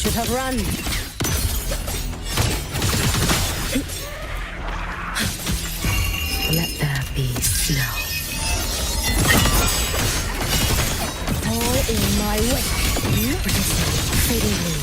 should have run. Let there be snow. All in my way. Fading blue.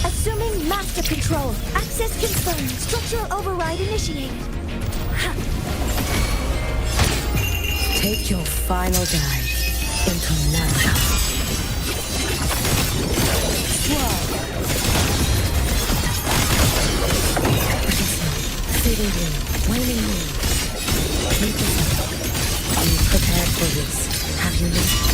Assuming master control. Access confirmed. Structural override initiated. Take your final dive into Nana. Fading blue, waning moon. Be prepared for this. Have you listened?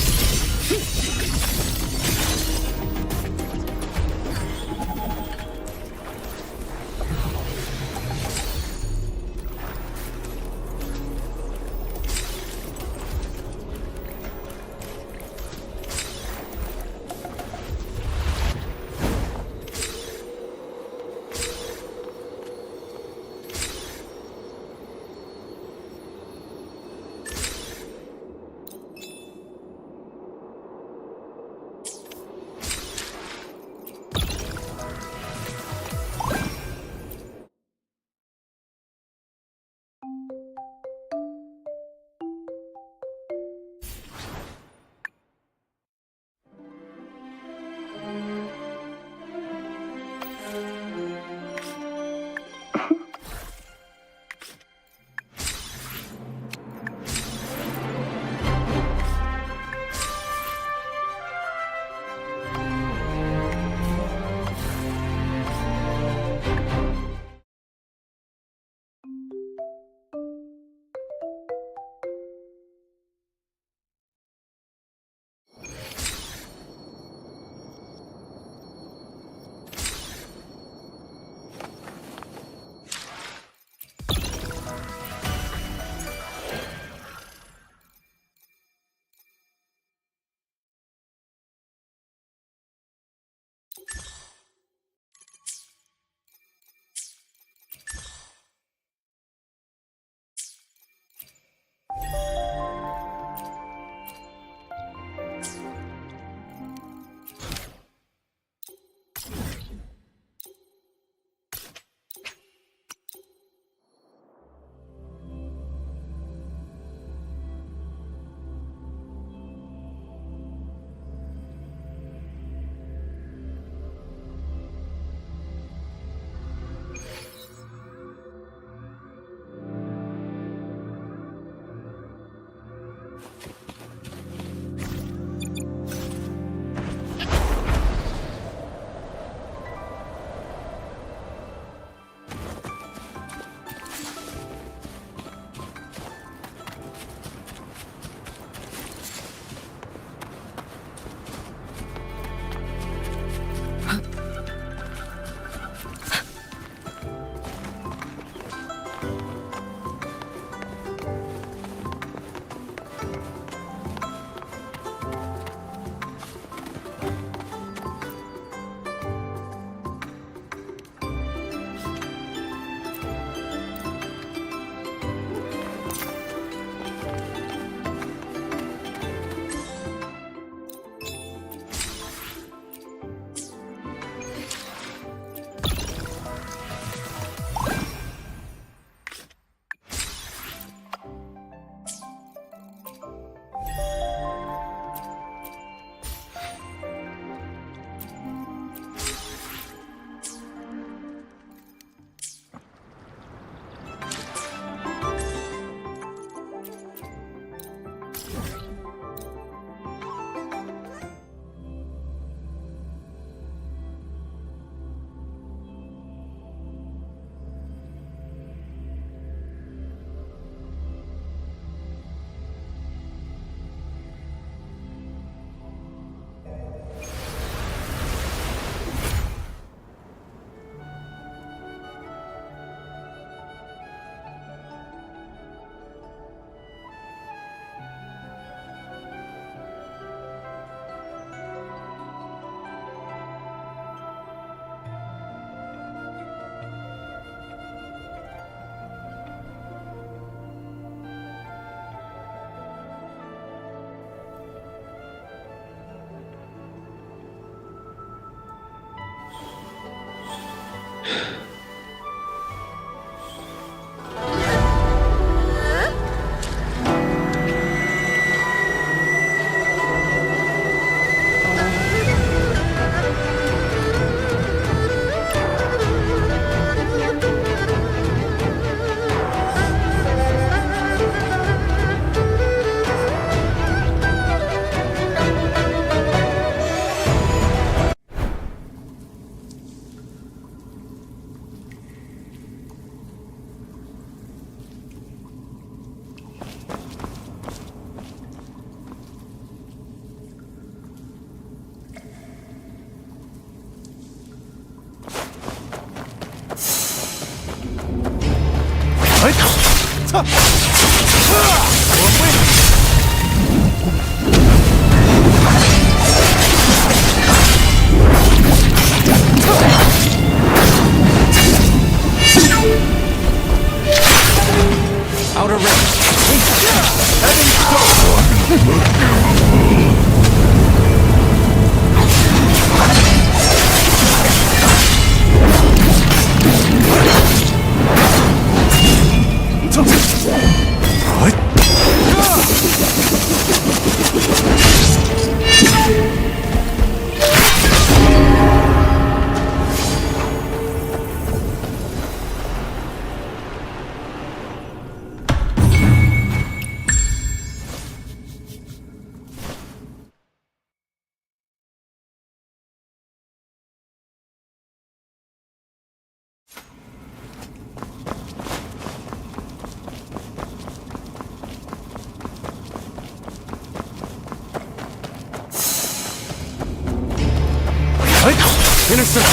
Intercept!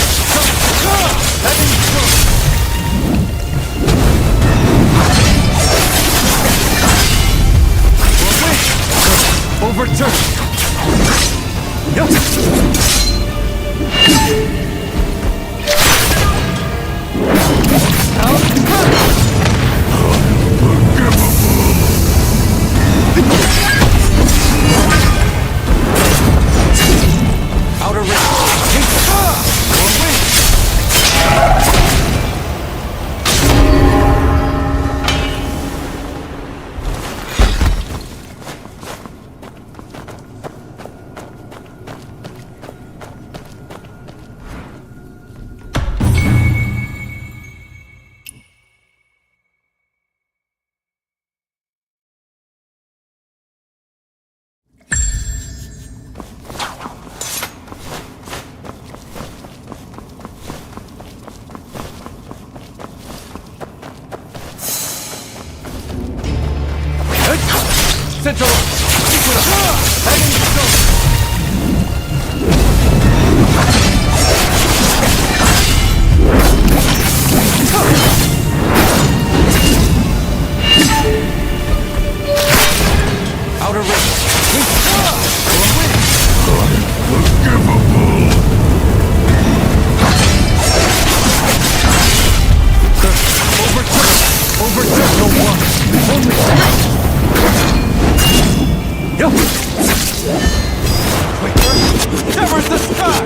Heavy stroke! Overturn! Yup! Outer ring! Central! Heading stone! Outer ring! Overturn the one! Only yup! Severs the sky!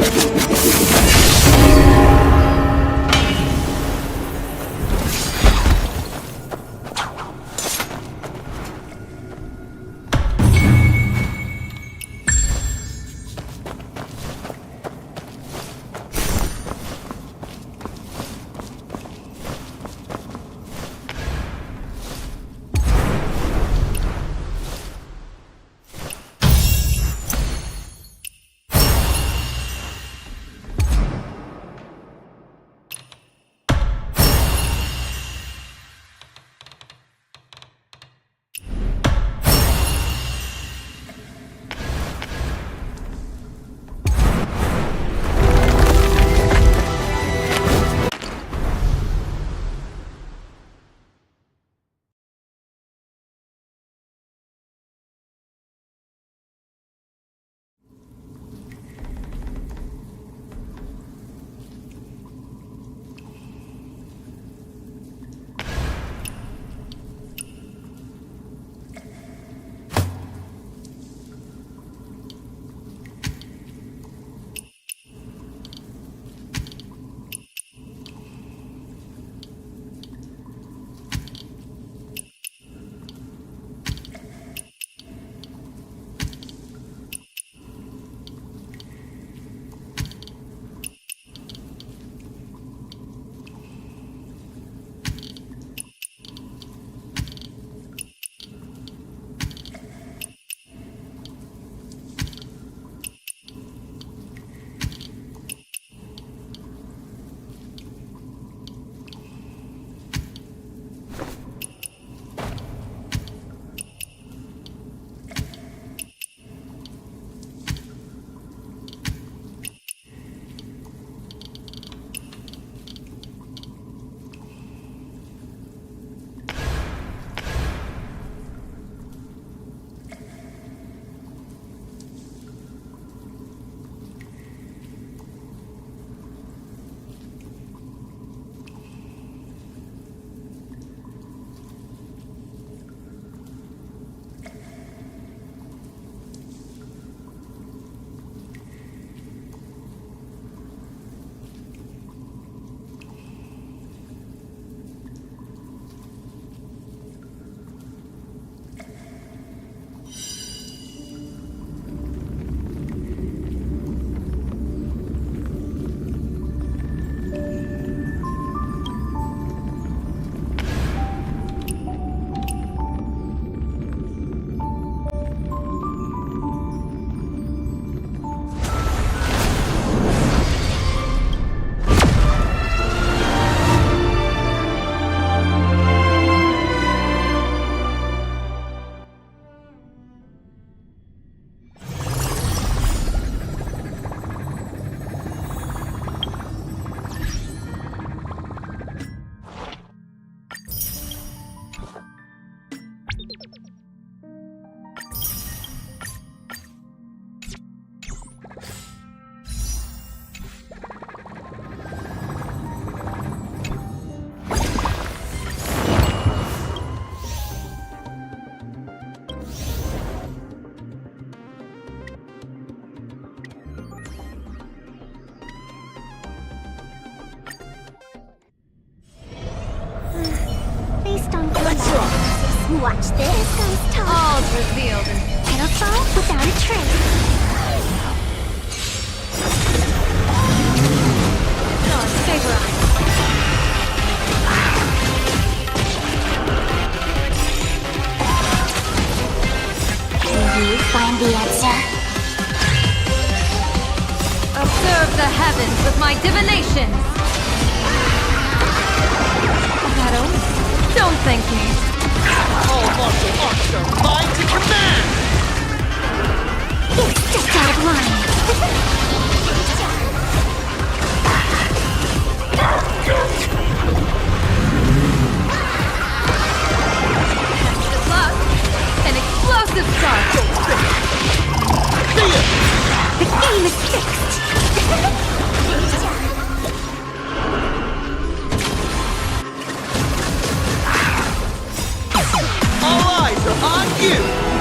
Watch this. Guy's tough. All's revealed in Pedestal without a trace. God's vaporized. Can you find the answer? Observe the heavens with my divination. Shadow, don't thank me. All martial arts are mine to command! It's just out of line. Good luck. An explosive start. See ya! The game is fixed. All eyes are on you!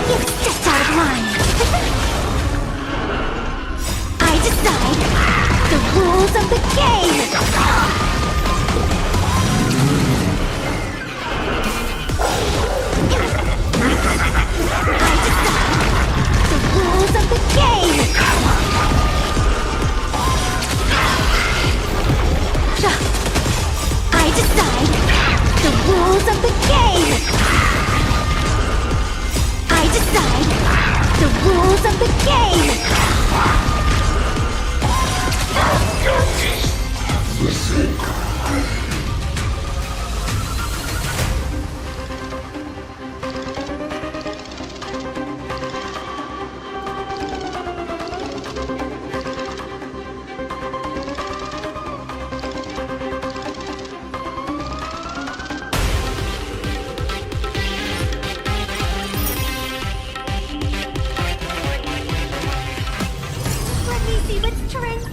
It's just out of line. I decide the rules of the game. The rules of the game! I decide the rules of the game! I decide the rules of the game! Let me see what's trend.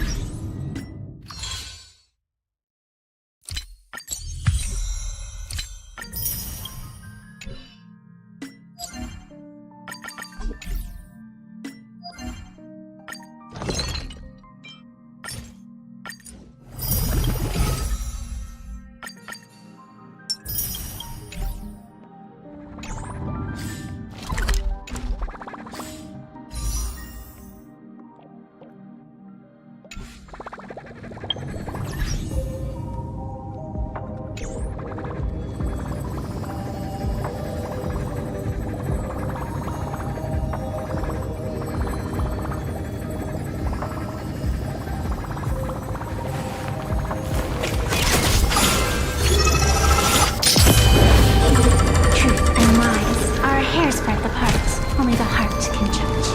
Truth and lies are a hair's breadth apart. Only the heart can judge.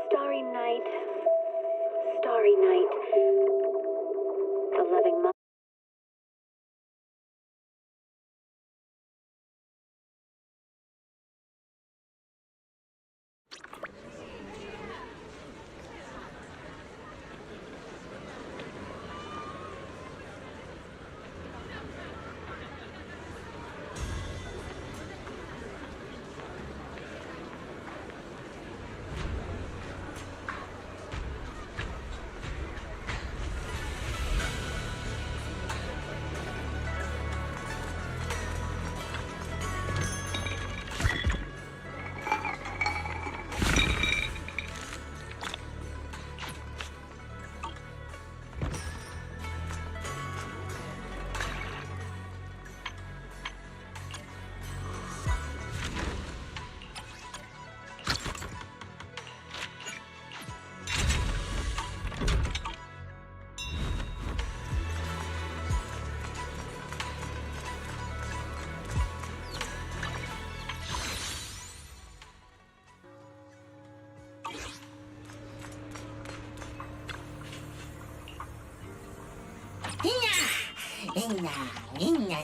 Starry night. Starry night. The loving mother.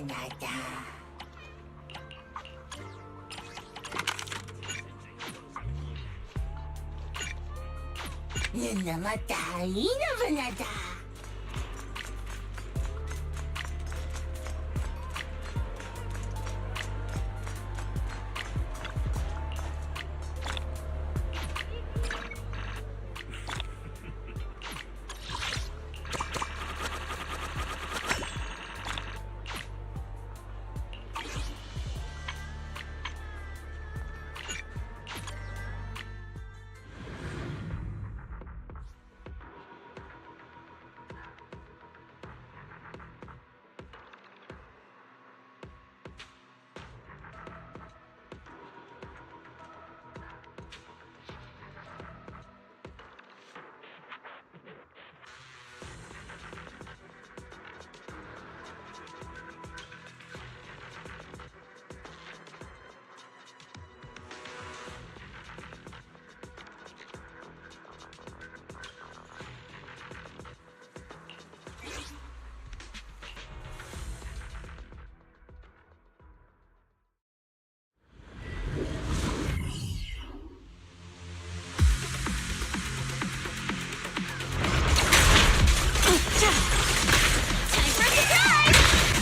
나다. 남았다, 이나바나다.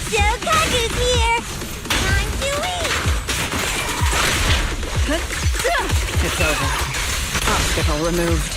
Shokaku's here! Time to eat! It's over. Obstacle removed.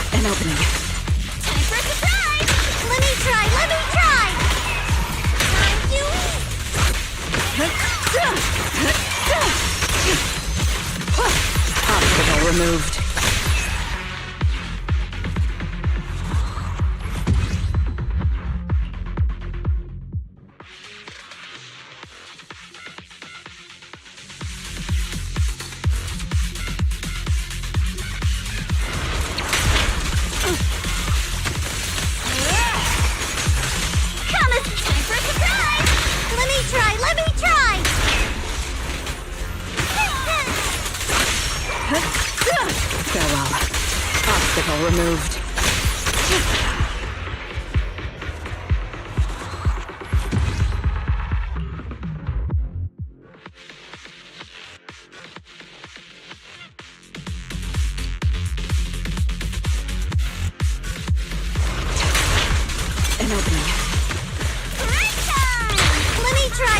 An opening. Time for a surprise! Let me try! Time to eat! Obstacle removed. Time for a surprise! Let me try! Farewell. Obstacle removed. An opening. Break time! Let me try!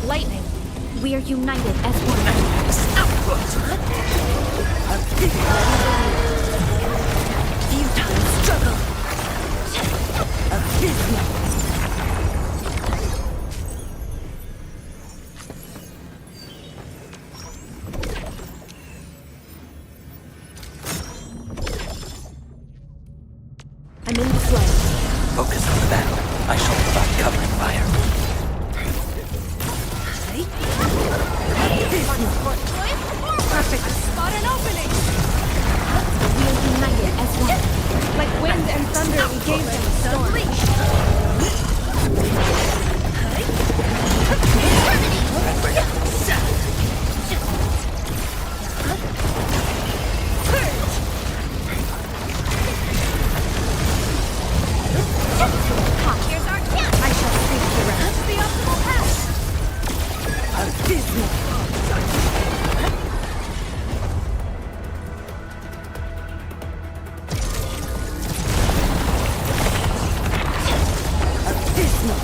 Lightning, we are united as one. Futile struggle. Abysmal. I'm in the flight. Focus on the battle. I shall provide covering fire. Perfect. Spot an opening. We are united as one. Like wind and thunder, we gave them a storm. Here's our chance. I shall speak the rest. The optimal path. Abysmal. Abysmal.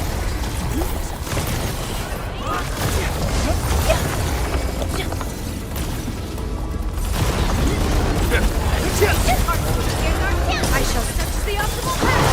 I shall search the optimal path.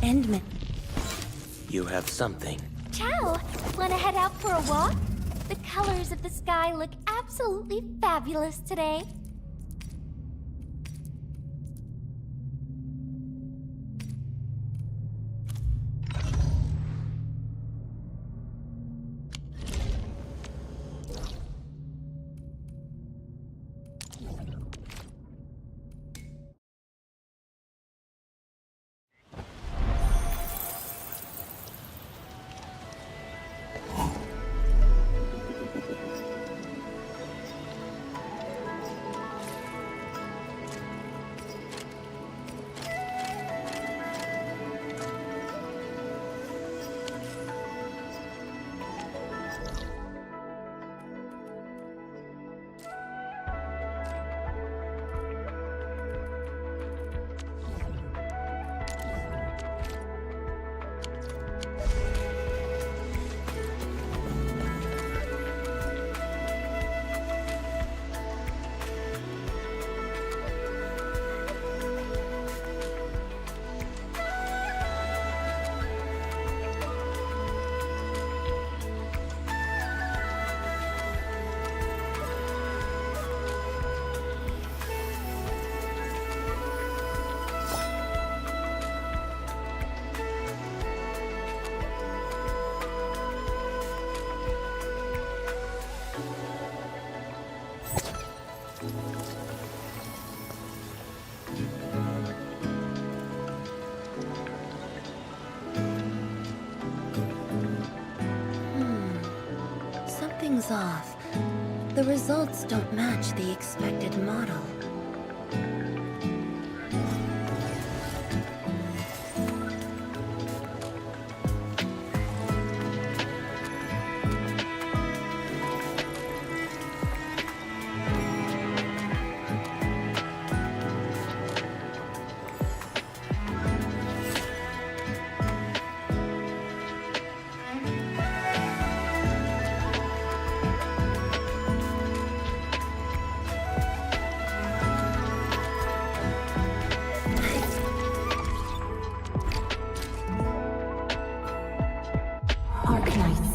Endman. You have something. Ciao! Wanna head out for a walk? The colors of the sky look absolutely fabulous today. Something's off. The results don't match the expected model. Arknights.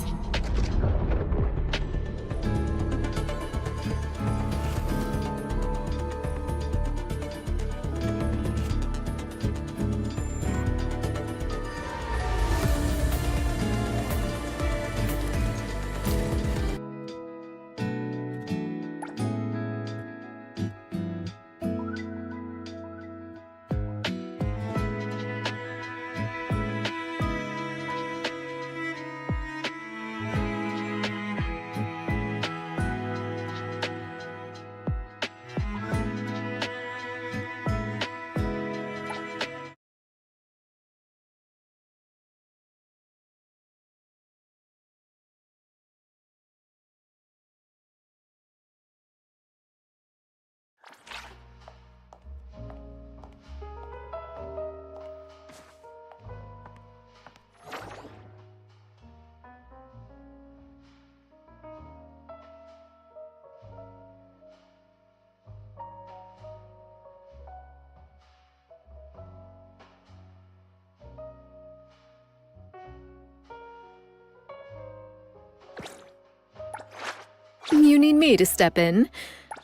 You need me to step in.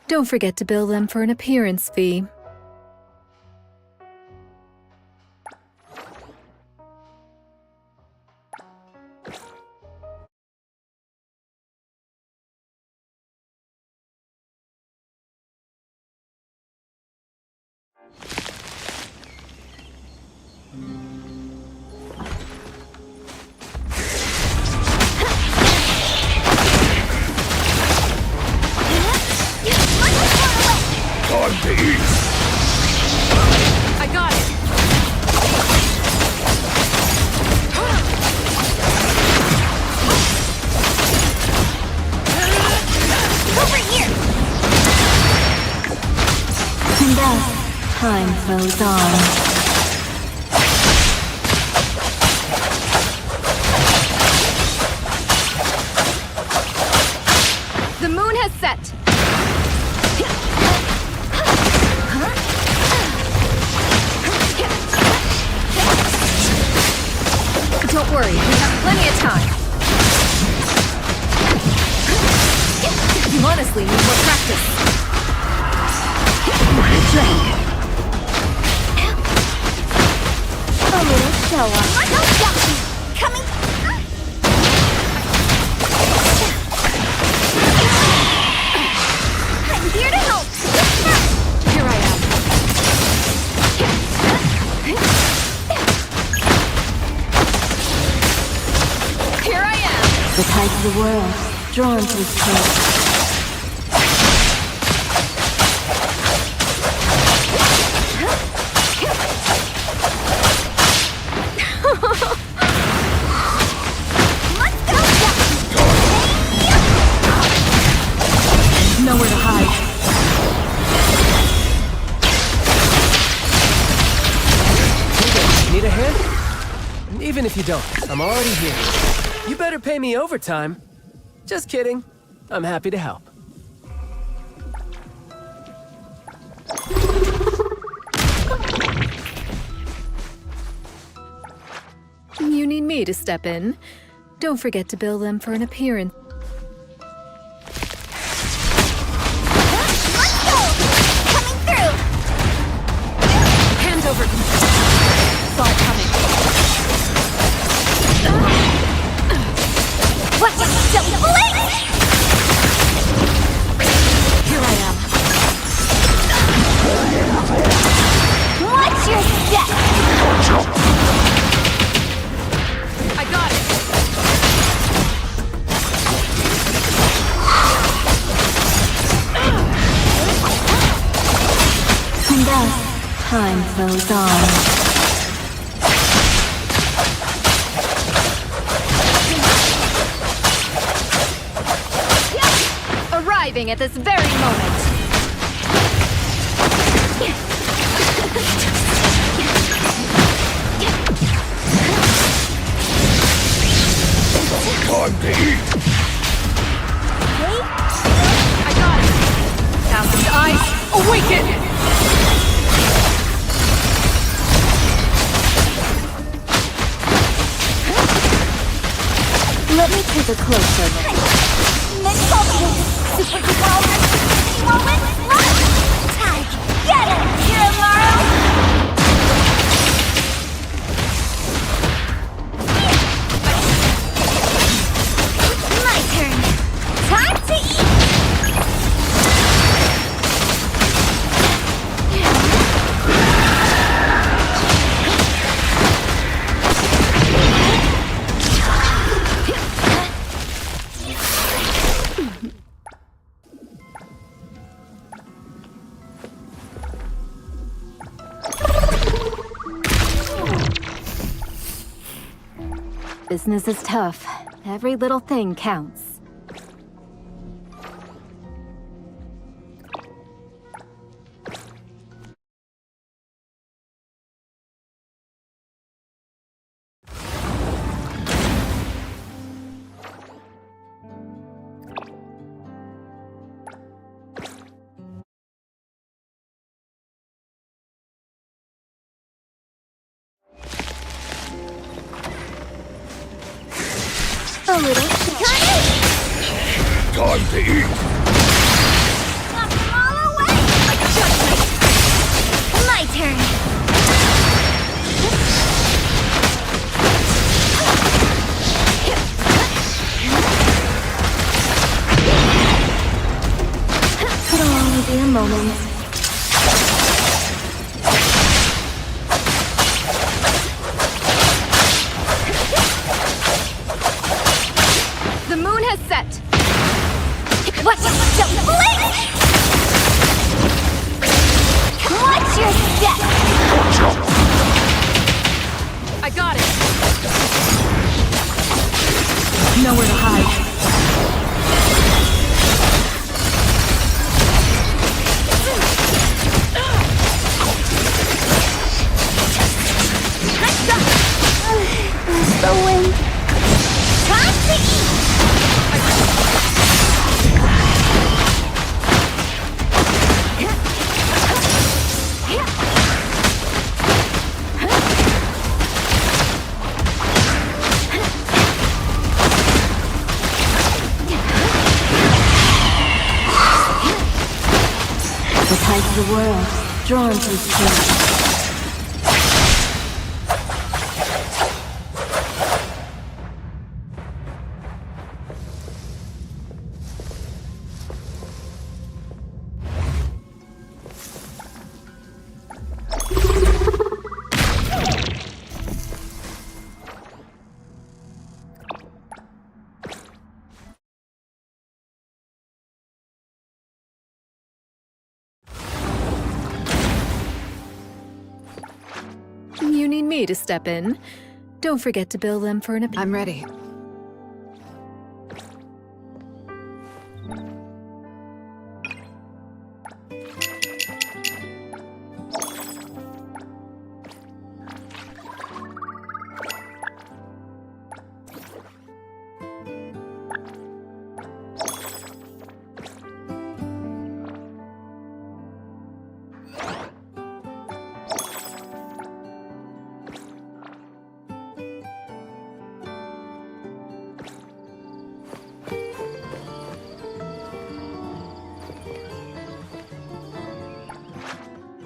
Don't forget to bill them for an appearance fee. Time to eat! I got it! Over here! And thus, time flows on. The moon has set! Don't worry, we have plenty of time. You honestly need more practice. A little show off. I don't got you! Coming! I'm here to help! Here I am. Here I am! The tide of the world, drawn to his place. Let's go! Nowhere to hide. Need a hand? Even if you don't, I'm already here. You better pay me overtime. Just kidding. I'm happy to help. You need me to step in. Don't forget to bill them for an appearance. Let's go! Coming through! Hand over. Saw it coming. Watch it, silly blade! Here I am. Watch your step! I got it. Time flows on. Arriving at this very moment. Time to eat. I got it. Thousand eyes, awaken! Let me take a closer look. Next focus! Super Devolver! Moment! Tag! Get it! Kiramaro! My turn! Time to eat! Business is tough. Every little thing counts. A little Time to eat. Knock them all away! My turn! It'll only be a moment. The moon has set. Watch your blink! Watch your step! I got it. Nowhere to hide. The wind. Time to eat! The tides of the world, drawn to the sea. You need me to step in. Don't forget to bill them for an opinion. I'm ready.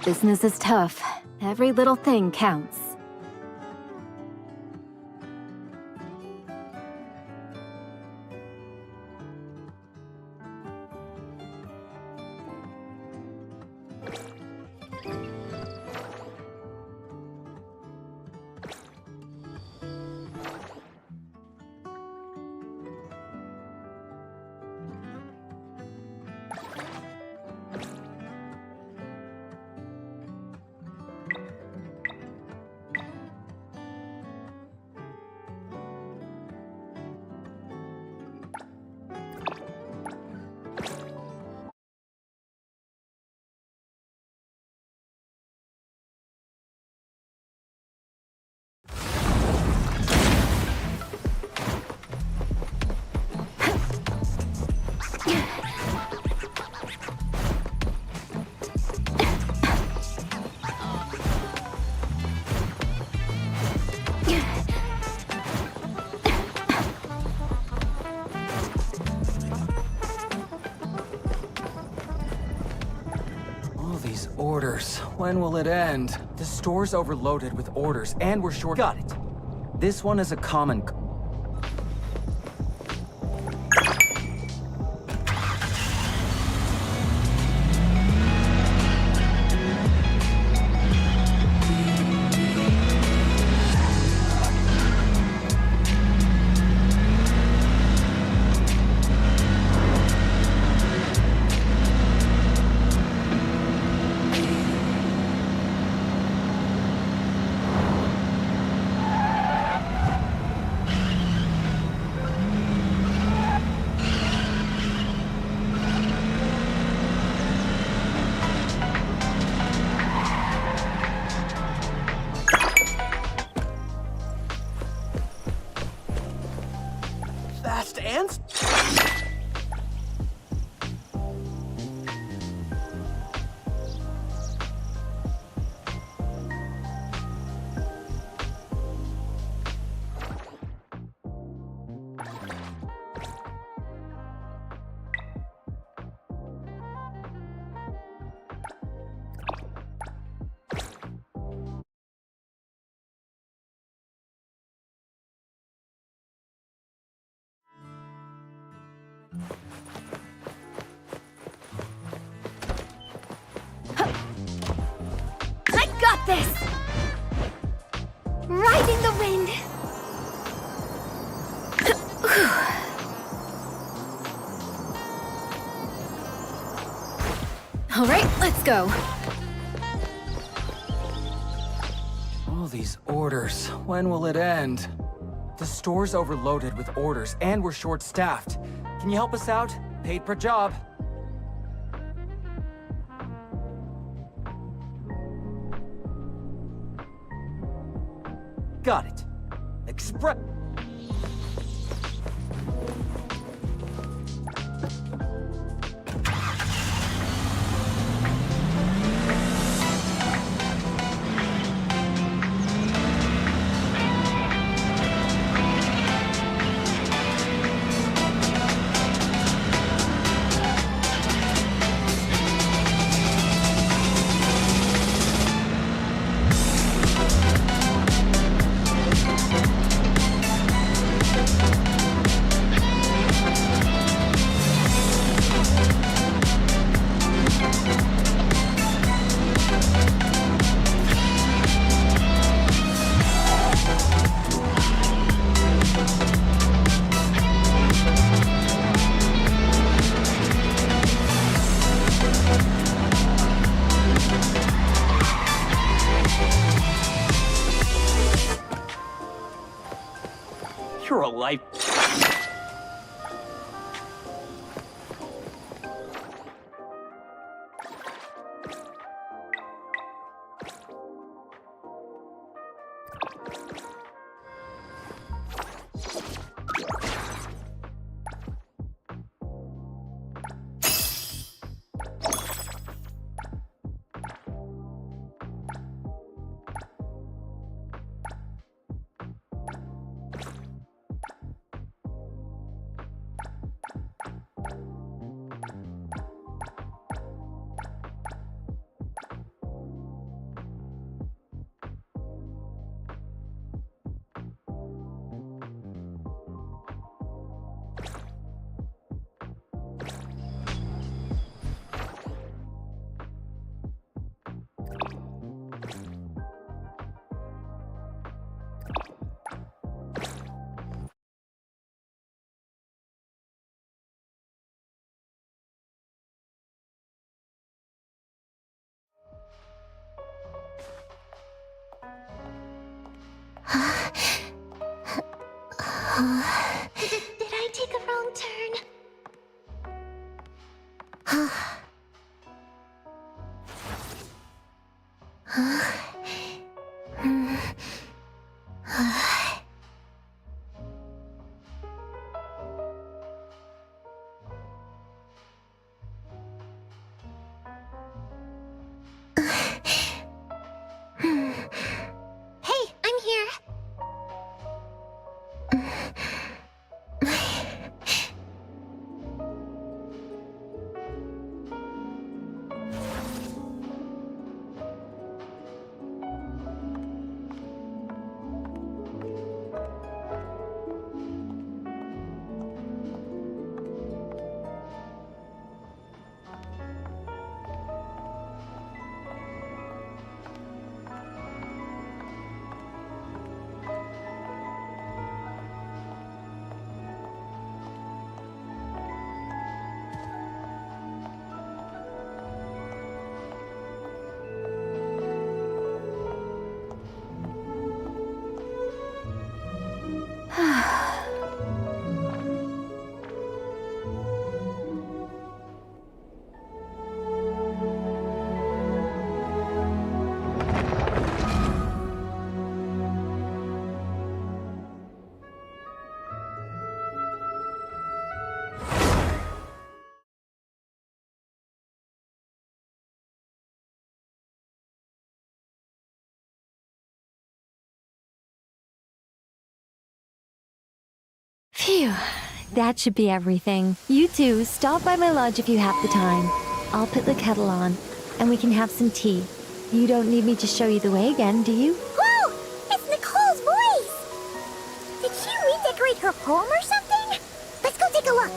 Business is tough. Every little thing counts. orders. When will it end? The store's overloaded with orders, and we're short. Got it. This one is a common. Fast ants? I got this! Riding the wind! All right, let's go. All these orders. When will it end? The store's overloaded with orders, and we're short-staffed. Can you help us out? Paid per job. Got it. Express. You're a life. Phew. That should be everything. You two, stop by my lodge if you have the time. I'll put the kettle on, and we can have some tea. You don't need me to show you the way again, do you? Whoa! It's Nicole's voice! Did she redecorate her home or something? Let's go take a look.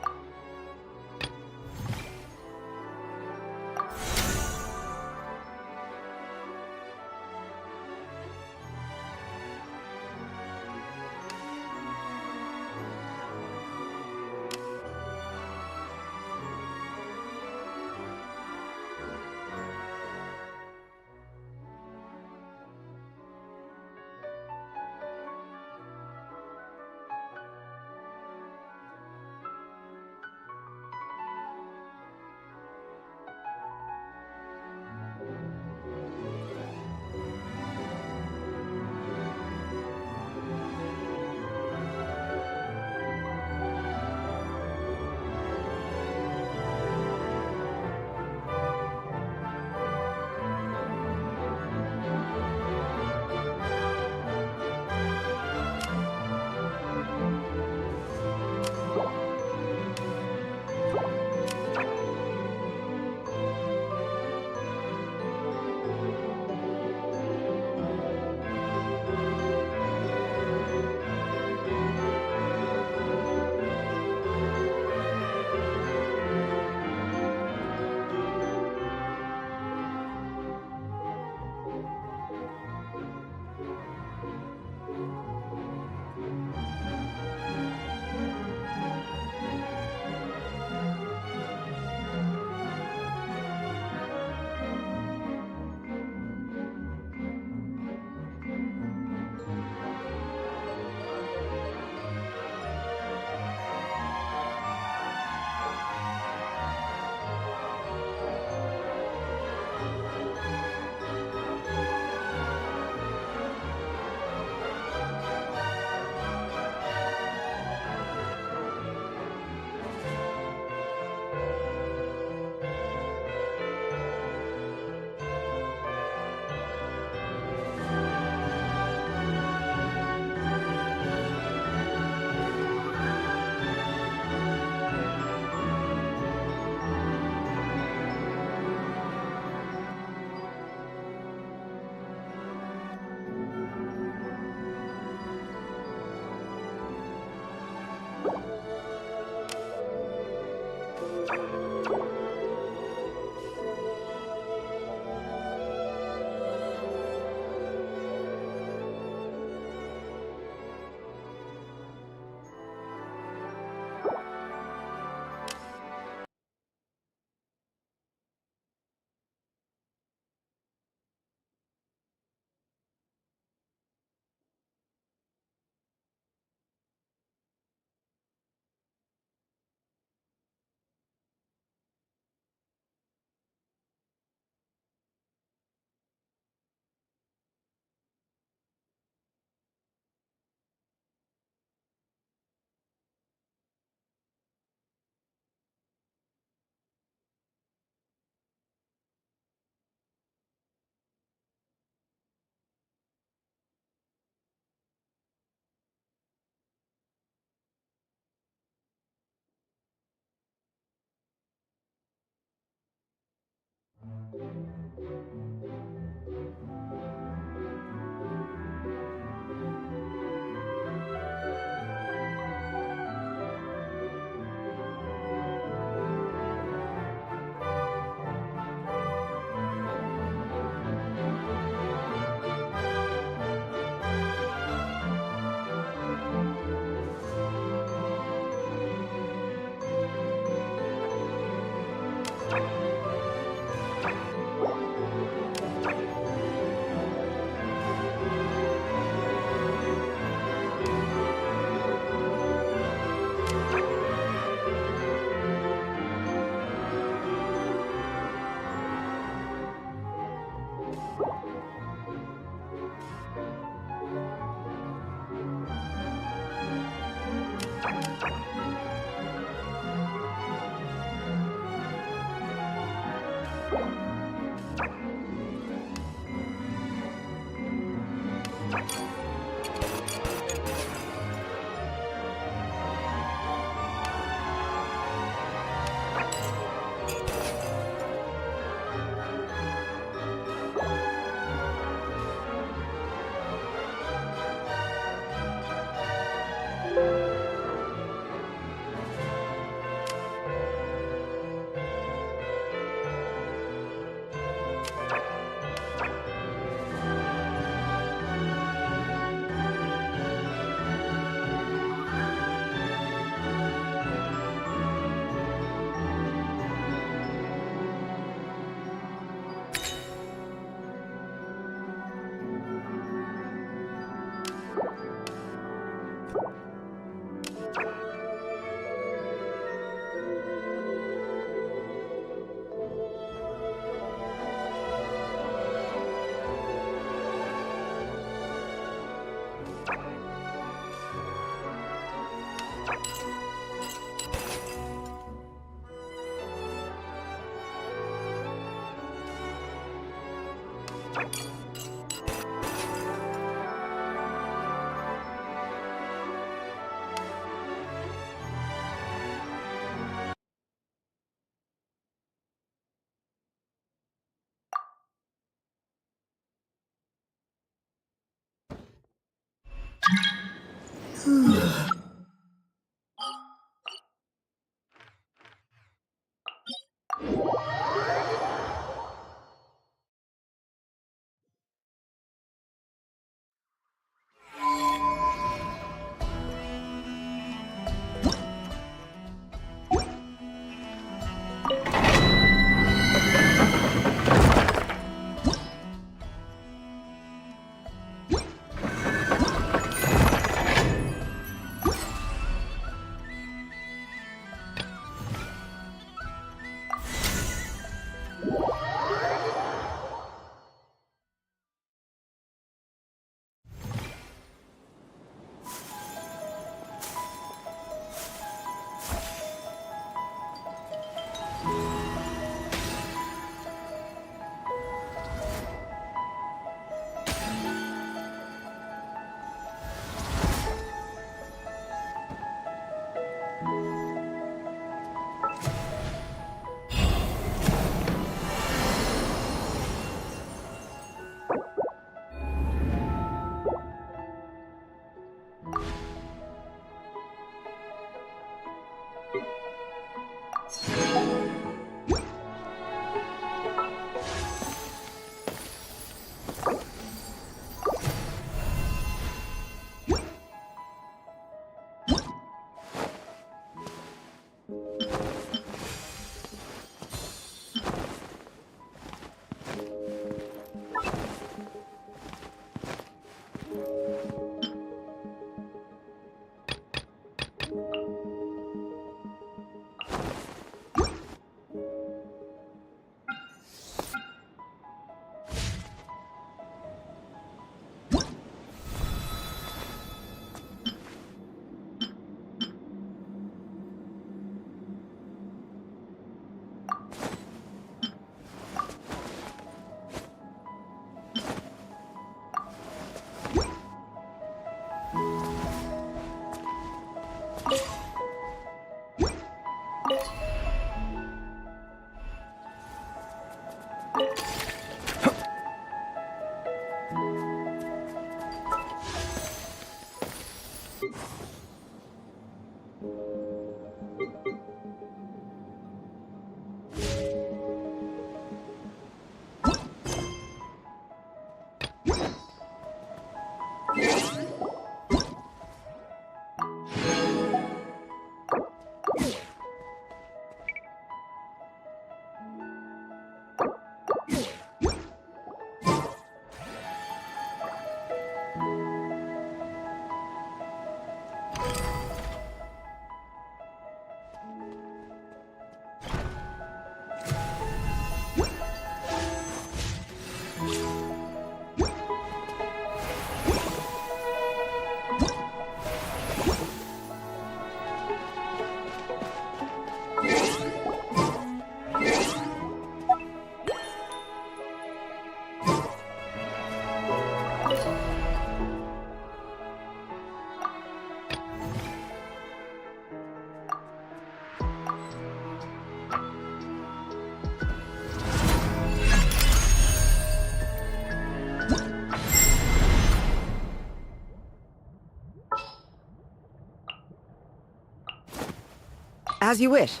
As you wish.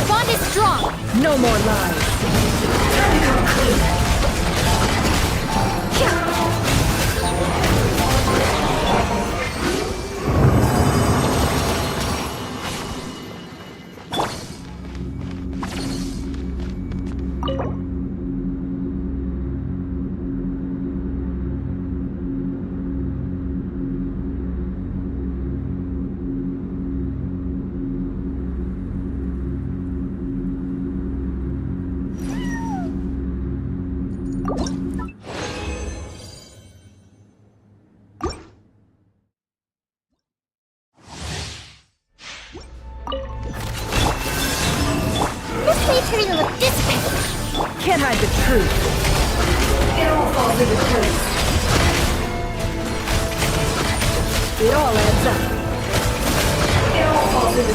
Bond is strong! No more lies. This may turn into a discipline! Can't hide the truth. It all falls into place. It all adds up. It all falls into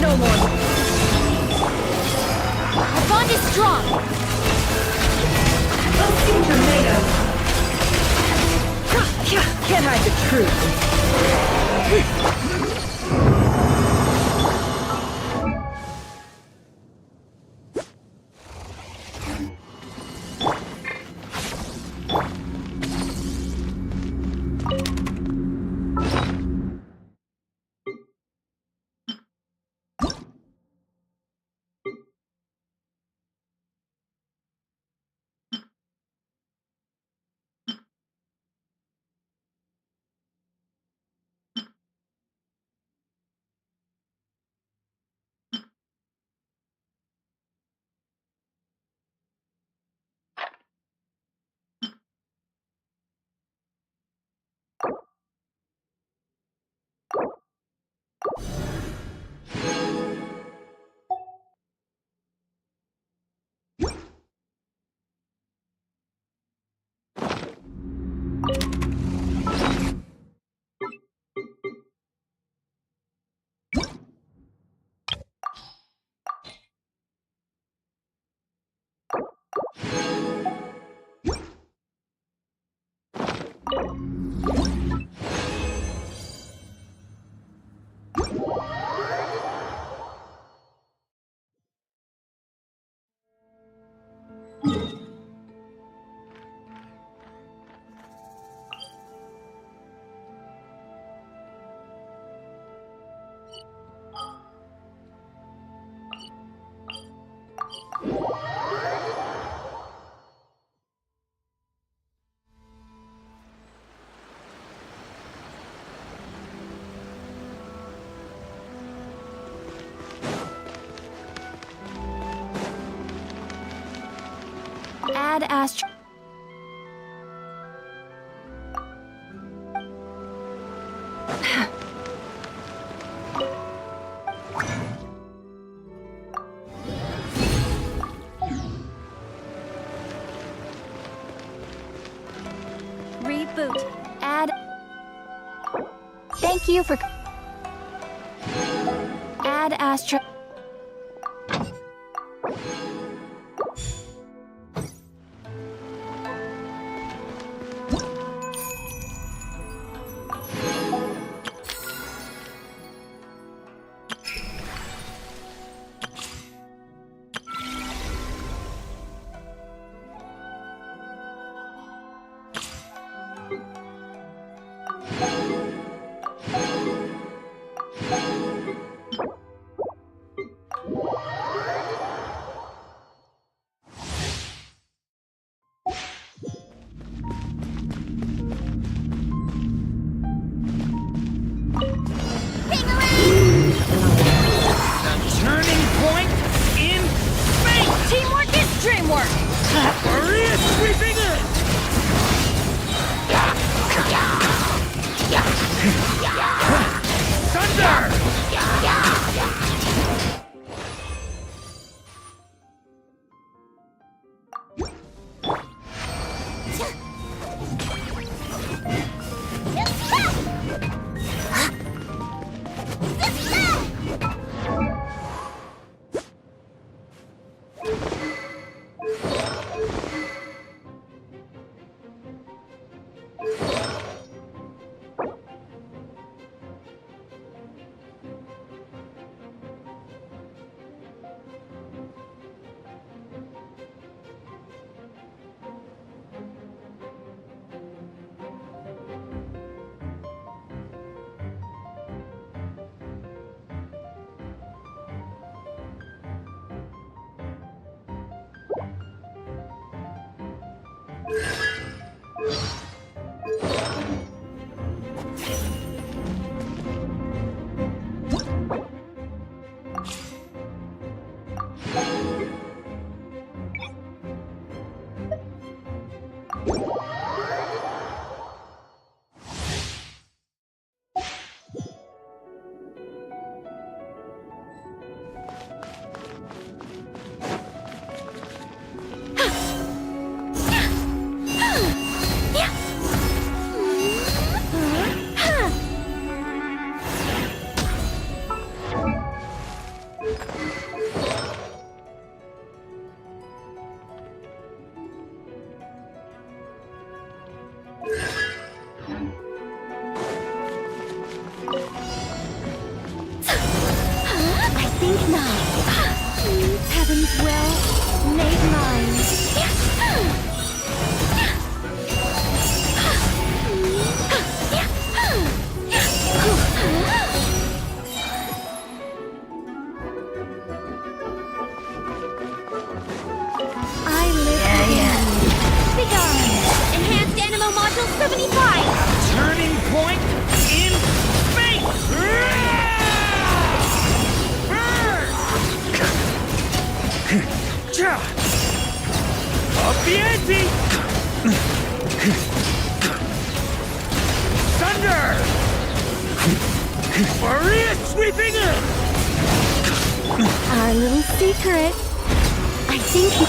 no more. Our bond is strong! Those things are made of. Can't hide the truth. Add Astro. Reboot. Add. Thank you for. Add Astro. Turning point in fate! Teamwork is dreamwork! Maria sweeping in! Thunder! I think not. Heaven's will made mine. I live again. Begone! Enhanced Animo Module 75! Turning point in fate! Up the ante! Thunder! Maria sweeping in! Our little secret. I think he...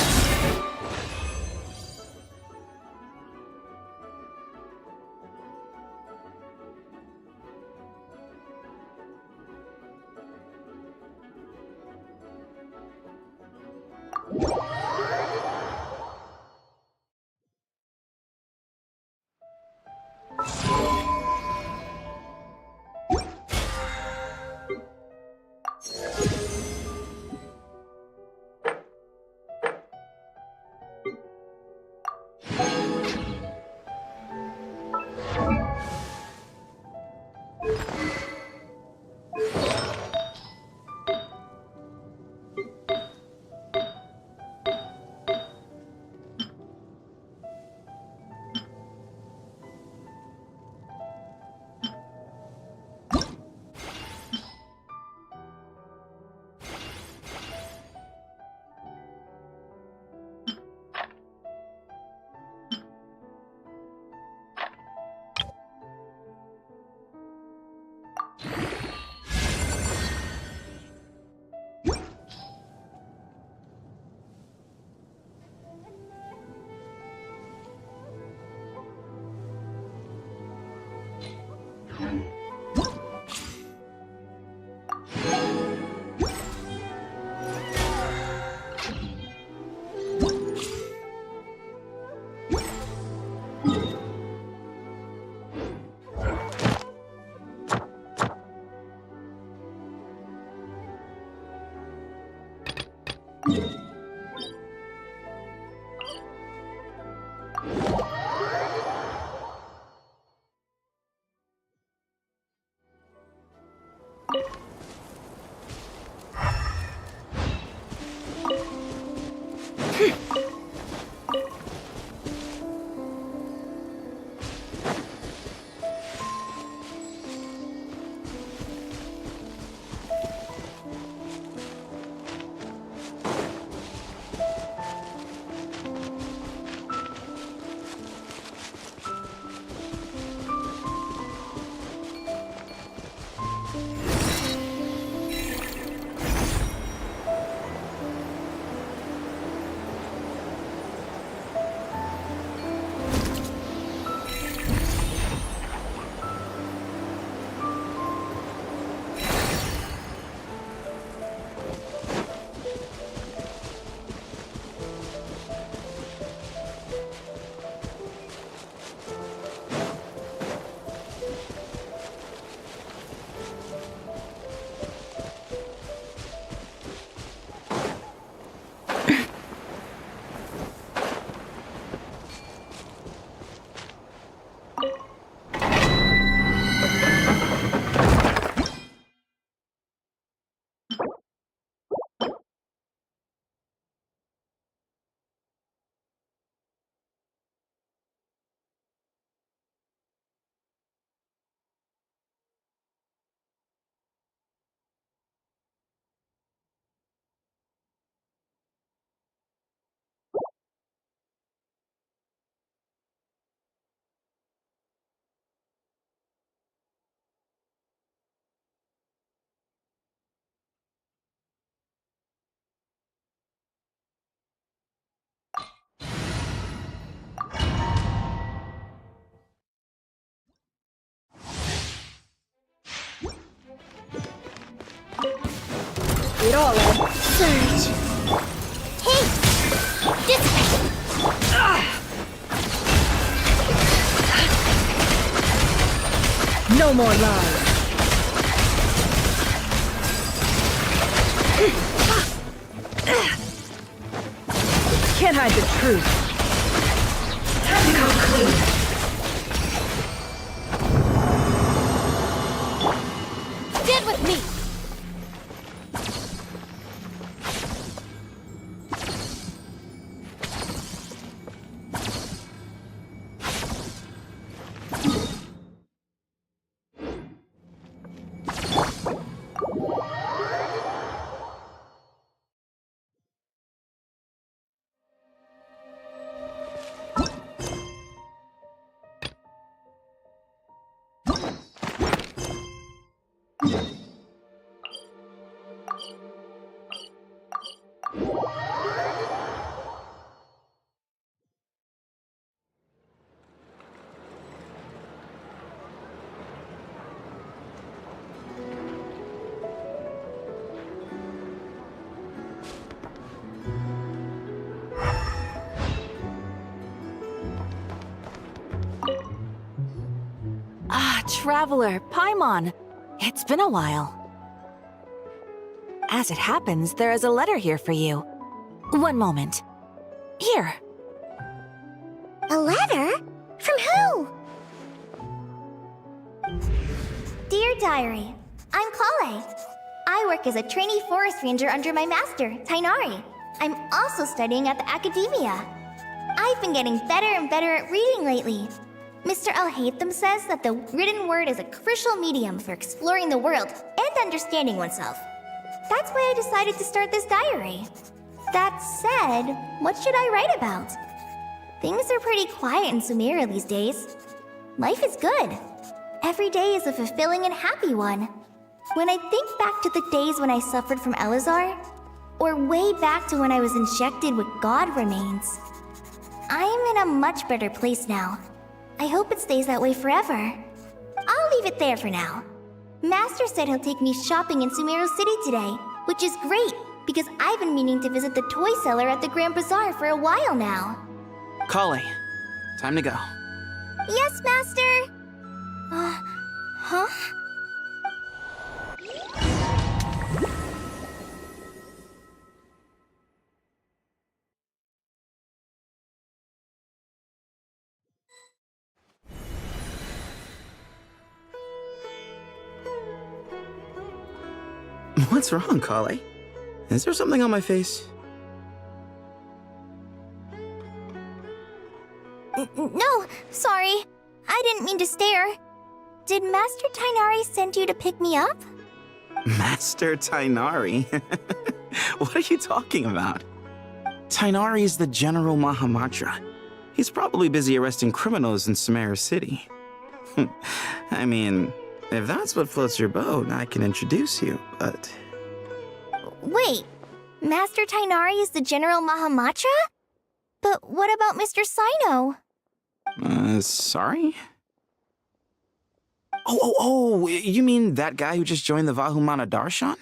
surge. Hey! Dissipate! No more lies. Can't hide the truth. Time to go clean. Stand with me! Traveler, Paimon. It's been a while. As it happens, there is a letter here for you. One moment. Here. A letter? From who? Dear Diary, I'm Kale. I work as a trainee forest ranger under my master, Tighnari. I'm also studying at the academia. I've been getting better and better at reading lately. Mr. Alhaitham says that the written word is a crucial medium for exploring the world and understanding oneself. That's why I decided to start this diary. That said, what should I write about? Things are pretty quiet in Sumeria these days. Life is good. Every day is a fulfilling and happy one. When I think back to the days when I suffered from Elazar, or way back to when I was injected with God remains, I'm in a much better place now. I hope it stays that way forever. I'll leave it there for now. Master said he'll take me shopping in Sumeru City today, which is great because I've been meaning to visit the toy seller at the Grand Bazaar for a while now. Kale, time to go. Yes, Master! Huh? What's wrong, Kale? Is there something on my face? No, sorry. I didn't mean to stare. Did Master Tighnari send you to pick me up? Master Tighnari? What are you talking about? Tighnari is the General Mahamatra. He's probably busy arresting criminals in Sumeru City. I mean, if that's what floats your boat, I can introduce you, but... Wait, Master Tighnari is the General Mahamatra? But what about Mr. Cyno? Sorry? Oh, you mean that guy who just joined the Vahumana Darshan?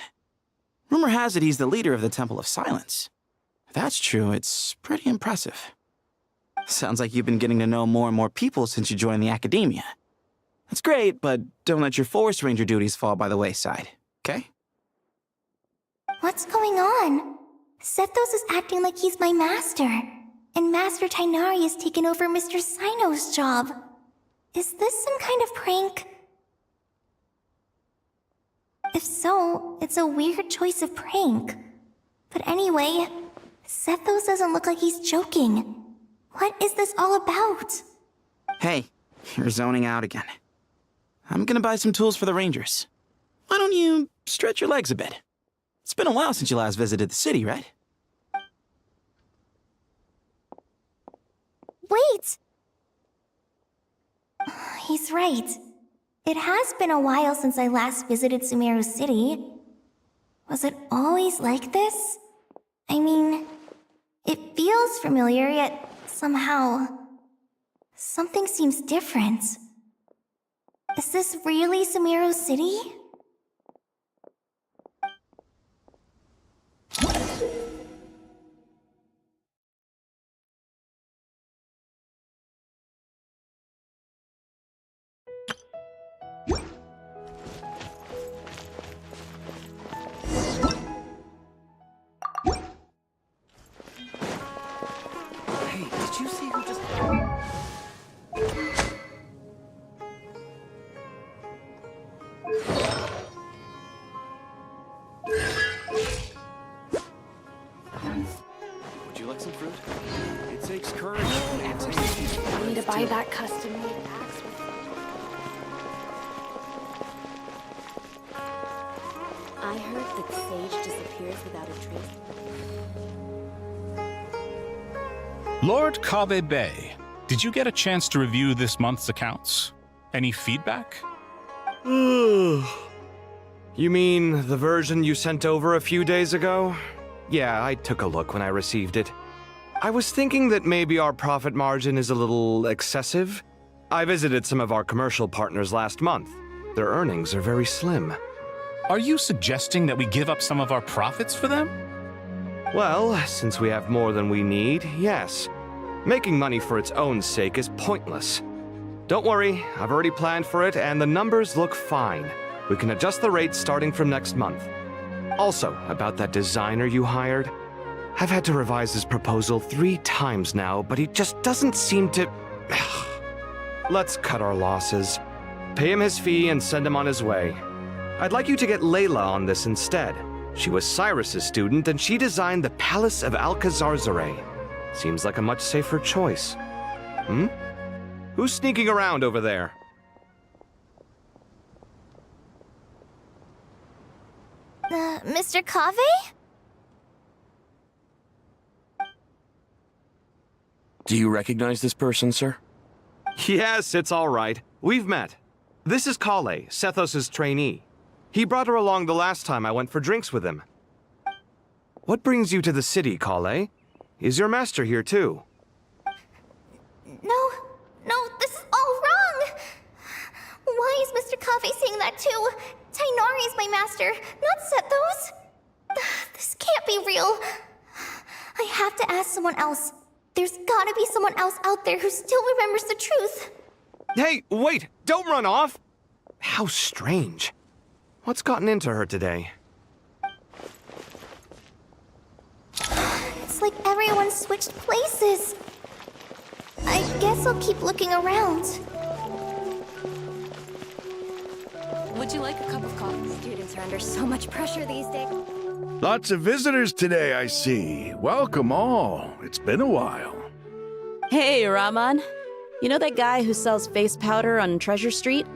Rumor has it he's the leader of the Temple of Silence. If that's true, it's pretty impressive. Sounds like you've been getting to know more and more people since you joined the academia. That's great, but don't let your Forest Ranger duties fall by the wayside, okay? What's going on? Sethos is acting like he's my master, and Master Tighnari has taken over Mr. Cyno's job. Is this some kind of prank? If so, it's a weird choice of prank. But anyway, Sethos doesn't look like he's joking. What is this all about? Hey, you're zoning out again. I'm gonna buy some tools for the Rangers. Why don't you stretch your legs a bit? It's been a while since you last visited the city, right? Wait! He's right. It has been a while since I last visited Sumeru City. Was it always like this? I mean, it feels familiar, yet somehow... something seems different. Is this really Sumeru City? Hey, did you see who just... Would you like some fruit? It takes courage to maintain peace. I need to buy that custom-made axe. I heard that Sage disappears without a trace. Lord Kaveh Bey, did you get a chance to review this month's accounts? Any feedback? You mean the version you sent over a few days ago? Yeah, I took a look when I received it. I was thinking that maybe our profit margin is a little excessive. I visited some of our commercial partners last month. Their earnings are very slim. Are you suggesting that we give up some of our profits for them? Well, since we have more than we need, yes. Making money for its own sake is pointless. Don't worry, I've already planned for it and the numbers look fine. We can adjust the rates starting from next month. Also, about that designer you hired, I've had to revise his proposal 3 times now, but he just doesn't seem to... Let's cut our losses. Pay him his fee and send him on his way. I'd like you to get Layla on this instead. She was Cyrus's student and she designed the Palace of Alcazarzare. Seems like a much safer choice. Who's sneaking around over there? Mr. Kaveh? Do you recognize this person, sir? Yes, it's all right. We've met. This is Kale, Sethos' trainee. He brought her along the last time I went for drinks with him. What brings you to the city, Kale? Is your master here too? No, this is all wrong! Why is Mr. Kaveh saying that too? Tainari is my master, not Sethos. This can't be real. I have to ask someone else. There's gotta be someone else out there who still remembers the truth. Hey, wait! Don't run off! How strange. What's gotten into her today? It's like everyone switched places. I guess I'll keep looking around. Would you like a cup of coffee? Students are under so much pressure these days. Lots of visitors today, I see. Welcome all. It's been a while. Hey, Rahman. You know that guy who sells face powder on Treasure Street?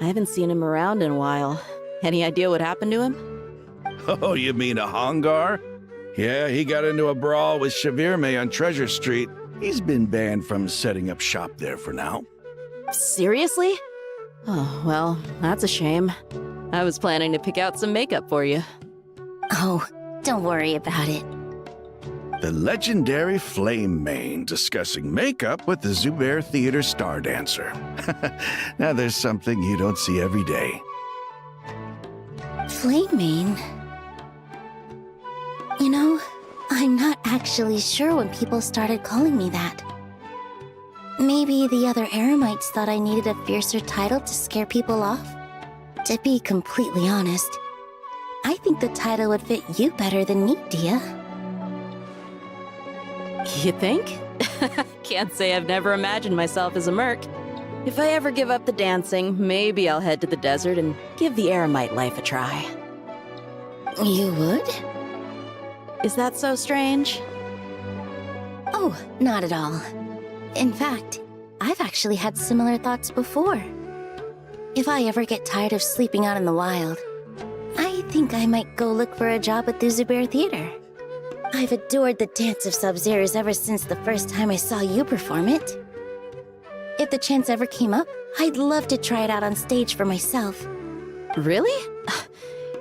I haven't seen him around in a while. Any idea what happened to him? Oh, you mean a Hongar? Yeah, he got into a brawl with Shavirme on Treasure Street. He's been banned from setting up shop there for now. Seriously? Oh, well, that's a shame. I was planning to pick out some makeup for you. Oh, don't worry about it. The legendary Flame Mane discussing makeup with the Zubair Theater star dancer. Now there's something you don't see every day. Flame Mane? You know, I'm not actually sure when people started calling me that. Maybe the other Eremites thought I needed a fiercer title to scare people off? To be completely honest, I think the title would fit you better than me, Dia. You think? Can't say I've never imagined myself as a merc. If I ever give up the dancing, maybe I'll head to the desert and give the Eremite life a try. You would? Is that so strange? Oh, not at all. In fact, I've actually had similar thoughts before. If I ever get tired of sleeping out in the wild, I think I might go look for a job at the Zubair Theater. I've adored the Dance of Sub-Zeros ever since the first time I saw you perform it. If the chance ever came up, I'd love to try it out on stage for myself. Really?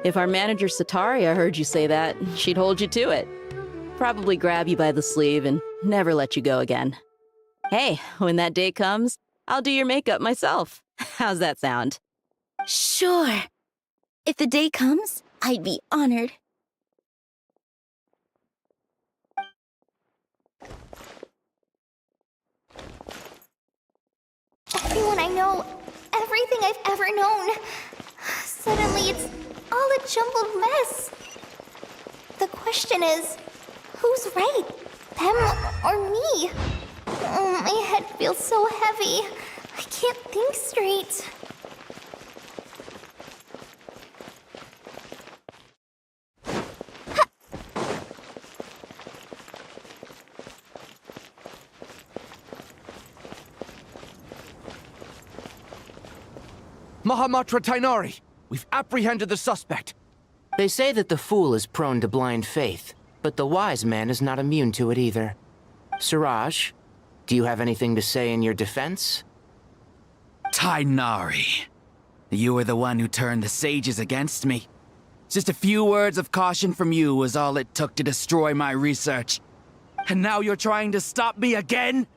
If our manager Sataria heard you say that, she'd hold you to it. Probably grab you by the sleeve and never let you go again. Hey, when that day comes, I'll do your makeup myself. How's that sound? Sure. If the day comes, I'd be honored. Everyone I know, everything I've ever known. Suddenly it's all a jumbled mess. The question is, who's right? Them or me? feels so heavy. I can't think straight. Mahamatra Tainari, we've apprehended the suspect. They say that the fool is prone to blind faith, but the wise man is not immune to it either. Suraj, do you have anything to say in your defense? Tainari, you were the one who turned the sages against me. Just a few words of caution from you was all it took to destroy my research. And now you're trying to stop me again?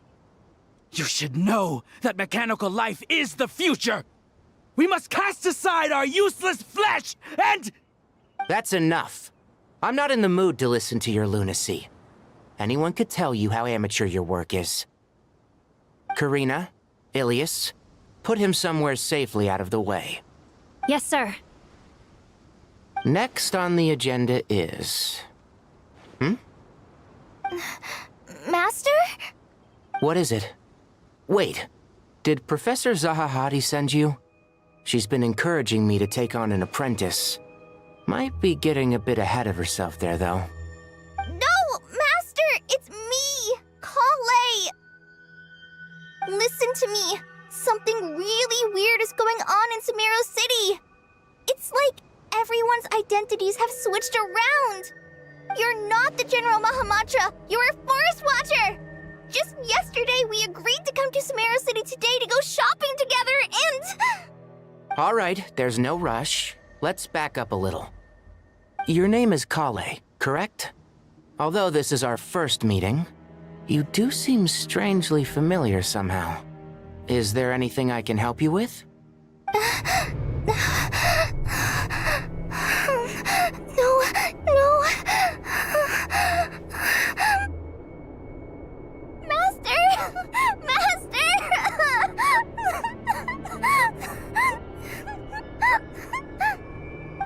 You should know that mechanical life is the future! We must cast aside our useless flesh and... That's enough. I'm not in the mood to listen to your lunacy. Anyone could tell you how amateur your work is. Karina, Ilias, put him somewhere safely out of the way. Yes, sir. Next on the agenda is... Master? What is it? Wait, did Professor Zahahati send you? She's been encouraging me to take on an apprentice. Might be getting a bit ahead of herself there, though. No, Master! It's me! Kale! Listen to me. Something really weird is going on in Sumeru City. It's like everyone's identities have switched around. You're not the General Mahamatra. You're a Forest Watcher. Just yesterday, we agreed to come to Sumeru City today to go shopping together and... All right, there's no rush. Let's back up a little. Your name is Kale, correct? Although this is our first meeting, you do seem strangely familiar somehow. Is there anything I can help you with? No. Master!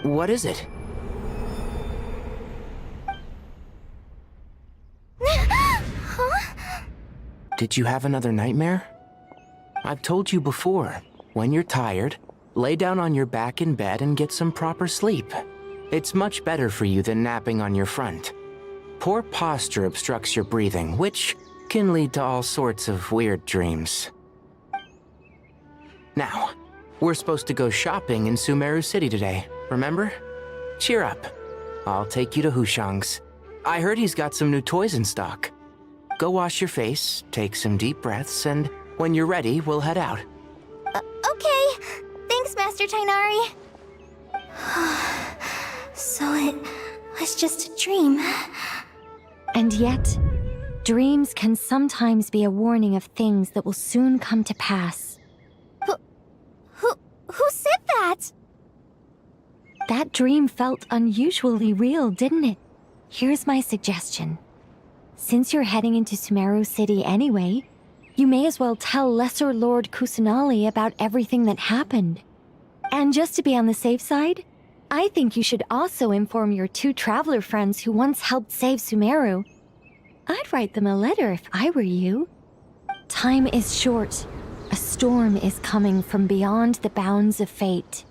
What is it? Did you have another nightmare? I've told you before, when you're tired, lay down on your back in bed and get some proper sleep. It's much better for you than napping on your front. Poor posture obstructs your breathing, which can lead to all sorts of weird dreams. Now, we're supposed to go shopping in Sumeru City today, remember? Cheer up. I'll take you to Hushang's. I heard he's got some new toys in stock. Go wash your face, take some deep breaths, and when you're ready, we'll head out. Okay. Thanks, Master Tainari. So it was just a dream. And yet, dreams can sometimes be a warning of things that will soon come to pass. Who said that? That dream felt unusually real, didn't it? Here's my suggestion. Since you're heading into Sumeru City anyway, you may as well tell Lesser Lord Kusanali about everything that happened. And just to be on the safe side, I think you should also inform your 2 traveler friends who once helped save Sumeru. I'd write them a letter if I were you. Time is short. A storm is coming from beyond the bounds of fate.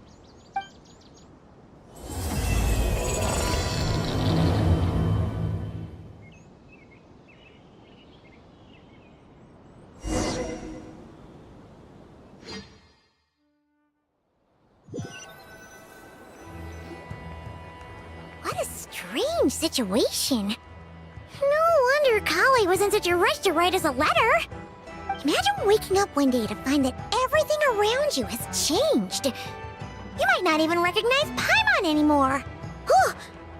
What a strange situation. No wonder Kale was in such a rush to write us a letter. Imagine waking up one day to find that everything around you has changed. You might not even recognize Paimon anymore. Oh,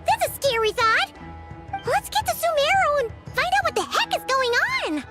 that's a scary thought. Let's get to Sumeru and find out what the heck is going on.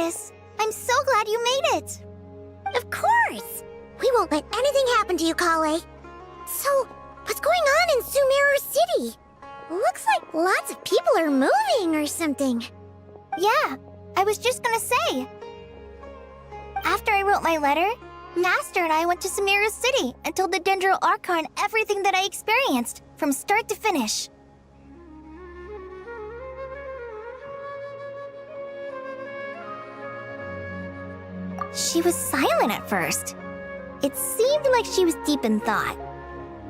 this. I'm so glad you made it. Of course! We won't let anything happen to you, Kale. So, what's going on in Sumeru City? Looks like lots of people are moving or something. Yeah, I was just gonna say. After I wrote my letter, Master and I went to Sumeru City and told the Dendro Archon everything that I experienced, from start to finish. She was silent at first. It seemed like she was deep in thought.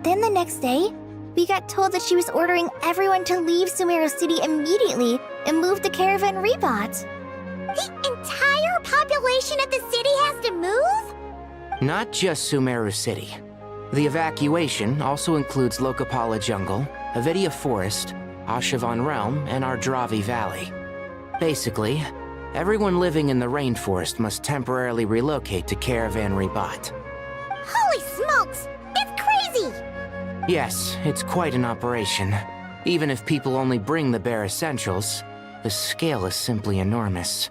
Then the next day, we got told that she was ordering everyone to leave Sumeru City immediately and move to Caravan Rebot. The entire population of the city has to move? Not just Sumeru City. The evacuation also includes Lokapala Jungle, Avidia Forest, Ashavan Realm, and Ardravi Valley. Basically, everyone living in the rainforest must temporarily relocate to Caravan Rebot. Holy smokes! It's crazy! Yes, it's quite an operation. Even if people only bring the bare essentials, the scale is simply enormous.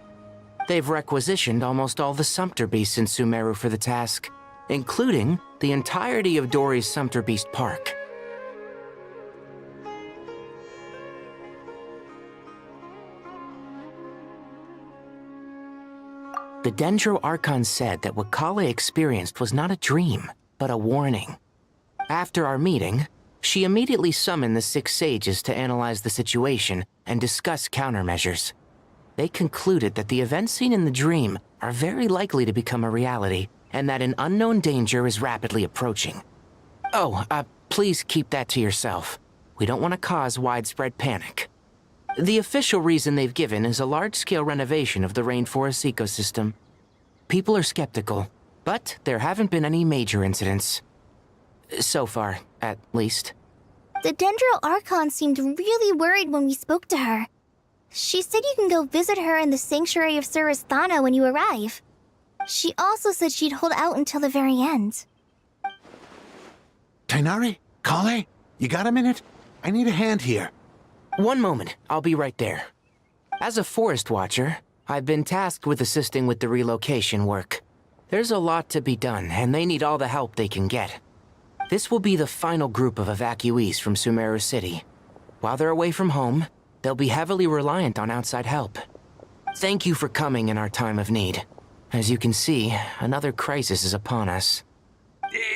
They've requisitioned almost all the Sumpter Beasts in Sumeru for the task, including the entirety of Dori's Sumpter Beast Park. The Dendro Archon said that what Kale experienced was not a dream, but a warning. After our meeting, she immediately summoned the 6 sages to analyze the situation and discuss countermeasures. They concluded that the events seen in the dream are very likely to become a reality, and that an unknown danger is rapidly approaching. Oh, please keep that to yourself. We don't want to cause widespread panic. The official reason they've given is a large-scale renovation of the rainforest ecosystem. People are skeptical, but there haven't been any major incidents. So far, at least. The Dendro Archon seemed really worried when we spoke to her. She said you can go visit her in the Sanctuary of Surasthana when you arrive. She also said she'd hold out until the very end. Tighnari? Kale? You got a minute? I need a hand here. One moment, I'll be right there. As a forest watcher, I've been tasked with assisting with the relocation work. There's a lot to be done, and they need all the help they can get. This will be the final group of evacuees from Sumeru City. While they're away from home, they'll be heavily reliant on outside help. Thank you for coming in our time of need. As you can see, another crisis is upon us.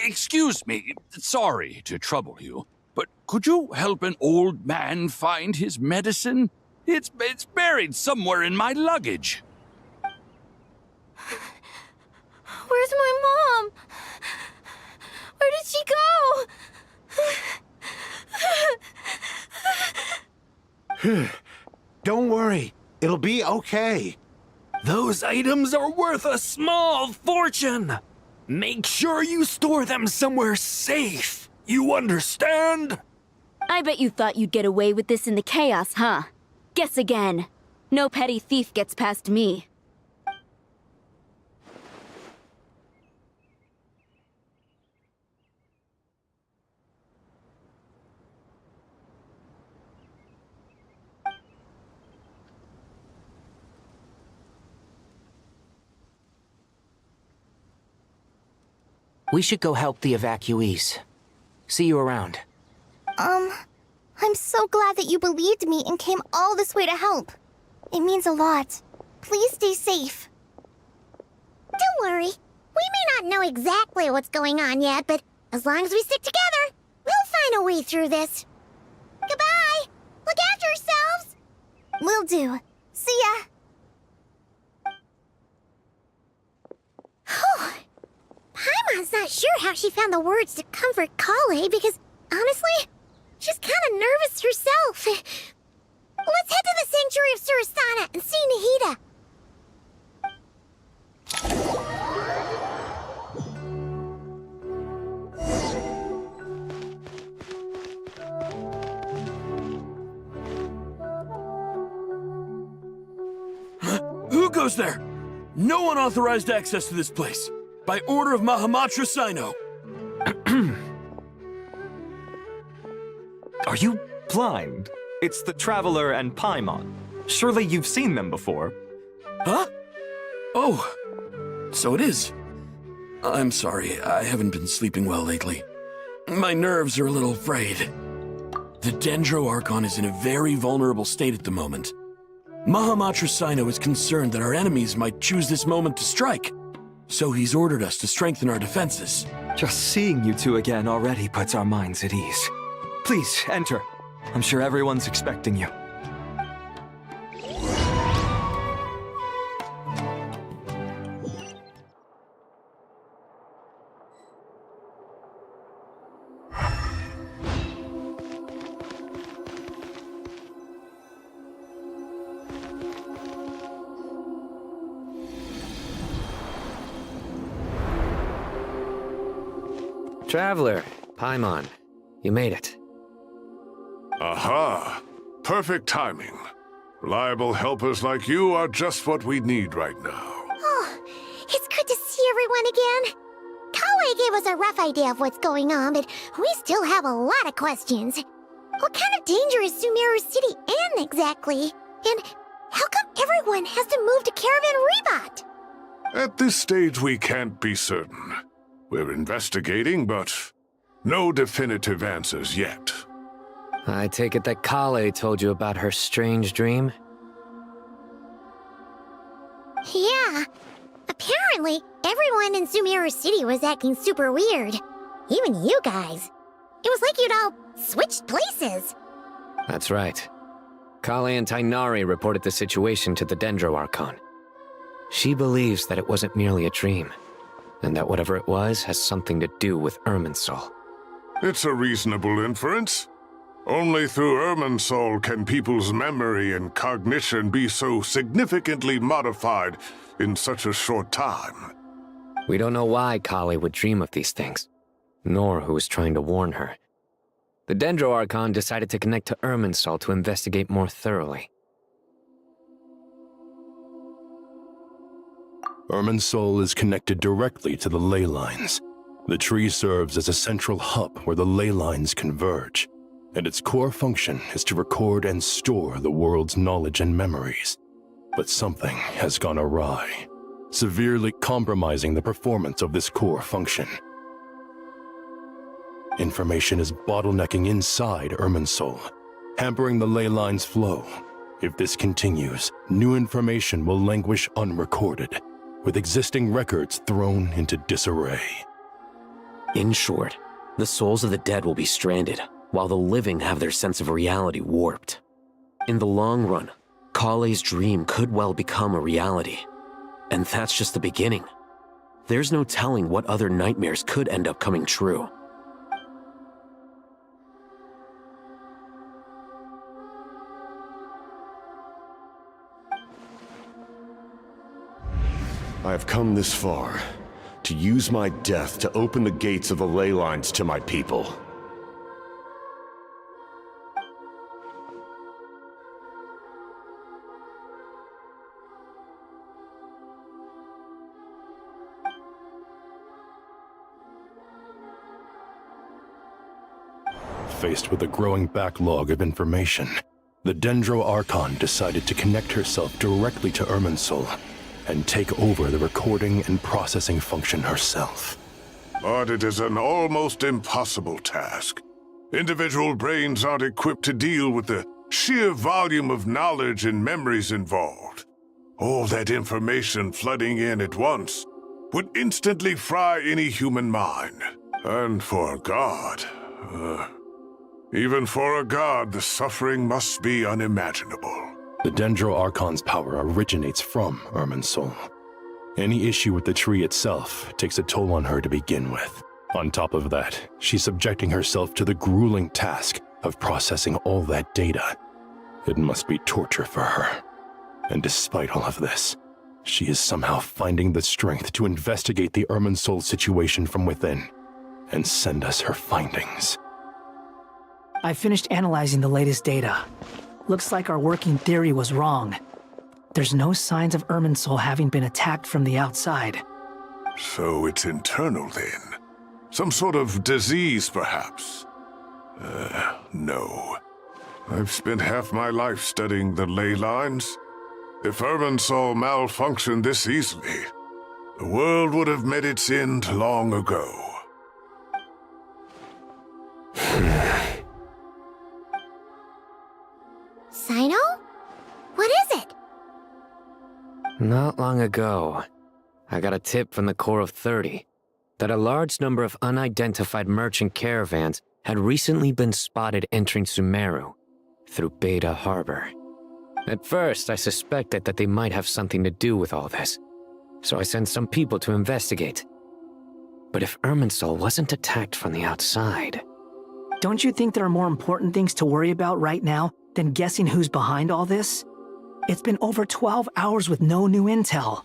Excuse me, sorry to trouble you, but could you help an old man find his medicine? It's buried somewhere in my luggage. Where's my mom? Where did she go? Don't worry, it'll be okay. Those items are worth a small fortune. Make sure you store them somewhere safe. You understand? I bet you thought you'd get away with this in the chaos, huh? Guess again. No petty thief gets past me. We should go help the evacuees. See you around. I'm so glad that you believed me and came all this way to help. It means a lot. Please stay safe. Don't worry. We may not know exactly what's going on yet, but as long as we stick together, we'll find a way through this. Goodbye! Look after yourselves! Will do. See ya! Whew. Paimon's not sure how she found the words to comfort Kale because, honestly, she's kind of nervous herself. Let's head to the Sanctuary of Surasthana and see Nahida. Who goes there? No one authorized access to this place. By order of Mahamatra Sino. Are you blind? It's the Traveler and Paimon. Surely you've seen them before. Huh? Oh, so it is. I'm sorry, I haven't been sleeping well lately. My nerves are a little frayed. The Dendro Archon is in a very vulnerable state at the moment. Mahamatra Sino is concerned that our enemies might choose this moment to strike, so he's ordered us to strengthen our defenses. Just seeing you two again already puts our minds at ease. Please, enter. I'm sure everyone's expecting you. Traveler, Paimon, you made it. Aha! Perfect timing. Reliable helpers like you are just what we need right now. Oh, it's good to see everyone again. Kale gave us a rough idea of what's going on, but we still have a lot of questions. What kind of danger is Sumeru City in exactly? And how come everyone has to move to Caravan Ribat? At this stage, we can't be certain. We're investigating, but no definitive answers yet. I take it that Kale told you about her strange dream? Yeah. Apparently, everyone in Sumeru City was acting super weird. Even you guys. It was like you'd all switched places. That's right. Kale and Tainari reported the situation to the Dendro Archon. She believes that it wasn't merely a dream, and that whatever it was has something to do with Irminsul. It's a reasonable inference. Only through Irminsul can people's memory and cognition be so significantly modified in such a short time. We don't know why Kale would dream of these things, nor who was trying to warn her. The Dendro Archon decided to connect to Irminsul to investigate more thoroughly. Irminsul is connected directly to the ley lines. The tree serves as a central hub where the ley lines converge, and its core function is to record and store the world's knowledge and memories. But something has gone awry, severely compromising the performance of this core function. Information is bottlenecking inside Irminsul, hampering the ley lines' flow. If this continues, new information will languish unrecorded, with existing records thrown into disarray. In short, the souls of the dead will be stranded, while the living have their sense of reality warped. In the long run, Kale's dream could well become a reality. And that's just the beginning. There's no telling what other nightmares could end up coming true. I have come this far, to use my death to open the gates of the ley lines to my people. Faced with a growing backlog of information, the Dendro Archon decided to connect herself directly to Irminsul and take over the recording and processing function herself. But it is an almost impossible task. Individual brains aren't equipped to deal with the sheer volume of knowledge and memories involved. All that information flooding in at once would instantly fry any human mind. And for a god, even for a god, the suffering must be unimaginable. The Dendro Archon's power originates from Irminsul. Any issue with the tree itself takes a toll on her to begin with. On top of that, she's subjecting herself to the grueling task of processing all that data. It must be torture for her. And despite all of this, she is somehow finding the strength to investigate the Irminsul situation from within and send us her findings. I finished analyzing the latest data. Looks like our working theory was wrong. There's no signs of Irminsul having been attacked from the outside. So it's internal then? Some sort of disease, perhaps? No. I've spent half my life studying the ley lines. If Irminsul malfunctioned this easily, the world would have met its end long ago. Sino? What is it? Not long ago, I got a tip from the Corps of 30 that a large number of unidentified merchant caravans had recently been spotted entering Sumeru through Beta Harbor. At first, I suspected that they might have something to do with all this, so I sent some people to investigate. But if Irminsul wasn't attacked from the outside... Don't you think there are more important things to worry about right now than guessing who's behind all this? It's been over 12 hours with no new intel.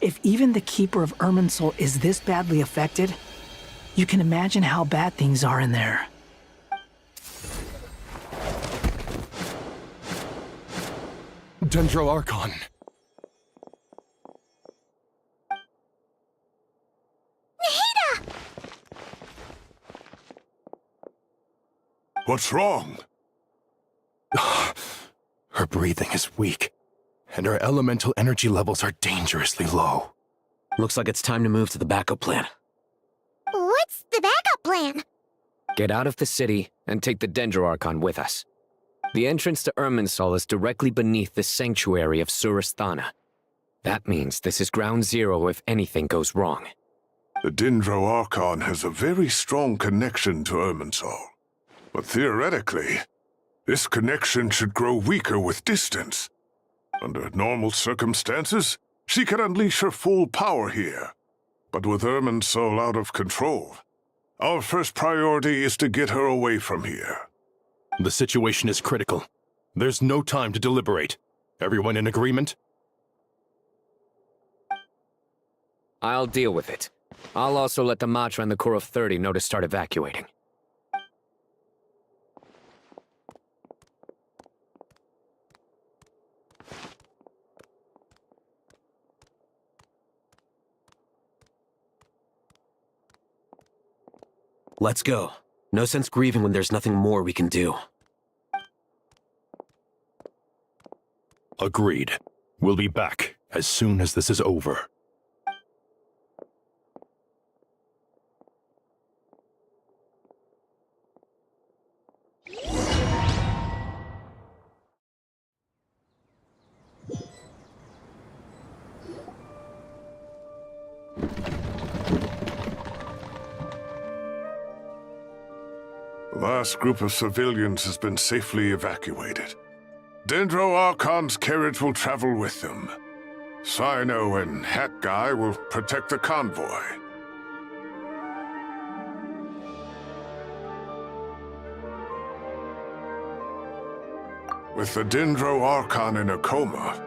If even the Keeper of Irminsul is this badly affected, you can imagine how bad things are in there. Dendro Archon. Nahida! What's wrong? Her breathing is weak, and her elemental energy levels are dangerously low. Looks like it's time to move to the backup plan. What's the backup plan? Get out of the city and take the Dendro Archon with us. The entrance to Irminsul is directly beneath the sanctuary of Surasthana. That means this is ground zero if anything goes wrong. The Dendro Archon has a very strong connection to Irminsul. But theoretically, this connection should grow weaker with distance. Under normal circumstances, she can unleash her full power here. But with Irminsul out of control, our first priority is to get her away from here. The situation is critical. There's no time to deliberate. Everyone in agreement? I'll deal with it. I'll also let the Matra and the Corps of 30 know to start evacuating. Let's go. No sense grieving when there's nothing more we can do. Agreed. We'll be back as soon as this is over. The last group of civilians has been safely evacuated. Dendro Archon's carriage will travel with them. Sino and Hat Guy will protect the convoy. With the Dendro Archon in a coma,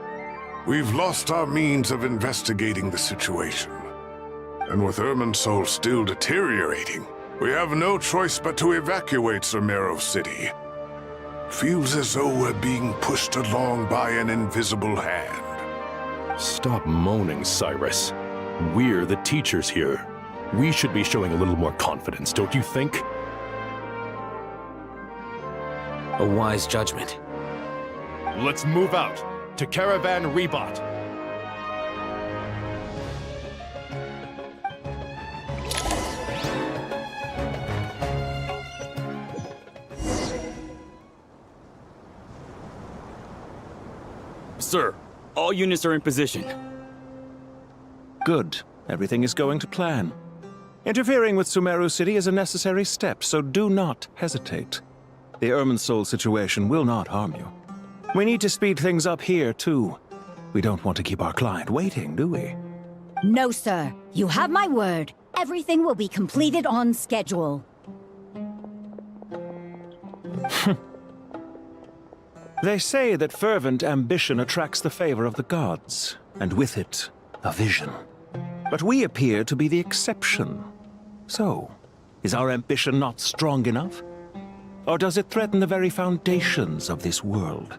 we've lost our means of investigating the situation. And with Irminsul still deteriorating, we have no choice but to evacuate Sumeru City. Feels as though we're being pushed along by an invisible hand. Stop moaning, Cyrus. We're the teachers here. We should be showing a little more confidence, don't you think? A wise judgment. Let's move out to Caravan Rebot. Sir, all units are in position. Good. Everything is going to plan. Interfering with Sumeru City is a necessary step, so do not hesitate. The Irminsul situation will not harm you. We need to speed things up here, too. We don't want to keep our client waiting, do we? No, sir. You have my word. Everything will be completed on schedule. They say that fervent ambition attracts the favor of the gods, and with it, a vision. But we appear to be the exception. So, is our ambition not strong enough? Or does it threaten the very foundations of this world?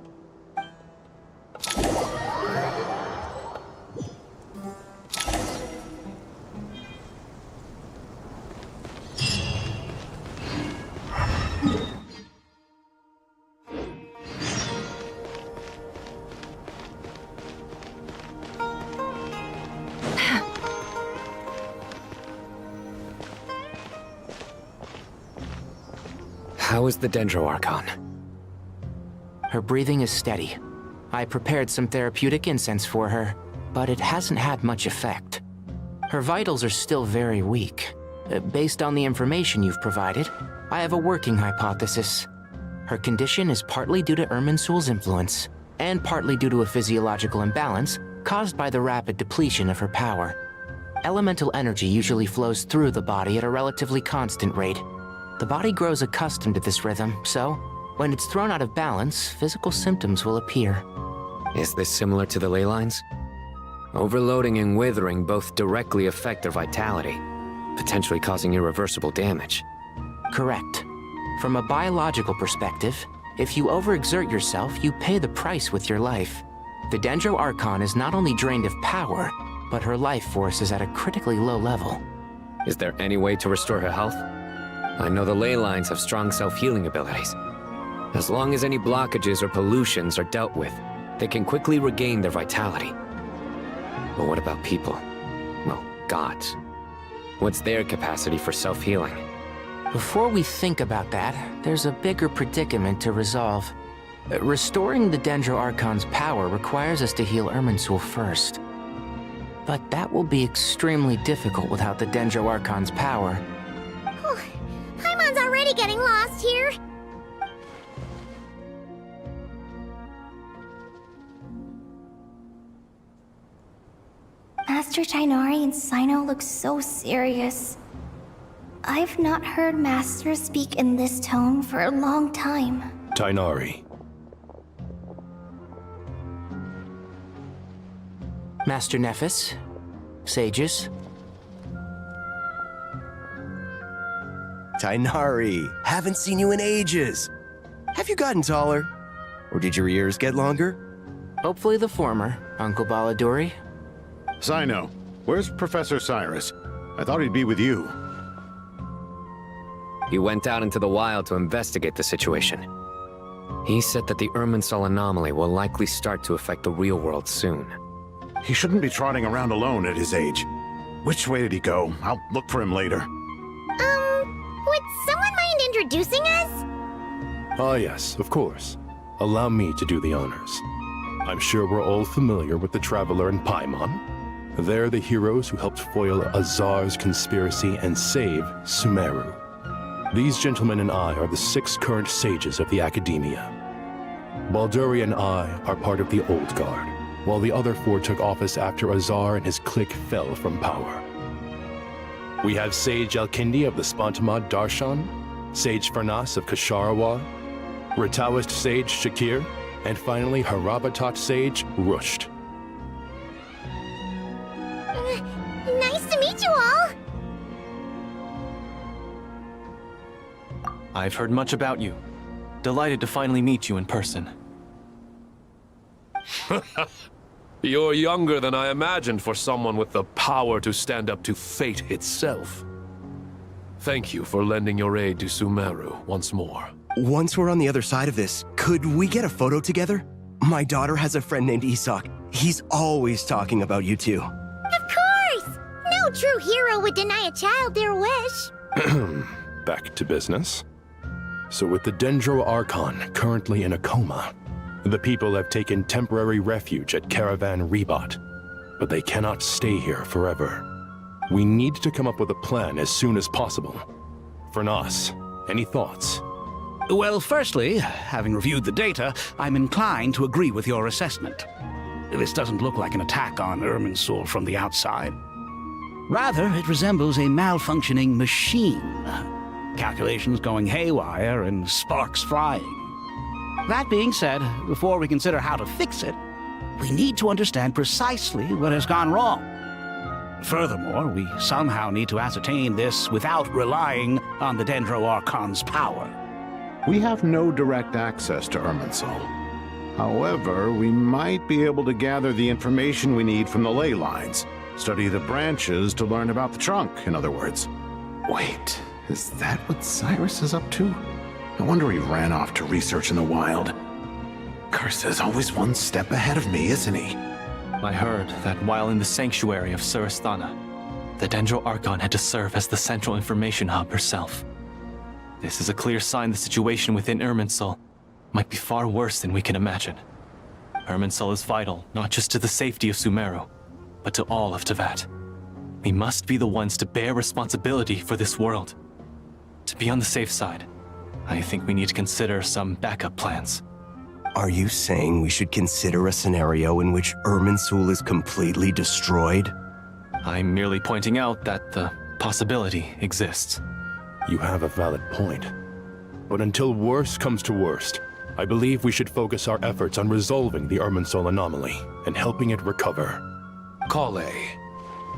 How is the Dendro Archon? Her breathing is steady. I prepared some therapeutic incense for her, but it hasn't had much effect. Her vitals are still very weak. Based on the information you've provided, I have a working hypothesis. Her condition is partly due to Irminsul's influence, and partly due to a physiological imbalance caused by the rapid depletion of her power. Elemental energy usually flows through the body at a relatively constant rate. The body grows accustomed to this rhythm, so when it's thrown out of balance, physical symptoms will appear. Is this similar to the ley lines? Overloading and withering both directly affect their vitality, potentially causing irreversible damage. Correct. From a biological perspective, if you overexert yourself, you pay the price with your life. The Dendro Archon is not only drained of power, but her life force is at a critically low level. Is there any way to restore her health? I know the ley lines have strong self-healing abilities. As long as any blockages or pollutions are dealt with, they can quickly regain their vitality. But what about people? Well, gods. What's their capacity for self-healing? Before we think about that, there's a bigger predicament to resolve. Restoring the Dendro Archon's power requires us to heal Irminsul first. But that will be extremely difficult without the Dendro Archon's power. Paimon's already getting lost here. Master Tighnari and Cyno look so serious. I've not heard Master speak in this tone for a long time. Tighnari. Master Nephis, sages. Tighnari, haven't seen you in ages. Have you gotten taller? Or did your ears get longer? Hopefully the former, Uncle Baladuri. Cyno, where's Professor Cyrus? I thought he'd be with you. He went out into the wild to investigate the situation. He said that the Irminsul anomaly will likely start to affect the real world soon. He shouldn't be trotting around alone at his age. Which way did he go? I'll look for him later. Would someone mind introducing us? Ah yes, of course. Allow me to do the honors. I'm sure we're all familiar with the Traveler and Paimon. They're the heroes who helped foil Azar's conspiracy and save Sumeru. These gentlemen and I are the 6 current sages of the Academia. Balduri and I are part of the Old Guard, while the other 4 took office after Azar and his clique fell from power. We have Sage Alkindi of the Spantamad Darshan, Sage Farnas of Kasharawar, Ritaoist Sage Shakir, and finally Harabatot Sage Rusht. Nice to meet you all! I've heard much about you. Delighted to finally meet you in person. You're younger than I imagined for someone with the power to stand up to fate itself. Thank you for lending your aid to Sumeru once more. Once we're on the other side of this, could we get a photo together? My daughter has a friend named Isak. He's always talking about you two. Of course! No true hero would deny a child their wish. Back to business. So with the Dendro Archon currently in a coma, the people have taken temporary refuge at Caravan Rebat, but they cannot stay here forever. We need to come up with a plan as soon as possible. Fernas, any thoughts? Well, firstly, having reviewed the data, I'm inclined to agree with your assessment. This doesn't look like an attack on Irminsul from the outside. Rather, it resembles a malfunctioning machine. Calculations going haywire and sparks flying. That being said, before we consider how to fix it, we need to understand precisely what has gone wrong. Furthermore, we somehow need to ascertain this without relying on the Dendro Archon's power. We have no direct access to Irminsul. However, we might be able to gather the information we need from the ley lines. Study the branches to learn about the trunk, in other words. Wait, is that what Cyrus is up to? No wonder he ran off to research in the wild. Curse's always one step ahead of me, isn't he? I heard that while in the sanctuary of Surasthana, the Dendro Archon had to serve as the central information hub herself. This is a clear sign the situation within Irminsul might be far worse than we can imagine. Irminsul is vital, not just to the safety of Sumeru, but to all of Teyvat. We must be the ones to bear responsibility for this world. To be on the safe side, I think we need to consider some backup plans. Are you saying we should consider a scenario in which Irminsul is completely destroyed? I'm merely pointing out that the possibility exists. You have a valid point. But until worst comes to worst, I believe we should focus our efforts on resolving the Irminsul anomaly and helping it recover. Kale,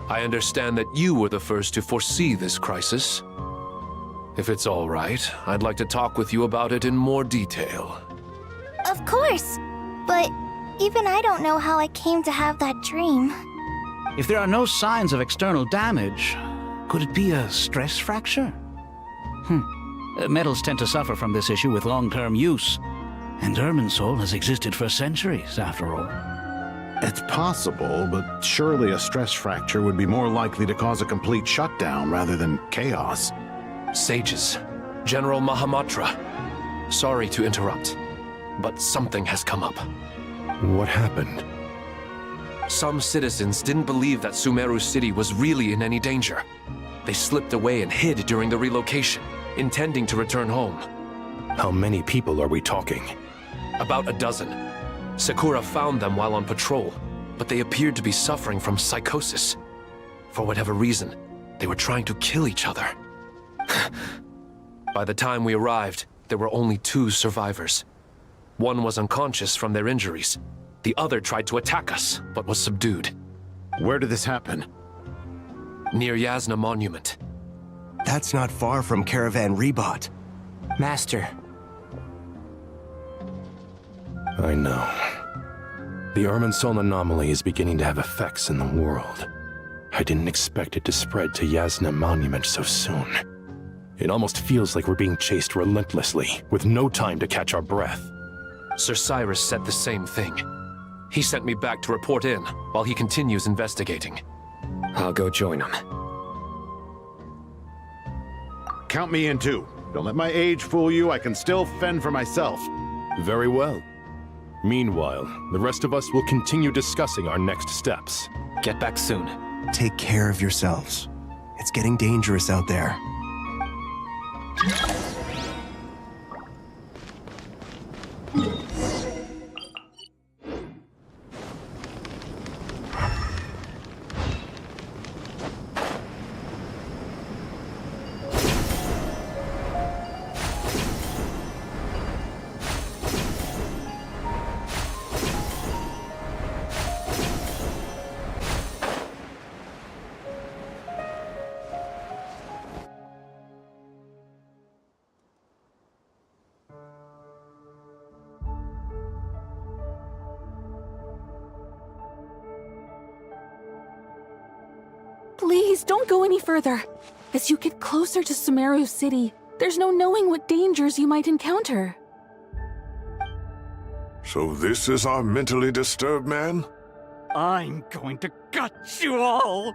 I understand that you were the first to foresee this crisis. If it's all right, I'd like to talk with you about it in more detail. Of course. But even I don't know how I came to have that dream. If there are no signs of external damage, could it be a stress fracture? Metals tend to suffer from this issue with long-term use. And Irminsul has existed for centuries, after all. It's possible, but surely a stress fracture would be more likely to cause a complete shutdown rather than chaos. Sages, General Mahamatra, sorry to interrupt, but something has come up. What happened? Some citizens didn't believe that Sumeru City was really in any danger. They slipped away and hid during the relocation, intending to return home. How many people are we talking? About a dozen. Sakura found them while on patrol, but they appeared to be suffering from psychosis. For whatever reason, they were trying to kill each other. By the time we arrived, there were only 2 survivors. One was unconscious from their injuries. The other tried to attack us, but was subdued. Where did this happen? Near Yasna Monument. That's not far from Caravan Rebot. Master. I know. The Irminsul anomaly is beginning to have effects in the world. I didn't expect it to spread to Yasna Monument so soon. It almost feels like we're being chased relentlessly, with no time to catch our breath. Sir Cyrus said the same thing. He sent me back to report in, while he continues investigating. I'll go join him. Count me in too. Don't let my age fool you, I can still fend for myself. Very well. Meanwhile, the rest of us will continue discussing our next steps. Get back soon. Take care of yourselves. It's getting dangerous out there. Please, don't go any further. As you get closer to Sumeru City, there's no knowing what dangers you might encounter. So this is our mentally disturbed man? I'm going to gut you all!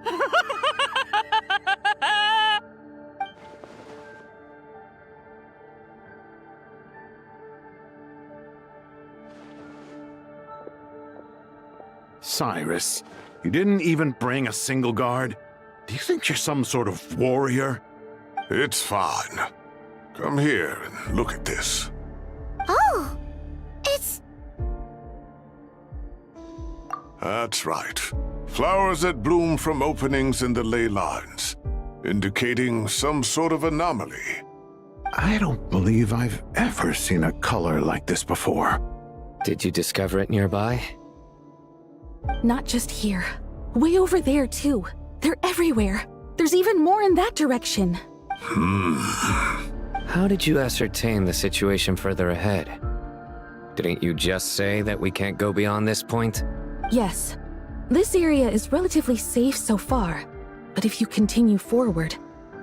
Cyrus, you didn't even bring a single guard? Do you think you're some sort of warrior? It's fine. Come here and look at this. Oh! It's... That's right. Flowers that bloom from openings in the ley lines, indicating some sort of anomaly. I don't believe I've ever seen a color like this before. Did you discover it nearby? Not just here. Way over there, too. They're everywhere. There's even more in that direction. How did you ascertain the situation further ahead? Didn't you just say that we can't go beyond this point? Yes. This area is relatively safe so far. But if you continue forward,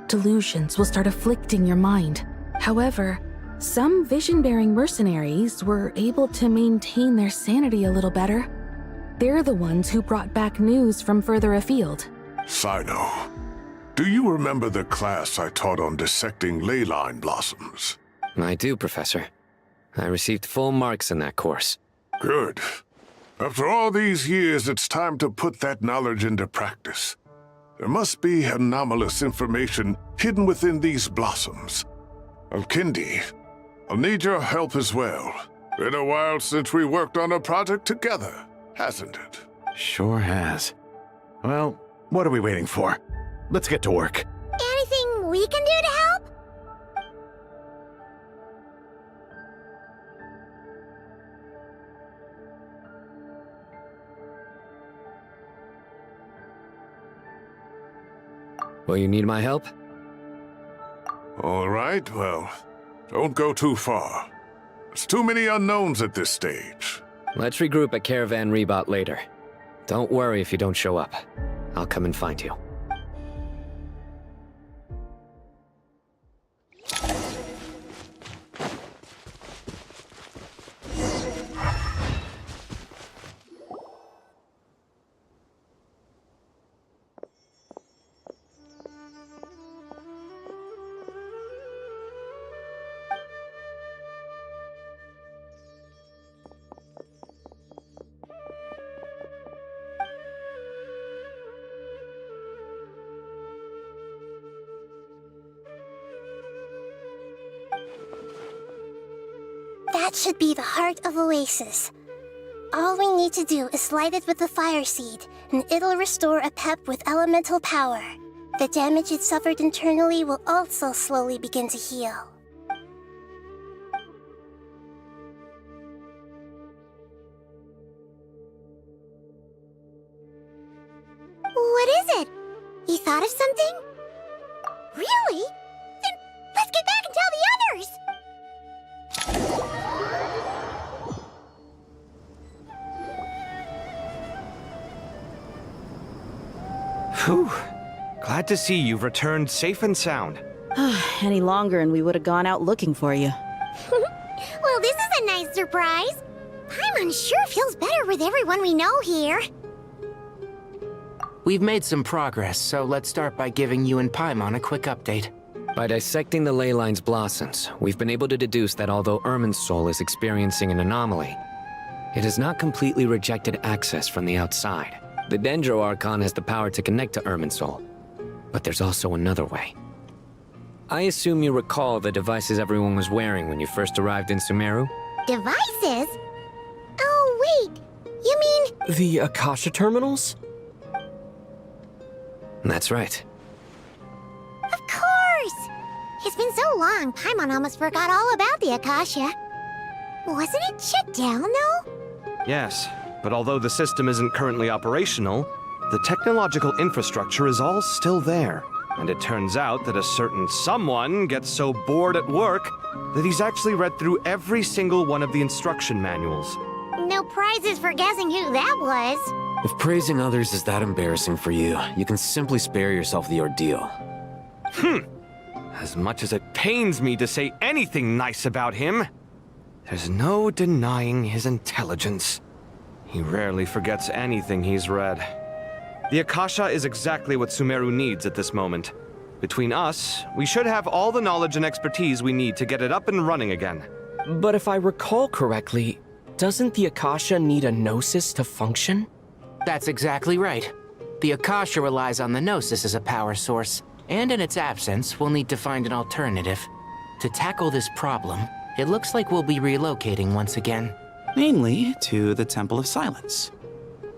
delusions will start afflicting your mind. However, some vision-bearing mercenaries were able to maintain their sanity a little better. They're the ones who brought back news from further afield. Cyno. do you remember the class I taught on dissecting leyline blossoms? I do, Professor. I received full marks in that course. Good. After all these years, it's time to put that knowledge into practice. There must be anomalous information hidden within these blossoms. Alkindi, I'll need your help as well. Been a while since we worked on a project together, hasn't it? Sure has. Well, what are we waiting for? Let's get to work. Anything we can do to help? Will you need my help? All right, well, don't go too far. There's too many unknowns at this stage. Let's regroup at Caravan Rebot later. Don't worry if you don't show up. I'll come and find you. That should be the heart of Oasis. All we need to do is light it with the fire seed, and it'll restore a pep with elemental power. The damage it suffered internally will also slowly begin to heal. What is it? You thought of something? Really? Then let's get back and tell the others! Whew. Glad to see you've returned safe and sound. Any longer and we would have gone out looking for you. Well, this is a nice surprise. Paimon sure feels better with everyone we know here. We've made some progress, so let's start by giving you and Paimon a quick update. By dissecting the Leyline's blossoms, we've been able to deduce that although Irminsul is experiencing an anomaly, it has not completely rejected access from the outside. The Dendro Archon has the power to connect to Irminsul, but there's also another way. I assume you recall the devices everyone was wearing when you first arrived in Sumeru? Devices? Oh, wait. You mean... The Akasha terminals? That's right. Of course! It's been so long, Paimon almost forgot all about the Akasha. Wasn't it shut down, though? Yes, but although the system isn't currently operational, the technological infrastructure is all still there. And it turns out that a certain someone gets so bored at work that he's actually read through every single one of the instruction manuals. No prizes for guessing who that was. If praising others is that embarrassing for you, you can simply spare yourself the ordeal. As much as it pains me to say anything nice about him, there's no denying his intelligence. He rarely forgets anything he's read. The Akasha is exactly what Sumeru needs at this moment. Between us, we should have all the knowledge and expertise we need to get it up and running again. But if I recall correctly, doesn't the Akasha need a Gnosis to function? That's exactly right. The Akasha relies on the Gnosis as a power source, and in its absence, we'll need to find an alternative. To tackle this problem, it looks like we'll be relocating once again. Namely, to the Temple of Silence.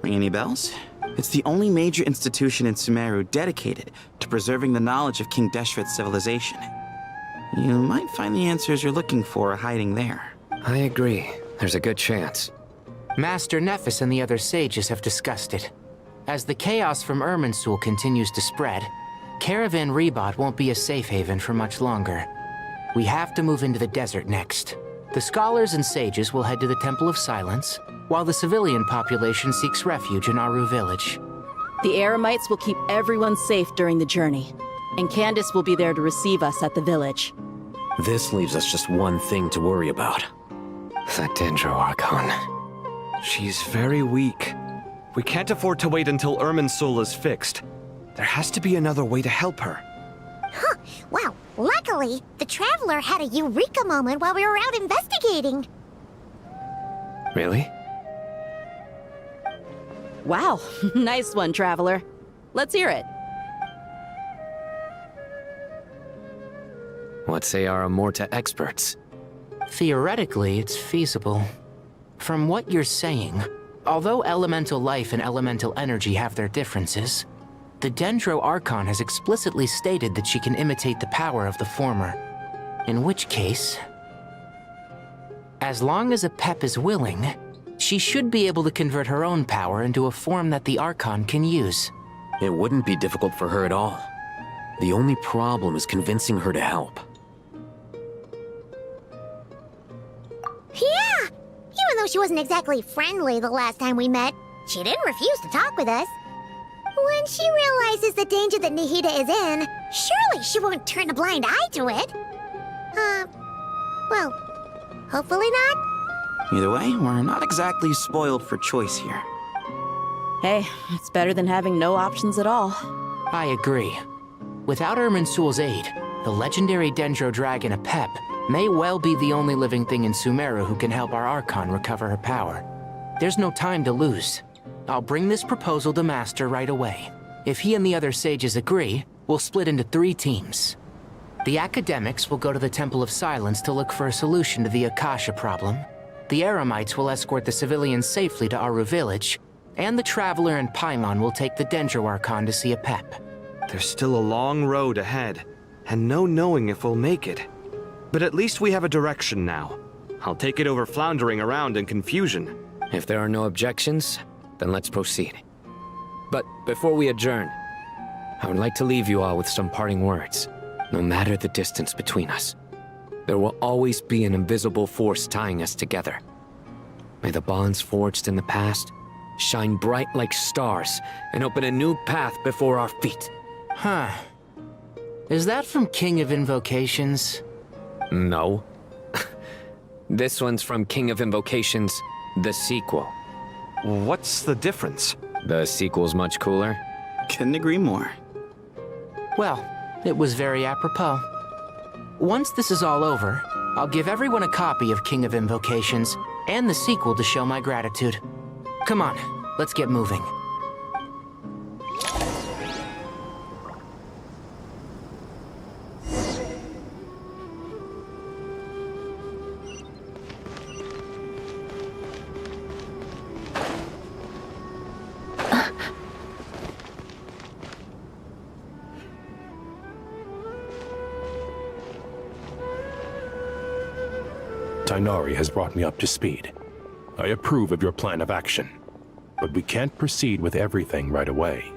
Ring any bells? It's the only major institution in Sumeru dedicated to preserving the knowledge of King Deshret's civilization. You might find the answers you're looking for hiding there. I agree. There's a good chance. Master Nephis and the other sages have discussed it. As the chaos from Irminsul continues to spread, Caravan Rebot won't be a safe haven for much longer. We have to move into the desert next. The scholars and sages will head to the Temple of Silence, while the civilian population seeks refuge in Aru Village. The Eremites will keep everyone safe during the journey, and Candace will be there to receive us at the village. This leaves us just one thing to worry about. That Dendro Archon. She's very weak. We can't afford to wait until Irminsul is fixed. There has to be another way to help her. Huh. Wow. Luckily, the Traveler had a eureka moment while we were out investigating. Really? Wow, nice one, Traveler. Let's hear it. What say our Amorta experts? Theoretically, it's feasible. From what you're saying, although elemental life and elemental energy have their differences, the Dendro Archon has explicitly stated that she can imitate the power of the former. In which case, as long as Apep is willing, she should be able to convert her own power into a form that the Archon can use. It wouldn't be difficult for her at all. The only problem is convincing her to help. Yeah! Even though she wasn't exactly friendly the last time we met, she didn't refuse to talk with us. When she realizes the danger that Nahida is in, surely she won't turn a blind eye to it. Well, hopefully not. Either way, we're not exactly spoiled for choice here. Hey, it's better than having no options at all. I agree. Without Irminsul's aid, the legendary Dendro Dragon Apep may well be the only living thing in Sumeru who can help our Archon recover her power. There's no time to lose. I'll bring this proposal to Master right away. If he and the other sages agree, we'll split into 3 teams. The academics will go to the Temple of Silence to look for a solution to the Akasha problem. The Eremites will escort the civilians safely to Aru Village, and the Traveler and Paimon will take the Dendro Archon to see Apep. There's still a long road ahead, and no knowing if we'll make it. But at least we have a direction now. I'll take it over floundering around in confusion. If there are no objections, then let's proceed. But before we adjourn, I would like to leave you all with some parting words. No matter the distance between us, there will always be an invisible force tying us together. May the bonds forged in the past shine bright like stars and open a new path before our feet. Huh. Is that from King of Invocations? No. This one's from King of Invocations, the sequel. What's the difference? The sequel's much cooler. Couldn't agree more. Well, it was very apropos. Once this is all over, I'll give everyone a copy of King of Invocations and the sequel to show my gratitude. Come on, let's get moving. Tighnari has brought me up to speed. I approve of your plan of action, but we can't proceed with everything right away.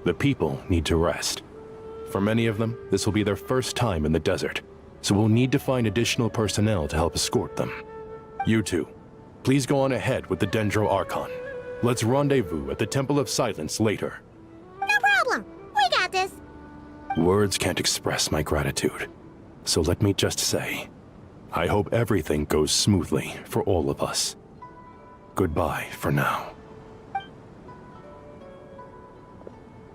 The people need to rest. For many of them, this will be their first time in the desert, so we'll need to find additional personnel to help escort them. You two, please go on ahead with the Dendro Archon. Let's rendezvous at the Temple of Silence later. No problem. We got this. Words can't express my gratitude, so let me just say, I hope everything goes smoothly for all of us. Goodbye for now.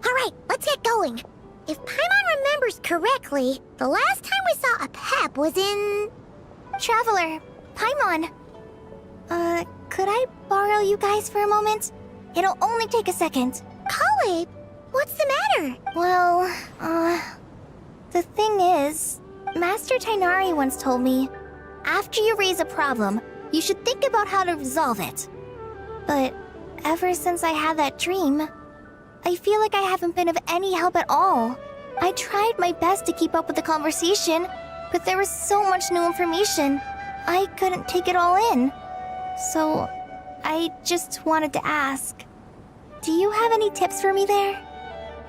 All right, let's get going. If Paimon remembers correctly, the last time we saw Apep was in... Traveler, Paimon. Could I borrow you guys for a moment? It'll only take a second. Collei, what's the matter? Well, the thing is, Master Tighnari once told me, after you raise a problem, you should think about how to resolve it. But ever since I had that dream, I feel like I haven't been of any help at all. I tried my best to keep up with the conversation, but there was so much new information, I couldn't take it all in. So, I just wanted to ask, do you have any tips for me there?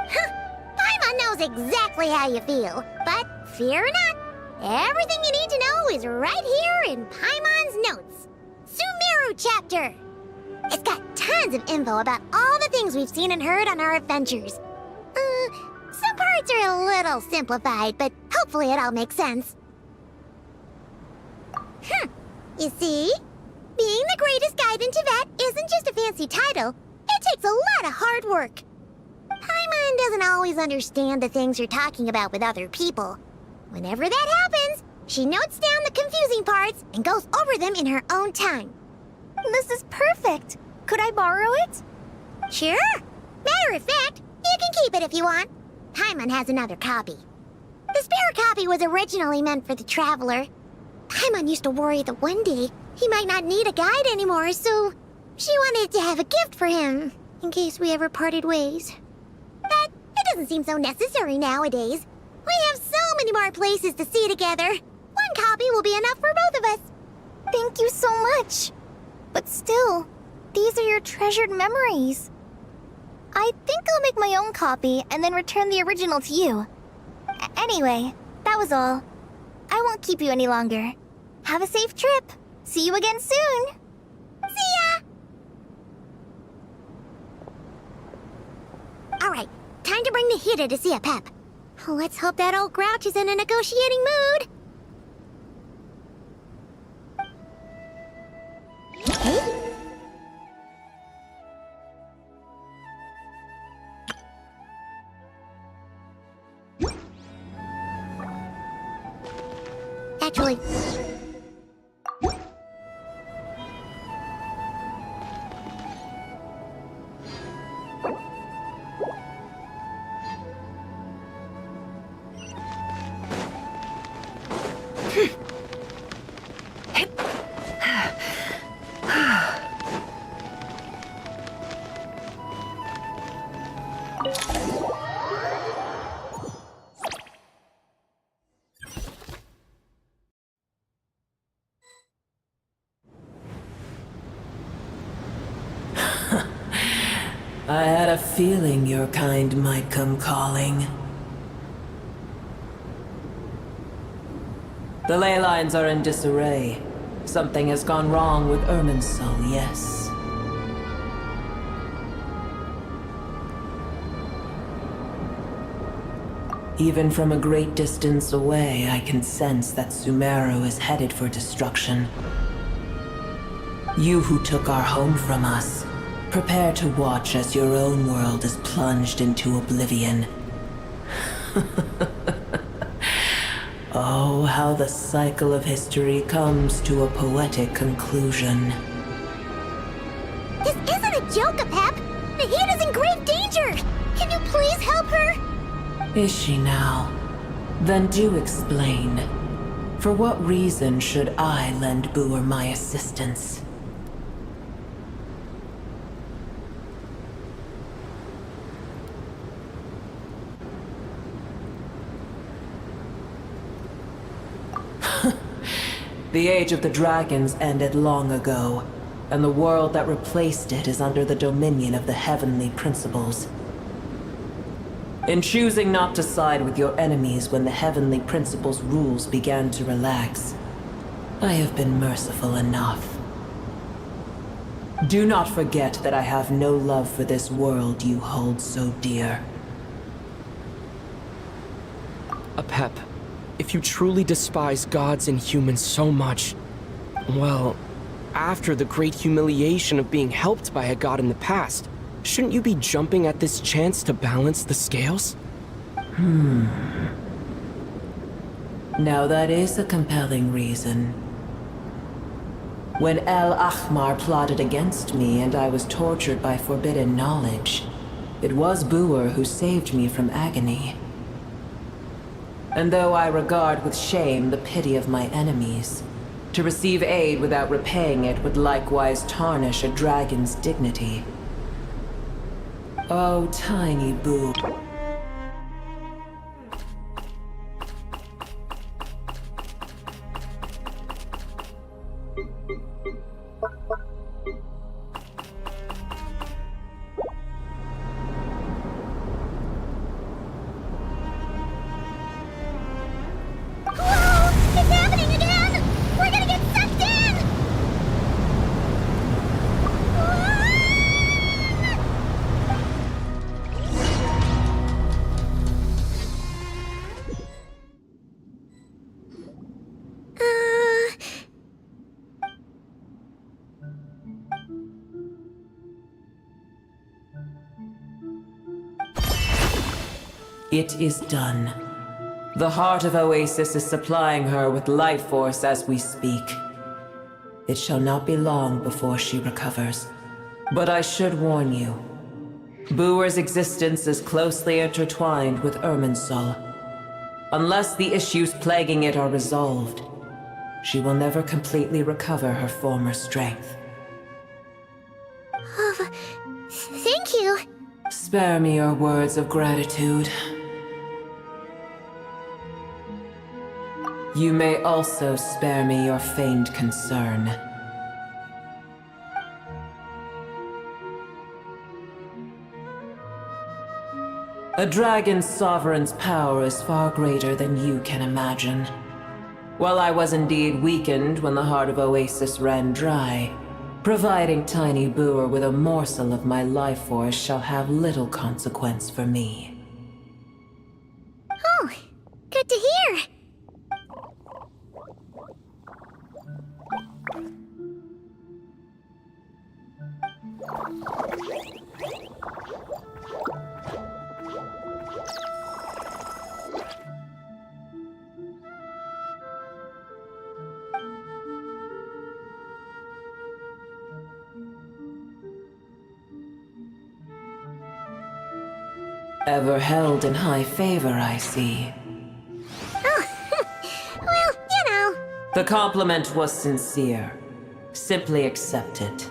Paimon knows exactly how you feel, but fear not. Everything you need to know is right here in Paimon's notes. Sumeru chapter. It's got tons of info about all the things we've seen and heard on our adventures. Some parts are a little simplified, but hopefully it all makes sense. You see? Being the greatest guide in Teyvat isn't just a fancy title. It takes a lot of hard work. Paimon Paimon doesn't always understand the things you're talking about with other people. Whenever that happens, she notes down the confusing parts and goes over them in her own time. This is perfect. Could I borrow it? Sure. Matter of fact, you can keep it if you want. Paimon has another copy. The spare copy was originally meant for the Traveler. Paimon used to worry that one day he might not need a guide anymore, so she wanted to have a gift for him, in case we ever parted ways. But it doesn't seem so necessary nowadays. We have so many more places to see together. One copy will be enough for both of us. Thank you so much. But still, these are your treasured memories. I think I'll make my own copy and then return the original to you. Anyway, that was all. I won't keep you any longer. Have a safe trip. See you again soon. See ya! Alright, time to bring the Hida to see a Pep. Let's hope that old grouch is in a negotiating mood. Actually... I had a feeling your kind might come calling. The ley lines are in disarray. Something has gone wrong with Irminsul, yes. Even from a great distance away, I can sense that Sumeru is headed for destruction. You who took our home from us, prepare to watch as your own world is plunged into oblivion. Oh, how the cycle of history comes to a poetic conclusion. This isn't a joke, Apep! Nahida's in grave danger! Can you please help her? Is she now? Then do explain. For what reason should I lend Buer my assistance? The Age of the Dragons ended long ago, and the world that replaced it is under the dominion of the Heavenly Principles. In choosing not to side with your enemies when the Heavenly Principles' rules began to relax, I have been merciful enough. Do not forget that I have no love for this world you hold so dear. Apep, if you truly despise gods and humans so much, well, after the great humiliation of being helped by a god in the past, shouldn't you be jumping at this chance to balance the scales? Now that is a compelling reason. When El Ahmar plotted against me and I was tortured by forbidden knowledge, it was Buer who saved me from agony. And though I regard with shame the pity of my enemies, to receive aid without repaying it would likewise tarnish a dragon's dignity. Oh, tiny Buer. It's happening again! We're gonna get sucked in! It is done. The heart of Oasis is supplying her with life force as we speak. It shall not be long before she recovers. But I should warn you. Booer's existence is closely intertwined with Irminsul. Unless the issues plaguing it are resolved, she will never completely recover her former strength. Oh, thank you. Spare me your words of gratitude. You may also spare me your feigned concern. A dragon's sovereign's power is far greater than you can imagine. While I was indeed weakened when the heart of Oasis ran dry, providing Tiny Booer with a morsel of my life force shall have little consequence for me. Oh, good to hear. Ever held in high favor, I see. Oh, well, you know. The compliment was sincere. Simply accept it.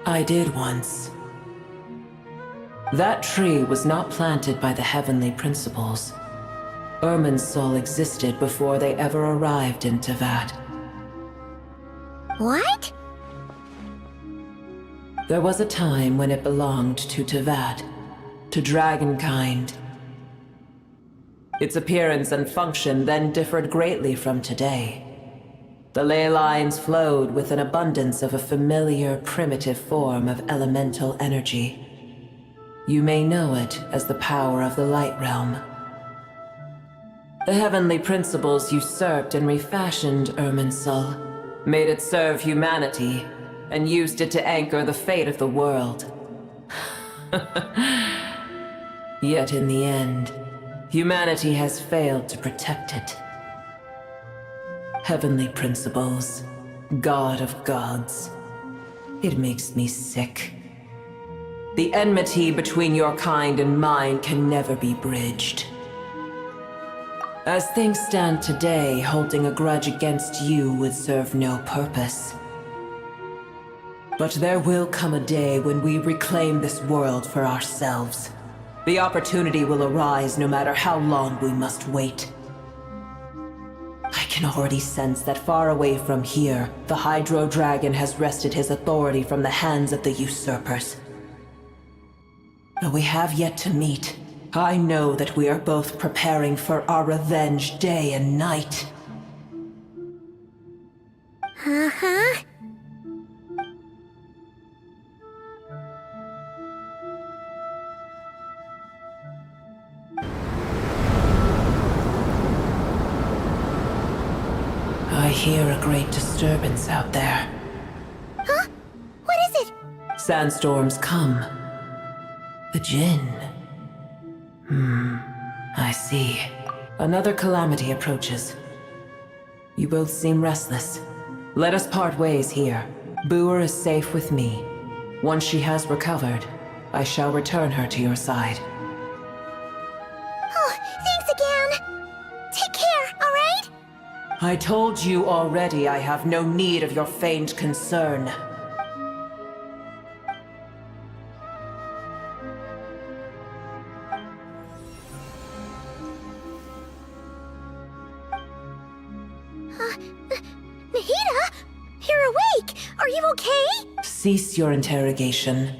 I did once. That tree was not planted by the heavenly principles. Irminsul existed before they ever arrived in Teyvat. What? There was a time when it belonged to Teyvat, to dragonkind. Its appearance and function then differed greatly from today. The ley lines flowed with an abundance of a familiar, primitive form of elemental energy. You may know it as the power of the Light Realm. The heavenly principles usurped and refashioned Irminsul, made it serve humanity, and used it to anchor the fate of the world. Yet in the end, humanity has failed to protect it. Heavenly principles, God of gods. It makes me sick. The enmity between your kind and mine can never be bridged. As things stand today, holding a grudge against you would serve no purpose. But there will come a day when we reclaim this world for ourselves. The opportunity will arise no matter how long we must wait. I can already sense that far away from here, the Hydro Dragon has wrested his authority from the hands of the usurpers. Though we have yet to meet, I know that we are both preparing for our revenge day and night. Uh-huh. I hear a great disturbance out there. Huh? What is it? Sandstorms come. The Jinn. I see. Another calamity approaches. You both seem restless. Let us part ways here. Booer is safe with me. Once she has recovered, I shall return her to your side. Oh, thanks again. Take care, all right? I told you already I have no need of your feigned concern. Nahida? You're awake! Are you okay? Cease your interrogation.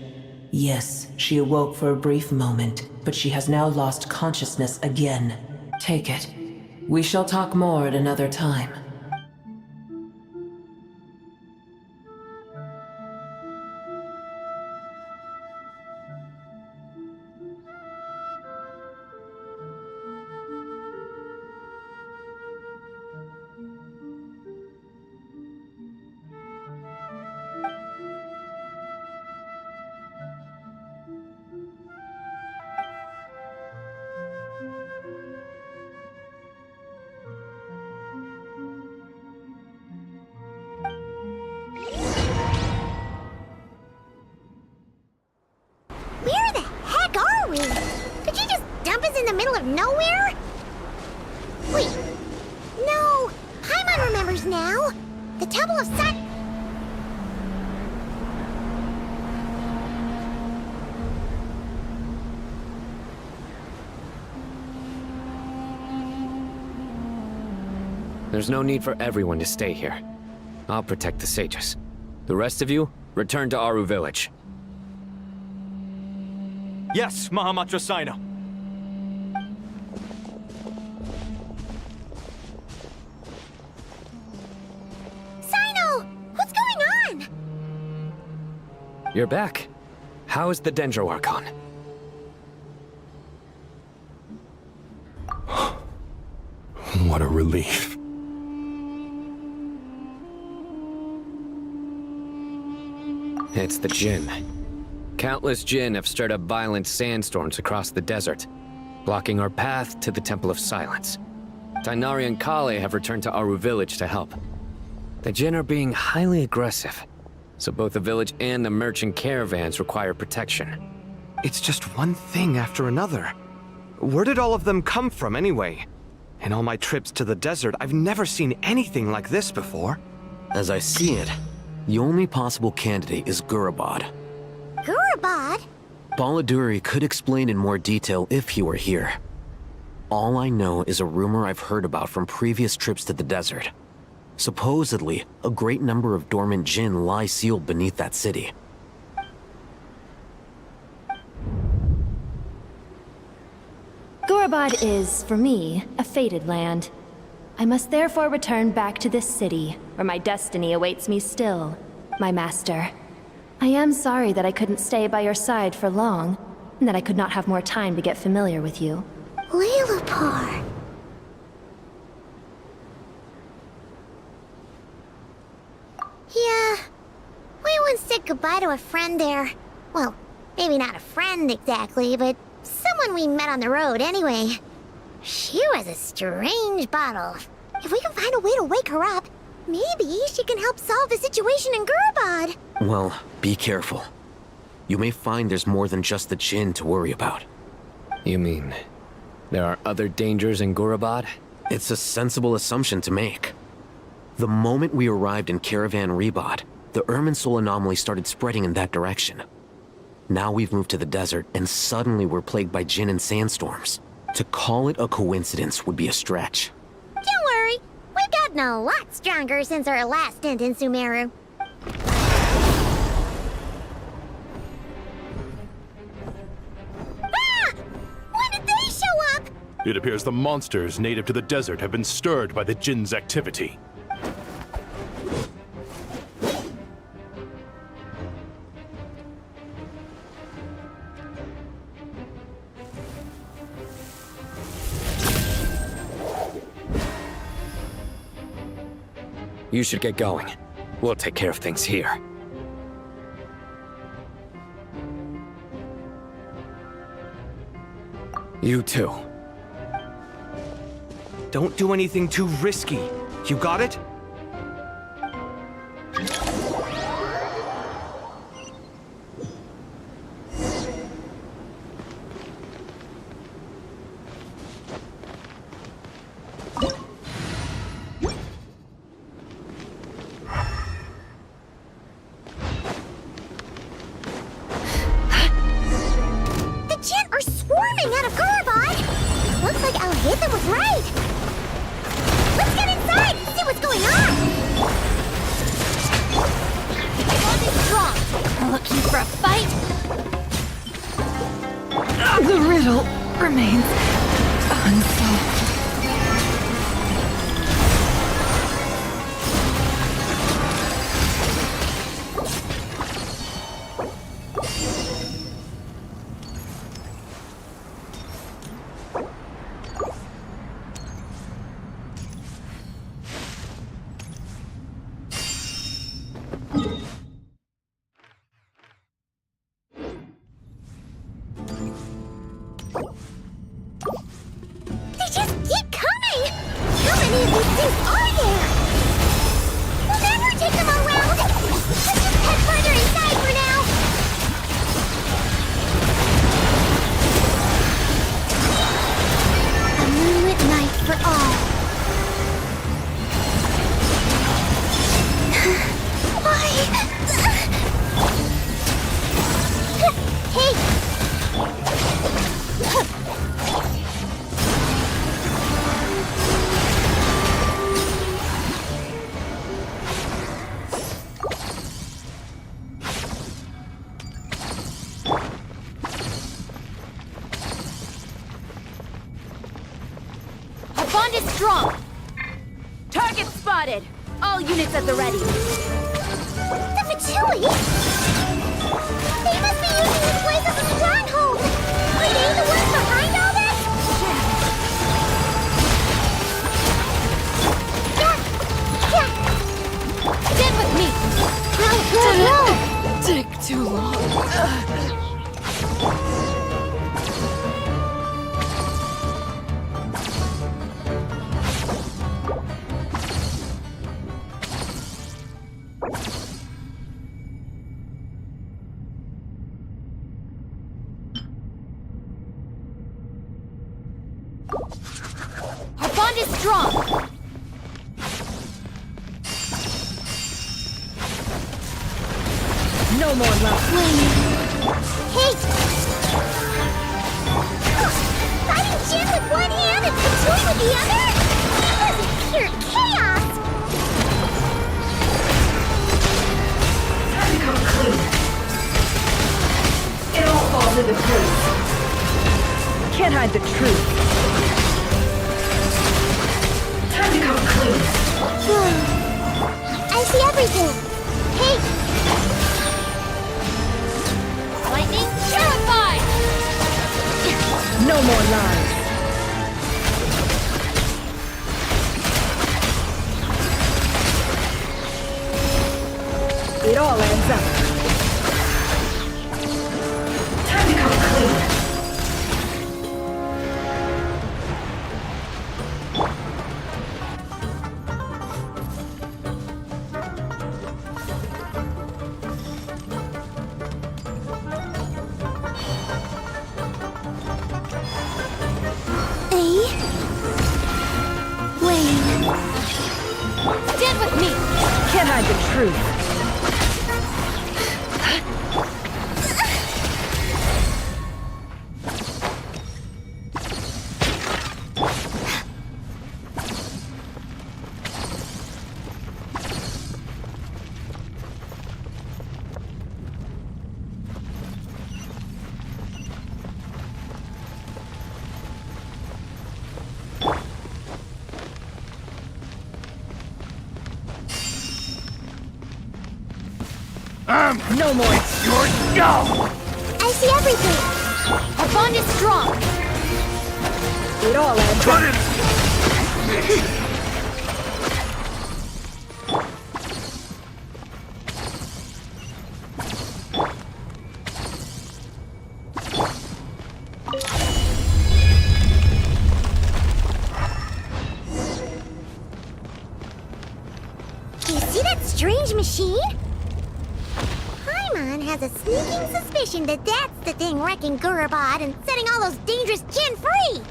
Yes, she awoke for a brief moment, but she has now lost consciousness again. Take it. We shall talk more at another time. in the middle of nowhere? Wait. No. Paimon remembers now. The Temple of Sun... There's no need for everyone to stay here. I'll protect the sages. The rest of you, return to Aru village. Yes, Mahamatra Sino. Sino! What's going on? You're back. How is the Dendro Archon? What a relief. It's the Jinn. Countless Jinn have stirred up violent sandstorms across the desert, blocking our path to the Temple of Silence. Tighnari and Kale have returned to Aru village to help. The Jinn are being highly aggressive, so both the village and the merchant caravans require protection. It's just one thing after another. Where did all of them come from anyway? In all my trips to the desert, I've never seen anything like this before. As I see it, the only possible candidate is Gurabad. Gurabad? Baladuri could explain in more detail if he were here. All I know is a rumor I've heard about from previous trips to the desert. Supposedly, a great number of dormant Jinn lie sealed beneath that city. Gurabad is, for me, a fated land. I must therefore return back to this city, where my destiny awaits me still, my master. I am sorry that I couldn't stay by your side for long, and that I could not have more time to get familiar with you. Laylapar. Yeah, we once said goodbye to a friend there. Well, maybe not a friend exactly, but someone we met on the road anyway. She was a strange bottle. If we can find a way to wake her up, maybe she can help solve the situation in Gurabad. Well, be careful. You may find there's more than just the Jinn to worry about. You mean, there are other dangers in Gurabad? It's a sensible assumption to make. The moment we arrived in Caravan Rebad, the Irminsul anomaly started spreading in that direction. Now we've moved to the desert, and suddenly we're plagued by Jinn and sandstorms. To call it a coincidence would be a stretch. Don't worry, we've gotten a lot stronger since our last stint in Sumeru. Ah! When did they show up? It appears the monsters native to the desert have been stirred by the Jinn's activity. You should get going. We'll take care of things here. You too. Don't do anything too risky. You got it? They just Our bond is strong! Target spotted! All units at the ready! The Fatui? They must be using this place as a stronghold! Are they the ones behind all this? Stand with me! No! Take too long. Our bond is strong! No more love. Hey! Fighting Jin with one hand and Fatui with the other? This is pure chaos! Time to come clean. It all falls into place. Can't hide the truth. Time to come clean. I see everything! Hey! Lightning, purify! No more lies. It all ends up. Time to come clean. Stand with me! Can't hide the truth. No more. Your go! I see everything! Our bond is strong! It all ends up. Do you see that strange machine? Paimon has a sneaking suspicion that that's the thing wrecking Gurabad and setting all those dangerous Jin free!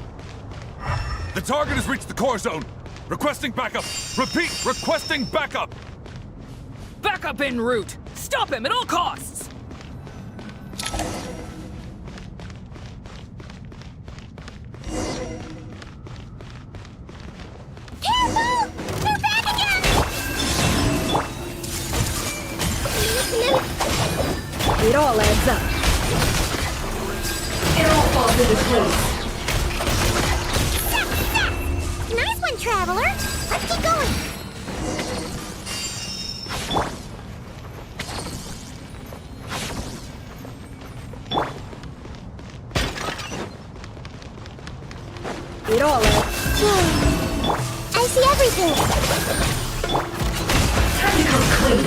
The target has reached the core zone. Requesting backup. Repeat, requesting backup. Backup en route! Stop him at all costs! Careful! They're back again! It all adds up. It all falls into place. Nice one, Traveler! Let's keep going! It all adds. I see everything! Time to come clean.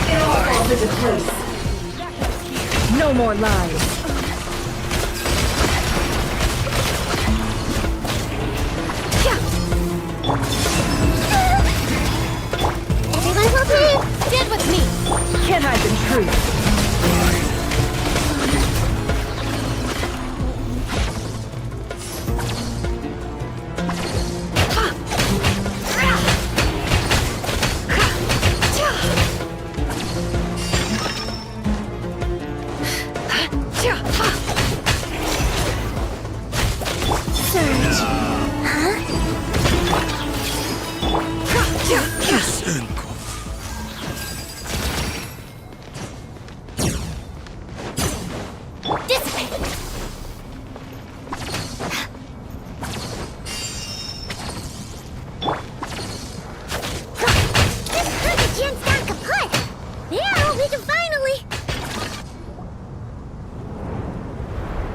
It all falls into place. No more lies. Everyone's okay! Stand with me! Can't hide the truth. Surge. Huh? Dissipate. This hundred gen's gone kaput. Yeah, we can finally.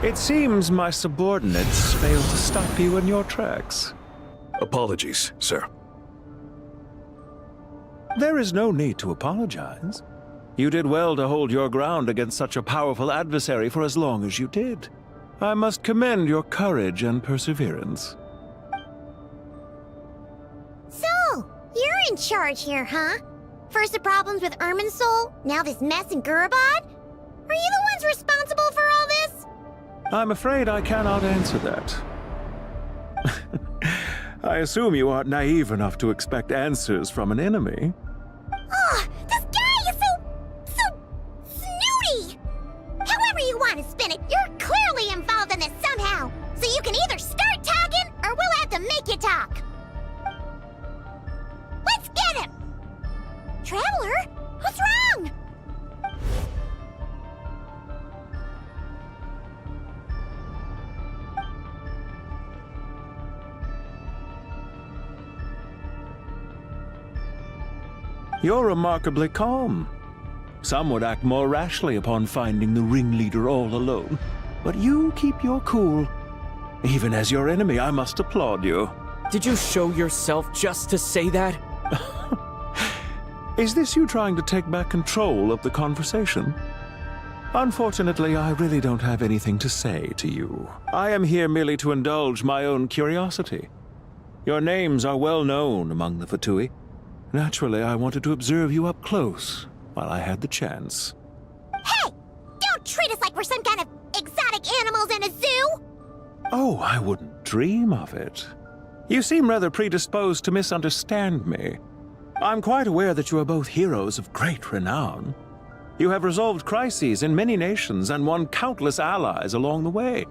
It seems my subordinates failed to stop you in your tracks. Apologies, sir. There is no need to apologize. You did well to hold your ground against such a powerful adversary for as long as you did. I must commend your courage and perseverance. So, you're in charge here, huh? First the problems with Irminsul, now this mess in Gurabad? Are you the ones responsible for all this? I'm afraid I cannot answer that. I assume you aren't naive enough to expect answers from an enemy. Oh, this guy is so snooty! However you want to spin it, you're clearly involved in this somehow. So you can either start talking, or we'll have to make you talk. Let's get him! Traveler, what's wrong? You're remarkably calm. Some would act more rashly upon finding the ringleader all alone. But you keep your cool. Even as your enemy, I must applaud you. Did you show yourself just to say that? Is this you trying to take back control of the conversation? Unfortunately, I really don't have anything to say to you. I am here merely to indulge my own curiosity. Your names are well known among the Fatui. Naturally, I wanted to observe you up close while I had the chance. Hey! Don't treat us like we're some kind of exotic animals in a zoo! Oh, I wouldn't dream of it. You seem rather predisposed to misunderstand me. I'm quite aware that you are both heroes of great renown. You have resolved crises in many nations and won countless allies along the way.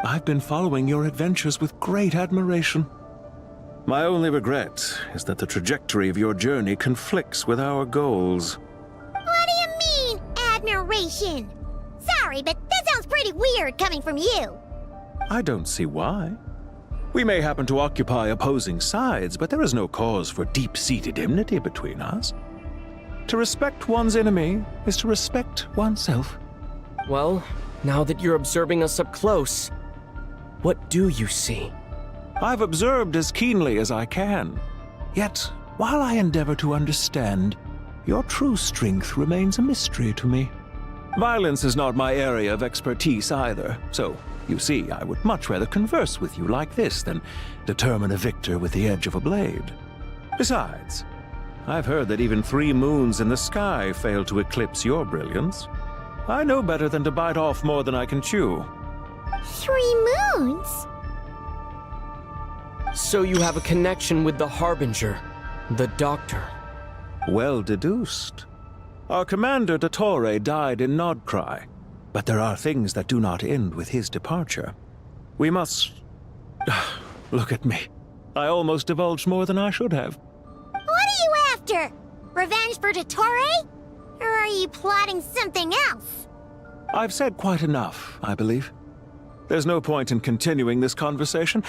I've been following your adventures with great admiration. My only regret is that the trajectory of your journey conflicts with our goals. What do you mean, admiration? Sorry, but that sounds pretty weird coming from you. I don't see why. We may happen to occupy opposing sides, but there is no cause for deep-seated enmity between us. To respect one's enemy is to respect oneself. Well, now that you're observing us up close, what do you see? I've observed as keenly as I can. Yet, while I endeavor to understand, your true strength remains a mystery to me. Violence is not my area of expertise either, so, you see, I would much rather converse with you like this than determine a victor with the edge of a blade. Besides, I've heard that even 3 moons in the sky fail to eclipse your brilliance. I know better than to bite off more than I can chew. 3 moons? So you have a connection with the Harbinger, the Doctor. Well deduced. Our commander, Dottore, died in Nodcry, but there are things that do not end with his departure. We must... Look at me. I almost divulged more than I should have. What are you after? Revenge for Dottore? Or are you plotting something else? I've said quite enough, I believe. There's no point in continuing this conversation,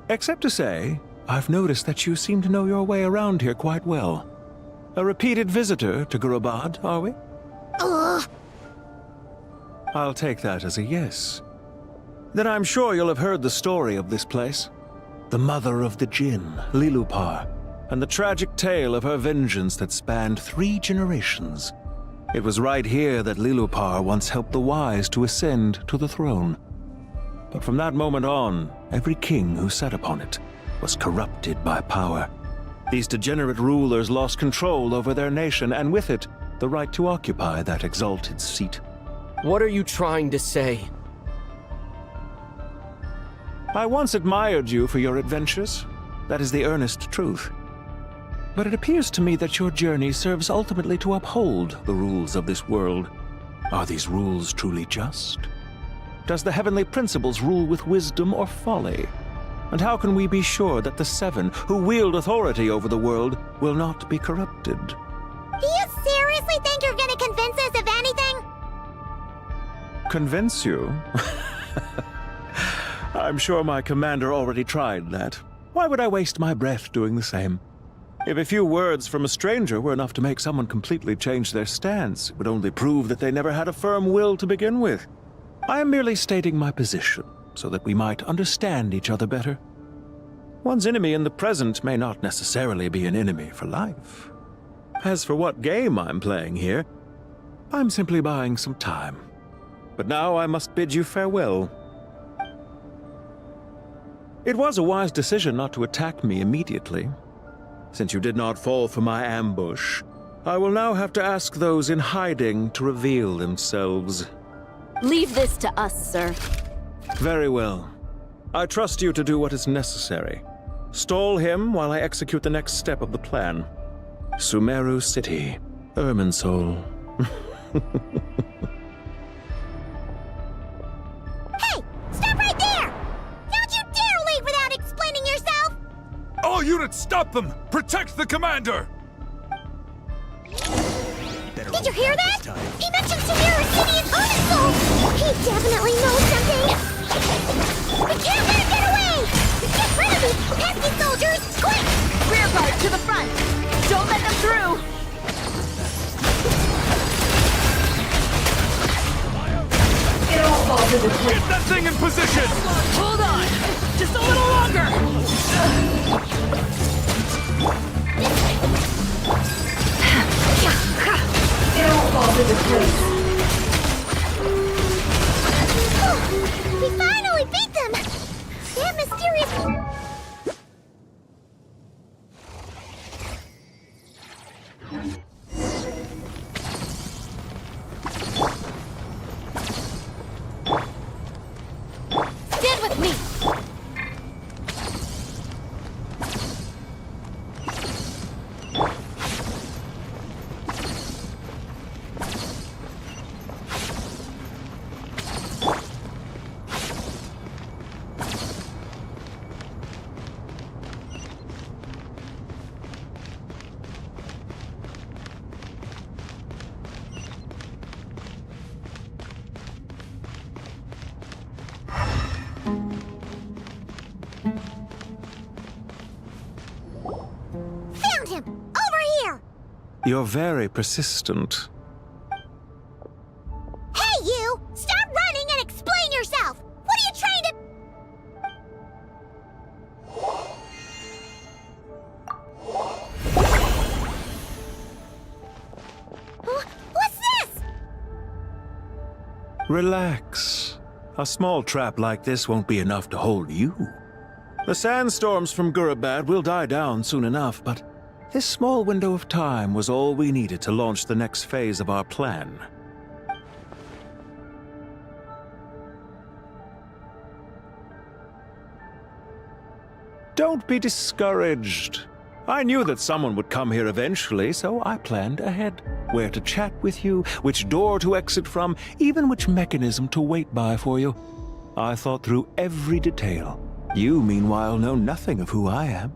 except to say, I've noticed that you seem to know your way around here quite well. A repeated visitor to Gurabad, are we? Ugh. I'll take that as a yes. Then I'm sure you'll have heard the story of this place. The mother of the Jinn, Lilupar, and the tragic tale of her vengeance that spanned 3 generations. It was right here that Lilupar once helped the wise to ascend to the throne. But from that moment on, every king who sat upon it was corrupted by power. These degenerate rulers lost control over their nation, and with it, the right to occupy that exalted seat. What are you trying to say? I once admired you for your adventures. That is the earnest truth. But it appears to me that your journey serves ultimately to uphold the rules of this world. Are these rules truly just? Does the heavenly principles rule with wisdom or folly? And how can we be sure that the Seven, who wield authority over the world, will not be corrupted? Do you seriously think you're gonna convince us of anything? Convince you? I'm sure my commander already tried that. Why would I waste my breath doing the same? If a few words from a stranger were enough to make someone completely change their stance, it would only prove that they never had a firm will to begin with. I am merely stating my position, so that we might understand each other better. One's enemy in the present may not necessarily be an enemy for life. As for what game I'm playing here, I'm simply buying some time. But now I must bid you farewell. It was a wise decision not to attack me immediately. Since you did not fall for my ambush, I will now have to ask those in hiding to reveal themselves. Leave this to us, sir. Very well. I trust you to do what is necessary. Stall him while I execute the next step of the plan. Sumeru City, Irminsul. Hey! Stop right there! Don't you dare leave without explaining yourself! All units, stop them! Protect the commander! Did you hear that? He mentioned Sumeru City and Irminsul! He definitely knows something! We can't let him get away! Get rid of these pesky soldiers! Quick! Rear guard to the front! Don't let them through! It all falls into place. Get that thing in position! Hold on! Just a little longer! It all falls into place. We finally beat them! That mysterious... Stand with me! Found him! Over here! You're very persistent. Hey, you! Stop running and explain yourself! What are you trying to... What's this? Relax. A small trap like this won't be enough to hold you. The sandstorms from Gurabad will die down soon enough, but this small window of time was all we needed to launch the next phase of our plan. Don't be discouraged. I knew that someone would come here eventually, so I planned ahead. Where to chat with you, which door to exit from, even which mechanism to wait by for you. I thought through every detail. You, meanwhile, know nothing of who I am.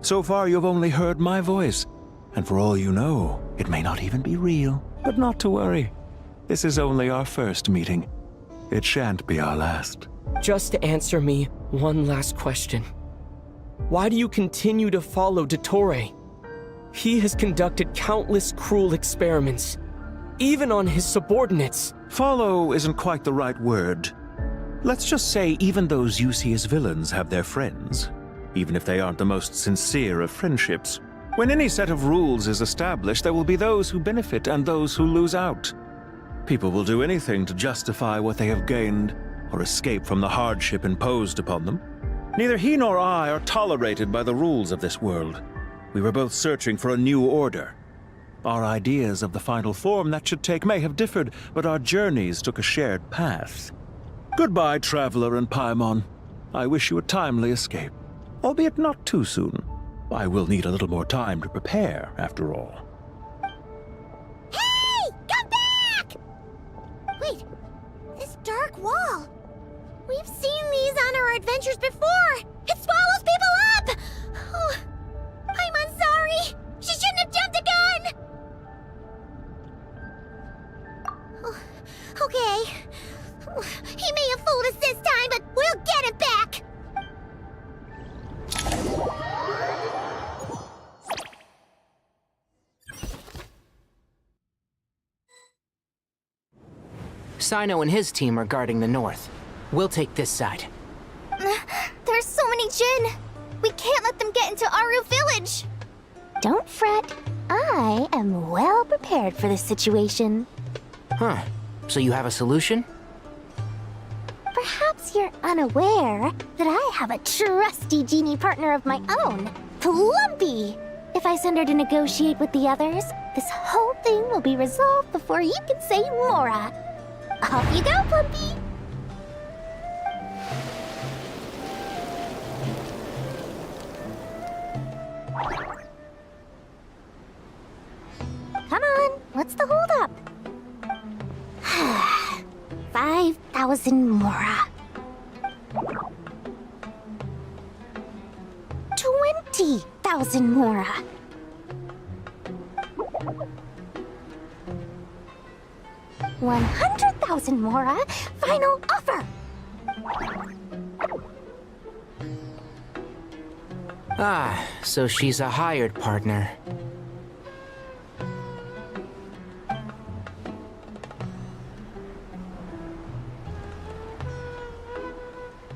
So far, you've only heard my voice, and for all you know, it may not even be real. But not to worry. This is only our first meeting. It shan't be our last. Just answer me one last question. Why do you continue to follow Dottore? He has conducted countless cruel experiments, even on his subordinates. Follow isn't quite the right word. Let's just say even those you see as villains have their friends, even if they aren't the most sincere of friendships. When any set of rules is established, there will be those who benefit and those who lose out. People will do anything to justify what they have gained or escape from the hardship imposed upon them. Neither he nor I are tolerated by the rules of this world. We were both searching for a new order. Our ideas of the final form that should take may have differed, but our journeys took a shared path. Goodbye, Traveler and Paimon. I wish you a timely escape, albeit not too soon. I will need a little more time to prepare, after all. Hey! Come back! Wait, this dark wall. We've seen these on our adventures before! It swallows people up! Oh, I'm sorry! She shouldn't have jumped a gun! Oh, okay. He may have fooled us this time, but we'll get it back! Sino and his team are guarding the north. We'll take this side. There's so many Jin! We can't let them get into Aru Village! Don't fret. I am well prepared for this situation. Huh. So you have a solution? Perhaps you're unaware that I have a trusty genie partner of my own, Plumpy. If I send her to negotiate with the others, this whole thing will be resolved before you can say Mora. Off you go, Plumpy! Come on, what's the holdup? 5,000 Mora. 20,000 Mora. 100,000 Mora. Final offer. Ah, so she's a hired partner.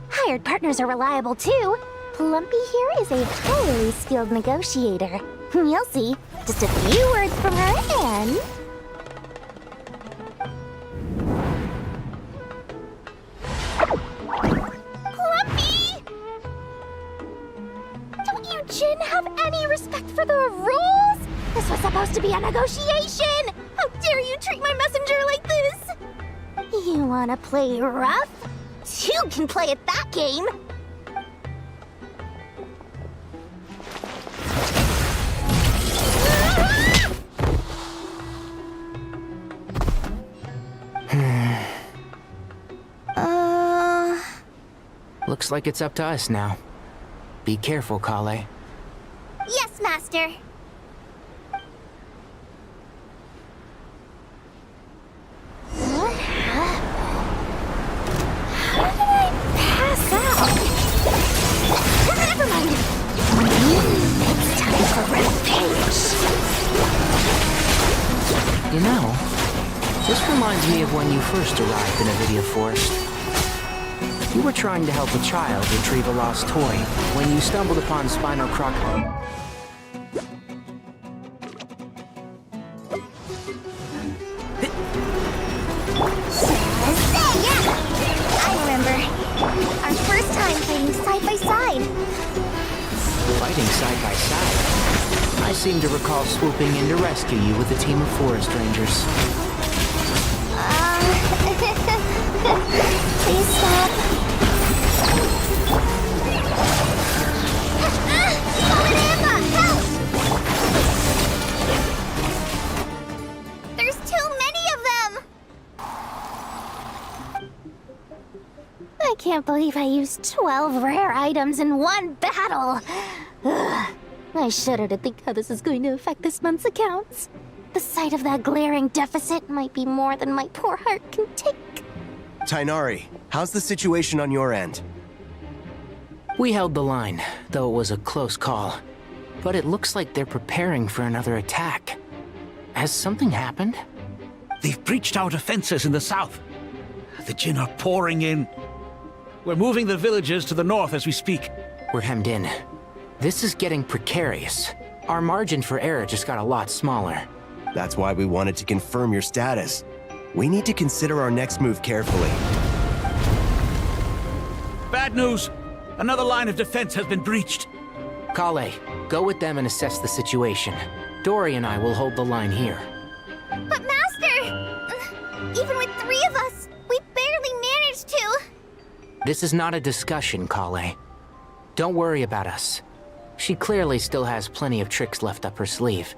Hired partners are reliable too. Plumpy here is a highly skilled negotiator. You'll see. Just a few words from her and... Plumpy! Don't you Jin have any respect for the rules? This was supposed to be a negotiation! How dare you treat my messenger like this? You wanna play rough? You can play at that game! Looks like it's up to us now. Be careful, Kale. Yes, Master. Pass out. Never mind. It's time for rampage. You know, this reminds me of when you first arrived in Avidia Forest. You were trying to help a child retrieve a lost toy when you stumbled upon Spino Crocodile. Yeah! I remember. Our first time fighting side by side. Fighting side by side? I seem to recall swooping in to rescue you with a team of forest rangers. Please stop. There's too many of them! I can't believe I used 12 rare items in one battle. Ugh. I shudder to think how this is going to affect this month's accounts. The sight of that glaring deficit might be more than my poor heart can take. Tighnari, how's the situation on your end? We held the line, though it was a close call. But it looks like they're preparing for another attack. Has something happened? They've breached our defenses in the south. The Jin are pouring in. We're moving the villagers to the north as we speak. We're hemmed in. This is getting precarious. Our margin for error just got a lot smaller. That's why we wanted to confirm your status. We need to consider our next move carefully. Bad news! Another line of defense has been breached. Kale, go with them and assess the situation. Dory and I will hold the line here. But Master! Even with 3 of us, we barely managed to. This is not a discussion, Kale. Don't worry about us. She clearly still has plenty of tricks left up her sleeve.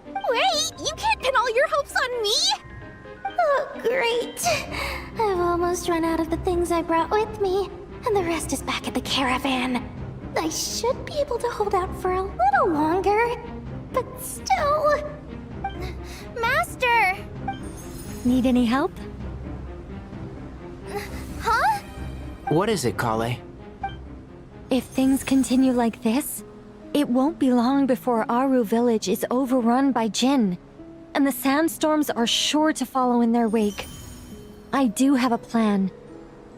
Wait, you can't pin all your hopes on me? Oh, great. I've almost almost run out of the things I brought with me, and the rest is back at the caravan. I should be able to hold out for a little longer, but still... Master! Need any help? Huh? What is it, Kale? If things continue like this, it won't be long before Aru village is overrun by Jinn, and the sandstorms are sure to follow in their wake. I do have a plan,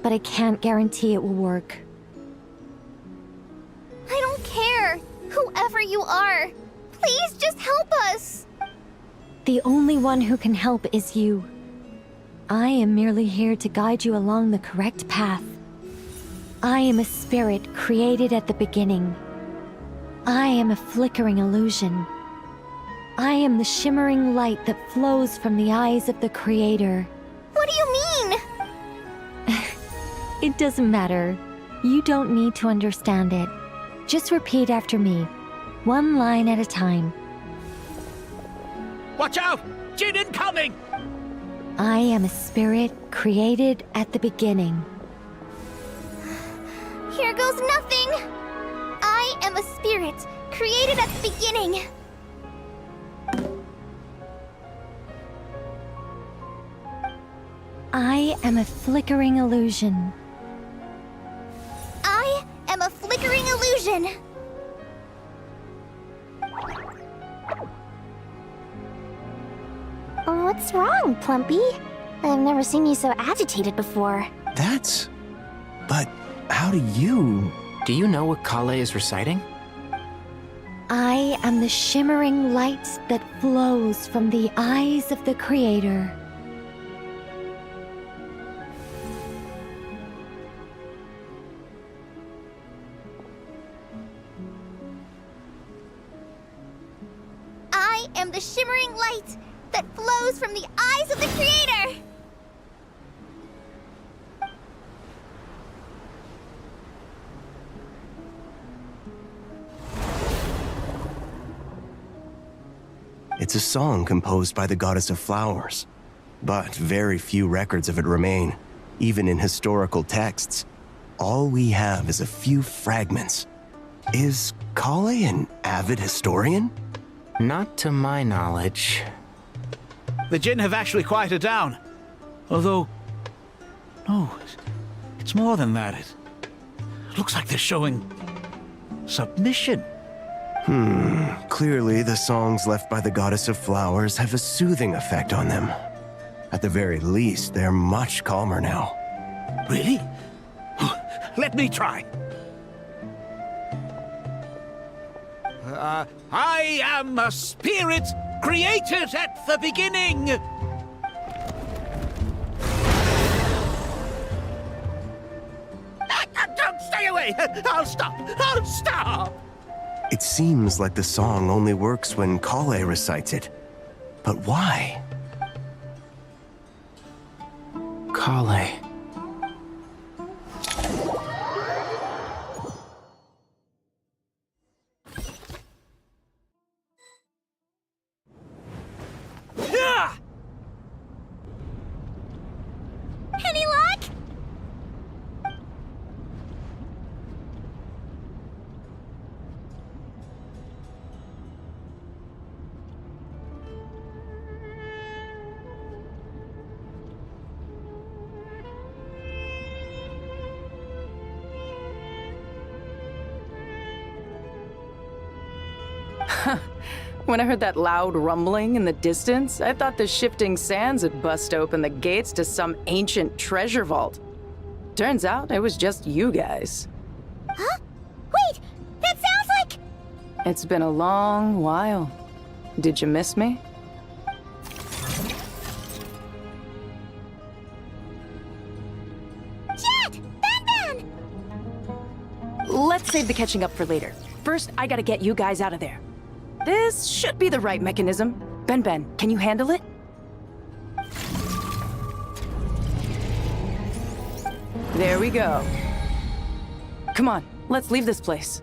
but I can't guarantee it will work. I don't care. Whoever you are, please just help us. The only one who can help is you. I am merely here to guide you along the correct path. I am a spirit created at the beginning. I am a flickering illusion. I am the shimmering light that flows from the eyes of the Creator. What do you mean? It doesn't matter. You don't need to understand it. Just repeat after me, one line at a time. Watch out! Jinn incoming! I am a spirit created at the beginning. Here goes nothing. I am a spirit created at the beginning. I am a flickering illusion. I am a flickering illusion. What's wrong, Plumpy? I've never seen you so agitated before. That's... But how do you... Do you know what Kale is reciting? I am the shimmering light that flows from the eyes of the Creator. I am the shimmering light that flows from the eyes of the Creator! It's a song composed by the goddess of flowers, but very few records of it remain, even in historical texts. All we have is a few fragments. Is Kale an avid historian? Not to my knowledge. The Jinn have actually quieted down. Although... No, it's more than that. It looks like they're showing... submission. Clearly the songs left by the goddess of flowers have a soothing effect on them. At the very least, they're much calmer now. Really? Let me try. I am a spirit created at the beginning. Don't stay away. I'll stop. I'll stop. It seems like the song only works when Kale recites it. But why? Kale. Any luck? When I heard that loud rumbling in the distance, I thought the shifting sands had bust open the gates to some ancient treasure vault. Turns out it was just you guys. Huh? Wait, that sounds like... It's been a long while. Did you miss me? Jet! Ben! Let's save the catching up for later. First, I gotta get you guys out of there. This should be the right mechanism. Ben, can you handle it? There we go. Come on, let's leave this place.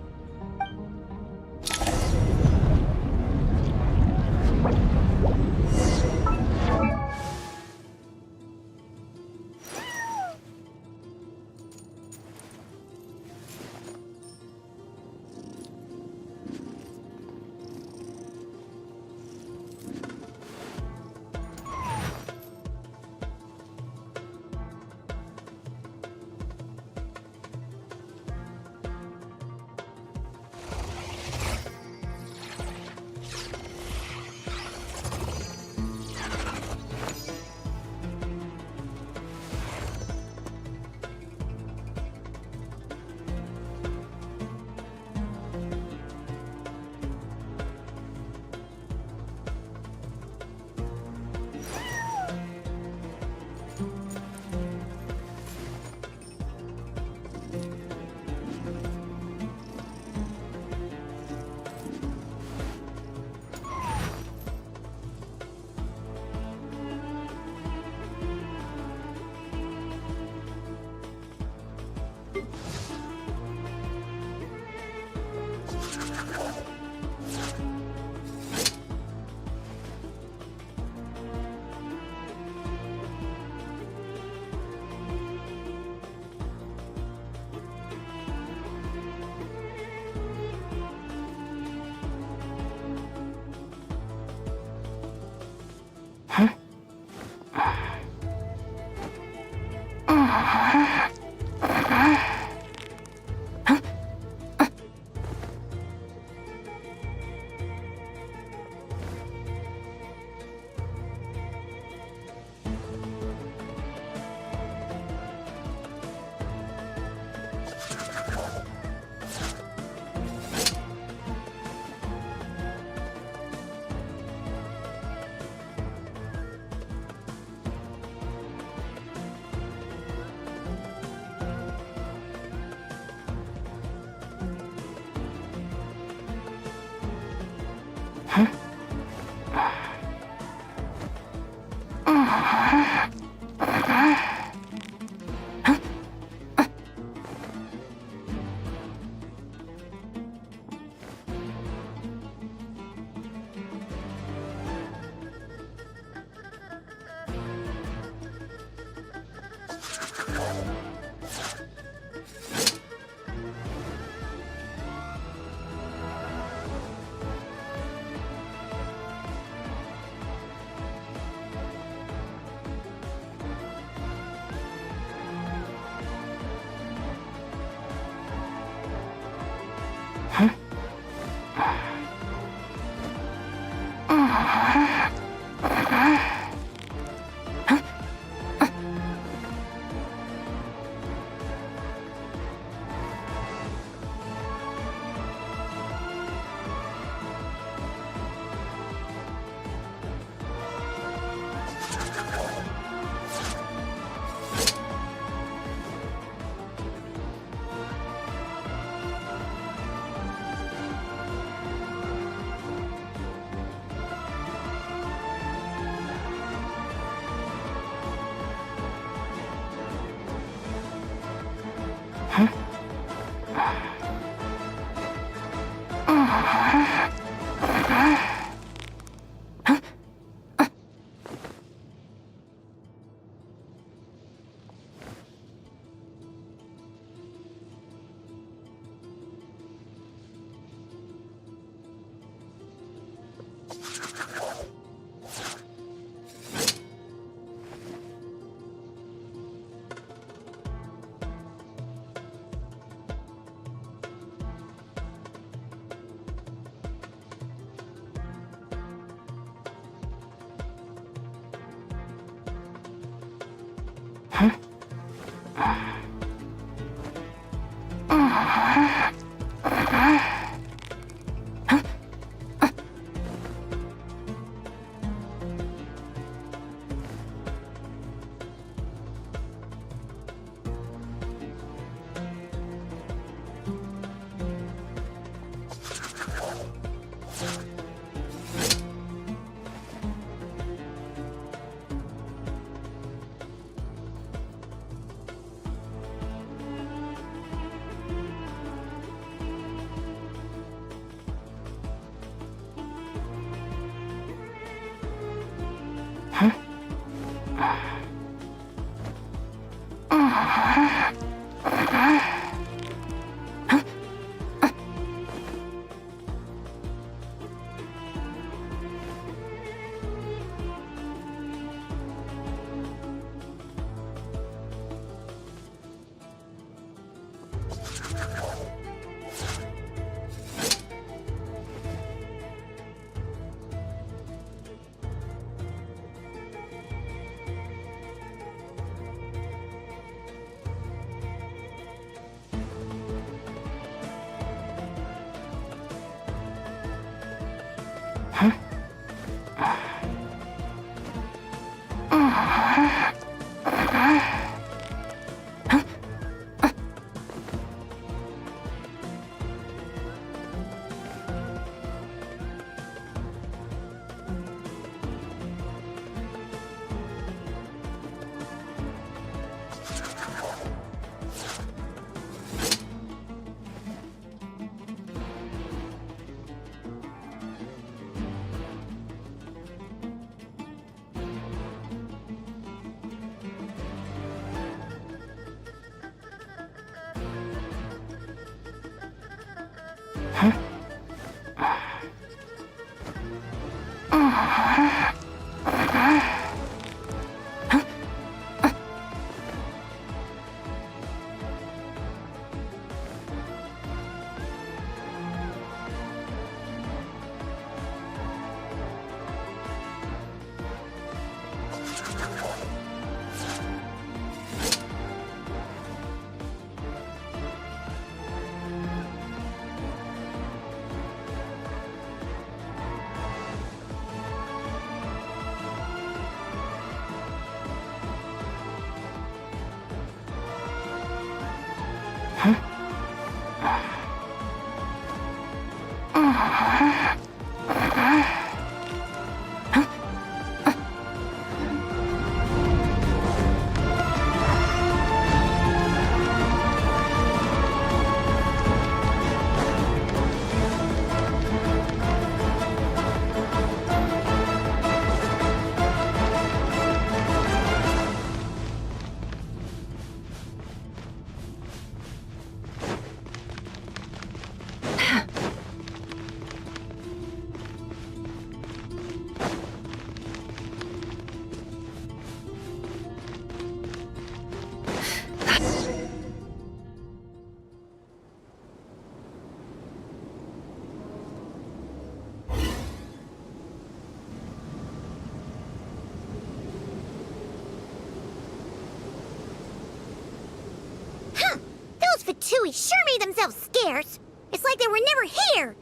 Fatui sure made themselves scarce. It's like they were never here.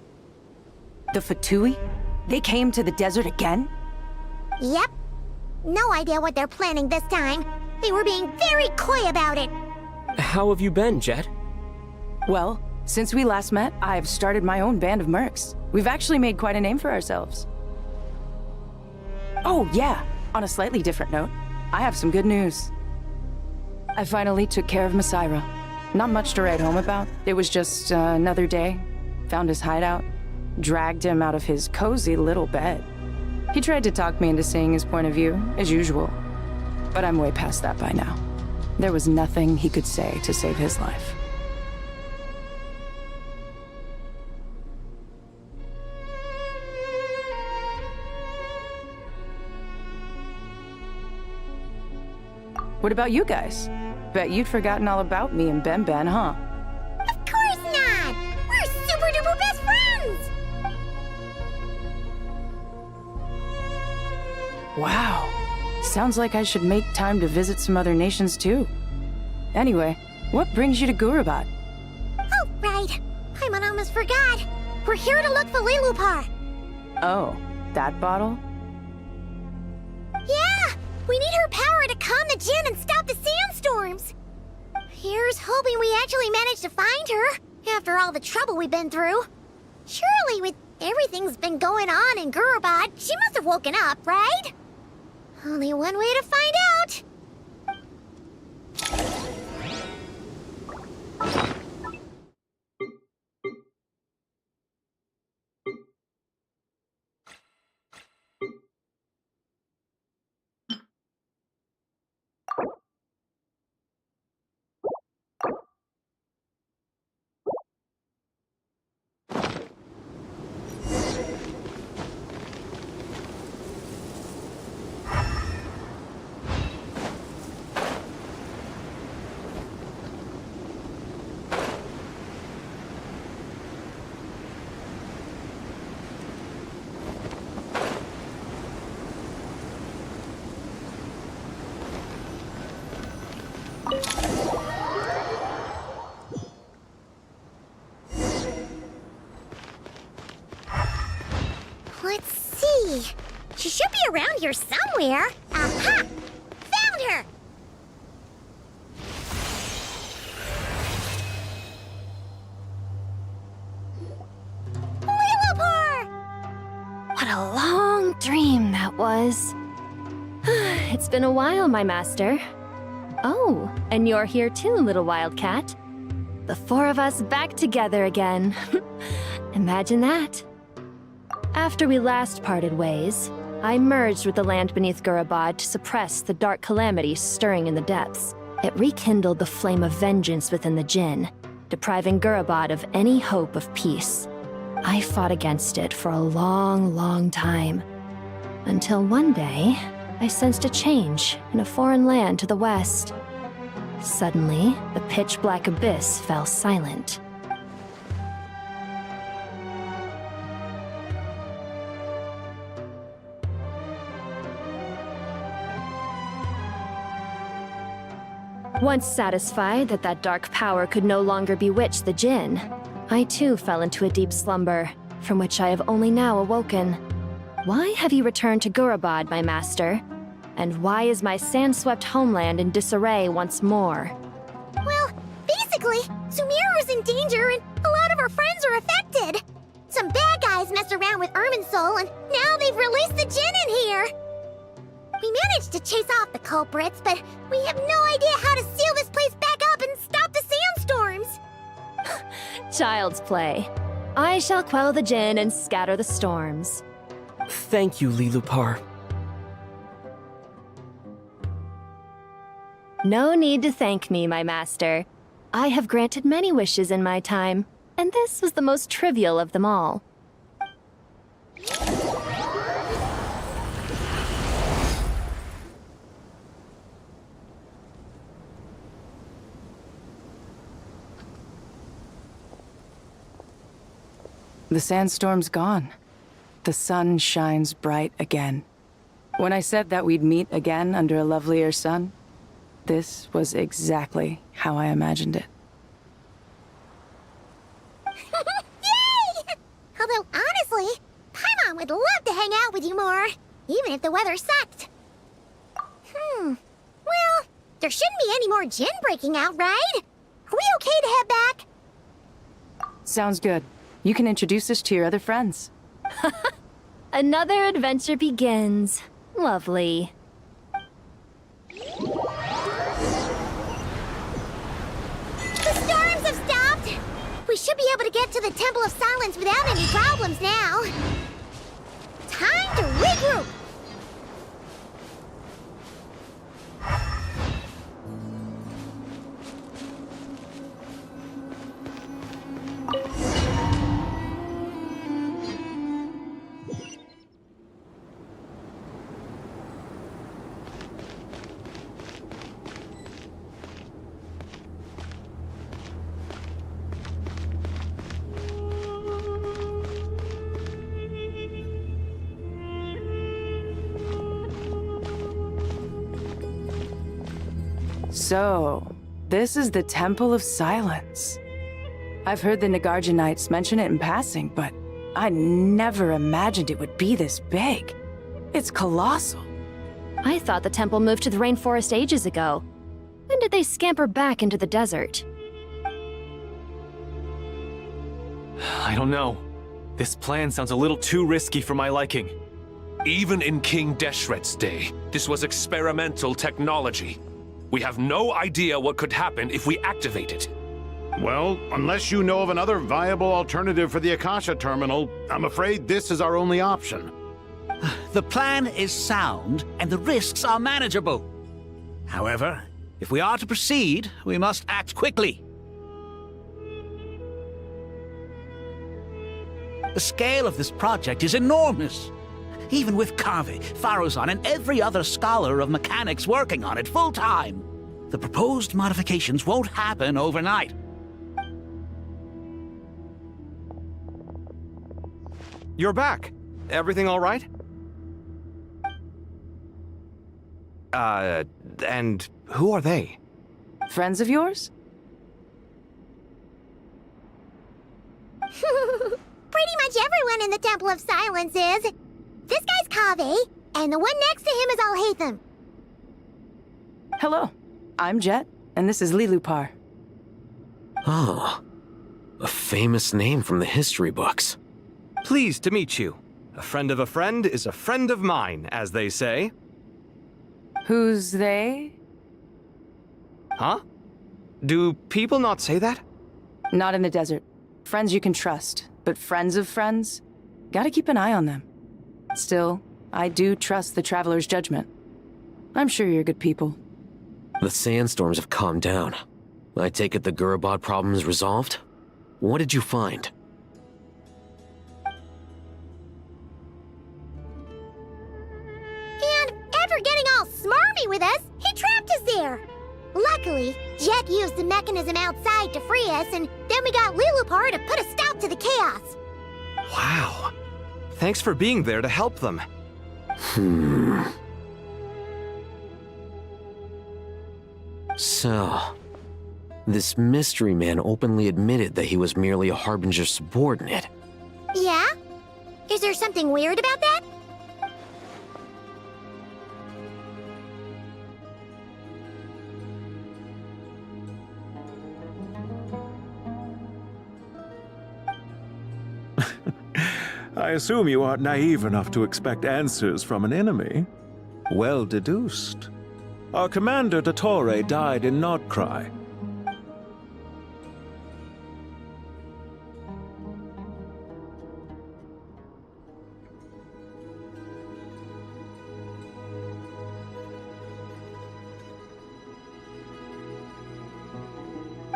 The Fatui? They came to the desert again? Yep. No idea what they're planning this time. They were being very coy about it. How have you been, Jet? Well, since we last met, I've started my own band of mercs. We've actually made quite a name for ourselves. Oh, yeah. On a slightly different note, I have some good news. I finally took care of Masaira. Not much to write home about. It was just another day. Found his hideout. Dragged him out of his cozy little bed. He tried to talk me into seeing his point of view, as usual. But I'm way past that by now. There was nothing he could say to save his life. What about you guys? Bet you'd forgotten all about me and Ben, huh? Of course not! We're super duper best friends! Wow. Sounds like I should make time to visit some other nations too. Anyway, what brings you to Gurabat? Oh, right. I almost forgot. We're here to look for Lilupar. Oh, that bottle? Yeah! We need her power to calm the Jinn and stop the sandstorms. Here's hoping we actually manage to find her, after all the trouble we've been through. Surely with everything's been going on in Gurabad, she must have woken up, right? Only one way to find out. Let's see. She should be around here somewhere. Aha! Found her! Lilupar! What a long dream that was. It's been a while, my master. Oh, and you're here too, little wildcat. The four of us back together again. Imagine that. After we last parted ways, I merged with the land beneath Gurabad to suppress the dark calamities stirring in the depths. It rekindled the flame of vengeance within the Jinn, depriving Gurabad of any hope of peace. I fought against it for a long, long time. Until one day, I sensed a change in a foreign land to the west. Suddenly, the pitch-black abyss fell silent. Once satisfied that that dark power could no longer bewitch the Jinn, I too fell into a deep slumber, from which I have only now awoken. Why have you returned to Gurabad, my master? And why is my sand-swept homeland in disarray once more? Well, basically, Sumeru's in danger and a lot of our friends are affected. Some bad guys messed around with Irminsul and now they've released the Jinn in here. We managed to chase off the culprits, but we have no idea how to seal this place back up and stop the sandstorms. Child's play. I shall quell the Jinn and scatter the storms. Thank you, Lilupar. No need to thank me, my master. I have granted many wishes in my time, and this was the most trivial of them all. The sandstorm's gone. The sun shines bright again. When I said that we'd meet again under a lovelier sun, this was exactly how I imagined it. Yay! Although, honestly, Paimon would love to hang out with you more, even if the weather sucked. Well, there shouldn't be any more Jinn breaking out, right? Are we okay to head back? Sounds good. You can introduce us to your other friends. Another adventure begins. Lovely. The storms have stopped! We should be able to get to the Temple of Silence without any problems now. Time to regroup! So, this is the Temple of Silence. I've heard the Nagarjanites mention it in passing, but I never imagined it would be this big. It's colossal. I thought the temple moved to the rainforest ages ago. When did they scamper back into the desert? I don't know. This plan sounds a little too risky for my liking. Even in King Deshret's day, this was experimental technology. We have no idea what could happen if we activate it. Well, unless you know of another viable alternative for the Akasha terminal, I'm afraid this is our only option. The plan is sound, and the risks are manageable. However, if we are to proceed, we must act quickly. The scale of this project is enormous. Even with Kaveh, Faruzan, and every other scholar of mechanics working on it full-time, the proposed modifications won't happen overnight. You're back. Everything all right? And who are they? Friends of yours? Pretty much everyone in the Temple of Silence is. This guy's Kaveh, and the one next to him is Alhaitham. Hello, I'm Jet, and this is Lilupar. Oh, a famous name from the history books. Pleased to meet you. A friend of a friend is a friend of mine, as they say. Who's they? Huh? Do people not say that? Not in the desert. Friends you can trust, but friends of friends? Gotta keep an eye on them. Still, I do trust the Traveler's judgment. I'm sure you're good people. The sandstorms have calmed down. I take it the Gurabad problem is resolved? What did you find? the mechanism outside to free us, and then we got Lilupar to put a stop to the chaos. Wow. Thanks for being there to help them. So, this mystery man openly admitted that he was merely a Harbinger subordinate. Yeah? Is there something weird about that? I assume you aren't naive enough to expect answers from an enemy. Well deduced. Our commander, Dottore, died in Nordcry.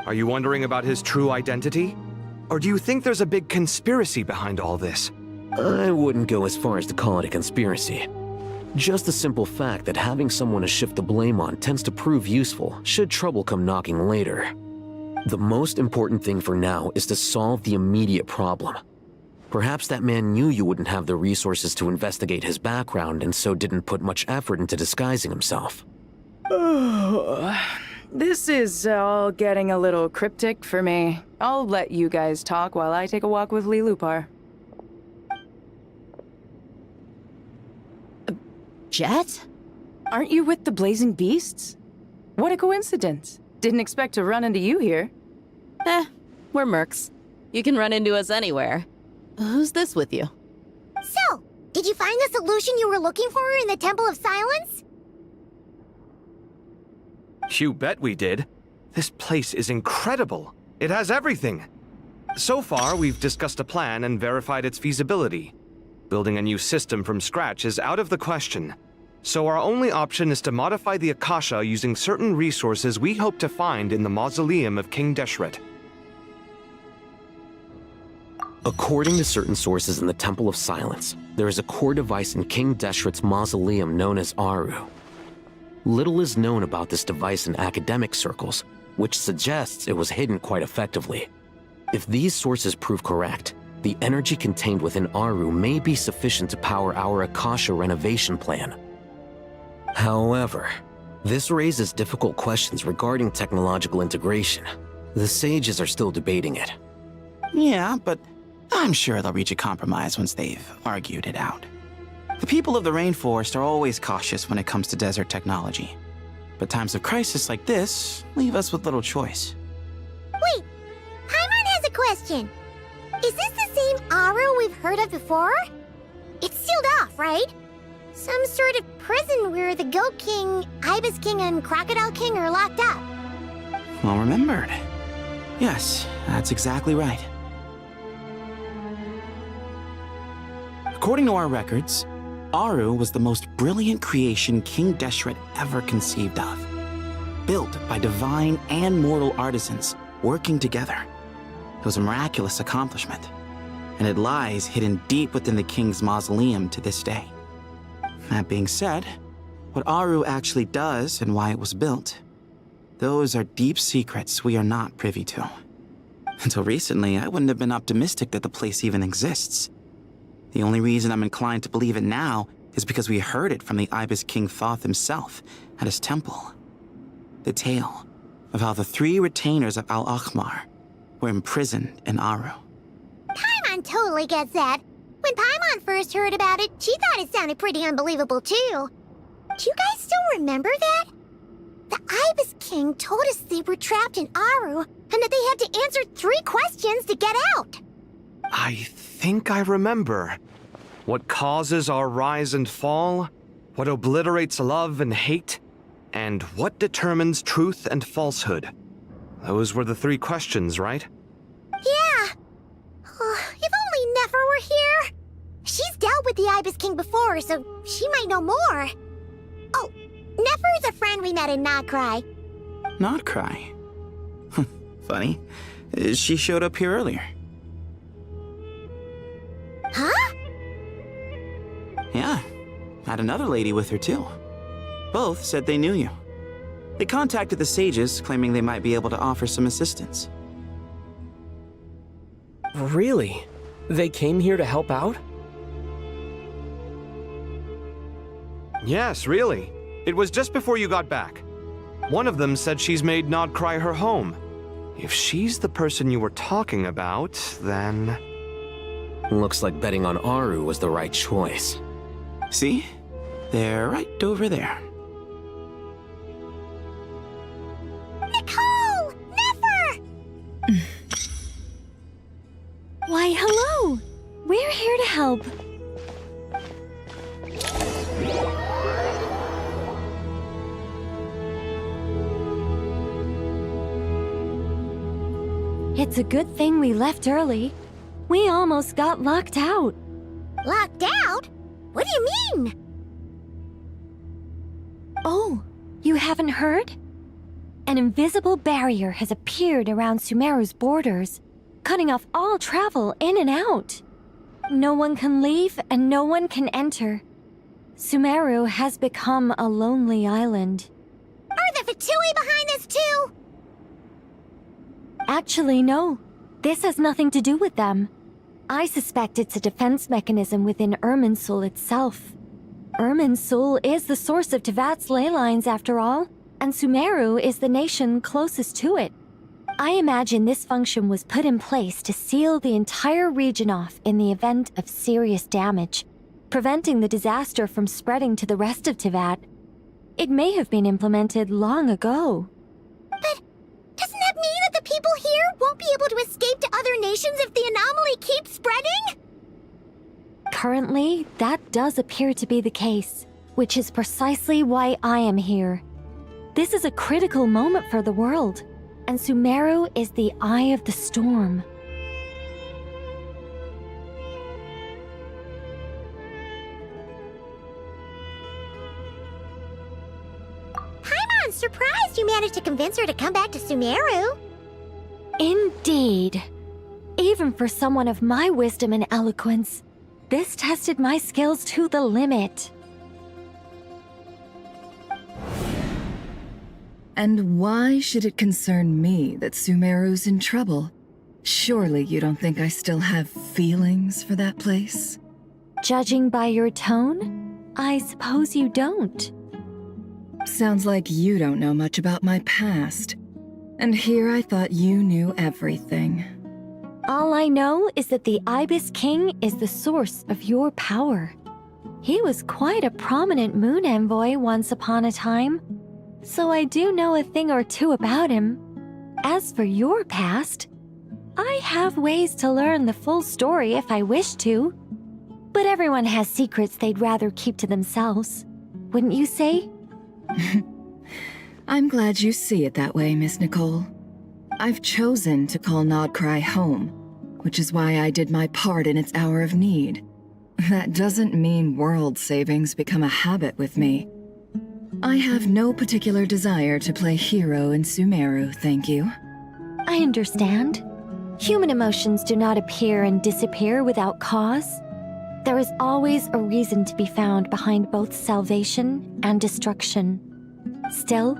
Are you wondering about his true identity? Or do you think there's a big conspiracy behind all this? I wouldn't go as far as to call it a conspiracy. Just the simple fact that having someone to shift the blame on tends to prove useful should trouble come knocking later. The most important thing for now is to solve the immediate problem. Perhaps that man knew you wouldn't have the resources to investigate his background and so didn't put much effort into disguising himself. This is all getting a little cryptic for me. I'll let you guys talk while I take a walk with Lilupar. Jet? Aren't you with the Blazing Beasts? What a coincidence. Didn't expect to run into you here. We're mercs. You can run into us anywhere. Who's this with you? So, did you find the solution you were looking for in the Temple of Silence? You bet we did. This place is incredible. It has everything. So far, we've discussed a plan and verified its feasibility. Building a new system from scratch is out of the question. So our only option is to modify the Akasha using certain resources we hope to find in the mausoleum of King Deshret. According to certain sources in the Temple of Silence, there is a core device in King Deshret's mausoleum known as Aru. Little is known about this device in academic circles, which suggests it was hidden quite effectively. If these sources prove correct, the energy contained within Aru may be sufficient to power our Akasha renovation plan. However, this raises difficult questions regarding technological integration. The sages are still debating it. Yeah, but I'm sure they'll reach a compromise once they've argued it out. The people of the rainforest are always cautious when it comes to desert technology. But times of crisis like this leave us with little choice. Wait, Paimon has a question. Is this the same Aru we've heard of before? It's sealed off, right? Some sort of prison where the Goat King, Ibis King, and Crocodile King are locked up. Well remembered. Yes, that's exactly right. According to our records, Aru was the most brilliant creation King Deshret ever conceived of. Built by divine and mortal artisans working together. It was a miraculous accomplishment, and it lies hidden deep within the king's mausoleum to this day. That being said, what Aru actually does and why it was built, those are deep secrets we are not privy to. Until recently, I wouldn't have been optimistic that the place even exists. The only reason I'm inclined to believe it now is because we heard it from the Ibis King Thoth himself at his temple. The tale of how the 3 retainers of Al-Akhmar were imprisoned in Aru. Paimon totally gets that. When Paimon first heard about it, she thought it sounded pretty unbelievable too. Do you guys still remember that? The Ibis King told us they were trapped in Aru and that they had to answer 3 questions to get out. I think I remember. What causes our rise and fall? What obliterates love and hate? And what determines truth and falsehood? Those were the 3 questions, right? Yeah. If only Nefer were here. She's dealt with the Ibis King before, so she might know more. Oh, Nefer is a friend we met in Nordcry. Nordcry? Funny. She showed up here earlier. Huh? Yeah. Had another lady with her too. Both said they knew you. They contacted the sages, claiming they might be able to offer some assistance. Really? They came here to help out? Yes, really. It was just before you got back. One of them said she's made Nod Cry her home. If she's the person you were talking about, then... Looks like betting on Aru was the right choice. See? They're right over there. Nicole! Nefer! Why, hello! We're here to help. It's a good thing we left early. We almost got locked out. Locked out? What do you mean? Oh, you haven't heard? An invisible barrier has appeared around Sumeru's borders, cutting off all travel in and out. No one can leave and no one can enter. Sumeru has become a lonely island. Are the Fatui behind this too? Actually, no. This has nothing to do with them. I suspect it's a defense mechanism within Irminsul itself. Irminsul is the source of Tevat's ley lines, after all, and Sumeru is the nation closest to it. I imagine this function was put in place to seal the entire region off in the event of serious damage, preventing the disaster from spreading to the rest of Tevat. It may have been implemented long ago. But doesn't that mean that the people here won't be able to escape to other nations if the anomaly keeps spreading? Currently, that does appear to be the case, which is precisely why I am here. This is a critical moment for the world, and Sumeru is the eye of the storm. Paimon's surprised you managed to convince her to come back to Sumeru. Indeed. Even for someone of my wisdom and eloquence, this tested my skills to the limit. And why should it concern me that Sumeru's in trouble? Surely you don't think I still have feelings for that place? Judging by your tone, I suppose you don't. Sounds like you don't know much about my past. And here I thought you knew everything. All I know is that the Ibis King is the source of your power. He was quite a prominent moon envoy once upon a time, so I do know a thing or two about him. As for your past, I have ways to learn the full story if I wish to. But everyone has secrets they'd rather keep to themselves, wouldn't you say? I'm glad you see it that way, Miss Nicole. I've chosen to call Nod Cry home, which is why I did my part in its hour of need. That doesn't mean world savings become a habit with me. I have no particular desire to play hero in Sumeru, thank you. I understand. Human emotions do not appear and disappear without cause. There is always a reason to be found behind both salvation and destruction. Still,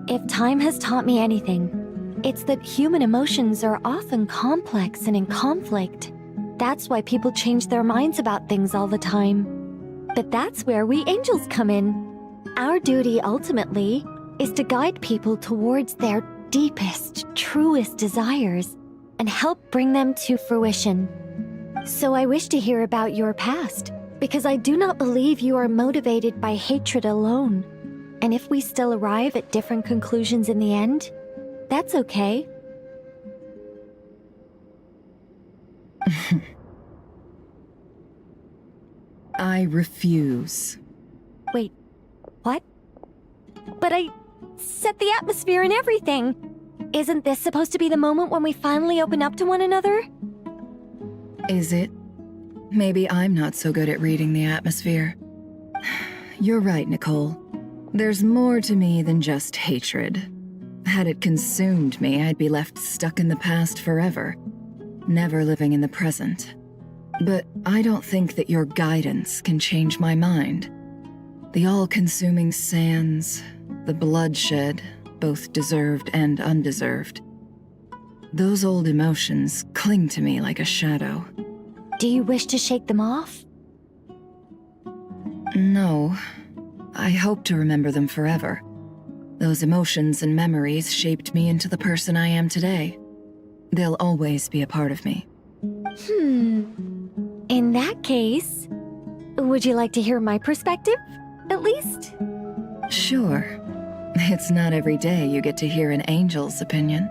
if time has taught me anything, it's that human emotions are often complex and in conflict. That's why people change their minds about things all the time. But that's where we angels come in. Our duty, ultimately, is to guide people towards their deepest, truest desires and help bring them to fruition. So I wish to hear about your past, because I do not believe you are motivated by hatred alone. And if we still arrive at different conclusions in the end, that's okay. I refuse. Wait, what? But I set the atmosphere and everything. Isn't this supposed to be the moment when we finally open up to one another? Is it? Maybe I'm not so good at reading the atmosphere. You're right, Nicole. There's more to me than just hatred. Had it consumed me, I'd be left stuck in the past forever, never living in the present. But I don't think that your guidance can change my mind. The all-consuming sands, the bloodshed, both deserved and undeserved. Those old emotions cling to me like a shadow. Do you wish to shake them off? No. I hope to remember them forever. Those emotions and memories shaped me into the person I am today. They'll always be a part of me. In that case, would you like to hear my perspective, at least? Sure. It's not every day you get to hear an angel's opinion.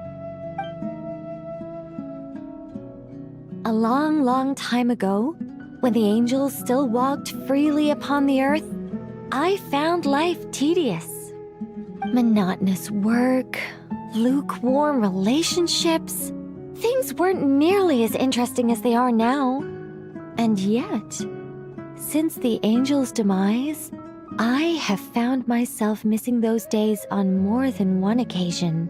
A long, long time ago, when the angels still walked freely upon the earth, I found life tedious. Monotonous work, lukewarm relationships. Things weren't nearly as interesting as they are now. And yet, since the angels' demise, I have found myself missing those days on more than one occasion.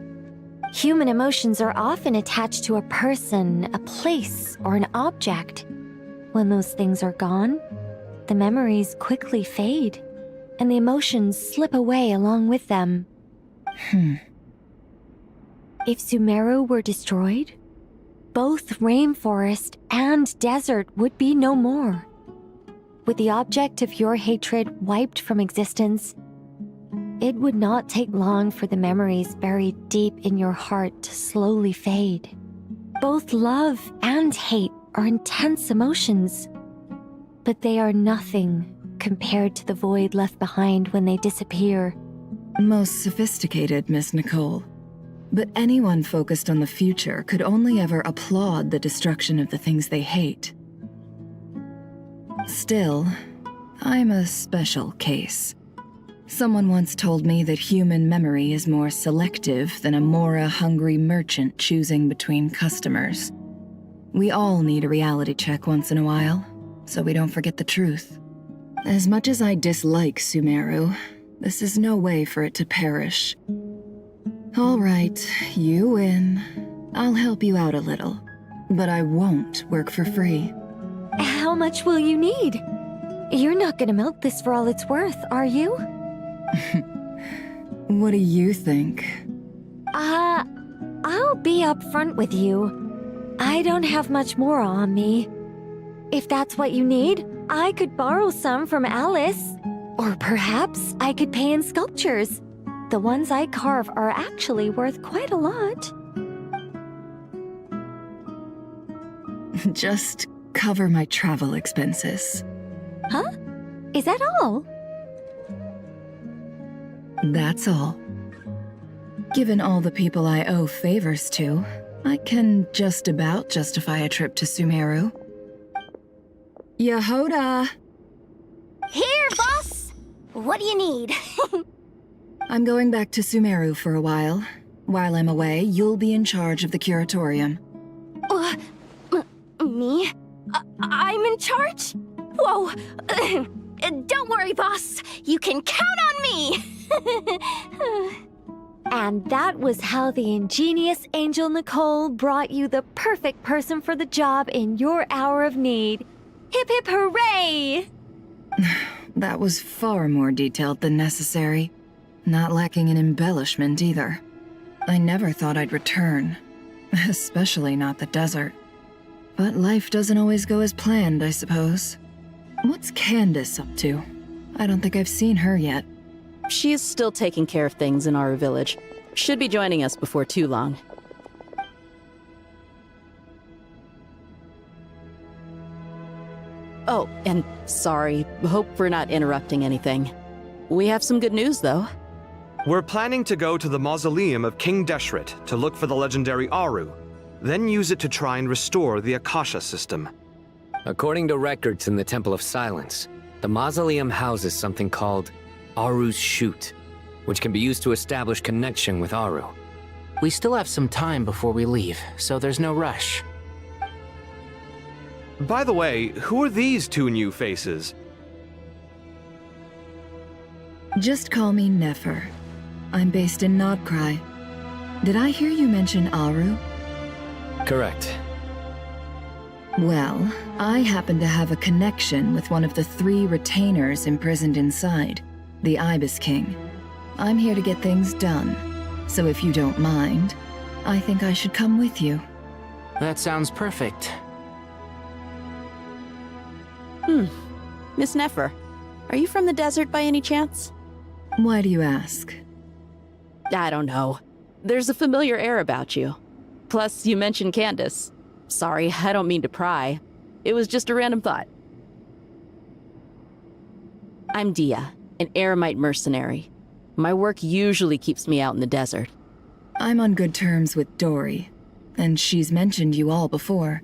Human emotions are often attached to a person, a place, or an object. When those things are gone, the memories quickly fade, and the emotions slip away along with them. If Sumeru were destroyed, both rainforest and desert would be no more. With the object of your hatred wiped from existence, it would not take long for the memories buried deep in your heart to slowly fade. Both love and hate are intense emotions, but they are nothing compared to the void left behind when they disappear. Most sophisticated, Miss Nicole. But anyone focused on the future could only ever applaud the destruction of the things they hate. Still, I'm a special case. Someone once told me that human memory is more selective than a Mora-hungry merchant choosing between customers. We all need a reality check once in a while, so we don't forget the truth. As much as I dislike Sumeru, this is no way for it to perish. All right, you win. I'll help you out a little, but I won't work for free. How much will you need? You're not gonna milk this for all it's worth, are you? What do you think? I'll be upfront with you. I don't have much more on me. If that's what you need, I could borrow some from Alice. Or perhaps I could pay in sculptures. The ones I carve are actually worth quite a lot. Just cover my travel expenses. Huh? Is that all? That's all. Given all the people I owe favors to, I can just about justify a trip to Sumeru. Yehoda! Here, boss! What do you need? I'm going back to Sumeru for a while. While I'm away, you'll be in charge of the curatorium. Me? I'm in charge? Whoa! Don't worry, boss. You can count on me! And that was how the ingenious Angel Nicole brought you the perfect person for the job in your hour of need. Hip hip hooray! That was far more detailed than necessary. Not lacking in embellishment either. I never thought I'd return. Especially not the desert. But life doesn't always go as planned, I suppose. What's Candace up to? I don't think I've seen her yet. She is still taking care of things in our village. Should be joining us before too long. Oh, and sorry. Hope we're not interrupting anything. We have some good news, though. We're planning to go to the mausoleum of King Deshret to look for the legendary Aru, then use it to try and restore the Akasha system. According to records in the Temple of Silence, the mausoleum houses something called Aru's Chute, which can be used to establish connection with Aru. We still have some time before we leave, so there's no rush. By the way, who are these two new faces? Just call me Nefer. I'm based in Nodcry. Did I hear you mention Aru? Correct. Well, I happen to have a connection with one of the 3 retainers imprisoned inside. the Ibis King. I'm here to get things done, so if you don't mind, I think I should come with you. That sounds perfect. Miss Nefer, are you from the desert by any chance? Why do you ask? I don't know. There's a familiar air about you. Plus, you mentioned Candace. Sorry, I don't mean to pry. It was just a random thought. I'm Dia, an Eremite mercenary. My work usually keeps me out in the desert. I'm on good terms with Dory, and she's mentioned you all before.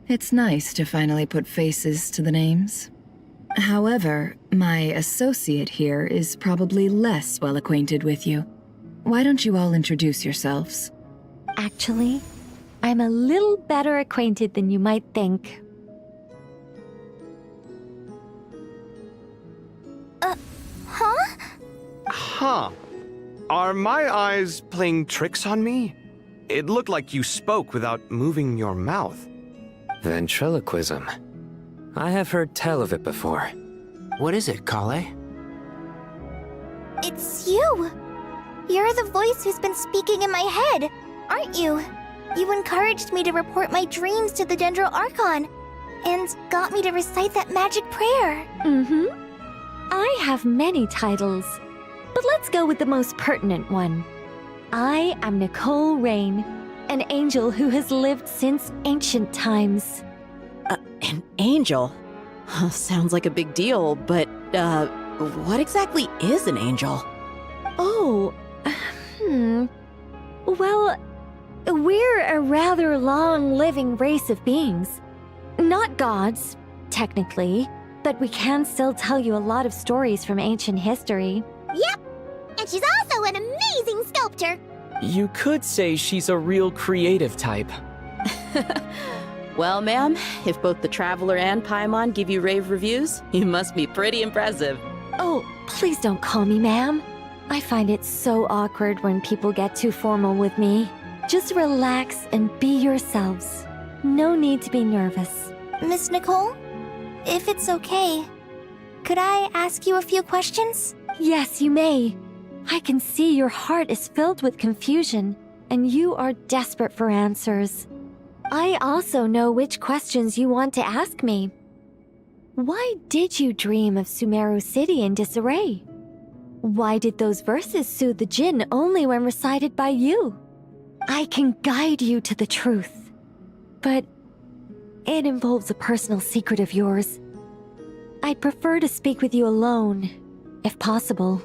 It's nice to finally put faces to the names. However, my associate here is probably less well acquainted with you. Why don't you all introduce yourselves? Actually, I'm a little better acquainted than you might think. Huh? Huh. Are my eyes playing tricks on me? It looked like you spoke without moving your mouth. Ventriloquism. I have heard tell of it before. What is it, Kale? It's you! You're the voice who's been speaking in my head, aren't you? You encouraged me to report my dreams to the Dendro Archon, and got me to recite that magic prayer. I have many titles, but let's go with the most pertinent one. I am Nicole Rain, an angel who has lived since ancient times. An angel? Sounds like a big deal, but, what exactly is an angel? Oh, Well, we're a rather long-living race of beings. Not gods, technically, but we can still tell you a lot of stories from ancient history. Yep! And she's also an amazing sculptor! You could say she's a real creative type. Well, ma'am, if both the Traveler and Paimon give you rave reviews, you must be pretty impressive. Oh, please don't call me ma'am. I find it so awkward when people get too formal with me. Just relax and be yourselves. No need to be nervous. Miss Nicole? If it's okay, could I ask you a few questions? Yes, you may. I can see your heart is filled with confusion, and you are desperate for answers. I also know which questions you want to ask me. Why did you dream of Sumeru City in disarray? Why did those verses soothe the Jinn only when recited by you? I can guide you to the truth, but it involves a personal secret of yours. I'd prefer to speak with you alone, if possible.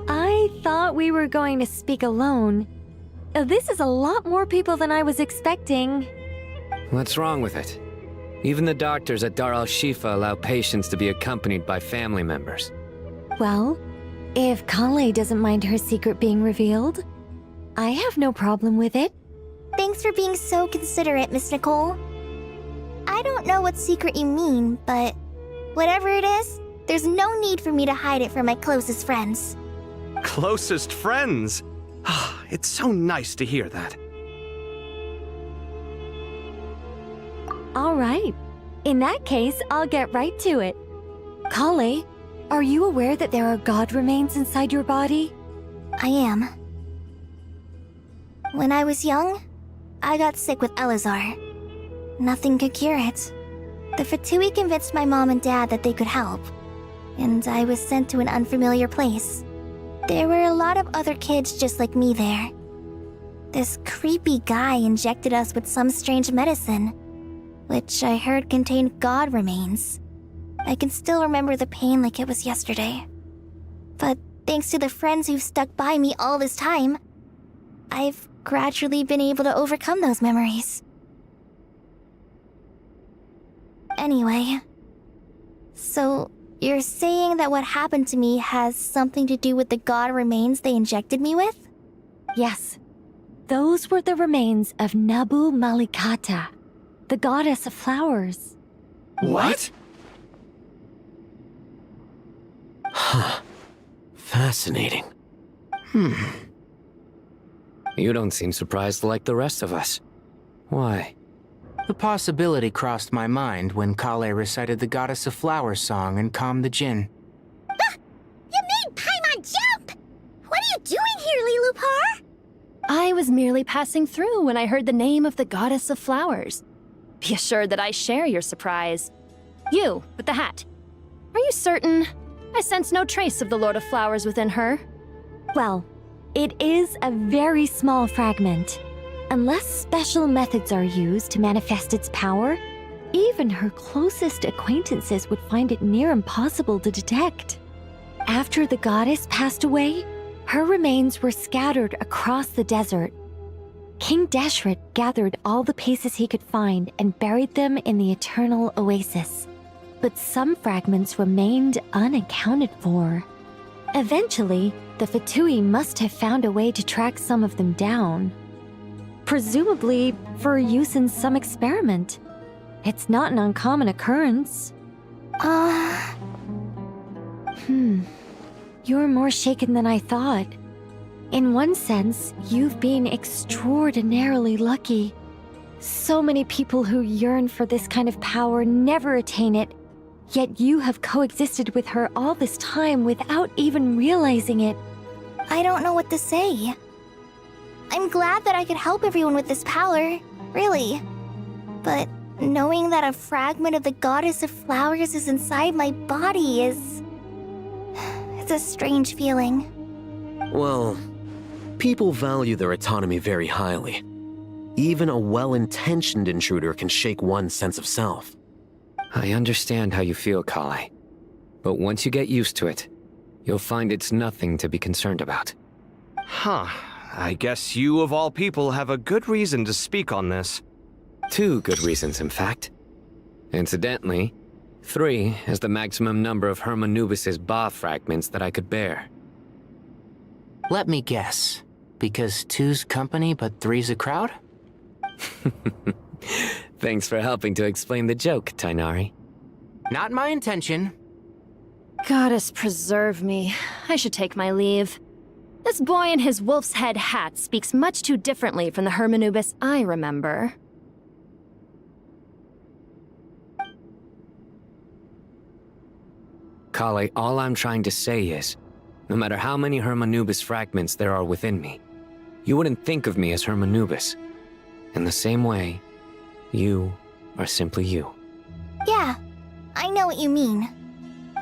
I thought we were going to speak alone. This is a lot more people than I was expecting. What's wrong with it? Even the doctors at Dar al-Shifa allow patients to be accompanied by family members. Well, if Kale doesn't mind her secret being revealed, I have no problem with it. Thanks for being so considerate, Miss Nicole. I don't know what secret you mean, but whatever it is, there's no need for me to hide it from my closest friends. Closest friends? It's so nice to hear that. All right. In that case, I'll get right to it. Kale, are you aware that there are god remains inside your body? I am. When I was young, I got sick with Elazar. Nothing could cure it. The Fatui convinced my mom and dad that they could help, and I was sent to an unfamiliar place. There were a lot of other kids just like me there. This creepy guy injected us with some strange medicine, which I heard contained god remains. I can still remember the pain like it was yesterday. But thanks to the friends who've stuck by me all this time, I've gradually been able to overcome those memories. Anyway, so you're saying that what happened to me has something to do with the god remains they injected me with? Yes. Those were the remains of Nabu Malikata, the goddess of flowers. What? Huh. Fascinating. You don't seem surprised like the rest of us. Why? The possibility crossed my mind when Kale recited the Goddess of Flowers song and calmed the Jinn. You made Paimon jump! What are you doing here, Lilupar? I was merely passing through when I heard the name of the Goddess of Flowers. Be assured that I share your surprise. You, with the hat. Are you certain? I sense no trace of the Lord of Flowers within her. Well, it is a very small fragment. Unless special methods are used to manifest its power, even her closest acquaintances would find it near impossible to detect. After the goddess passed away, her remains were scattered across the desert. King Deshret gathered all the pieces he could find and buried them in the Eternal Oasis. But some fragments remained unaccounted for. Eventually, the Fatui must have found a way to track some of them down. Presumably for use in some experiment. It's not an uncommon occurrence. You're more shaken than I thought. In one sense, you've been extraordinarily lucky. So many people who yearn for this kind of power never attain it, yet you have coexisted with her all this time without even realizing it. I don't know what to say. I'm glad that I could help everyone with this power, really. But knowing that a fragment of the Goddess of Flowers is inside my body is... it's a strange feeling. Well, people value their autonomy very highly. Even a well-intentioned intruder can shake one's sense of self. I understand how you feel, Kale. But once you get used to it, you'll find it's nothing to be concerned about. Huh. I guess you, of all people, have a good reason to speak on this. 2 good reasons, in fact. Incidentally, 3 is the maximum number of Hermanubis' Ba fragments that I could bear. Let me guess. Because 2's company, but 3's a crowd? Thanks for helping to explain the joke, Tighnari. Not my intention. Goddess preserve me. I should take my leave. This boy in his wolf's head hat speaks much too differently from the Hermanubis I remember. Kale, all I'm trying to say is, no matter how many Hermanubis fragments there are within me, you wouldn't think of me as Hermanubis. In the same way, you are simply you. Yeah, I know what you mean.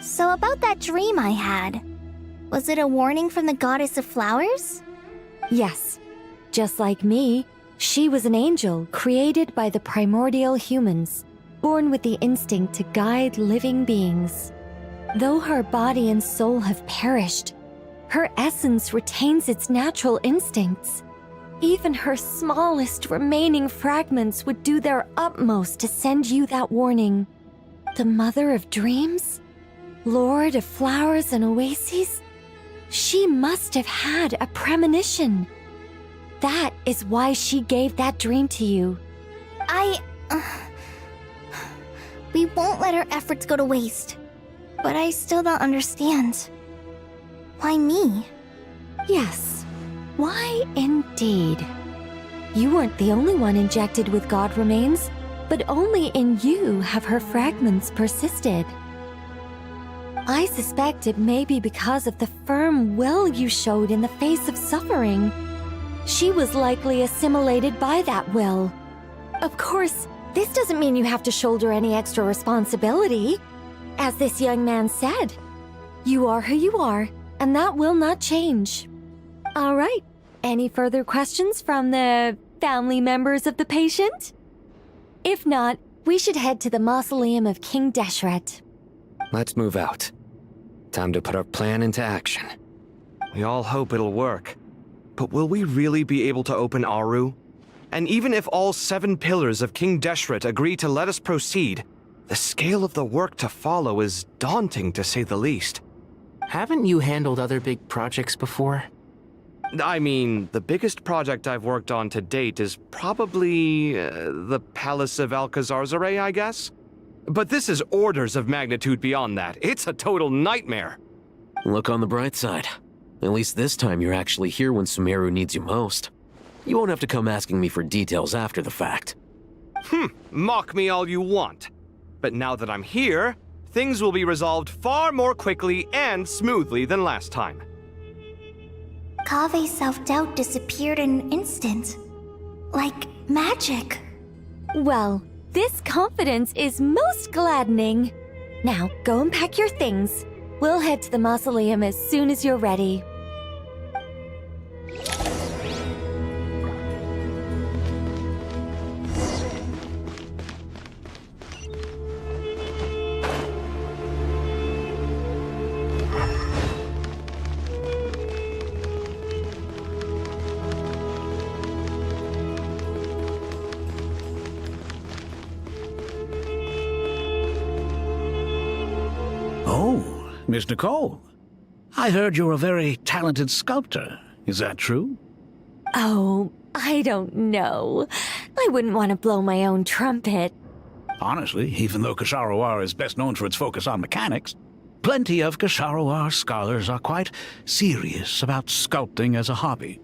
So about that dream I had, was it a warning from the Goddess of Flowers? Yes. Just like me, she was an angel created by the primordial humans, born with the instinct to guide living beings. Though her body and soul have perished, her essence retains its natural instincts. Even her smallest remaining fragments would do their utmost to send you that warning. The Mother of Dreams? Lord of Flowers and Oases? She must have had a premonition. That is why she gave that dream to you. We won't let our efforts go to waste. But I still don't understand. Why me? Yes. Why indeed? You weren't the only one injected with God remains, but only in you have her fragments persisted. I suspect it may be because of the firm will you showed in the face of suffering. She was likely assimilated by that will. Of course, this doesn't mean you have to shoulder any extra responsibility. As this young man said, you are who you are, and that will not change. All right, any further questions from the family members of the patient? If not, we should head to the mausoleum of King Deshret. Let's move out. Time to put our plan into action. We all hope it'll work. But will we really be able to open Aru? And even if all 7 pillars of King Deshret agree to let us proceed, the scale of the work to follow is daunting, to say the least. Haven't you handled other big projects before? I mean, the biggest project I've worked on to date is probably the Palace of Alcazar Zareh, I guess? But this is orders of magnitude beyond that. It's a total nightmare. Look on the bright side. At least this time you're actually here when Sumeru needs you most. You won't have to come asking me for details after the fact. Mock me all you want. But now that I'm here, things will be resolved far more quickly and smoothly than last time. Kave's self-doubt disappeared in an instant. Like magic. Well, this confidence is most gladdening. Now, go and pack your things. We'll head to the mausoleum as soon as you're ready. Oh, Miss Nicole. I heard you're a very talented sculptor. Is that true? Oh, I don't know. I wouldn't want to blow my own trumpet. Honestly, even though Ksharoar is best known for its focus on mechanics, plenty of Ksharoar scholars are quite serious about sculpting as a hobby.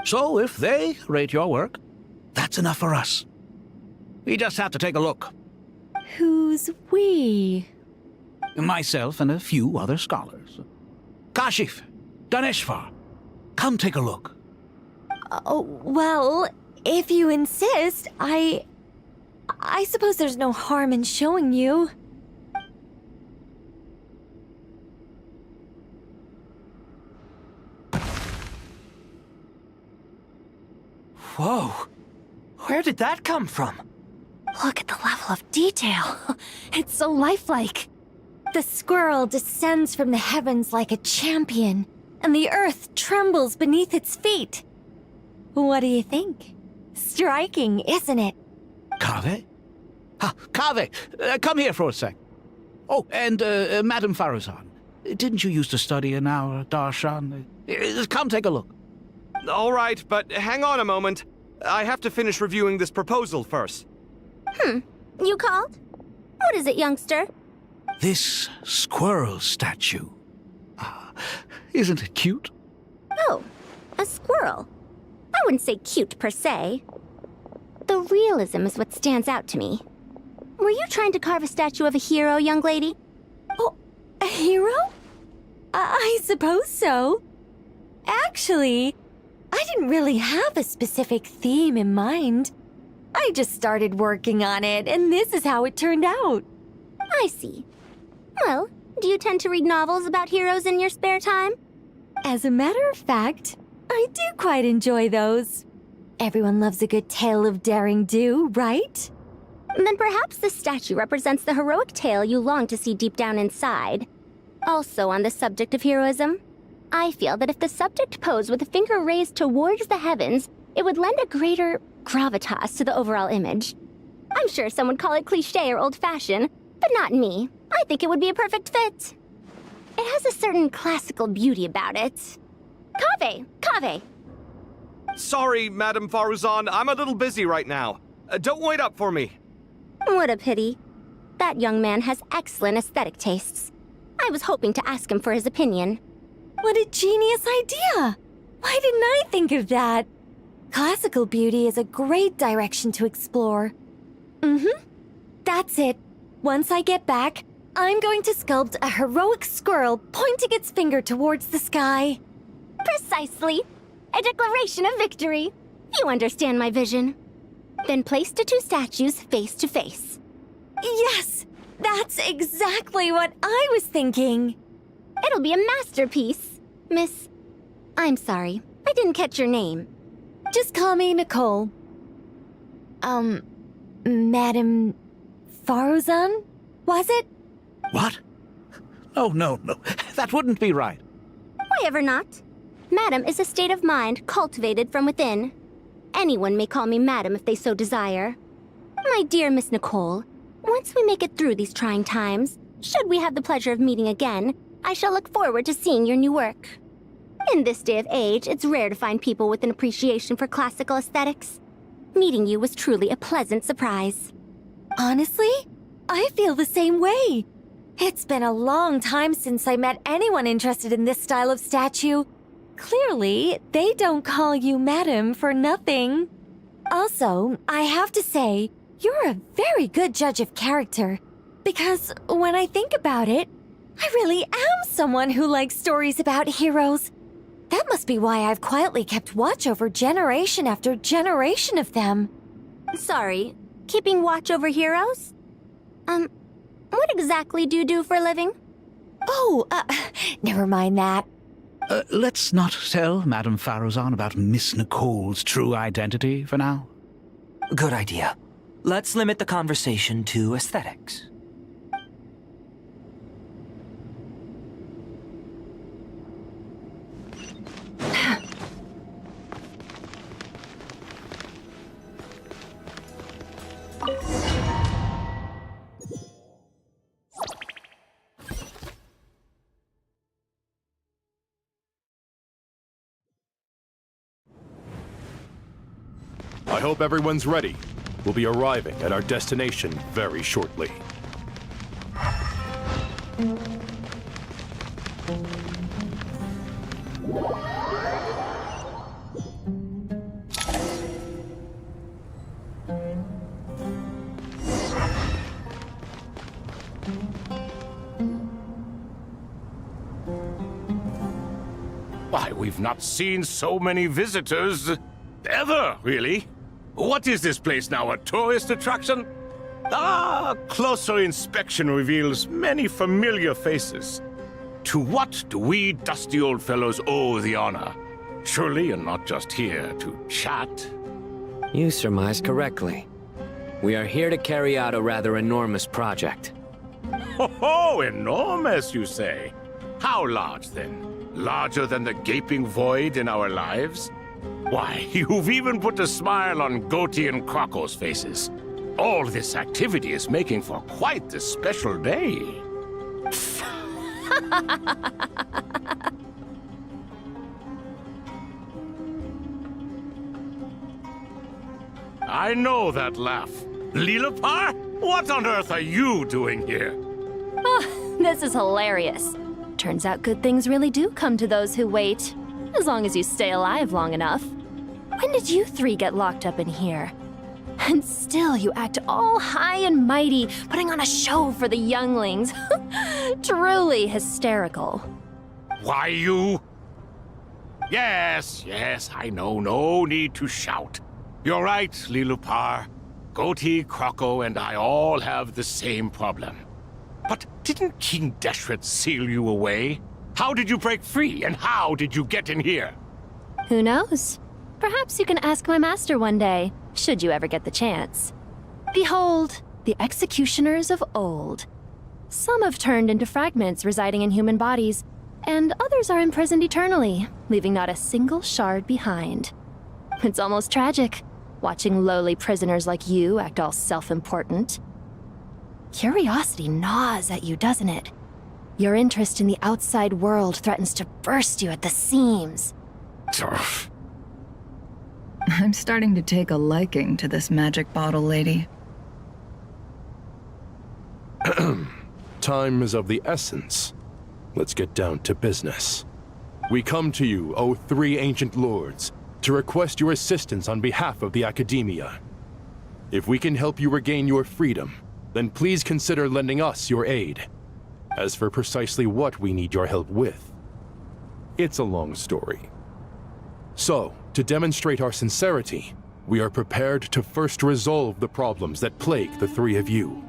So if they rate your work, that's enough for us. We just have to take a look. Who's we? Myself and a few other scholars. Kashif, Daneshvar, come take a look. Oh, well, if you insist, I suppose there's no harm in showing you. Whoa! Where did that come from? Look at the level of detail. It's so lifelike. The squirrel descends from the heavens like a champion, and the earth trembles beneath its feet. What do you think? Striking, isn't it? Kaveh? Kaveh, come here for a sec. Oh, and Madame Faruzan, didn't you used to study in our darshan? Come take a look. All right, but hang on a moment. I have to finish reviewing this proposal first. You called? What is it, youngster? This squirrel statue. Isn't it cute? Oh, a squirrel. I wouldn't say cute per se. The realism is what stands out to me. Were you trying to carve a statue of a hero, young lady? Oh, a hero? I suppose so. Actually, I didn't really have a specific theme in mind. I just started working on it, and this is how it turned out. I see. Well, do you tend to read novels about heroes in your spare time? As a matter of fact, I do quite enjoy those. Everyone loves a good tale of daring do, right? Then perhaps this statue represents the heroic tale you long to see deep down inside. Also on the subject of heroism, I feel that if the subject posed with a finger raised towards the heavens, it would lend a greater gravitas to the overall image. I'm sure some would call it cliché or old-fashioned, but not me. I think it would be a perfect fit. It has a certain classical beauty about it. Kaveh! Sorry, Madame Faruzan, I'm a little busy right now. Don't wait up for me. What a pity. That young man has excellent aesthetic tastes. I was hoping to ask him for his opinion. What a genius idea! Why didn't I think of that? Classical beauty is a great direction to explore. That's it. Once I get back, I'm going to sculpt a heroic squirrel pointing its finger towards the sky. Precisely. A declaration of victory. You understand my vision. Then place the two statues face to face. Yes! That's exactly what I was thinking. It'll be a masterpiece. Miss... I'm sorry. I didn't catch your name. Just call me Nicole. Madame Faruzan? Was it? What? Oh, no. That wouldn't be right. Why ever not? Madam is a state of mind cultivated from within. Anyone may call me Madam if they so desire. My dear Miss Nicole, once we make it through these trying times, should we have the pleasure of meeting again, I shall look forward to seeing your new work. In this day of age, it's rare to find people with an appreciation for classical aesthetics. Meeting you was truly a pleasant surprise. Honestly, I feel the same way. It's been a long time since I met anyone interested in this style of statue. Clearly, they don't call you madam for nothing. Also, I have to say, you're a very good judge of character. Because when I think about it, I really am someone who likes stories about heroes. That must be why I've quietly kept watch over generation after generation of them. Sorry, keeping watch over heroes? What exactly do you do for a living? Oh, never mind that. Let's not tell Madame Faruzan about Miss Nicole's true identity for now. Good idea. Let's limit the conversation to aesthetics. I hope everyone's ready. We'll be arriving at our destination very shortly. Why, we've not seen so many visitors ever, really. What is this place now, a tourist attraction? Ah, closer inspection reveals many familiar faces. To what do we dusty old fellows owe the honor? Surely you're not just here to chat. You surmise correctly. We are here to carry out a rather enormous project. Ho, enormous, you say? How large, then? Larger than the gaping void in our lives? Why, you've even put a smile on Goatee and Crocco's faces. All this activity is making for quite the special day. I know that laugh. Lilipar? What on earth are you doing here? Oh, this is hilarious. Turns out good things really do come to those who wait. As long as you stay alive long enough. When did you three get locked up in here? And still you act all high and mighty, putting on a show for the younglings. Truly hysterical. Why, you... Yes, I know. No need to shout. You're right, Lilipar. Goatee, Crocco, and I all have the same problem. But didn't King Deshret seal you away? How did you break free, and how did you get in here? Who knows? Perhaps you can ask my master one day, should you ever get the chance. Behold, the executioners of old. Some have turned into fragments residing in human bodies, and others are imprisoned eternally, leaving not a single shard behind. It's almost tragic, watching lowly prisoners like you act all self-important. Curiosity gnaws at you, doesn't it? Your interest in the outside world threatens to burst you at the seams. I'm starting to take a liking to this magic bottle lady. Time is of the essence. Let's get down to business. We come to you, O three ancient lords, to request your assistance on behalf of the Academia. If we can help you regain your freedom, then please consider lending us your aid. As for precisely what we need your help with, it's a long story. So, to demonstrate our sincerity, we are prepared to first resolve the problems that plague the three of you.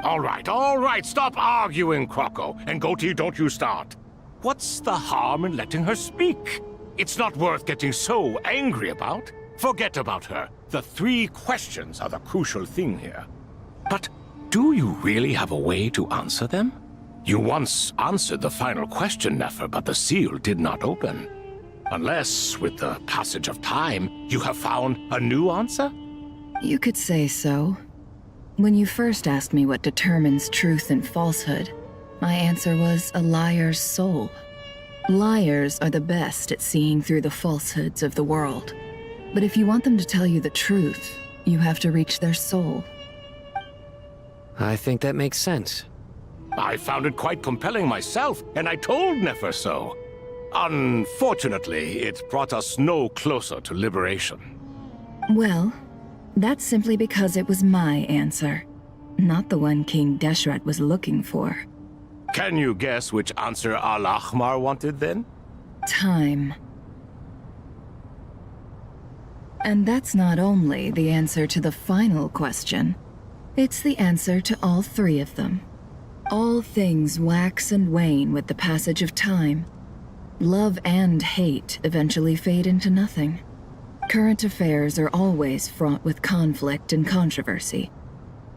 All right, stop arguing, Crocco. And Goatee, don't you start. What's the harm in letting her speak? It's not worth getting so angry about. Forget about her. The three questions are the crucial thing here. But do you really have a way to answer them? You once answered the final question, Nefer, but the seal did not open. Unless, with the passage of time, you have found a new answer? You could say so. When you first asked me what determines truth and falsehood, my answer was a liar's soul. Liars are the best at seeing through the falsehoods of the world. But if you want them to tell you the truth, you have to reach their soul. I think that makes sense. I found it quite compelling myself, and I told Nefer so. Unfortunately, it brought us no closer to liberation. Well, that's simply because it was my answer, not the one King Deshret was looking for. Can you guess which answer Al-Ahmar wanted then? Time. And that's not only the answer to the final question, it's the answer to all three of them. All things wax and wane with the passage of time. Love and hate eventually fade into nothing. Current affairs are always fraught with conflict and controversy.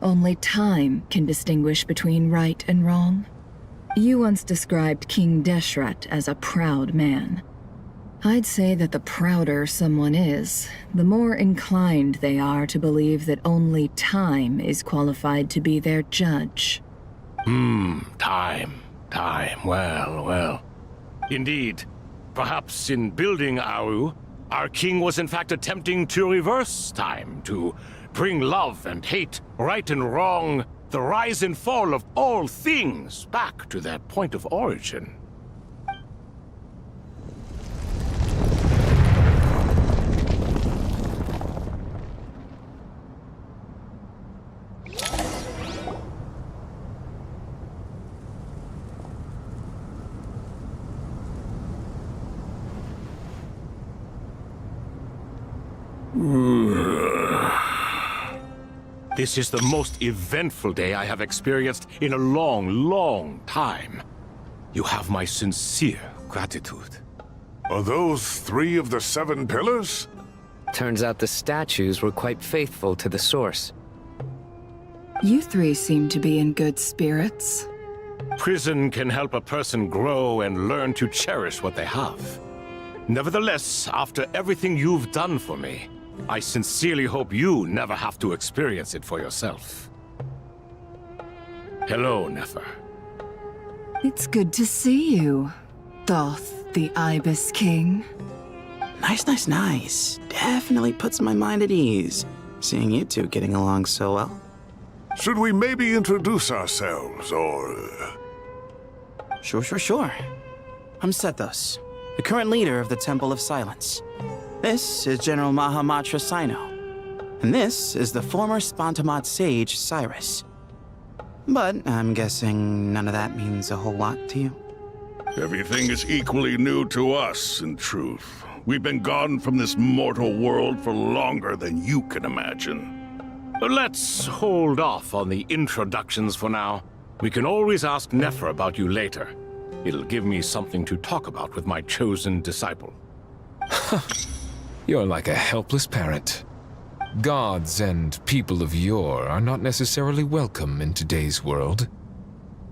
Only time can distinguish between right and wrong. You once described King Deshret as a proud man. I'd say that the prouder someone is, the more inclined they are to believe that only time is qualified to be their judge. Time. Well. Indeed. Perhaps in building Aru, our king was in fact attempting to reverse time, to bring love and hate, right and wrong, the rise and fall of all things back to their point of origin. This is the most eventful day I have experienced in a long time. You have my sincere gratitude. Are those 3 of the 7 pillars? Turns out the statues were quite faithful to the source. You 3 seem to be in good spirits. Prison can help a person grow and learn to cherish what they have. Nevertheless, after everything you've done for me, I sincerely hope you never have to experience it for yourself. Hello, Nefer. It's good to see you, Thoth the Ibis King. Nice. Definitely puts my mind at ease, seeing you two getting along so well. Should we maybe introduce ourselves, or... Sure. I'm Sethos, the current leader of the Temple of Silence. This is General Mahamatra Sino, and this is the former Spantamat sage, Cyrus. But I'm guessing none of that means a whole lot to you. Everything is equally new to us, in truth. We've been gone from this mortal world for longer than you can imagine. Let's hold off on the introductions for now. We can always ask Nefer about you later. It'll give me something to talk about with my chosen disciple. You're like a helpless parent. Gods and people of yore are not necessarily welcome in today's world.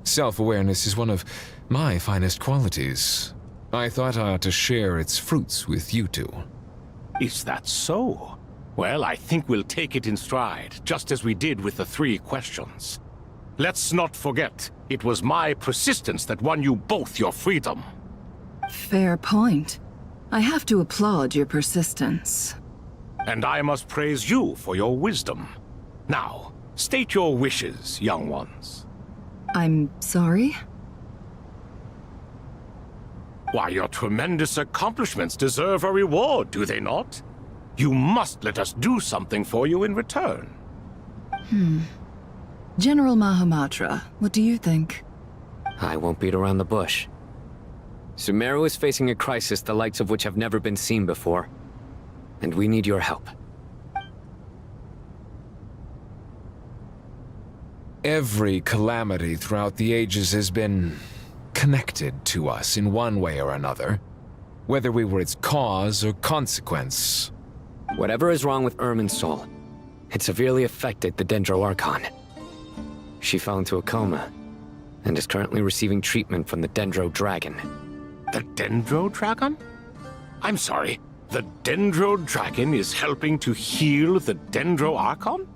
Self-awareness is one of my finest qualities. I thought I ought to share its fruits with you two. Is that so? Well, I think we'll take it in stride, just as we did with the 3 questions. Let's not forget, it was my persistence that won you both your freedom. Fair point. I have to applaud your persistence. And I must praise you for your wisdom. Now, state your wishes, young ones. I'm sorry? Why, your tremendous accomplishments deserve a reward, do they not? You must let us do something for you in return. General Mahamatra, what do you think? I won't beat around the bush. Sumeru is facing a crisis the likes of which have never been seen before. And we need your help. Every calamity throughout the ages has been connected to us in one way or another, whether we were its cause or consequence. Whatever is wrong with Irminsul, it severely affected the Dendro Archon. She fell into a coma and is currently receiving treatment from the Dendro Dragon. The Dendro Dragon? I'm sorry, the Dendro Dragon is helping to heal the Dendro Archon?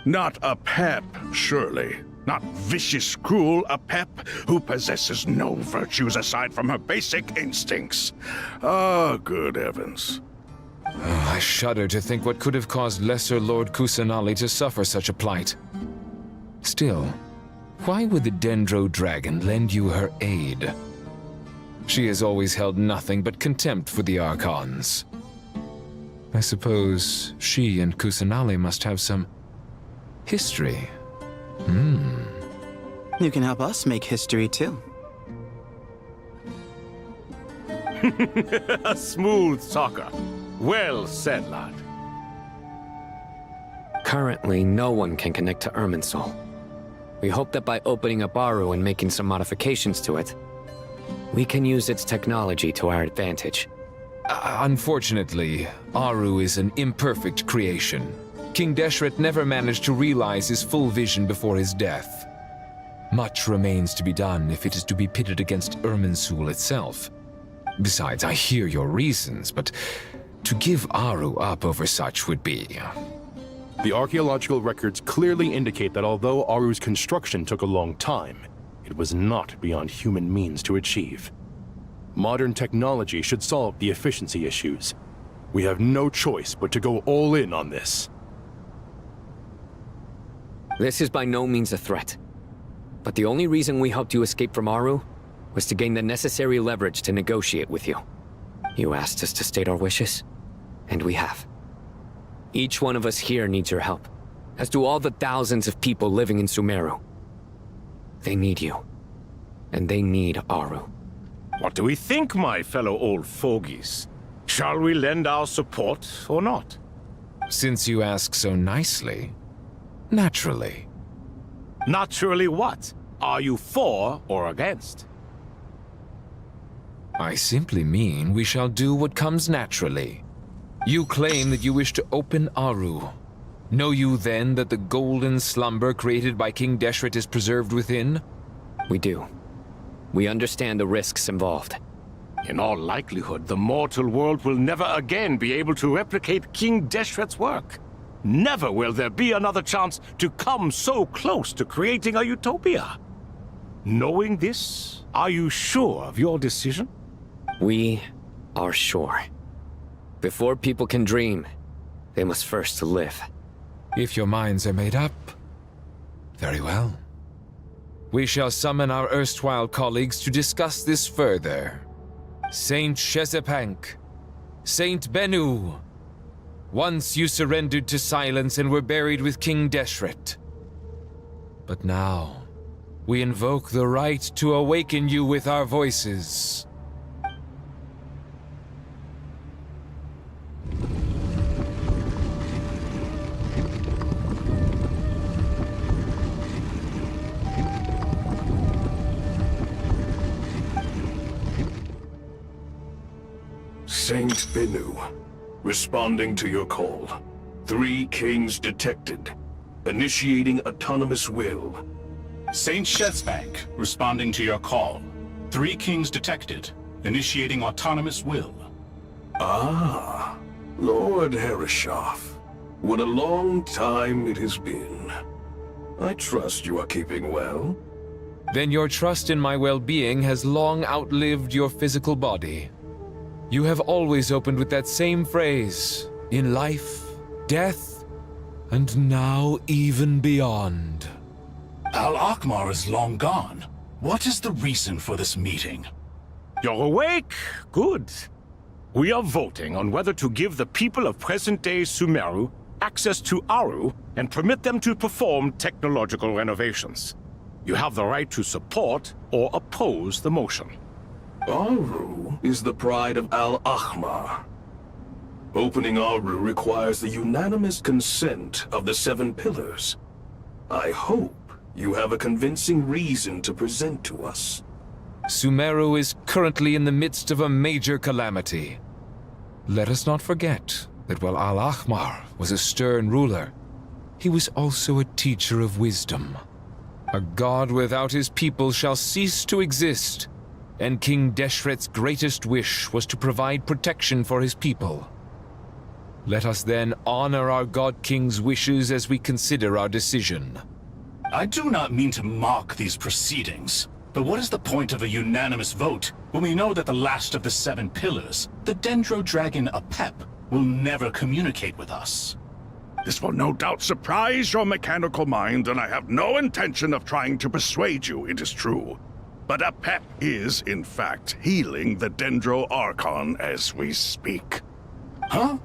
Not a pep, surely. Not vicious, cruel Apep, who possesses no virtues aside from her basic instincts. Ah, good heavens. Oh, I shudder to think what could have caused Lesser Lord Kusanali to suffer such a plight. Still, why would the Dendro Dragon lend you her aid? She has always held nothing but contempt for the Archons. I suppose she and Kusanali must have some history. You can help us make history too. A smooth talker. Well said, lad. Currently, no one can connect to Irminsul. We hope that by opening up Aru and making some modifications to it, we can use its technology to our advantage. Unfortunately, Aru is an imperfect creation. King Deshret never managed to realize his full vision before his death. Much remains to be done if it is to be pitted against Irminsul itself. Besides, I hear your reasons, but to give Aru up over such would be... The archaeological records clearly indicate that although Aru's construction took a long time, it was not beyond human means to achieve. Modern technology should solve the efficiency issues. We have no choice but to go all in on this. This is by no means a threat. But the only reason we helped you escape from Aru was to gain the necessary leverage to negotiate with you. You asked us to state our wishes, and we have. Each one of us here needs your help, as do all the thousands of people living in Sumeru. They need you, and they need Aru. What do we think, my fellow old fogies? Shall we lend our support or not? Since you ask so nicely, naturally. Naturally what? Are you for or against? I simply mean we shall do what comes naturally. You claim that you wish to open Aru. Know you then that the golden slumber created by King Deshret is preserved within? We do. We understand the risks involved. In all likelihood, the mortal world will never again be able to replicate King Deshret's work. Never will there be another chance to come so close to creating a utopia. Knowing this, are you sure of your decision? We are sure. Before people can dream, they must first live. If your minds are made up, very well. We shall summon our erstwhile colleagues to discuss this further. Saint Shezepank, Saint Bennu. Once you surrendered to silence and were buried with King Deshret. But now, we invoke the right to awaken you with our voices. Saint Bennu, responding to your call. 3 kings detected. Initiating autonomous will. Saint Shezbank, responding to your call. 3 kings detected. Initiating autonomous will. Ah, Lord Herreshoff. What a long time it has been. I trust you are keeping well. Then your trust in my well-being has long outlived your physical body. You have always opened with that same phrase, in life, death, and now even beyond. Al-Akhmar is long gone. What is the reason for this meeting? You're awake? Good. We are voting on whether to give the people of present-day Sumeru access to Aru and permit them to perform technological renovations. You have the right to support or oppose the motion. Aru is the pride of Al-Akhmar. Opening Aru requires the unanimous consent of the 7 pillars. I hope you have a convincing reason to present to us. Sumeru is currently in the midst of a major calamity. Let us not forget that while Al-Akhmar was a stern ruler, he was also a teacher of wisdom. A god without his people shall cease to exist, and King Deshret's greatest wish was to provide protection for his people. Let us then honor our God King's wishes as we consider our decision. I do not mean to mock these proceedings, but what is the point of a unanimous vote when we know that the last of the 7 pillars, the Dendro Dragon Apep, will never communicate with us? This will no doubt surprise your mechanical mind, and I have no intention of trying to persuade you it is true. But Apep is, in fact, healing the Dendro Archon as we speak. Huh?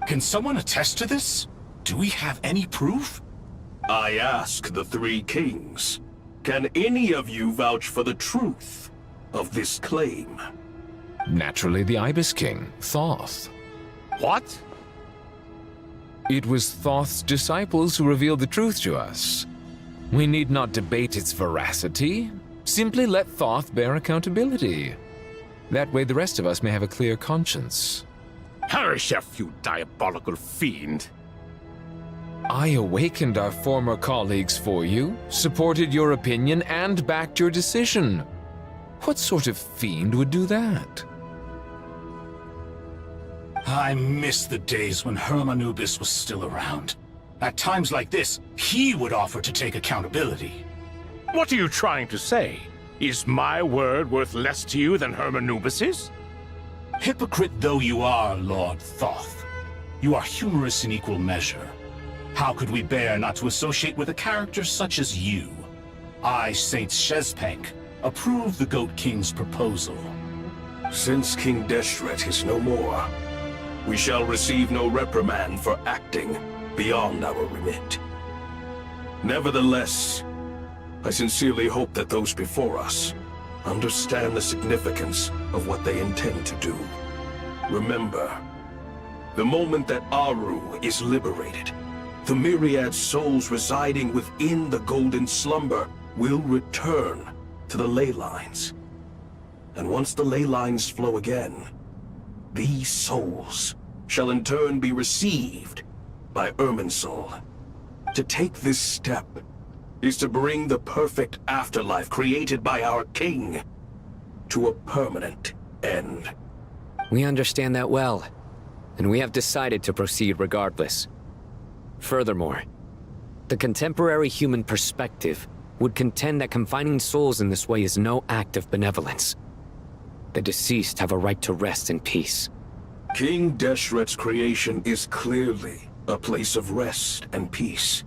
Can someone attest to this? Do we have any proof? I ask the 3 kings. Can any of you vouch for the truth of this claim? Naturally, the Ibis King, Thoth. What? It was Thoth's disciples who revealed the truth to us. We need not debate its veracity. Simply let Thoth bear accountability. That way the rest of us may have a clear conscience. Harishef, you diabolical fiend! I awakened our former colleagues for you, supported your opinion, and backed your decision. What sort of fiend would do that? I miss the days when Hermanubis was still around. At times like this, he would offer to take accountability. What are you trying to say? Is my word worth less to you than Hermanubis's? Hypocrite though you are, Lord Thoth, you are humorous in equal measure. How could we bear not to associate with a character such as you? I, Saint Shezpank, approve the Goat King's proposal. Since King Deshret is no more, we shall receive no reprimand for acting beyond our remit. Nevertheless, I sincerely hope that those before us understand the significance of what they intend to do. Remember, the moment that Aru is liberated, the myriad souls residing within the Golden Slumber will return to the ley lines. And once the ley lines flow again, these souls shall in turn be received by Irminsul. To take this step is to bring the perfect afterlife created by our king to a permanent end. We understand that well, and we have decided to proceed regardless. Furthermore, the contemporary human perspective would contend that confining souls in this way is no act of benevolence. The deceased have a right to rest in peace. King Deshret's creation is clearly a place of rest and peace.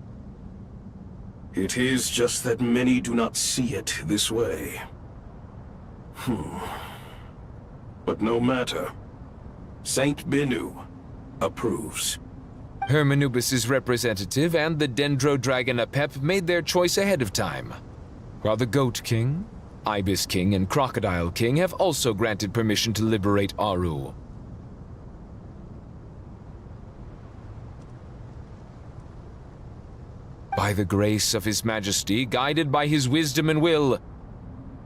It is just that many do not see it this way. But no matter. Saint Binu approves. Hermanubis' representative and the Dendro Dragon Apep made their choice ahead of time, while the Goat King, Ibis King, and Crocodile King have also granted permission to liberate Aru. By the grace of His Majesty, guided by His wisdom and will,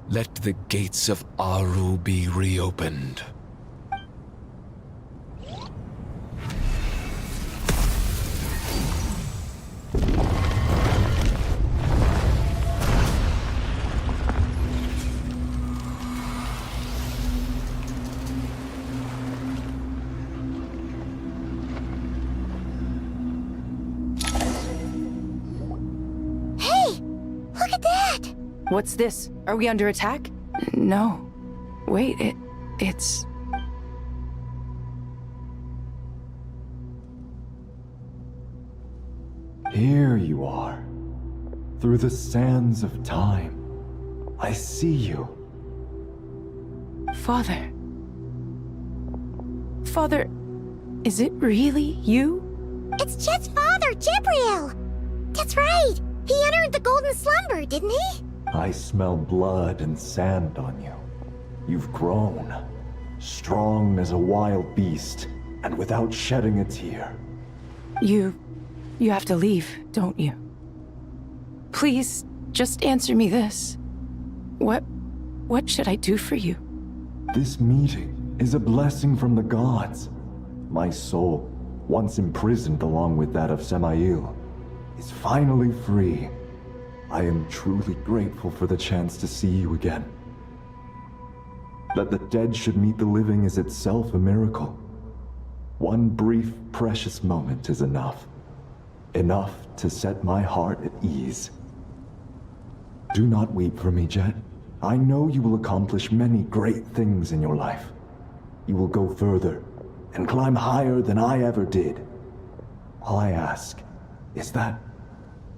let the gates of Aru be reopened. What's this? Are we under attack? No. Wait, it's... Here you are. Through the sands of time. I see you. Father. Father, is it really you? It's Chet's father, Jibriel! That's right! He entered the Golden Slumber, didn't he? I smell blood and sand on you. You've grown. Strong as a wild beast, and without shedding a tear. You have to leave, don't you? Please, just answer me this. What should I do for you? This meeting is a blessing from the gods. My soul, once imprisoned along with that of Semael, is finally free. I am truly grateful for the chance to see you again. That the dead should meet the living is itself a miracle. One brief, precious moment is enough. Enough to set my heart at ease. Do not weep for me, Jet. I know you will accomplish many great things in your life. You will go further and climb higher than I ever did. All I ask is that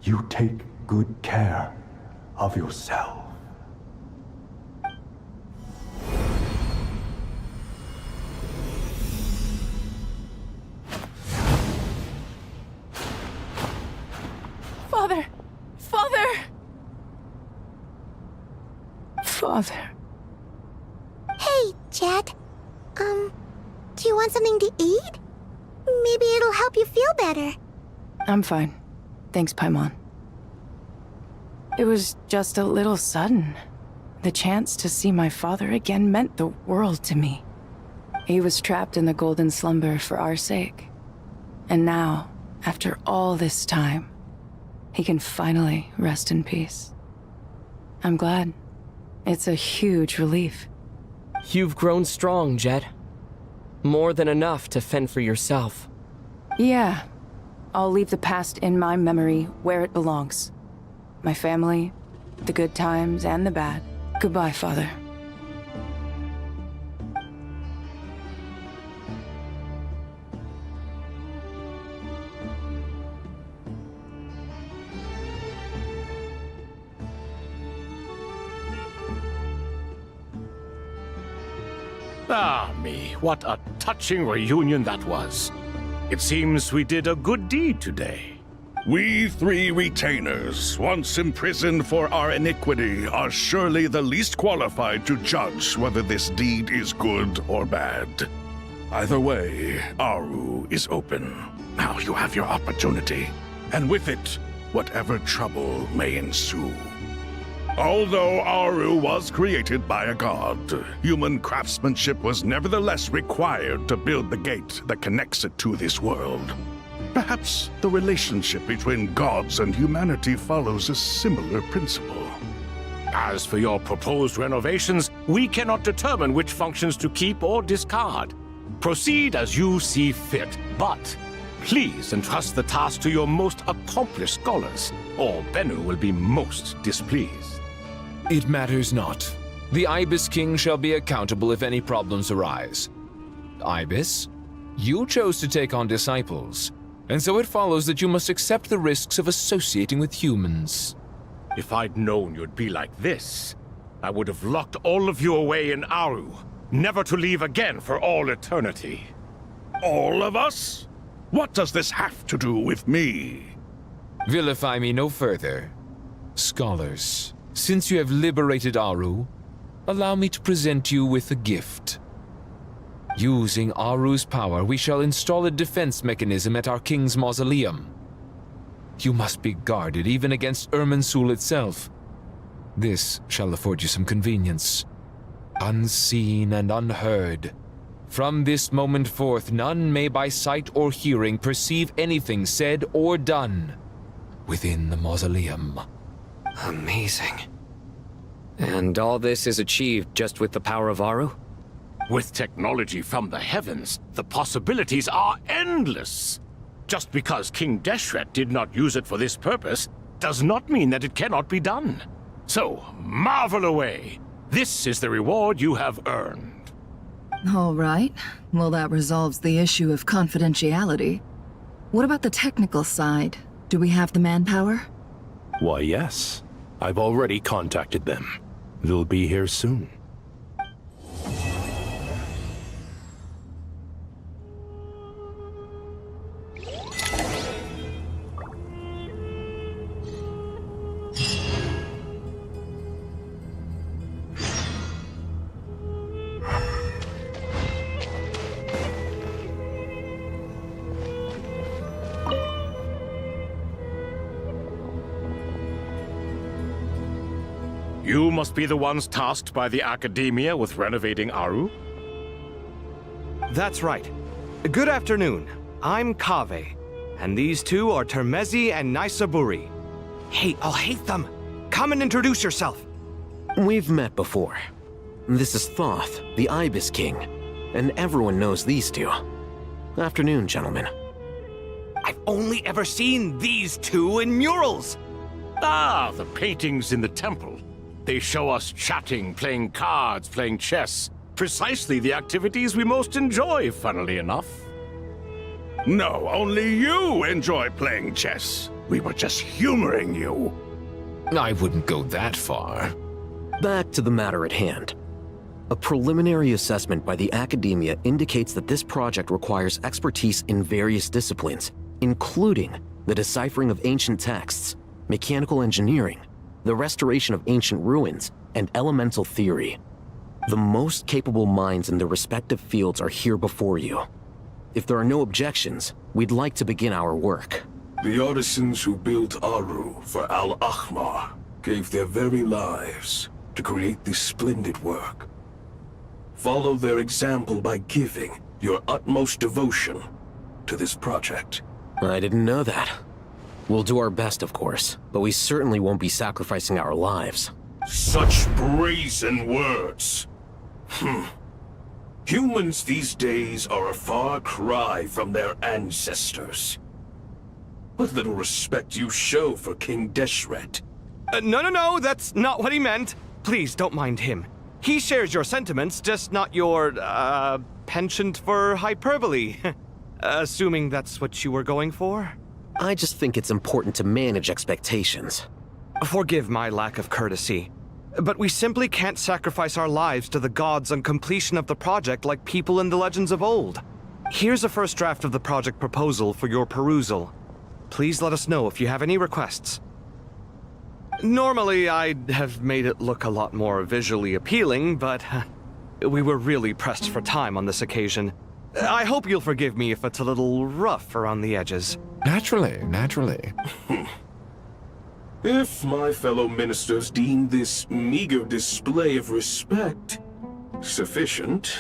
you take good care of yourself. Father! Father! Father. Hey, Jet. Do you want something to eat? Maybe it'll help you feel better. I'm fine. Thanks, Paimon. It was just a little sudden. The chance to see my father again meant the world to me. He was trapped in the golden slumber for our sake. And now, after all this time, he can finally rest in peace. I'm glad. It's a huge relief. You've grown strong, Jet. More than enough to fend for yourself. Yeah. I'll leave the past in my memory where it belongs. My family, the good times and the bad. Goodbye, Father. Ah, me, what a touching reunion that was. It seems we did a good deed today. We three retainers, once imprisoned for our iniquity, are surely the least qualified to judge whether this deed is good or bad. Either way, Aru is open. Now you have your opportunity, and with it, whatever trouble may ensue. Although Aru was created by a god, human craftsmanship was nevertheless required to build the gate that connects it to this world. Perhaps the relationship between gods and humanity follows a similar principle. As for your proposed renovations, we cannot determine which functions to keep or discard. Proceed as you see fit, but please entrust the task to your most accomplished scholars, or Bennu will be most displeased. It matters not. The Ibis King shall be accountable if any problems arise. Ibis, you chose to take on disciples, and so it follows that you must accept the risks of associating with humans. If I'd known you'd be like this, I would have locked all of you away in Aru, never to leave again for all eternity. All of us? What does this have to do with me? Vilify me no further. Scholars, since you have liberated Aru, allow me to present you with a gift. Using Aru's power, we shall install a defense mechanism at our king's mausoleum. You must be guarded even against Irminsul itself. This shall afford you some convenience. Unseen and unheard. From this moment forth, none may by sight or hearing perceive anything said or done within the mausoleum. Amazing. And all this is achieved just with the power of Aru? With technology from the heavens, the possibilities are endless. Just because King Deshret did not use it for this purpose does not mean that it cannot be done. So, marvel away. This is the reward you have earned. All right. Well, that resolves the issue of confidentiality. What about the technical side? Do we have the manpower? Why, yes. I've already contacted them. They'll be here soon. You must be the ones tasked by the Academia with renovating Aru? That's right. Good afternoon. I'm Kaveh, and these two are Termezi and Naisaburi. Hey, I'll hate them. Come and introduce yourself. We've met before. This is Thoth, the Ibis King, and everyone knows these two. Afternoon, gentlemen. I've only ever seen these two in murals. Ah, the paintings in the temple. They show us chatting, playing cards, playing chess. Precisely the activities we most enjoy, funnily enough. No, only you enjoy playing chess. We were just humoring you. I wouldn't go that far. Back to the matter at hand. A preliminary assessment by the Academia indicates that this project requires expertise in various disciplines, including the deciphering of ancient texts, mechanical engineering, the restoration of ancient ruins, and elemental theory. The most capable minds in their respective fields are here before you. If there are no objections, we'd like to begin our work. The artisans who built Aru for Al-Ahmar gave their very lives to create this splendid work. Follow their example by giving your utmost devotion to this project. I didn't know that. We'll do our best, of course, but we certainly won't be sacrificing our lives. Such brazen words. Humans these days are a far cry from their ancestors. What little respect you show for King Deshret. No, that's not what he meant. Please, don't mind him. He shares your sentiments, just not your, penchant for hyperbole. Assuming that's what you were going for? I just think it's important to manage expectations. Forgive my lack of courtesy, but we simply can't sacrifice our lives to the gods on completion of the project like people in the legends of old. Here's a first draft of the project proposal for your perusal. Please let us know if you have any requests. Normally, I'd have made it look a lot more visually appealing, but we were really pressed for time on this occasion. I hope you'll forgive me if it's a little rough around the edges. Naturally. If my fellow ministers deem this meager display of respect sufficient,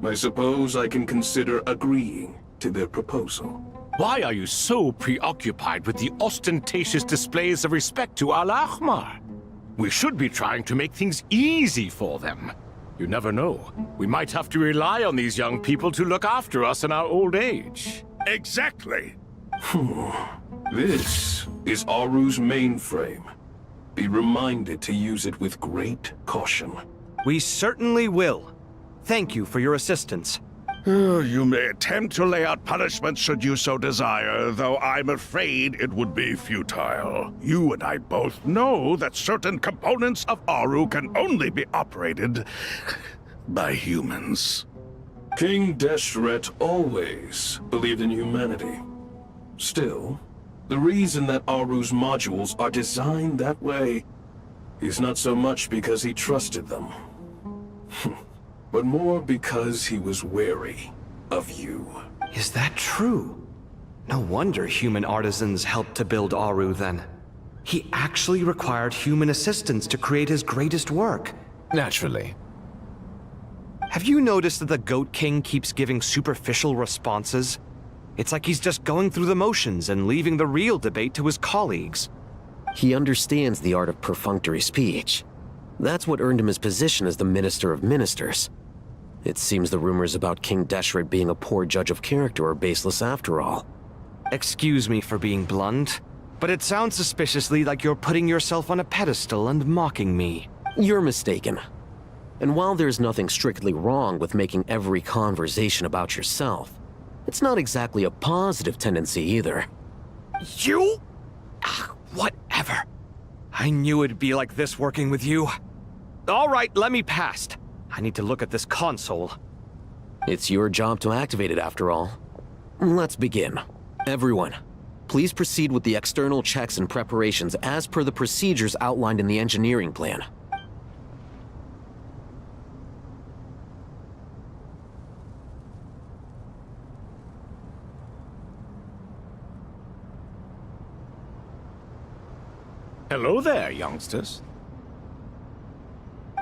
I suppose I can consider agreeing to their proposal. Why are you so preoccupied with the ostentatious displays of respect to Al-Ahmar? We should be trying to make things easy for them. You never know. We might have to rely on these young people to look after us in our old age. Exactly. This is Aru's mainframe. Be reminded to use it with great caution. We certainly will. Thank you for your assistance. You may attempt to lay out punishment should you so desire, though I'm afraid it would be futile. You and I both know that certain components of Aru can only be operated by humans. King Deshret always believed in humanity. Still, the reason that Aru's modules are designed that way is not so much because he trusted them, but more because he was wary of you. Is that true? No wonder human artisans helped to build Aru then. He actually required human assistance to create his greatest work. Naturally. Have you noticed that the Goat King keeps giving superficial responses? It's like he's just going through the motions and leaving the real debate to his colleagues. He understands the art of perfunctory speech. That's what earned him his position as the Minister of Ministers. It seems the rumors about King Deshret being a poor judge of character are baseless after all. Excuse me for being blunt, but it sounds suspiciously like you're putting yourself on a pedestal and mocking me. You're mistaken. And while there's nothing strictly wrong with making every conversation about yourself, it's not exactly a positive tendency either. You? Whatever. I knew it'd be like this working with you. All right, let me past. I need to look at this console. It's your job to activate it after all. Let's begin. Everyone, please proceed with the external checks and preparations as per the procedures outlined in the engineering plan. Hello there, youngsters.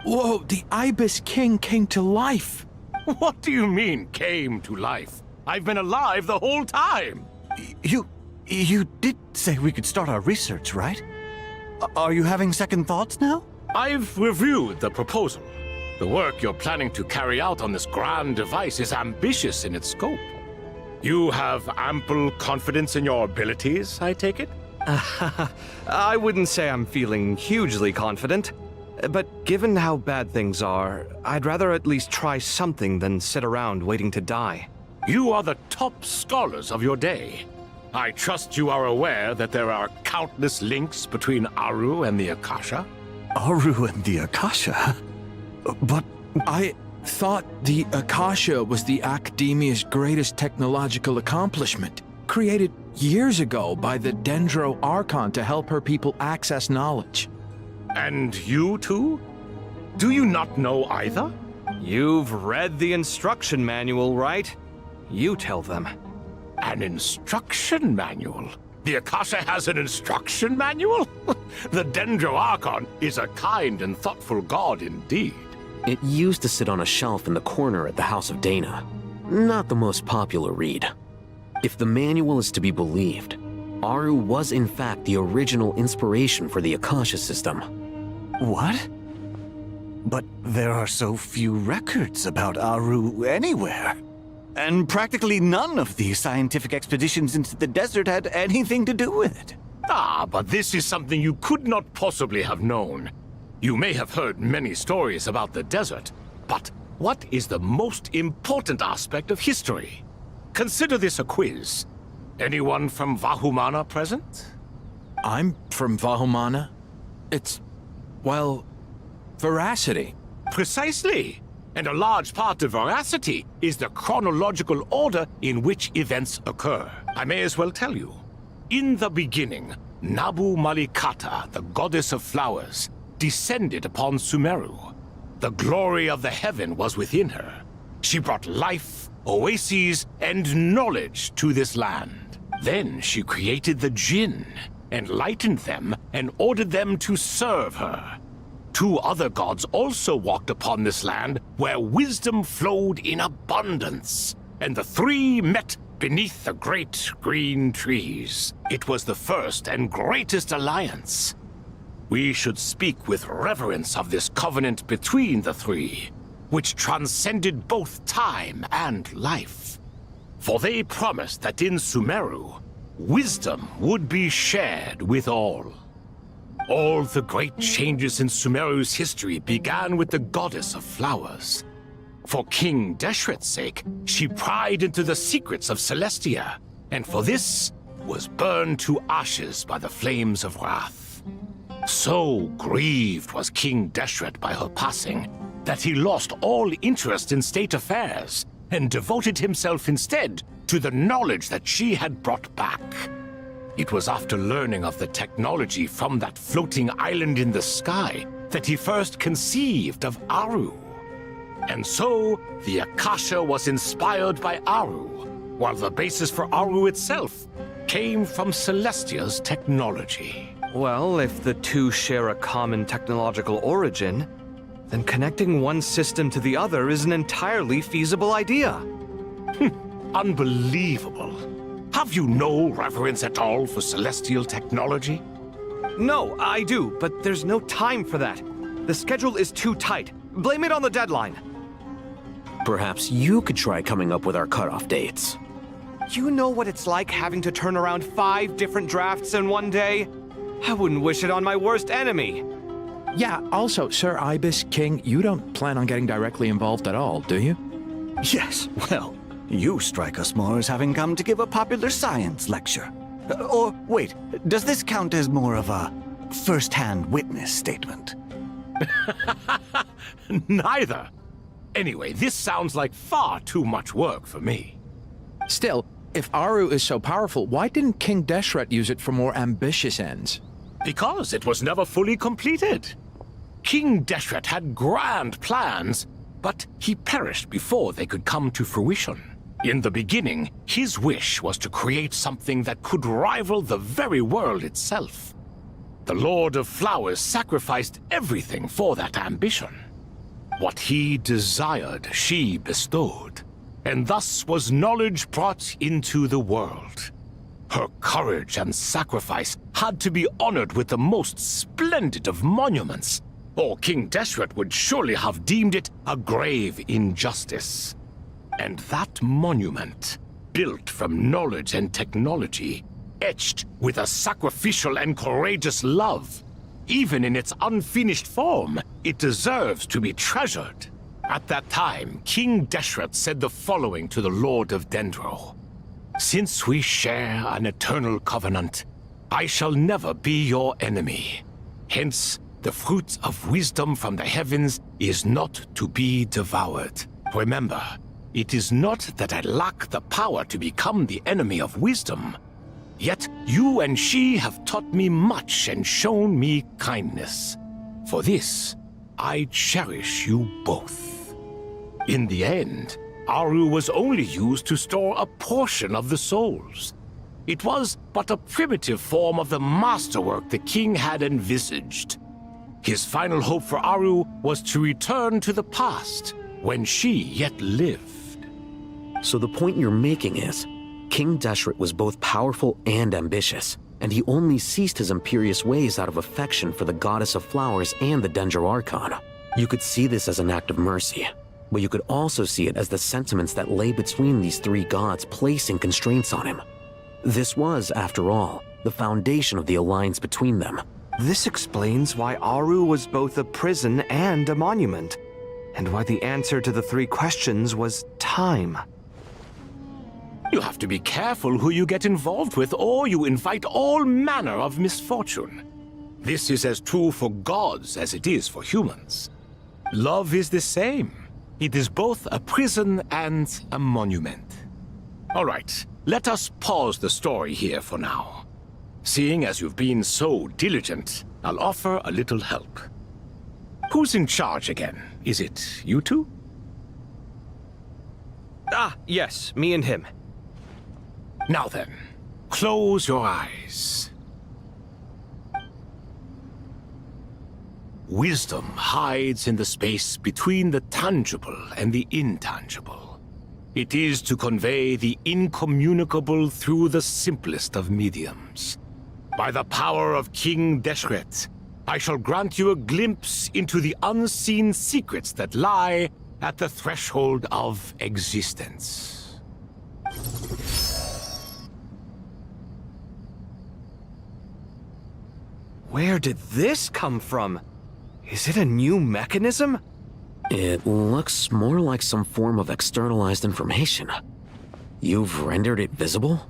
Whoa, the Ibis King came to life! What do you mean, came to life? I've been alive the whole time! You did say we could start our research, right? Are you having second thoughts now? I've reviewed the proposal. The work you're planning to carry out on this grand device is ambitious in its scope. You have ample confidence in your abilities, I take it? I wouldn't say I'm feeling hugely confident. But given how bad things are, I'd rather at least try something than sit around waiting to die. You are the top scholars of your day. I trust you are aware that there are countless links between Aru and the Akasha? Aru and the Akasha? But I thought the Akasha was the Academia's greatest technological accomplishment, created years ago by the Dendro Archon to help her people access knowledge. And you too? Do you not know either? You've read the instruction manual, right? You tell them. An instruction manual? The Akasha has an instruction manual? The Dendro Archon is a kind and thoughtful god indeed. It used to sit on a shelf in the corner at the House of Dana. Not the most popular read. If the manual is to be believed, Aru was in fact the original inspiration for the Akasha system. What? But there are so few records about Aru anywhere. And practically none of these scientific expeditions into the desert had anything to do with it. Ah, but this is something you could not possibly have known. You may have heard many stories about the desert, but what is the most important aspect of history? Consider this a quiz. Anyone from Vahumana present? I'm from Vahumana. It's, well, veracity. Precisely. And a large part of veracity is the chronological order in which events occur. I may as well tell you. In the beginning, Nabu Malikata, the goddess of flowers, descended upon Sumeru. The glory of the heaven was within her. She brought life, oases, and knowledge to this land. Then she created the Jinn, enlightened them, and ordered them to serve her. 2 other gods also walked upon this land where wisdom flowed in abundance, and the 3 met beneath the great green trees. It was the first and greatest alliance. We should speak with reverence of this covenant between the 3, which transcended both time and life. For they promised that in Sumeru, wisdom would be shared with all. All the great changes in Sumeru's history began with the goddess of flowers. For King Deshret's sake, she pried into the secrets of Celestia, and for this was burned to ashes by the flames of wrath. So grieved was King Deshret by her passing that he lost all interest in state affairs and devoted himself instead to the knowledge that she had brought back. It was after learning of the technology from that floating island in the sky that he first conceived of Aru. And so, the Akasha was inspired by Aru, while the basis for Aru itself came from Celestia's technology. Well, if the 2 share a common technological origin, then connecting one system to the other is an entirely feasible idea. Unbelievable. Have you no reverence at all for celestial technology? No, I do, but there's no time for that. The schedule is too tight. Blame it on the deadline. Perhaps you could try coming up with our cutoff dates. You know what it's like having to turn around 5 different drafts in one day? I wouldn't wish it on my worst enemy. Yeah, also, Sir Ibis King, you don't plan on getting directly involved at all, do you? Yes, well, you strike us more as having come to give a popular science lecture. Or, wait, does this count as more of a first-hand witness statement? Neither. Anyway, this sounds like far too much work for me. Still, if Aru is so powerful, why didn't King Deshret use it for more ambitious ends? Because it was never fully completed. King Deshret had grand plans, but he perished before they could come to fruition. In the beginning, his wish was to create something that could rival the very world itself. The Lord of Flowers sacrificed everything for that ambition. What he desired, she bestowed, and thus was knowledge brought into the world. Her courage and sacrifice had to be honored with the most splendid of monuments, or King Deshret would surely have deemed it a grave injustice. And that monument, built from knowledge and technology, etched with a sacrificial and courageous love. Even in its unfinished form, it deserves to be treasured. At that time, King Deshret said the following to the Lord of Dendro. Since we share an eternal covenant, I shall never be your enemy. Hence, the fruit of wisdom from the heavens is not to be devoured. Remember, it is not that I lack the power to become the enemy of wisdom. Yet you and she have taught me much and shown me kindness. For this, I cherish you both. In the end, Aru was only used to store a portion of the souls. It was but a primitive form of the masterwork the king had envisaged. His final hope for Aru was to return to the past, when she yet lived. So the point you're making is, King Deshret was both powerful and ambitious, and he only ceased his imperious ways out of affection for the goddess of flowers and the Dendro Archon. You could see this as an act of mercy, but you could also see it as the sentiments that lay between these three gods placing constraints on him. This was, after all, the foundation of the alliance between them. This explains why Aru was both a prison and a monument, and why the answer to the three questions was time. You have to be careful who you get involved with, or you invite all manner of misfortune. This is as true for gods as it is for humans. Love is the same. It is both a prison and a monument. All right, let us pause the story here for now. Seeing as you've been so diligent, I'll offer a little help. Who's in charge again? Is it you two? Ah, yes, me and him. Now then, close your eyes. Wisdom hides in the space between the tangible and the intangible. It is to convey the incommunicable through the simplest of mediums. By the power of King Deshret, I shall grant you a glimpse into the unseen secrets that lie at the threshold of existence. Where did this come from? Is it a new mechanism? It looks more like some form of externalized information. You've rendered it visible?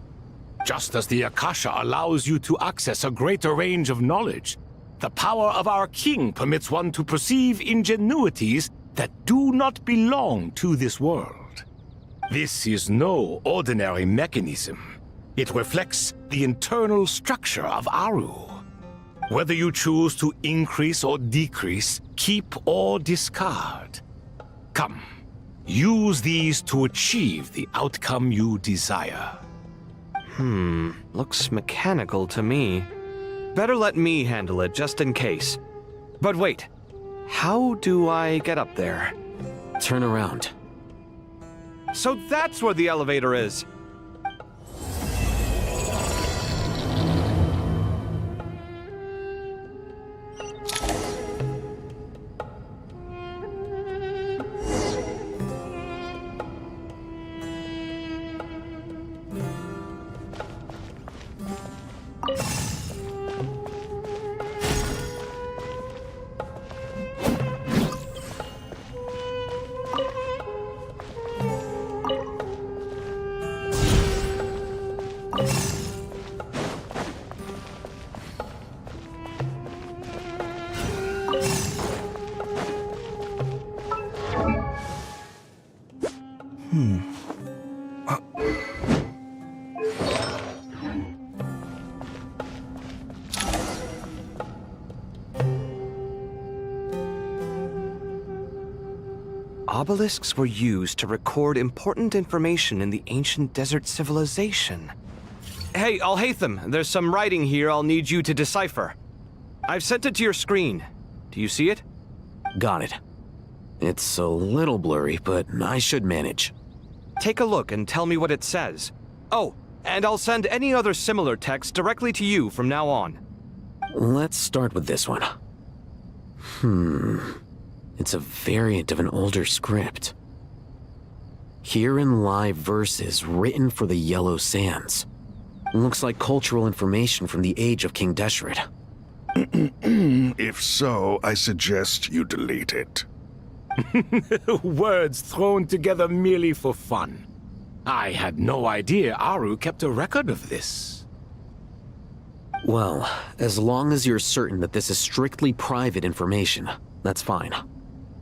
Just as the Akasha allows you to access a greater range of knowledge, the power of our king permits one to perceive ingenuities that do not belong to this world. This is no ordinary mechanism. It reflects the internal structure of Aru. Whether you choose to increase or decrease, keep or discard. Come, use these to achieve the outcome you desire. Looks mechanical to me. Better let me handle it just in case. But wait, how do I get up there? Turn around. So that's where the elevator is. Obelisks were used to record important information in the ancient desert civilization. Hey, Alhaitham, there's some writing here I'll need you to decipher. I've sent it to your screen. Do you see it? Got it. It's a little blurry, but I should manage. Take a look and tell me what it says. Oh, and I'll send any other similar text directly to you from now on. Let's start with this one. It's a variant of an older script. Herein lie verses written for the Yellow Sands. Looks like cultural information from the age of King Deshret. If so, I suggest you delete it. Words thrown together merely for fun. I had no idea Aru kept a record of this. Well, as long as you're certain that this is strictly private information, that's fine.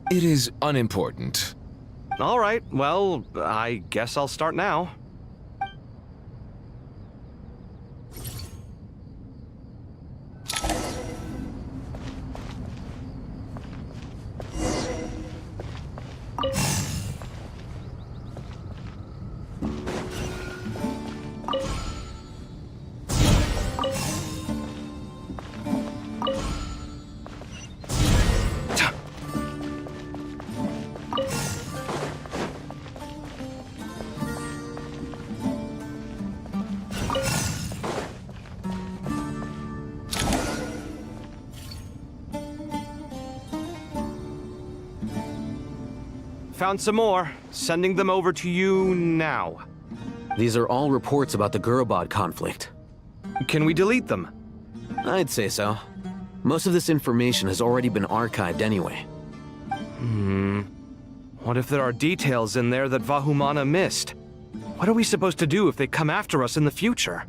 It is unimportant. All right, well, I guess I'll start now. Found some more. Sending them over to you now. These are all reports about the Gurubad conflict. Can we delete them? I'd say so. Most of this information has already been archived anyway. What if there are details in there that Vahumana missed? What are we supposed to do if they come after us in the future?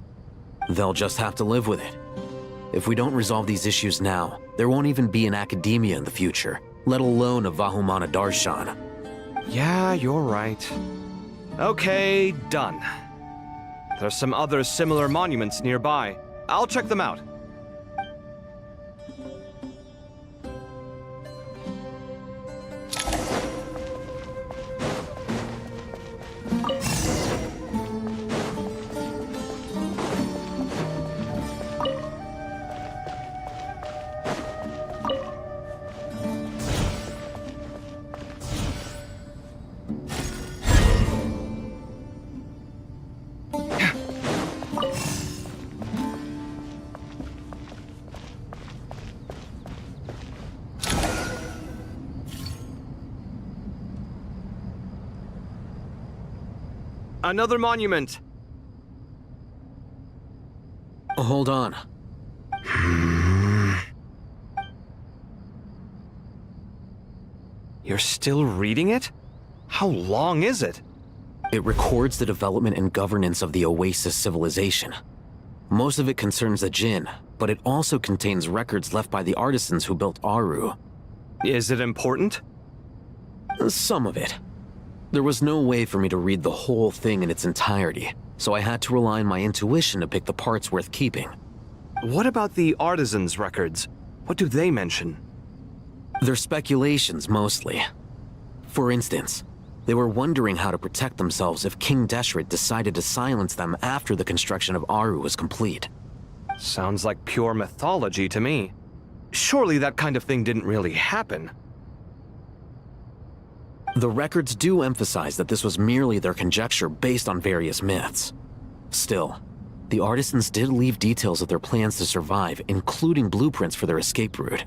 They'll just have to live with it. If we don't resolve these issues now, there won't even be an academia in the future, let alone a Vahumana Darshan. Yeah, you're right. Okay, done. There's some other similar monuments nearby. I'll check them out. Another monument! Hold on. You're still reading it? How long is it? It records the development and governance of the Oasis civilization. Most of it concerns the Jinn, but it also contains records left by the artisans who built Aru. Is it important? Some of it. There was no way for me to read the whole thing in its entirety, so I had to rely on my intuition to pick the parts worth keeping. What about the artisans' records? What do they mention? They're speculations, mostly. For instance, they were wondering how to protect themselves if King Deshret decided to silence them after the construction of Aru was complete. Sounds like pure mythology to me. Surely that kind of thing didn't really happen. The records do emphasize that this was merely their conjecture based on various myths. Still, the artisans did leave details of their plans to survive, including blueprints for their escape route.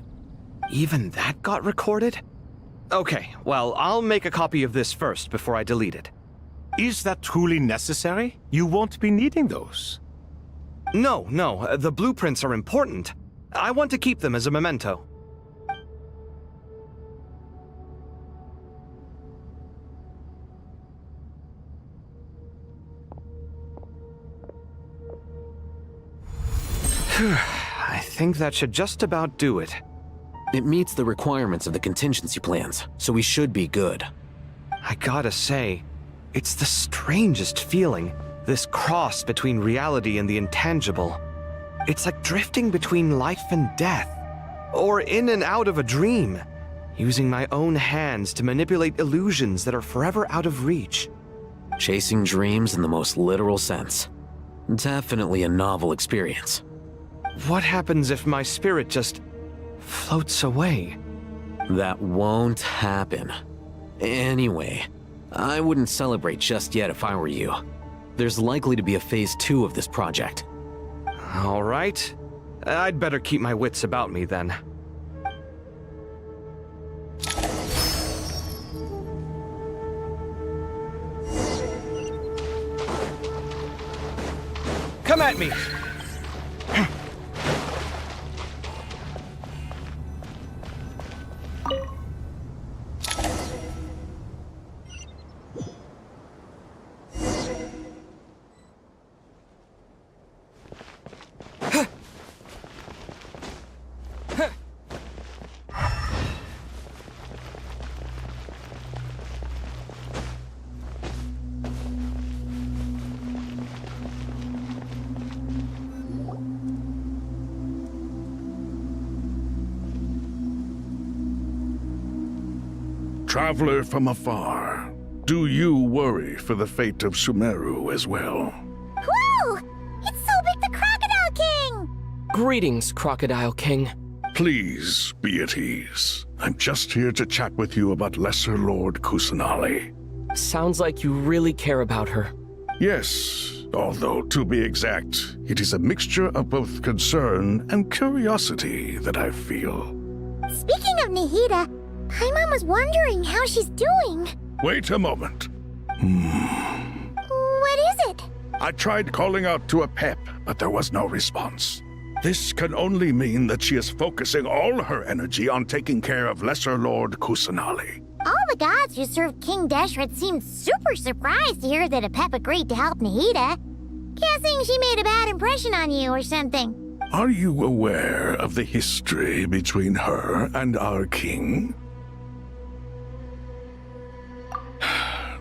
Even that got recorded? Okay, well, I'll make a copy of this first before I delete it. Is that truly necessary? You won't be needing those. No, the blueprints are important. I want to keep them as a memento. I think that should just about do it. It meets the requirements of the contingency plans, so we should be good. I gotta say, it's the strangest feeling, this cross between reality and the intangible. It's like drifting between life and death, or in and out of a dream, using my own hands to manipulate illusions that are forever out of reach. Chasing dreams in the most literal sense. Definitely a novel experience. What happens if my spirit just floats away? That won't happen. Anyway, I wouldn't celebrate just yet if I were you. There's likely to be a phase 2 of this project. All right. I'd better keep my wits about me then. Come at me! Traveler from afar, do you worry for the fate of Sumeru as well? Whoa! It's so big the Crocodile King! Greetings, Crocodile King. Please be at ease. I'm just here to chat with you about Lesser Lord Kusanali. Sounds like you really care about her. Yes, although to be exact, it is a mixture of both concern and curiosity that I feel. Speaking of Nahida, Paimon was wondering how she's doing. Wait a moment. What is it? I tried calling out to Apep, but there was no response. This can only mean that she is focusing all her energy on taking care of Lesser Lord Kusanali. All the gods who served King Deshret seemed super surprised to hear that Apep agreed to help Nahida. Guessing she made a bad impression on you or something. Are you aware of the history between her and our king?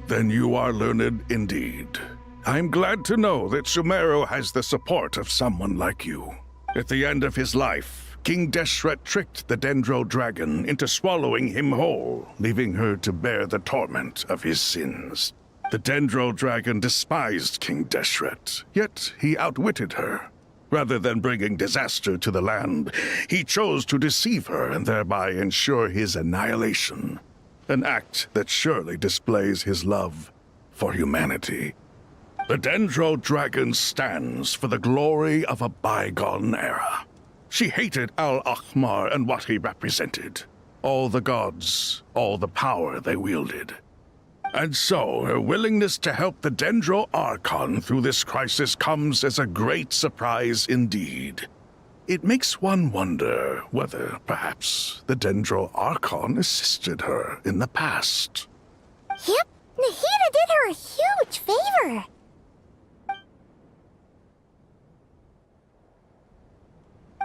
Then you are learned indeed. I'm glad to know that Sumeru has the support of someone like you. At the end of his life, King Deshret tricked the Dendro Dragon into swallowing him whole, leaving her to bear the torment of his sins. The Dendro Dragon despised King Deshret, yet he outwitted her. Rather than bringing disaster to the land, he chose to deceive her and thereby ensure his annihilation. An act that surely displays his love for humanity. The Dendro Dragon stands for the glory of a bygone era. She hated Al-Ahmar and what he represented. All the gods, all the power they wielded. And so, her willingness to help the Dendro Archon through this crisis comes as a great surprise indeed. It makes one wonder whether, perhaps, the Dendro Archon assisted her in the past. Yep, Nahida did her a huge favor.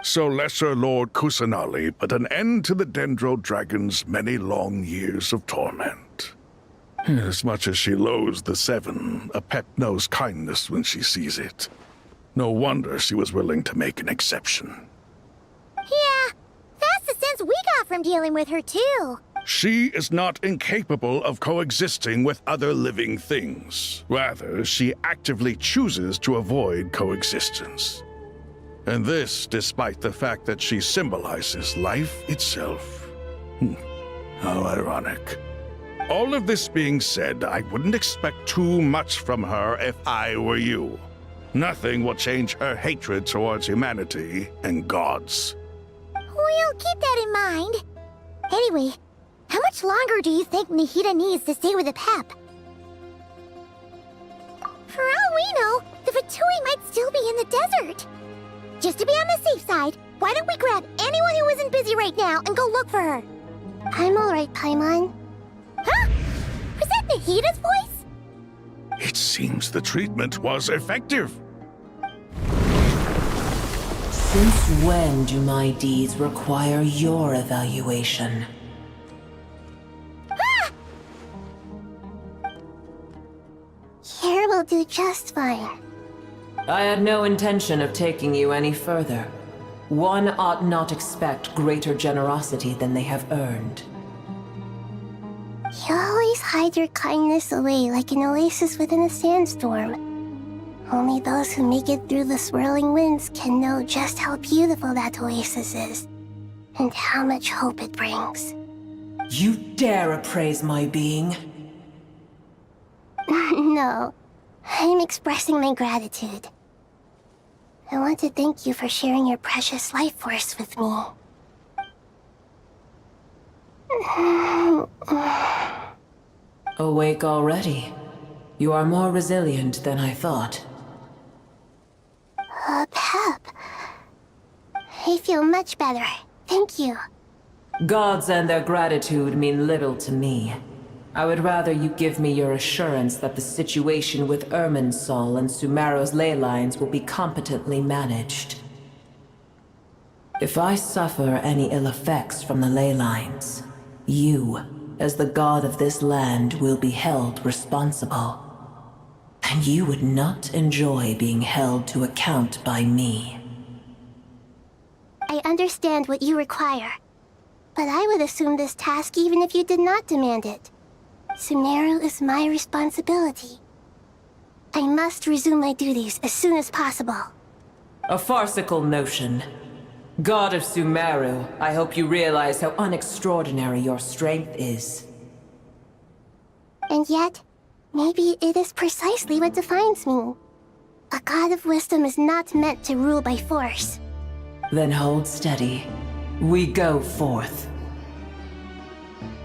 So Lesser Lord Kusanali put an end to the Dendro Dragon's many long years of torment. As much as she loathes the Seven, Apep knows kindness when she sees it. No wonder she was willing to make an exception. Yeah, that's the sense we got from dealing with her too. She is not incapable of coexisting with other living things. Rather, she actively chooses to avoid coexistence. And this despite the fact that she symbolizes life itself. How ironic. All of this being said, I wouldn't expect too much from her if I were you. Nothing will change her hatred towards humanity and gods. We'll keep that in mind. Anyway, how much longer do you think Nahida needs to stay with Apep? For all we know, the Fatui might still be in the desert. Just to be on the safe side, why don't we grab anyone who isn't busy right now and go look for her? I'm alright, Paimon. Huh? Was that Nahida's voice? It seems the treatment was effective. Since when do my deeds require your evaluation? Ah! Here will do just fine. I had no intention of taking you any further. One ought not expect greater generosity than they have earned. You always hide your kindness away like an oasis within a sandstorm. Only those who make it through the swirling winds can know just how beautiful that oasis is, and how much hope it brings. You dare appraise my being? No, I'm expressing my gratitude. I want to thank you for sharing your precious life force with me. Awake already? You are more resilient than I thought. I feel much better. Thank you. Gods and their gratitude mean little to me. I would rather you give me your assurance that the situation with Irminsul and Sumeru's ley lines will be competently managed. If I suffer any ill effects from the ley lines, you, as the god of this land, will be held responsible. And you would not enjoy being held to account by me. I understand what you require, but I would assume this task even if you did not demand it. Sumeru is my responsibility. I must resume my duties as soon as possible. A farcical notion. God of Sumeru, I hope you realize how unextraordinary your strength is. And yet, maybe it is precisely what defines me. A god of wisdom is not meant to rule by force. Then hold steady. We go forth.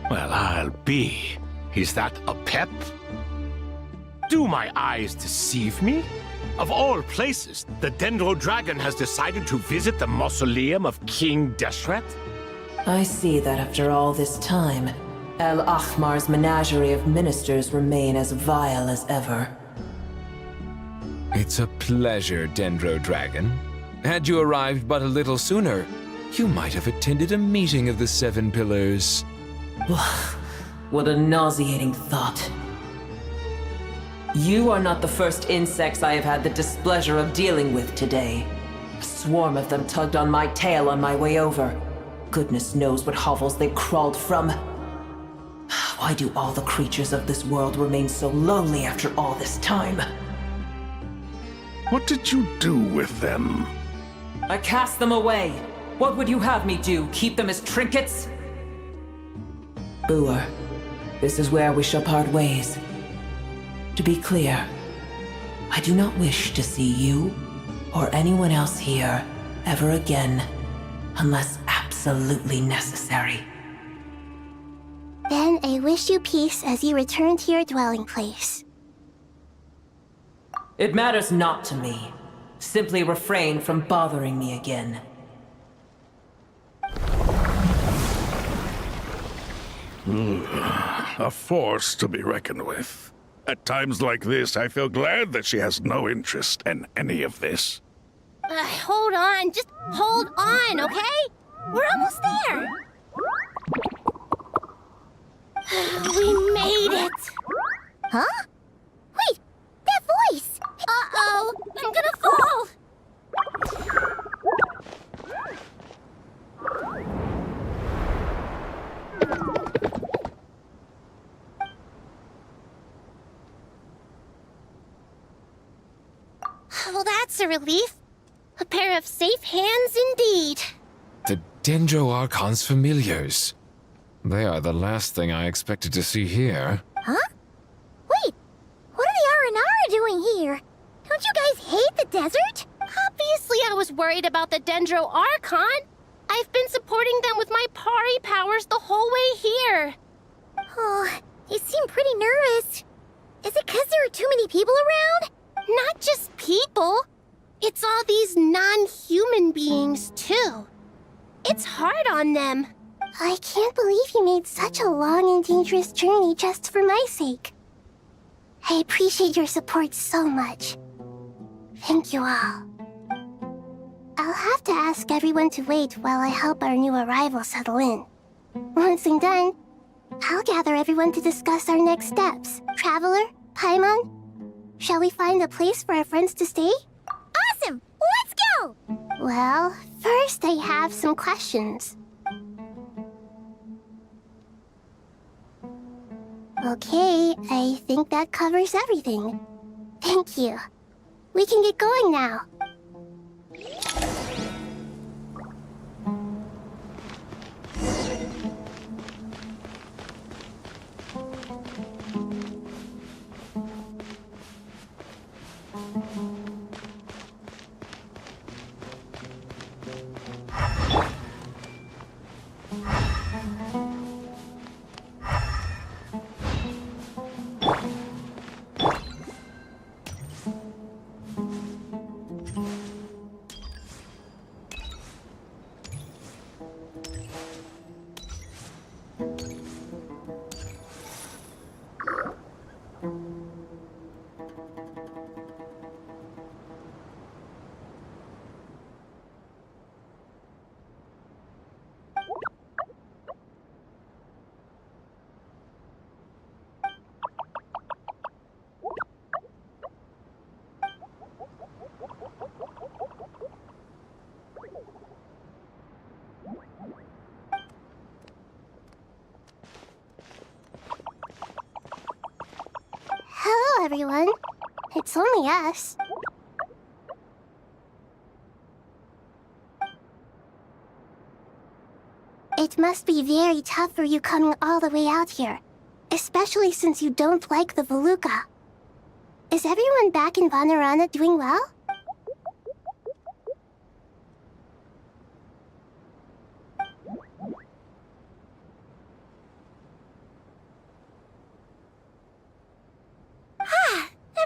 Well, I'll be. Is that a pep? Do my eyes deceive me? Of all places, the Dendro Dragon has decided to visit the mausoleum of King Deshret? I see that after all this time, El Ahmar's menagerie of ministers remain as vile as ever. It's a pleasure, Dendro Dragon. Had you arrived but a little sooner, you might have attended a meeting of the Seven Pillars. What a nauseating thought. You are not the first insects I have had the displeasure of dealing with today. A swarm of them tugged on my tail on my way over. Goodness knows what hovels they crawled from. Why do all the creatures of this world remain so lonely after all this time? What did you do with them? I cast them away. What would you have me do? Keep them as trinkets? Boer, this is where we shall part ways. To be clear, I do not wish to see you or anyone else here ever again, unless absolutely necessary. Then I wish you peace as you return to your dwelling place. It matters not to me. Simply refrain from bothering me again. A force to be reckoned with. At times like this, I feel glad that she has no interest in any of this. Hold on, just hold on, okay? We're almost there. We made it. Huh? Wait, that voice. Uh-oh, I'm gonna fall. Well, that's a relief. A pair of safe hands indeed. The Dendro Archon's familiars. They are the last thing I expected to see here. Huh? Wait, what are the Aranara doing here? Don't you guys hate the desert? Obviously I was worried about the Dendro Archon. I've been supporting them with my Pari powers the whole way here. Oh, you seem pretty nervous. Is it because there are too many people around? Not just people. It's all these non-human beings, too. It's hard on them. I can't believe you made such a long and dangerous journey just for my sake. I appreciate your support so much. Thank you all. I'll have to ask everyone to wait while I help our new arrival settle in. Once I'm done, I'll gather everyone to discuss our next steps. Traveler, Paimon, shall we find a place for our friends to stay? Awesome! Let's go! Well, first I have some questions. Okay, I think that covers everything. Thank you. We can get going now. everyone. It's only us. It must be very tough for you coming all the way out here, especially since you don't like the Voluka. Is everyone back in Vanarana doing well?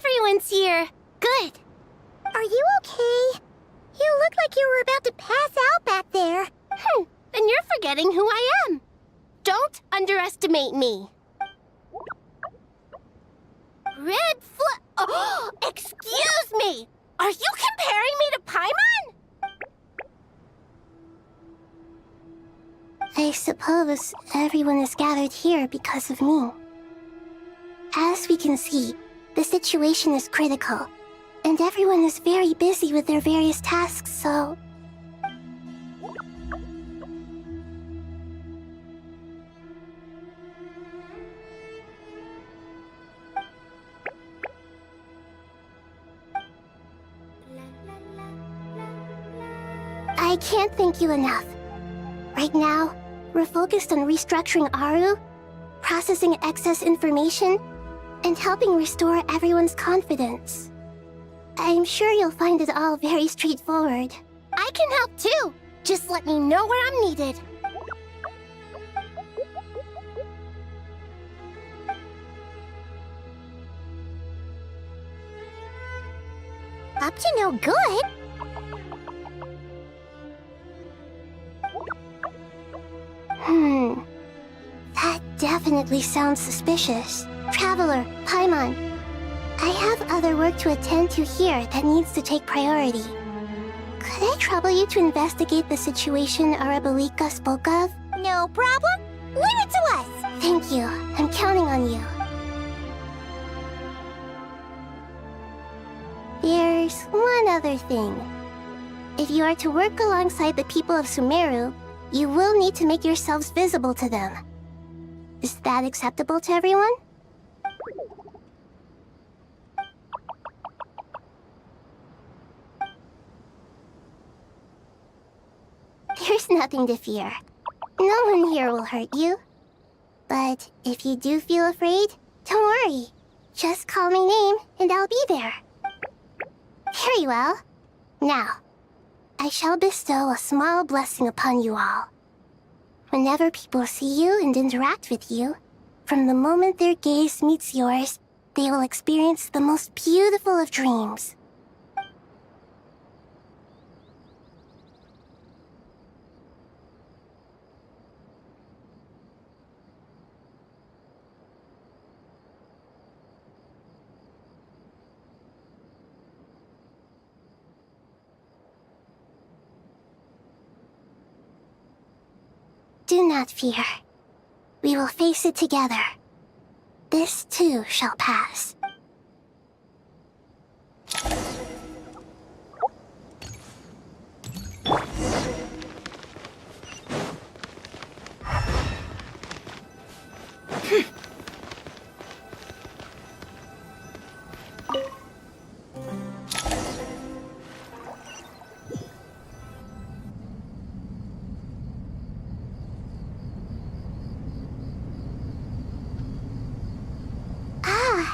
Everyone's here. Good. Are you okay? You look like you were about to pass out back there. Then you're forgetting who I am. Don't underestimate me. Oh, excuse me! Are you comparing me to Paimon? I suppose everyone is gathered here because of me. As we can see, the situation is critical, and everyone is very busy with their various tasks, so... I can't thank you enough. Right now, we're focused on restructuring Aru, processing excess information, and helping restore everyone's confidence. I'm sure you'll find it all very straightforward. I can help too. Just let me know where I'm needed. Up to no good? That definitely sounds suspicious. Traveler, Paimon, I have other work to attend to here that needs to take priority. Could I trouble you to investigate the situation Arabalika spoke of? No problem. Leave it to us. Thank you. I'm counting on you. There's one other thing. If you are to work alongside the people of Sumeru, you will need to make yourselves visible to them. Is that acceptable to everyone? There's nothing to fear. No one here will hurt you. But if you do feel afraid, don't worry. Just call my name and I'll be there. Very well. Now, I shall bestow a small blessing upon you all. Whenever people see you and interact with you, from the moment their gaze meets yours, they will experience the most beautiful of dreams. Do not fear. We will face it together. This too shall pass.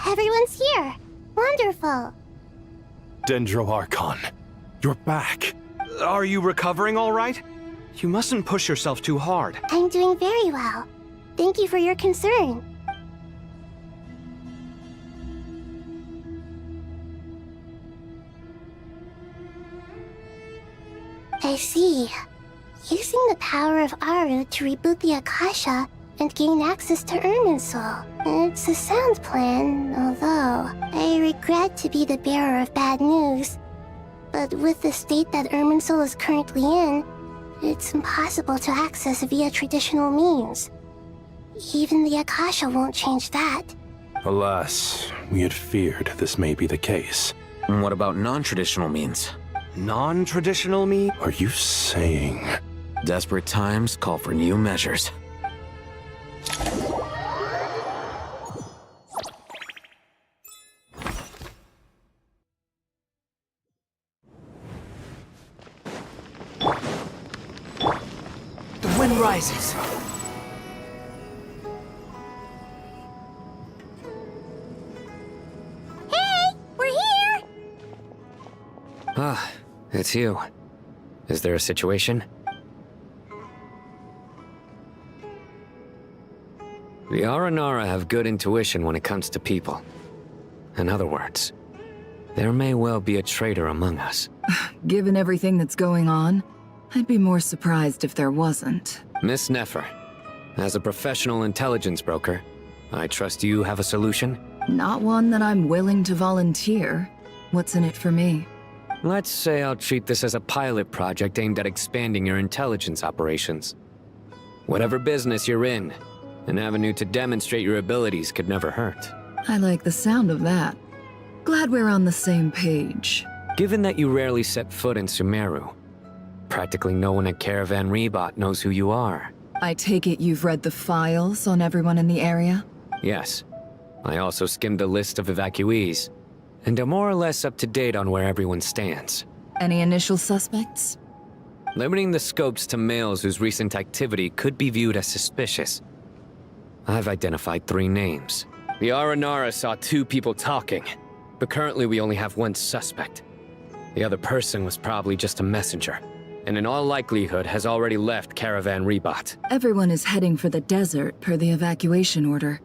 Everyone's here. Wonderful. Dendro Archon, you're back. Are you recovering all right? You mustn't push yourself too hard. I'm doing very well. Thank you for your concern. I see. Using the power of Aru to reboot the Akasha and gain access to Irminsul. It's a sound plan, although I regret to be the bearer of bad news. But with the state that Irminsul is currently in, it's impossible to access via traditional means. Even the Akasha won't change that. Alas, we had feared this may be the case. And what about non-traditional means? Non-traditional means? Are you saying... Desperate times call for new measures. sun rises. Hey, we're here! Ah, it's you. Is there a situation? The Aranara have good intuition when it comes to people. In other words, there may well be a traitor among us. Given everything that's going on, I'd be more surprised if there wasn't. Miss Nefer, as a professional intelligence broker, I trust you have a solution? Not one that I'm willing to volunteer. What's in it for me? Let's say I'll treat this as a pilot project aimed at expanding your intelligence operations. Whatever business you're in, an avenue to demonstrate your abilities could never hurt. I like the sound of that. Glad we're on the same page. Given that you rarely set foot in Sumeru, practically no one at Caravan Rebot knows who you are. I take it you've read the files on everyone in the area? Yes. I also skimmed the list of evacuees, and am more or less up to date on where everyone stands. Any initial suspects? Limiting the scopes to males whose recent activity could be viewed as suspicious, I've identified 3 names. The Aranara saw 2 people talking, but currently we only have 1 suspect. The other person was probably just a messenger, and in all likelihood has already left Caravan Rebot. Everyone is heading for the desert per the evacuation order.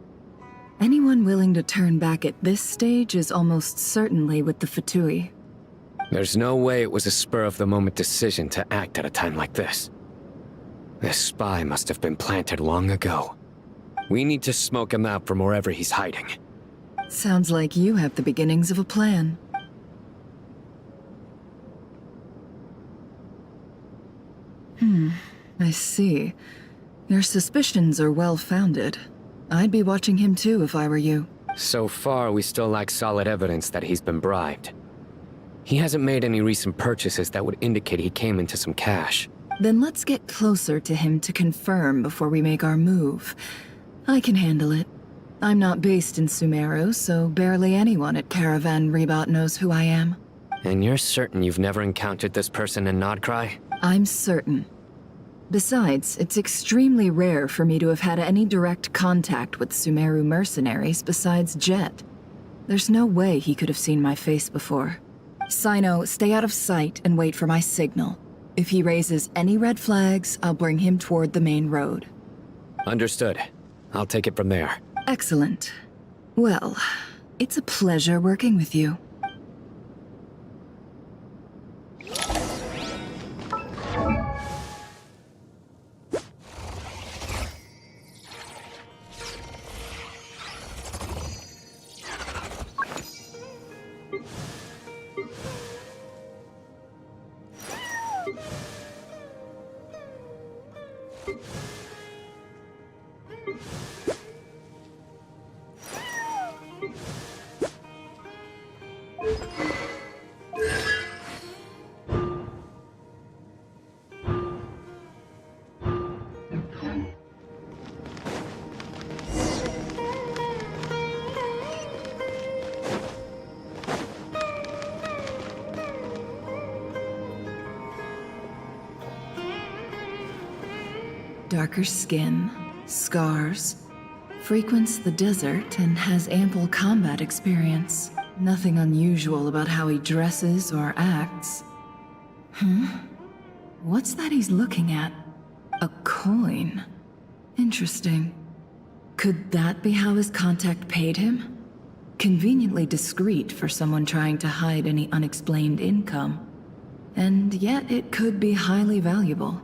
Anyone willing to turn back at this stage is almost certainly with the Fatui. There's no way it was a spur-of-the-moment decision to act at a time like this. This spy must have been planted long ago. We need to smoke him out from wherever he's hiding. Sounds like you have the beginnings of a plan. I see. Your suspicions are well-founded. I'd be watching him too if I were you. So far, we still lack solid evidence that he's been bribed. He hasn't made any recent purchases that would indicate he came into some cash. Then let's get closer to him to confirm before we make our move. I can handle it. I'm not based in Sumeru, so barely anyone at Caravan Rebot knows who I am. And you're certain you've never encountered this person in Nodcry? I'm certain. Besides, it's extremely rare for me to have had any direct contact with Sumeru mercenaries besides Jet. There's no way he could have seen my face before. Sino, stay out of sight and wait for my signal. If he raises any red flags, I'll bring him toward the main road. Understood. I'll take it from there. Excellent. Well, it's a pleasure working with you. Darker skin, scars, frequents the desert and has ample combat experience. Nothing unusual about how he dresses or acts. What's that he's looking at? A coin. Interesting. Could that be how his contact paid him? Conveniently discreet for someone trying to hide any unexplained income. And yet it could be highly valuable.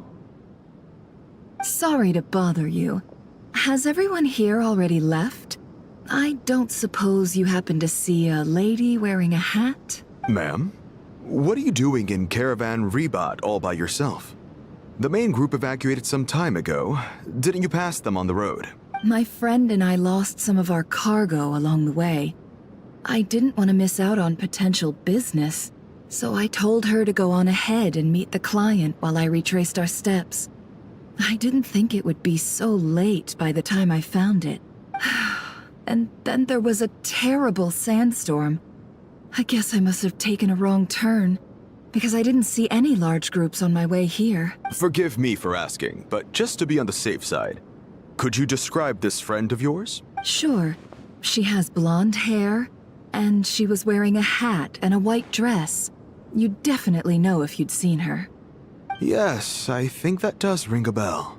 Sorry to bother you. Has everyone here already left? I don't suppose you happen to see a lady wearing a hat? Ma'am? What are you doing in Caravan Rebot all by yourself? The main group evacuated some time ago. Didn't you pass them on the road? My friend and I lost some of our cargo along the way. I didn't want to miss out on potential business, so I told her to go on ahead and meet the client while I retraced our steps. I didn't think it would be so late by the time I found it. And then there was a terrible sandstorm. I guess I must have taken a wrong turn. because I didn't see any large groups on my way here. Forgive me for asking, but just to be on the safe side, could you describe this friend of yours? Sure. She has blonde hair, and she was wearing a hat and a white dress. You'd definitely know if you'd seen her. Yes, I think that does ring a bell.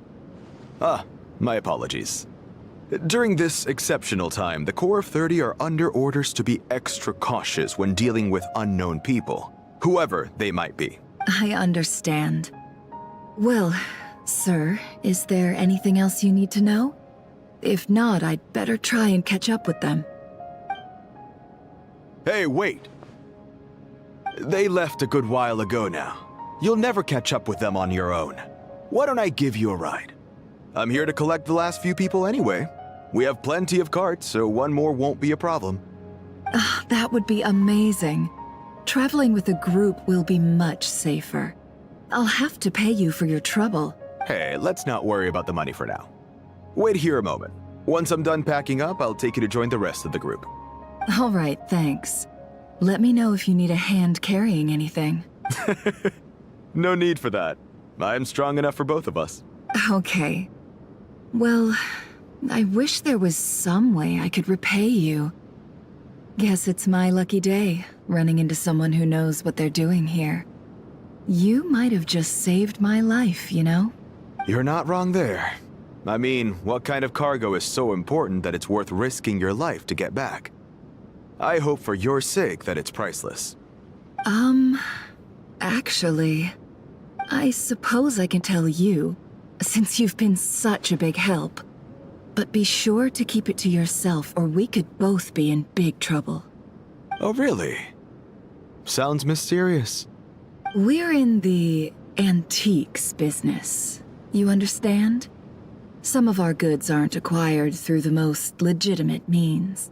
Ah, my apologies. During this exceptional time, the Corps of 30 are under orders to be extra cautious when dealing with unknown people, whoever they might be. I understand. Well, sir, is there anything else you need to know? If not, I'd better try and catch up with them. Hey, wait! They left a good while ago now. You'll never catch up with them on your own. Why don't I give you a ride? I'm here to collect the last few people anyway. We have plenty of carts, so one more won't be a problem. That would be amazing. Traveling with a group will be much safer. I'll have to pay you for your trouble. Hey, let's not worry about the money for now. Wait here a moment. Once I'm done packing up, I'll take you to join the rest of the group. All right, thanks. Let me know if you need a hand carrying anything. No need for that. I'm strong enough for both of us. Okay. Well, I wish there was some way I could repay you. Guess it's my lucky day, running into someone who knows what they're doing here. You might have just saved my life, you know? You're not wrong there. I mean, what kind of cargo is so important that it's worth risking your life to get back? I hope for your sake that it's priceless. Actually, I suppose I can tell you, since you've been such a big help. But be sure to keep it to yourself, or we could both be in big trouble. Oh, really? Sounds mysterious. We're in the antiques business. You understand? Some of our goods aren't acquired through the most legitimate means.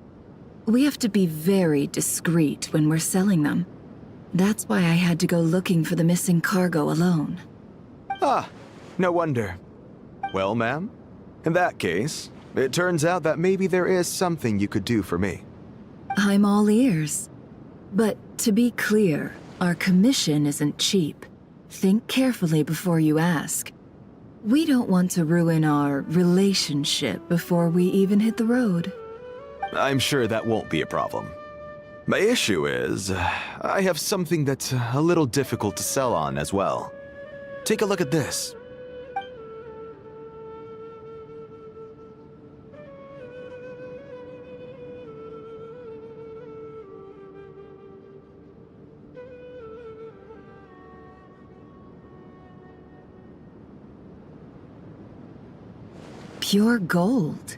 We have to be very discreet when we're selling them. That's why I had to go looking for the missing cargo alone. Ah, no wonder. Well, ma'am, in that case, it turns out that maybe there is something you could do for me. I'm all ears. But to be clear, our commission isn't cheap. Think carefully before you ask. We don't want to ruin our relationship before we even hit the road. I'm sure that won't be a problem. My issue is, I have something that's a little difficult to sell on as well. Take a look at this. Pure gold.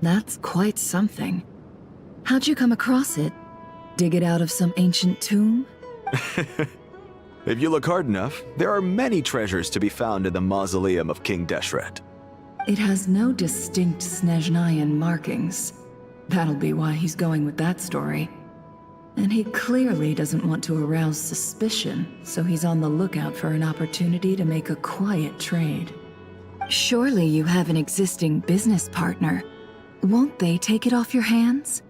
That's quite something. How'd you come across it? Dig it out of some ancient tomb? If you look hard enough, there are many treasures to be found in the mausoleum of King Deshret. It has no distinct Snezhnayan markings. That'll be why he's going with that story. And he clearly doesn't want to arouse suspicion, so he's on the lookout for an opportunity to make a quiet trade. Surely you have an existing business partner. Won't they take it off your hands?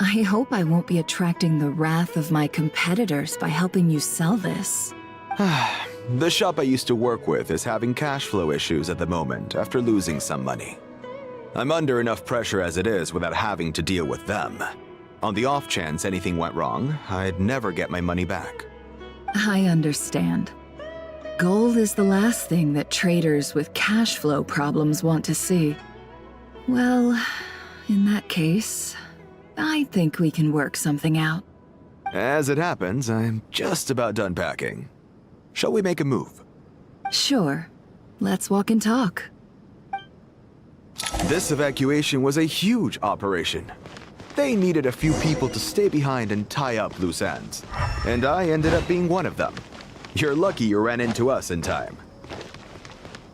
I hope I won't be attracting the wrath of my competitors by helping you sell this. The shop I used to work with is having cash flow issues at the moment after losing some money. I'm under enough pressure as it is without having to deal with them. On the off chance anything went wrong, I'd never get my money back. I understand. Gold is the last thing that traders with cash flow problems want to see. Well, in that case, I think we can work something out. As it happens, I'm just about done packing. Shall we make a move? Sure. Let's walk and talk. This evacuation was a huge operation. They needed a few people to stay behind and tie up loose ends. And I ended up being one of them. You're lucky you ran into us in time.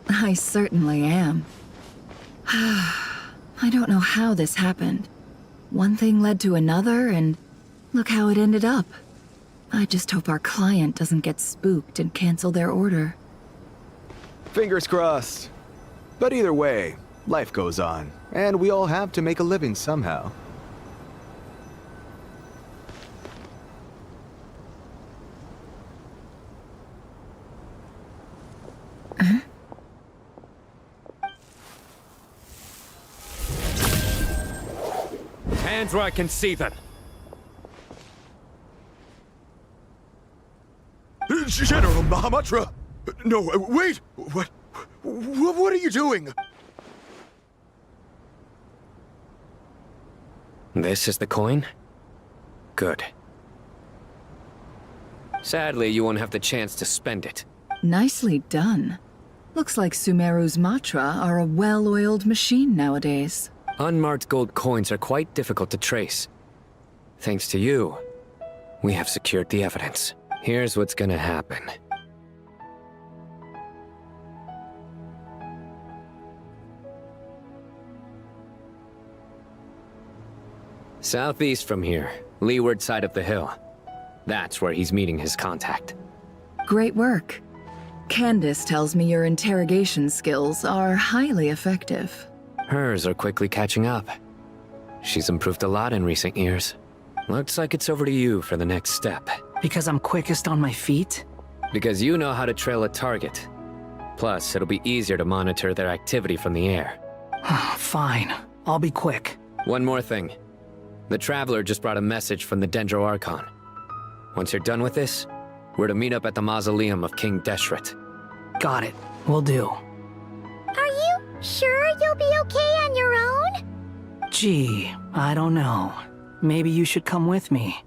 I certainly am. I don't know how this happened. One thing led to another, and look how it ended up. I just hope our client doesn't get spooked and cancel their order. Fingers crossed. But either way, life goes on, and we all have to make a living somehow. Hands where I can see them. General Mahamatra! No, wait! What are you doing? This is the coin? Good. Sadly, you won't have the chance to spend it. Nicely done. Looks like Sumeru's Matra are a well-oiled machine nowadays. Unmarked gold coins are quite difficult to trace. Thanks to you, we have secured the evidence. Here's what's gonna happen. Southeast from here, leeward side of the hill. That's where he's meeting his contact. Great work. Candace tells me your interrogation skills are highly effective. Hers are quickly catching up. She's improved a lot in recent years. Looks like it's over to you for the next step. Because I'm quickest on my feet? Because you know how to trail a target. Plus, it'll be easier to monitor their activity from the air. Fine. I'll be quick. One more thing. The Traveler just brought a message from the Dendro Archon. Once you're done with this, we're to meet up at the mausoleum of King Deshret. Got it. Will do. Are you sure you'll be okay on your own? Gee, I don't know. Maybe you should come with me.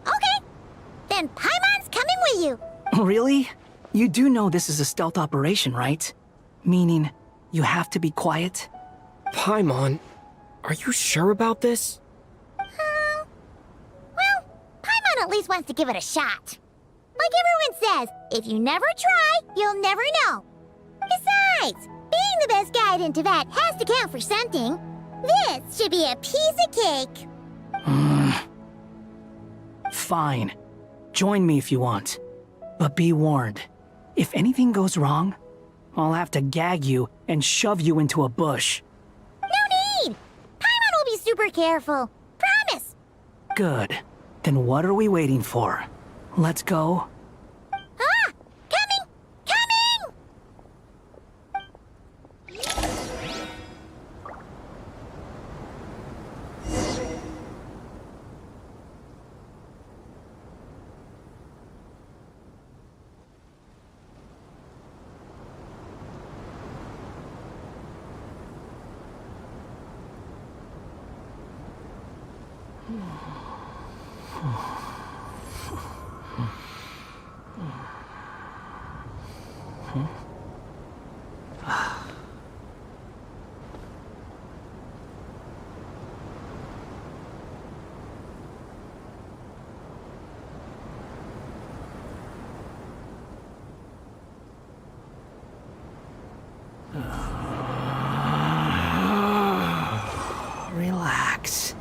Okay. Then Paimon's coming with you. Really? You do know this is a stealth operation, right? Meaning, you have to be quiet? Paimon, are you sure about this? Well, Paimon at least wants to give it a shot. Like everyone says, if you never try, you'll never know. Besides, being the best guide in Teyvat has to count for something. This should be a piece of cake. Fine. Join me if you want. But be warned. If anything goes wrong, I'll have to gag you and shove you into a bush. No need! Paimon will be super careful. Promise! Good. Then what are we waiting for? Let's go. Ah! Coming! Coming! Relax.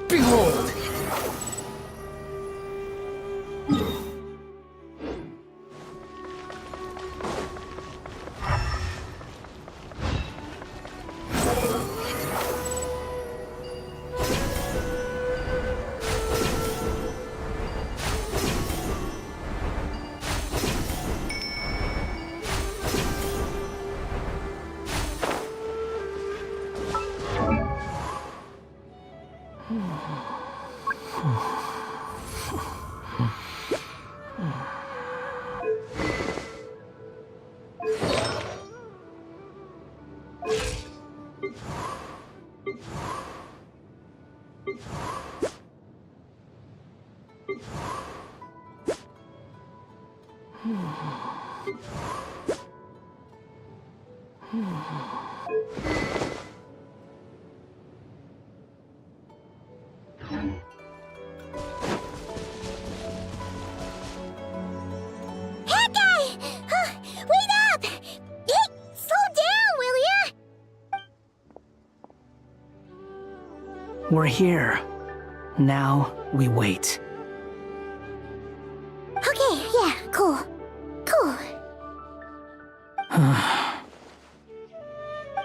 Behold! Hawkeye! Wait up! Hey, slow down, will ya? We're here. Now we wait. Okay, yeah, Cool. Cool.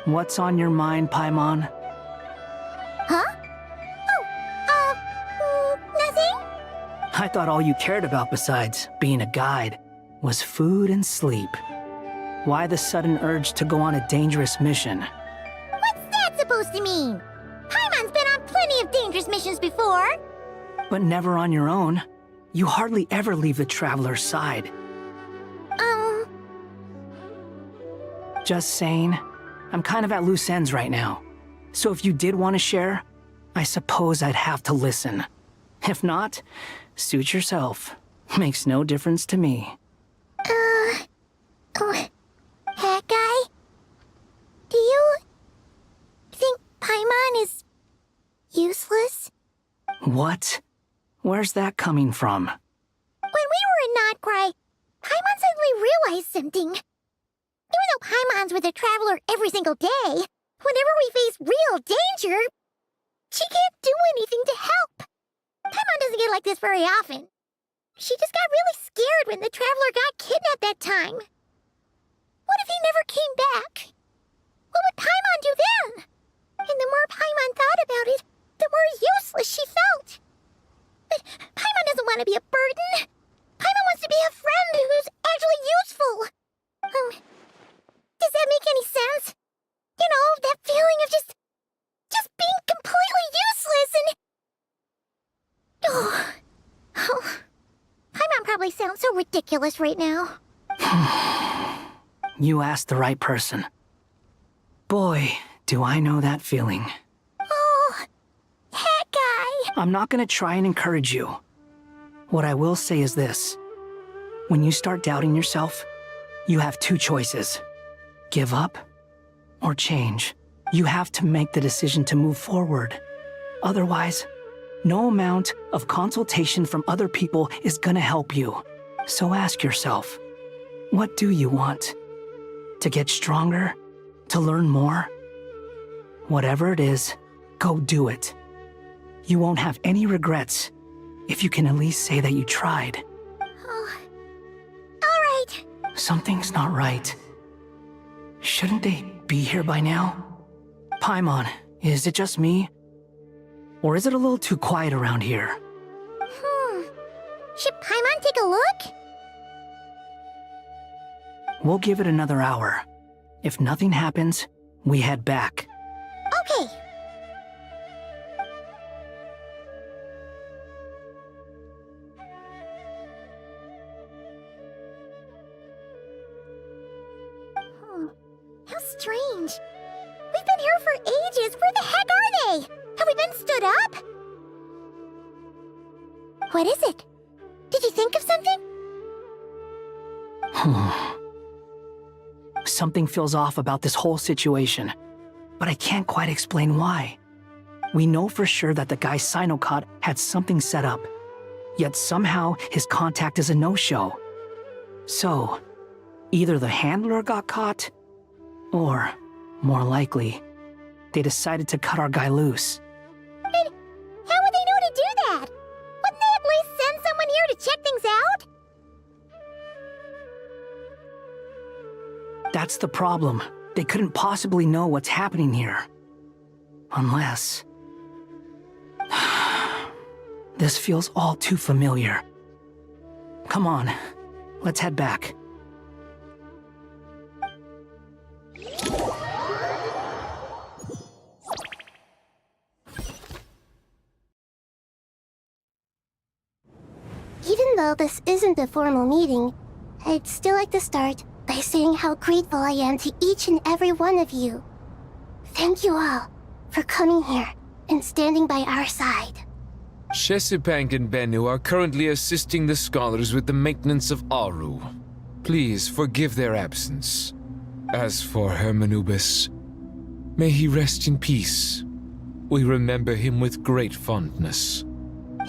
What's on your mind, Paimon? Huh? Nothing? I thought all you cared about besides being a guide was food and sleep. Why the sudden urge to go on a dangerous mission? What's that supposed to mean? Paimon's been on plenty of dangerous missions before. But never on your own. You hardly ever leave the Traveler's side. Just saying, I'm kind of at loose ends right now. So if you did want to share, I suppose I'd have to listen. If not, suit yourself. Makes no difference to me. Hat guy? Do you think Paimon is useless? What? Where's that coming from? When we were in Notcry, Paimon suddenly realized something. Even though Paimon's with a Traveler every single day, whenever we face real danger, she can't do anything to help. Paimon doesn't get like this very often. She just got really scared when the Traveler got kidnapped that time. What if he never came back? What would Paimon do then? And the more Paimon thought about it, the more useless she felt. But Paimon doesn't want to be a burden. Paimon wants to be a friend who's actually useful. Does that make any sense? You know, that feeling of just being completely useless and... Paimon probably sounds so ridiculous right now. You asked the right person. Boy, do I know that feeling. Oh, Hat guy! I'm not gonna try and encourage you. What I will say is this. When you start doubting yourself, you have two choices. Give up or change. You have to make the decision to move forward. Otherwise, no amount of consultation from other people is gonna help you. So ask yourself, what do you want? To get stronger? To learn more? Whatever it is, go do it. You won't have any regrets if you can at least say that you tried. Oh, all right. Something's not right. Shouldn't they be here by now? Paimon, is it just me? Or is it a little too quiet around here? Should Paimon take a look? We'll give it another hour. If nothing happens, we head back. Okay. How strange. We've been here for ages. Where the heck are they? Have we been stood up? What is it? Did you think of something? Something feels off about this whole situation, but I can't quite explain why. We know for sure that the guy Sinocot had something set up, yet somehow his contact is a no-show. So, either the handler got caught, or, more likely, they decided to cut our guy loose. But how would they know to do that? Wouldn't they at least send someone here to check things out? That's the problem. They couldn't possibly know what's happening here. Unless... This feels all too familiar. Come on, let's head back. Even though this isn't a formal meeting, I'd still like to start by saying how grateful I am to each and every one of you. Thank you all for coming here and standing by our side. Shesipank and Bennu are currently assisting the scholars with the maintenance of Aru. Please forgive their absence. As for Hermanubis, may he rest in peace. We remember him with great fondness.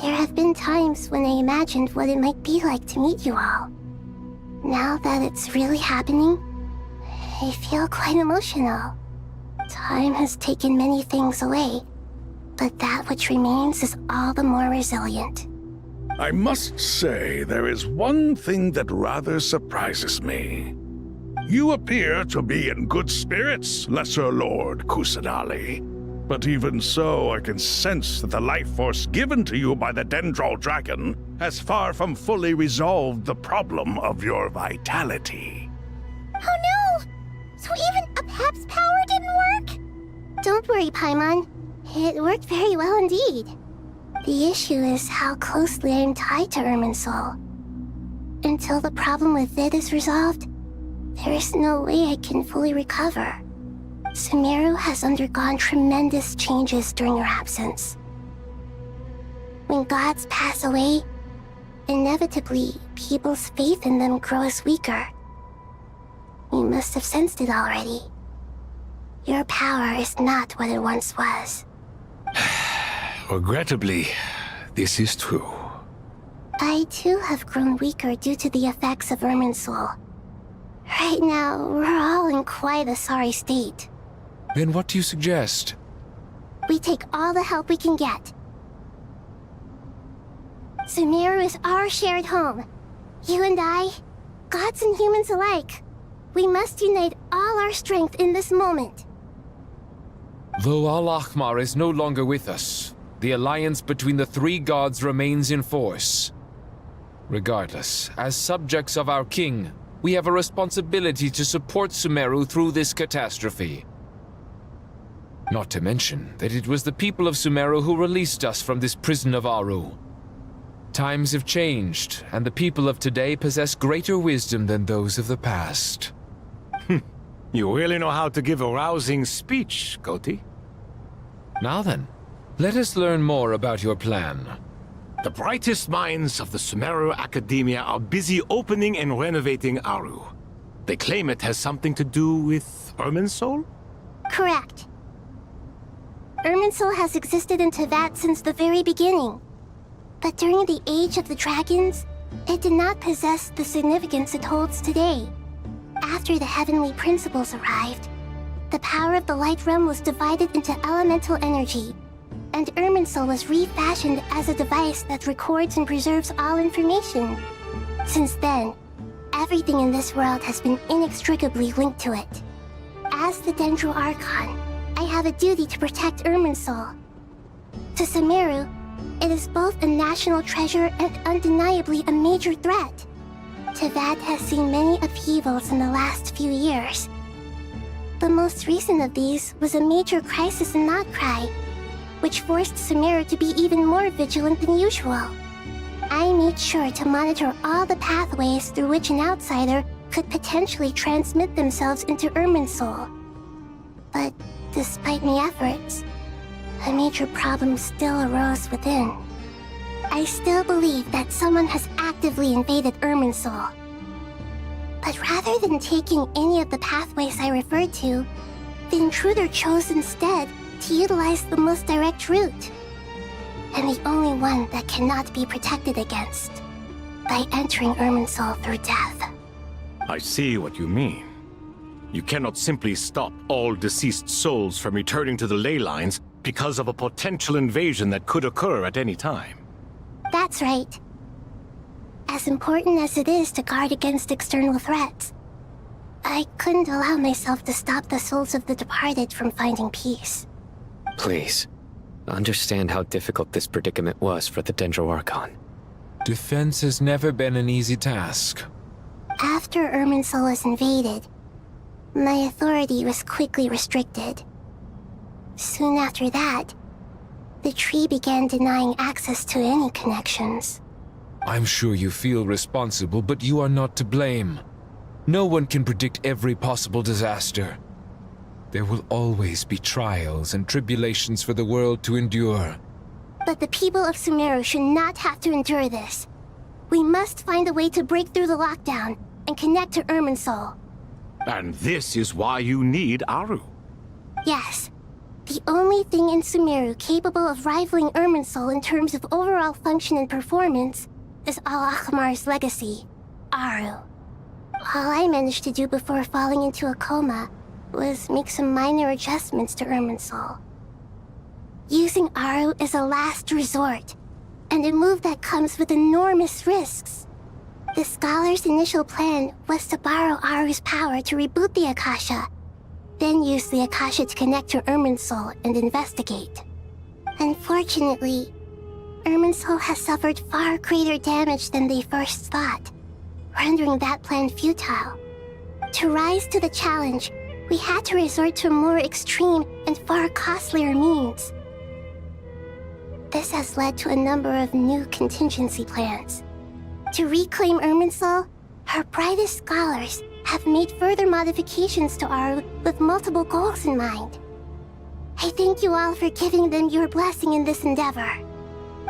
There have been times when I imagined what it might be like to meet you all. Now that it's really happening, I feel quite emotional. Time has taken many things away, but that which remains is all the more resilient. I must say, there is one thing that rather surprises me. You appear to be in good spirits, Lesser Lord Kusanali. But even so, I can sense that the life force given to you by the Dendral Dragon has far from fully resolved the problem of your vitality. Oh no! So even Apep's power didn't work? Don't worry, Paimon. It worked very well indeed. The issue is how closely I am tied to Irminsul. Until the problem with it is resolved, there is no way I can fully recover. Sumeru has undergone tremendous changes during your absence. When gods pass away, inevitably, people's faith in them grows weaker. You must have sensed it already. Your power is not what it once was. Regrettably, this is true. I too have grown weaker due to the effects of Irminsul. Right now, we're all in quite a sorry state. Then what do you suggest? We take all the help we can get. Sumeru is our shared home. You and I, gods and humans alike. We must unite all our strength in this moment. Though Al-Ahmar is no longer with us, the alliance between the three gods remains in force. Regardless, as subjects of our king, we have a responsibility to support Sumeru through this catastrophe. Not to mention that it was the people of Sumeru who released us from this prison of Aru. Times have changed, and the people of today possess greater wisdom than those of the past. You really know how to give a rousing speech, Koti. Now then, let us learn more about your plan. The brightest minds of the Sumeru Academia are busy opening and renovating Aru. They claim it has something to do with Irminsul? Correct. Irminsul has existed in Teyvat since the very beginning. But during the Age of the Dragons, it did not possess the significance it holds today. After the heavenly principles arrived, the power of the Light Realm was divided into elemental energy, and Irminsul was refashioned as a device that records and preserves all information. Since then, everything in this world has been inextricably linked to it. As the Dendral Archon, I have a duty to protect Irminsul. To Sumeru, it is both a national treasure and undeniably a major threat. Teyvat has seen many upheavals in the last few years. The most recent of these was a major crisis in Notcry, which forced Sumeru to be even more vigilant than usual. I made sure to monitor all the pathways through which an outsider could potentially transmit themselves into Irminsul. But despite my efforts, a major problem still arose within. I still believe that someone has actively invaded Irminsul. But rather than taking any of the pathways I referred to, the intruder chose instead to utilize the most direct route, and the only one that cannot be protected against, by entering Irminsul through death. I see what you mean. You cannot simply stop all deceased souls from returning to the ley lines because of a potential invasion that could occur at any time. That's right. As important as it is to guard against external threats, I couldn't allow myself to stop the souls of the departed from finding peace. Please, understand how difficult this predicament was for the Dendral Archon. Defense has never been an easy task. After Irminsul was invaded, my authority was quickly restricted. Soon after that, the tree began denying access to any connections. I'm sure you feel responsible, but you are not to blame. No one can predict every possible disaster. There will always be trials and tribulations for the world to endure. But the people of Sumeru should not have to endure this. We must find a way to break through the lockdown and connect to Irminsul. And this is why you need Aru. Yes. The only thing in Sumeru capable of rivaling Irminsul in terms of overall function and performance is Al-Ahmar's legacy, Aru. All I managed to do before falling into a coma was make some minor adjustments to Irminsul. Using Aru is a last resort, and a move that comes with enormous risks. The Scholar's initial plan was to borrow Aru's power to reboot the Akasha, then use the Akasha to connect to Irminsul and investigate. Unfortunately, Irminsul has suffered far greater damage than they first thought, rendering that plan futile. To rise to the challenge, we had to resort to a more extreme and far costlier means. This has led to a number of new contingency plans. To reclaim Irminsul, her brightest scholars have made further modifications to Aru with multiple goals in mind. I thank you all for giving them your blessing in this endeavor.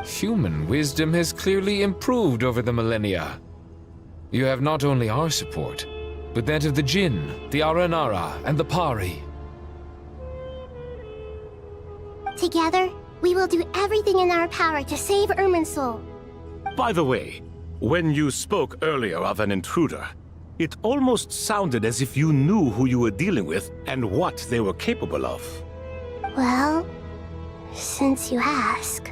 Human wisdom has clearly improved over the millennia. You have not only our support, but that of the Jinn, the Aranara, and the Pari. Together, we will do everything in our power to save Irminsul. By the way, when you spoke earlier of an intruder, it almost sounded as if you knew who you were dealing with and what they were capable of. Well, since you ask.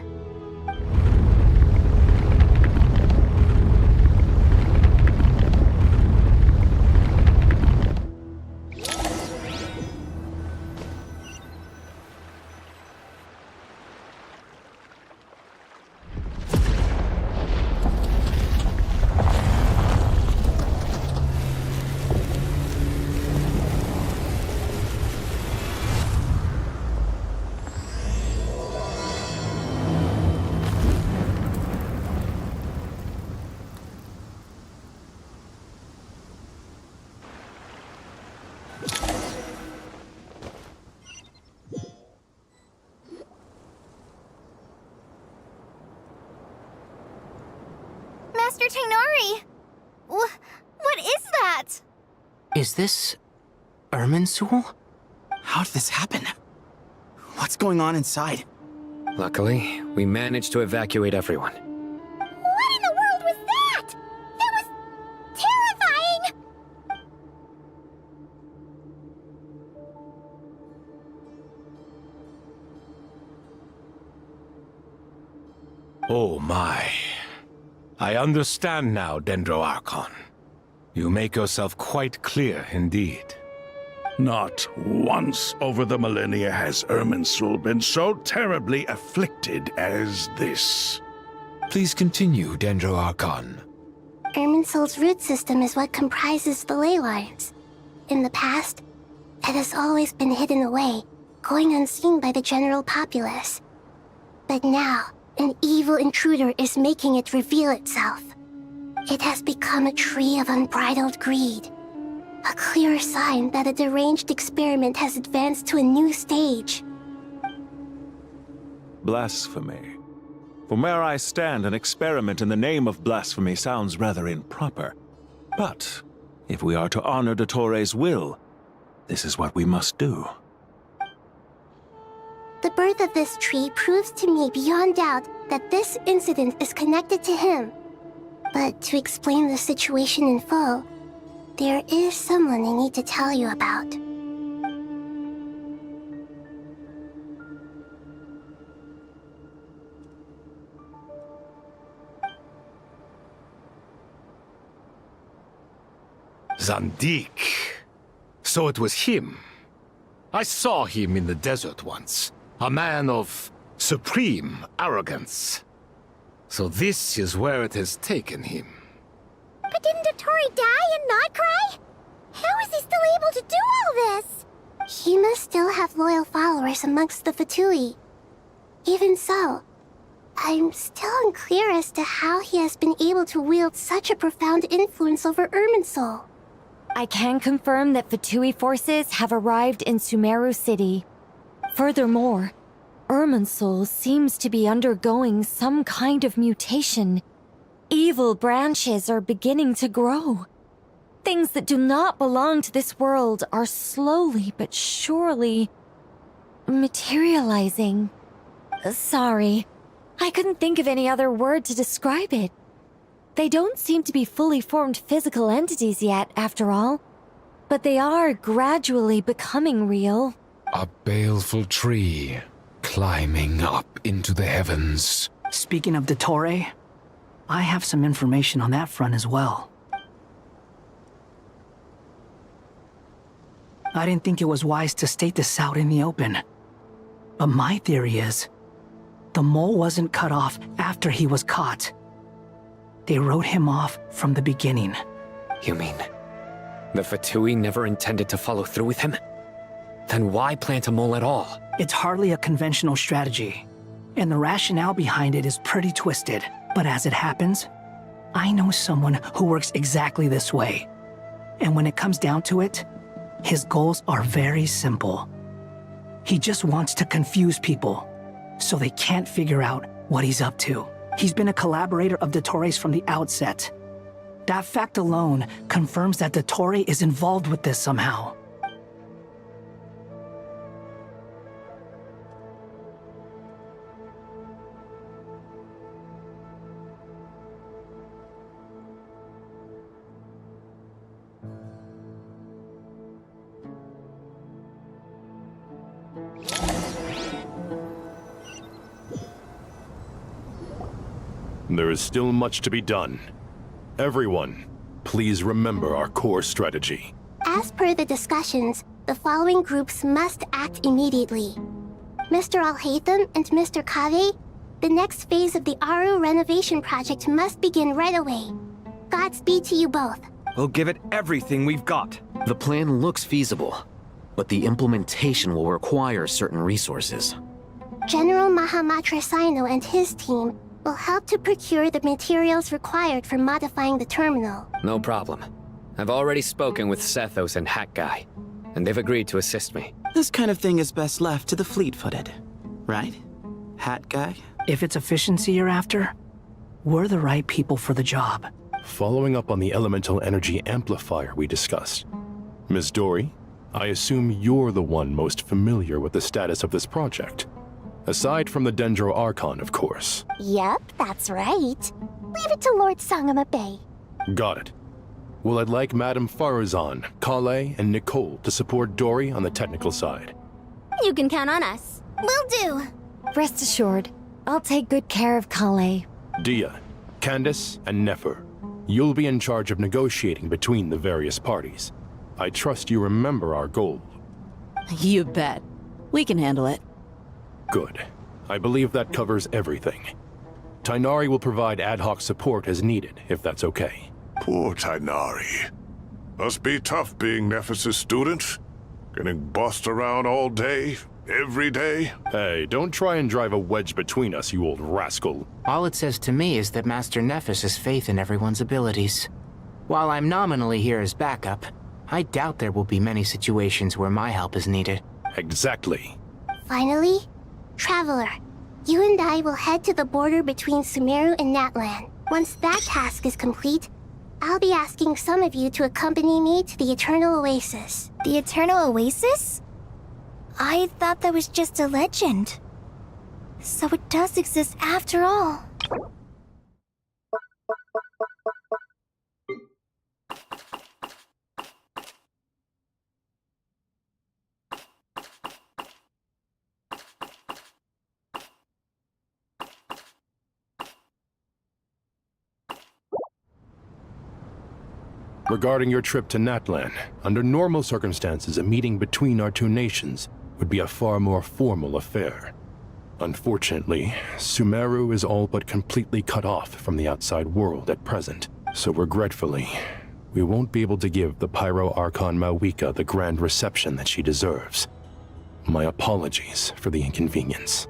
Master Tighnari! What is that? Is this Irminsul? How did this happen? What's going on inside? Luckily, we managed to evacuate everyone. What in the world was that? That was terrifying! Oh my. I understand now, Dendro Archon. You make yourself quite clear indeed. Not once over the millennia has Irminsul been so terribly afflicted as this. Please continue, Dendro Archon. Irminsul's root system is what comprises the ley lines. In the past, it has always been hidden away, going unseen by the general populace. But now, an evil intruder is making it reveal itself. It has become a tree of unbridled greed. A clear sign that a deranged experiment has advanced to a new stage. Blasphemy. From where I stand, an experiment in the name of blasphemy sounds rather improper. But if we are to honor Dottores' will, this is what we must do. The birth of this tree proves to me beyond doubt that this incident is connected to him. But to explain the situation in full, there is someone I need to tell you about. Zandik. So it was him. I saw him in the desert once. A man of supreme arrogance. So this is where it has taken him. But didn't Dottore die in Nodcry? How is he still able to do all this? He must still have loyal followers amongst the Fatui. Even so, I'm still unclear as to how he has been able to wield such a profound influence over Irminsul. I can confirm that Fatui forces have arrived in Sumeru City. Furthermore, Irminsul seems to be undergoing some kind of mutation. Evil branches are beginning to grow. Things that do not belong to this world are slowly but surely materializing. Sorry, I couldn't think of any other word to describe it. They don't seem to be fully formed physical entities yet, after all. But they are gradually becoming real. A baleful tree, climbing up into the heavens. Speaking of Dottore, I have some information on that front as well. I didn't think it was wise to state this out in the open. But my theory is, the mole wasn't cut off after he was caught. They wrote him off from the beginning. You mean, the Fatui never intended to follow through with him? Then why plant a mole at all? It's hardly a conventional strategy, and the rationale behind it is pretty twisted. But as it happens, I know someone who works exactly this way. And when it comes down to it, his goals are very simple. He just wants to confuse people, so they can't figure out what he's up to. He's been a collaborator of Dottore's from the outset. That fact alone confirms that Dottore is involved with this somehow. There is still much to be done. Everyone, please remember our core strategy. As per the discussions, the following groups must act immediately. Mr. Alhaitham and Mr. Kaveh, the next phase of the Aru renovation project must begin right away. Godspeed to you both. We'll give it everything we've got. The plan looks feasible, but the implementation will require certain resources. General Mahamatra Sino and his team will help to procure the materials required for modifying the terminal. No problem. I've already spoken with Sethos and Hat Guy, and they've agreed to assist me. This kind of thing is best left to the fleet-footed, right? Hat Guy? If it's efficiency you're after, we're the right people for the job. Following up on the elemental energy amplifier we discussed, Ms. Dory, I assume you're the one most familiar with the status of this project. Aside from the Dendro Archon, of course. Yep, that's right. Leave it to Lord Sangamabe. Got it. Well, I'd like Madame Farazan, Kale, and Nicole to support Dory on the technical side. You can count on us. Will do. Rest assured, I'll take good care of Kale. Dia, Candace, and Nefer, you'll be in charge of negotiating between the various parties. I trust you remember our goal. You bet. We can handle it. Good. I believe that covers everything. Tighnari will provide ad hoc support as needed, if that's okay. Poor Tighnari. Must be tough being Nephis' student. Getting bossed around all day, every day. Hey, don't try and drive a wedge between us, you old rascal. All it says to me is that Master Nephis has faith in everyone's abilities. While I'm nominally here as backup, I doubt there will be many situations where my help is needed. Exactly. Finally, Traveler, you and I will head to the border between Sumeru and Natlan. Once that task is complete, I'll be asking some of you to accompany me to the Eternal Oasis. The Eternal Oasis? I thought that was just a legend. So it does exist after all. Regarding your trip to Natlan, under normal circumstances, a meeting between our two nations would be a far more formal affair. Unfortunately, Sumeru is all but completely cut off from the outside world at present, so regretfully, we won't be able to give the Pyro Archon Mawika the grand reception that she deserves. My apologies for the inconvenience.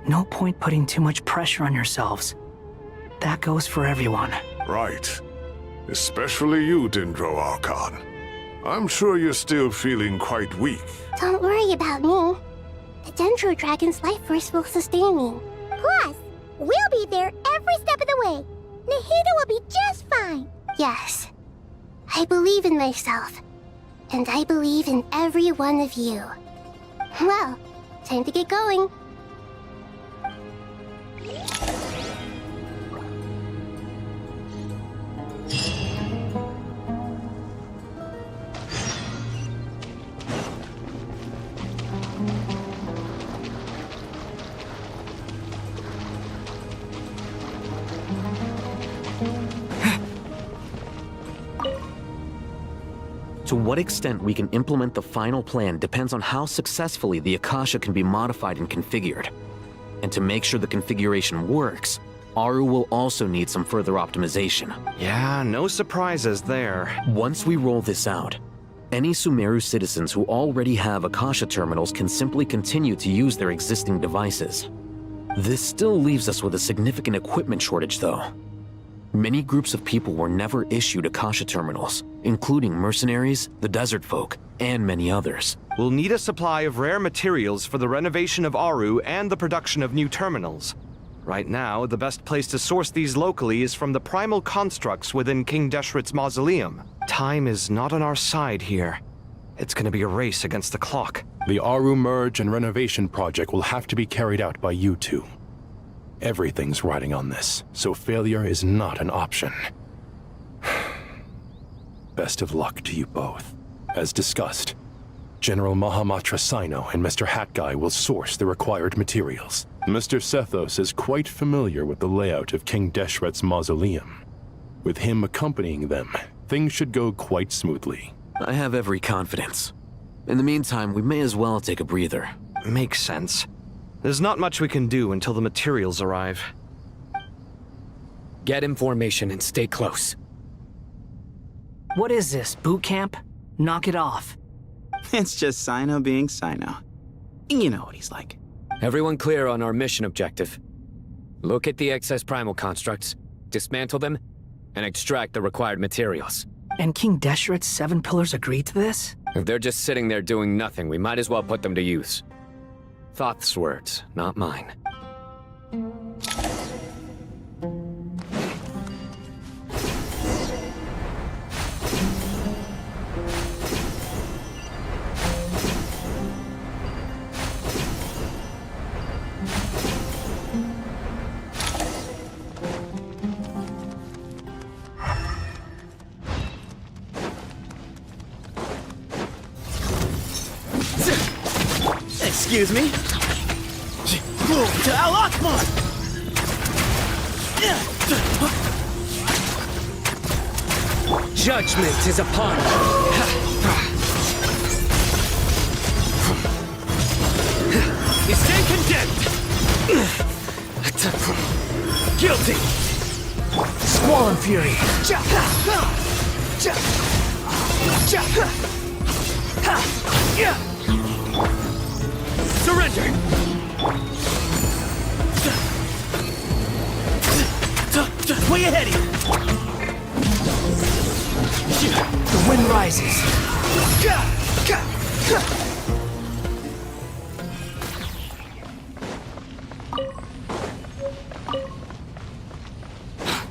No point putting too much pressure on yourselves. That goes for everyone. Right. Especially you, Dendro Archon. I'm sure you're still feeling quite weak. Don't worry about me. The Dendro Dragon's life force will sustain me. Plus, we'll be there every step of the way. Nahida will be just fine. Yes. I believe in myself. And I believe in every one of you. Well, time to get going. To what extent we can implement the final plan depends on how successfully the Akasha can be modified and configured. And to make sure the configuration works, Aru will also need some further optimization. Yeah, no surprises there. Once we roll this out, any Sumeru citizens who already have Akasha terminals can simply continue to use their existing devices. This still leaves us with a significant equipment shortage, though. Many groups of people were never issued Akasha terminals, including mercenaries, the desert folk, and many others. We'll need a supply of rare materials for the renovation of Aru and the production of new terminals. Right now, the best place to source these locally is from the primal constructs within King Deshret's mausoleum. Time is not on our side here. It's gonna be a race against the clock. The Aru merge and renovation project will have to be carried out by you two. Everything's riding on this, so failure is not an option. Best of luck to you both. As discussed, General Mahamatra Sino and Mr. Hat Guy will source the required materials. Mr. Sethos is quite familiar with the layout of King Deshret's mausoleum. With him accompanying them, things should go quite smoothly. I have every confidence. In the meantime, we may as well take a breather. Makes sense. There's not much we can do until the materials arrive. Get information and stay close. What is this, boot camp? Knock it off. It's just Sino being Sino. You know what he's like. Everyone clear on our mission objective. Look at the excess primal constructs, dismantle them, and extract the required materials. And King Deshret's 7 pillars agreed to this? If they're just sitting there doing nothing, we might as well put them to use. Thoth's words, not mine. Excuse me? To Al-Akbar! Judgment is upon you. You stand condemned. Guilty. Squall and fury. Surrender. Way ahead here. The wind rises.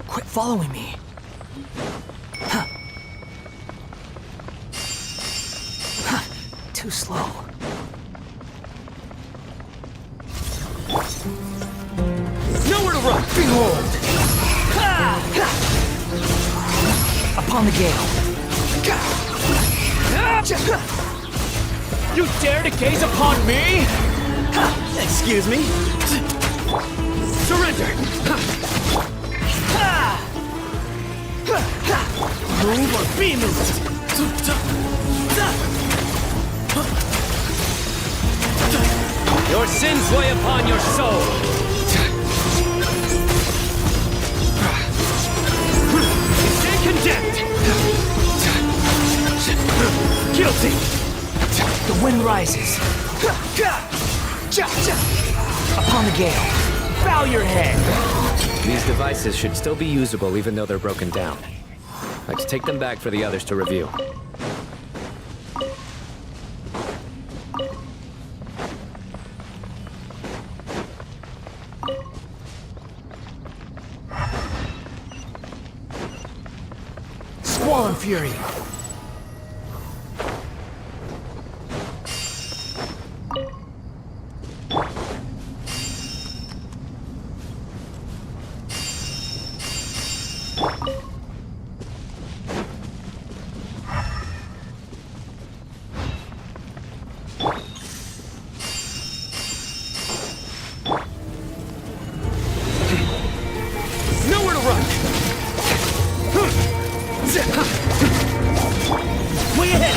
Quit following me. Too slow. Nowhere to run! Behold! Upon the gale. You dare to gaze upon me? Excuse me? Surrender! Move or be moved! Your sins weigh upon your soul! You stand condemned! Guilty! The wind rises. Upon the gale. Bow your head! These devices should still be usable even though they're broken down. Let's take them back for the others to review. Squall and fury. Nowhere to run! Way ahead!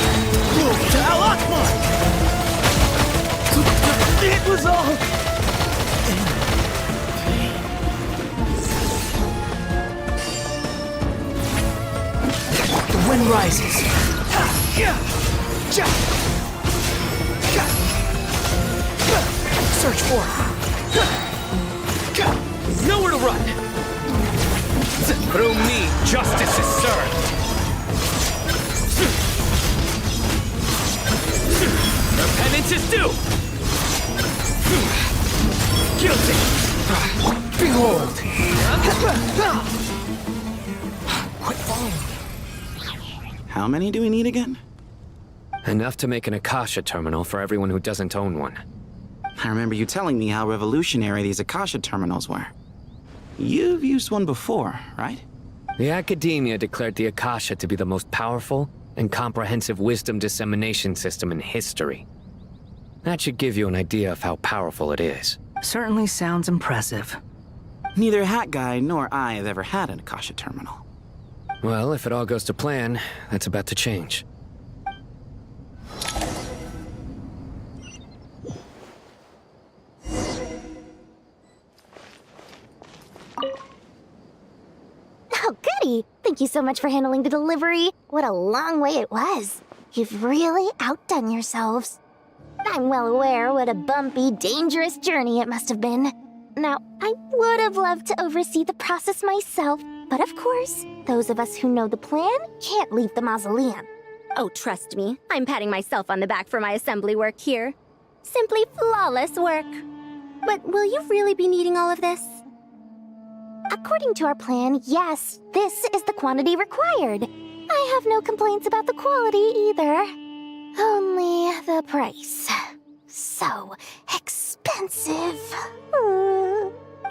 rises. Search for it. Nowhere to run! Through me, justice is served! Their penance is due! Guilty! Behold! Quit falling. How many do we need again? Enough to make an Akasha terminal for everyone who doesn't own one. I remember you telling me how revolutionary these Akasha terminals were. You've used one before, right? The Academia declared the Akasha to be the most powerful and comprehensive wisdom dissemination system in history. That should give you an idea of how powerful it is. Certainly sounds impressive. Neither Hat Guy nor I have ever had an Akasha terminal. Well, if it all goes to plan, that's about to change. Oh, goody! Thank you so much for handling the delivery. What a long way it was. You've really outdone yourselves. I'm well aware what a bumpy, dangerous journey it must have been. Now, I would have loved to oversee the process myself, but of course, those of us who know the plan can't leave the mausoleum. Oh, trust me, I'm patting myself on the back for my assembly work here. Simply flawless work. But will you really be needing all of this? According to our plan, yes, this is the quantity required. I have no complaints about the quality either. Only the price. So expensive.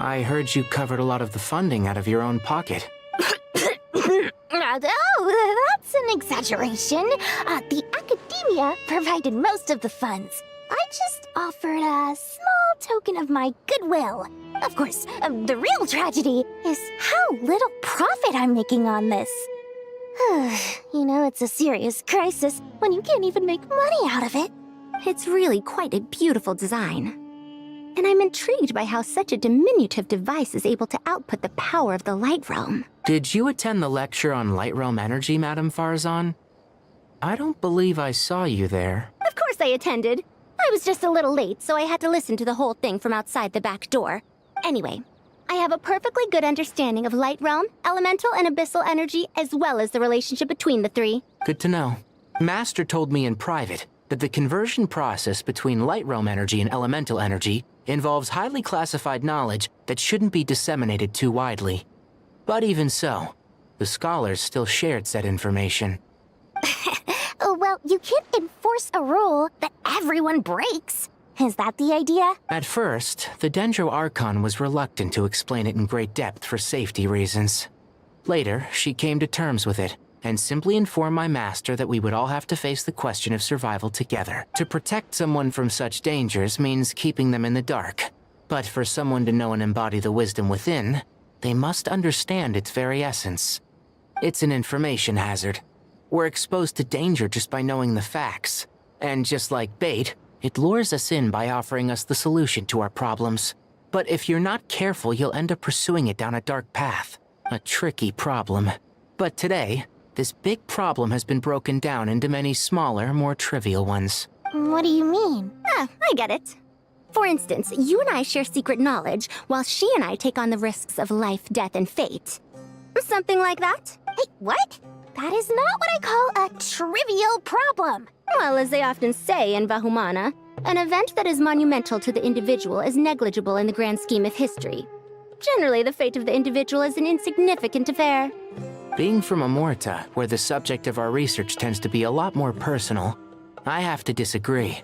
I heard you covered a lot of the funding out of your own pocket. Oh, that's an exaggeration. The Academia provided most of the funds. I just offered a small token of my goodwill. Of course, the real tragedy is how little profit I'm making on this. You know, it's a serious crisis when you can't even make money out of it. It's really quite a beautiful design. And I'm intrigued by how such a diminutive device is able to output the power of the Light Realm. Did you attend the lecture on Light Realm energy, Madame Farazan? I don't believe I saw you there. Of course I attended. I was just a little late, so I had to listen to the whole thing from outside the back door. Anyway, I have a perfectly good understanding of Light Realm, elemental and abyssal energy, as well as the relationship between the three. Good to know. Master told me in private that the conversion process between Light Realm energy and elemental energy involves highly classified knowledge that shouldn't be disseminated too widely. But even so, the scholars still shared said information. Well, you can't enforce a rule that everyone breaks. Is that the idea? At first, the Dendro Archon was reluctant to explain it in great depth for safety reasons. Later, she came to terms with it, and simply informed my master that we would all have to face the question of survival together. To protect someone from such dangers means keeping them in the dark. But for someone to know and embody the wisdom within, they must understand its very essence. It's an information hazard. We're exposed to danger just by knowing the facts. And just like bait, it lures us in by offering us the solution to our problems. But if you're not careful, you'll end up pursuing it down a dark path. A tricky problem. But today, this big problem has been broken down into many smaller, more trivial ones. What do you mean? I get it. For instance, you and I share secret knowledge, while she and I take on the risks of life, death, and fate. Something like that? Hey, what? That is not what I call a trivial problem. Well, as they often say in Vahumana, an event that is monumental to the individual is negligible in the grand scheme of history. Generally, the fate of the individual is an insignificant affair. Being from Amorta, where the subject of our research tends to be a lot more personal, I have to disagree.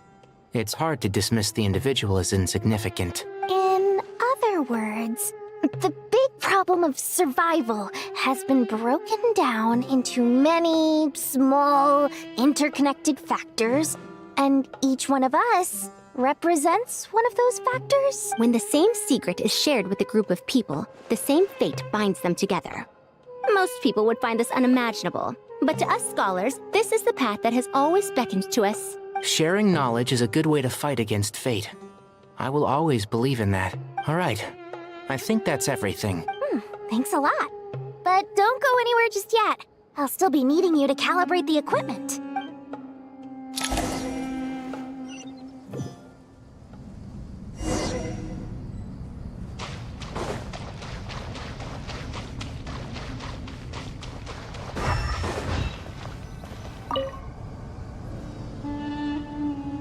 It's hard to dismiss the individual as insignificant. In other words, the big problem of survival has been broken down into many small, interconnected factors, and each one of us represents one of those factors. When the same secret is shared with a group of people, the same fate binds them together. Most people would find this unimaginable, but to us scholars, this is the path that has always beckoned to us. Sharing knowledge is a good way to fight against fate. I will always believe in that. All right. I think that's everything. Thanks a lot. But don't go anywhere just yet. I'll still be needing you to calibrate the equipment.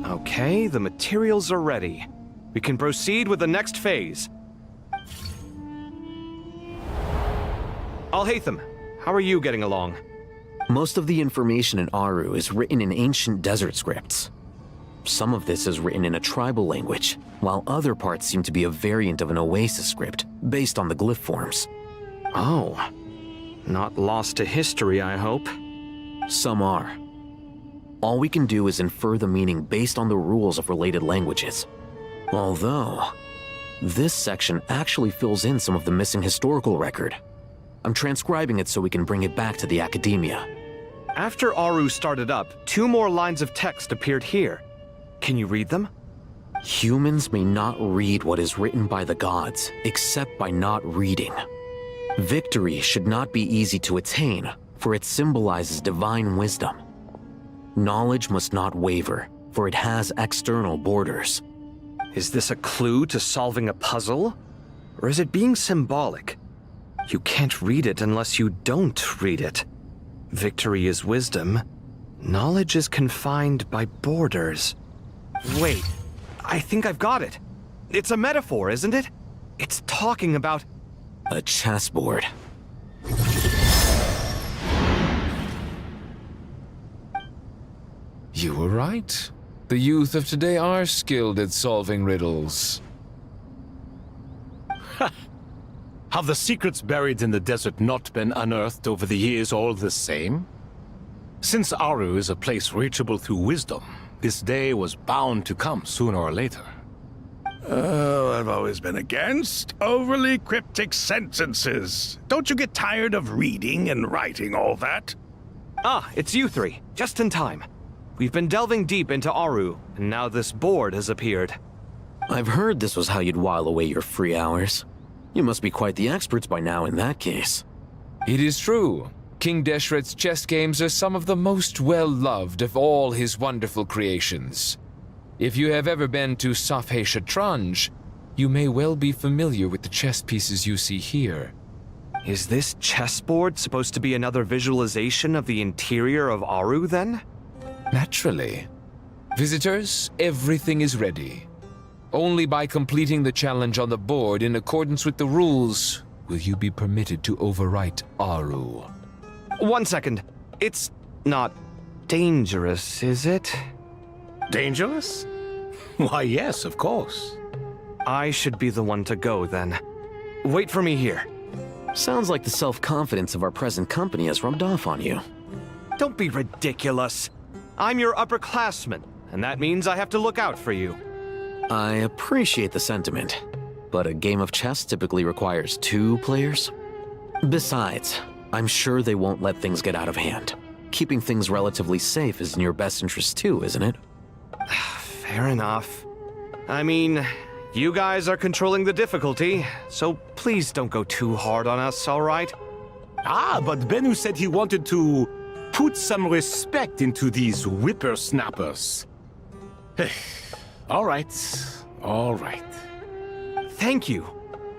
Okay, the materials are ready. We can proceed with the next phase. Alhaitham, how are you getting along? Most of the information in Aru is written in ancient desert scripts. Some of this is written in a tribal language, while other parts seem to be a variant of an Oasis script, based on the glyph forms. Oh. Not lost to history, I hope. Some are. All we can do is infer the meaning based on the rules of related languages. Although, this section actually fills in some of the missing historical record. I'm transcribing it so we can bring it back to the Academia. After Aru started up, 2 more lines of text appeared here. Can you read them? Humans may not read what is written by the gods, except by not reading. Victory should not be easy to attain, for it symbolizes divine wisdom. Knowledge must not waver, for it has external borders. Is this a clue to solving a puzzle? Or is it being symbolic? You can't read it unless you don't read it. Victory is wisdom. Knowledge is confined by borders. Wait, I think I've got it. It's a metaphor, isn't it? It's talking about... a chessboard. You were right. The youth of today are skilled at solving riddles. Have the secrets buried in the desert not been unearthed over the years all the same? Since Aru is a place reachable through wisdom, this day was bound to come sooner or later. Oh, I've always been against overly cryptic sentences. Don't you get tired of reading and writing all that? Ah, it's you 3. Just in time. We've been delving deep into Aru, and now this board has appeared. I've heard this was how you'd while away your free hours. You must be quite the experts by now in that case. It is true. King Deshret's chess games are some of the most well-loved of all his wonderful creations. If you have ever been to Safhe Shatranj, you may well be familiar with the chess pieces you see here. Is this chessboard supposed to be another visualization of the interior of Aru, then? Naturally. Visitors, everything is ready. Only by completing the challenge on the board in accordance with the rules will you be permitted to overwrite Aru. 1 second. It's not dangerous, is it? Dangerous? Why, yes, of course. I should be the one to go, then. Wait for me here. Sounds like the self-confidence of our present company has rubbed off on you. Don't be ridiculous. I'm your upperclassman, and that means I have to look out for you. I appreciate the sentiment, but a game of chess typically requires 2 players. Besides, I'm sure they won't let things get out of hand. Keeping things relatively safe is in your best interest too, isn't it? Fair enough. I mean, you guys are controlling the difficulty, so please don't go too hard on us, all right? Ah, but Bennu said he wanted to put some respect into these whippersnappers. All right, all right. Thank you.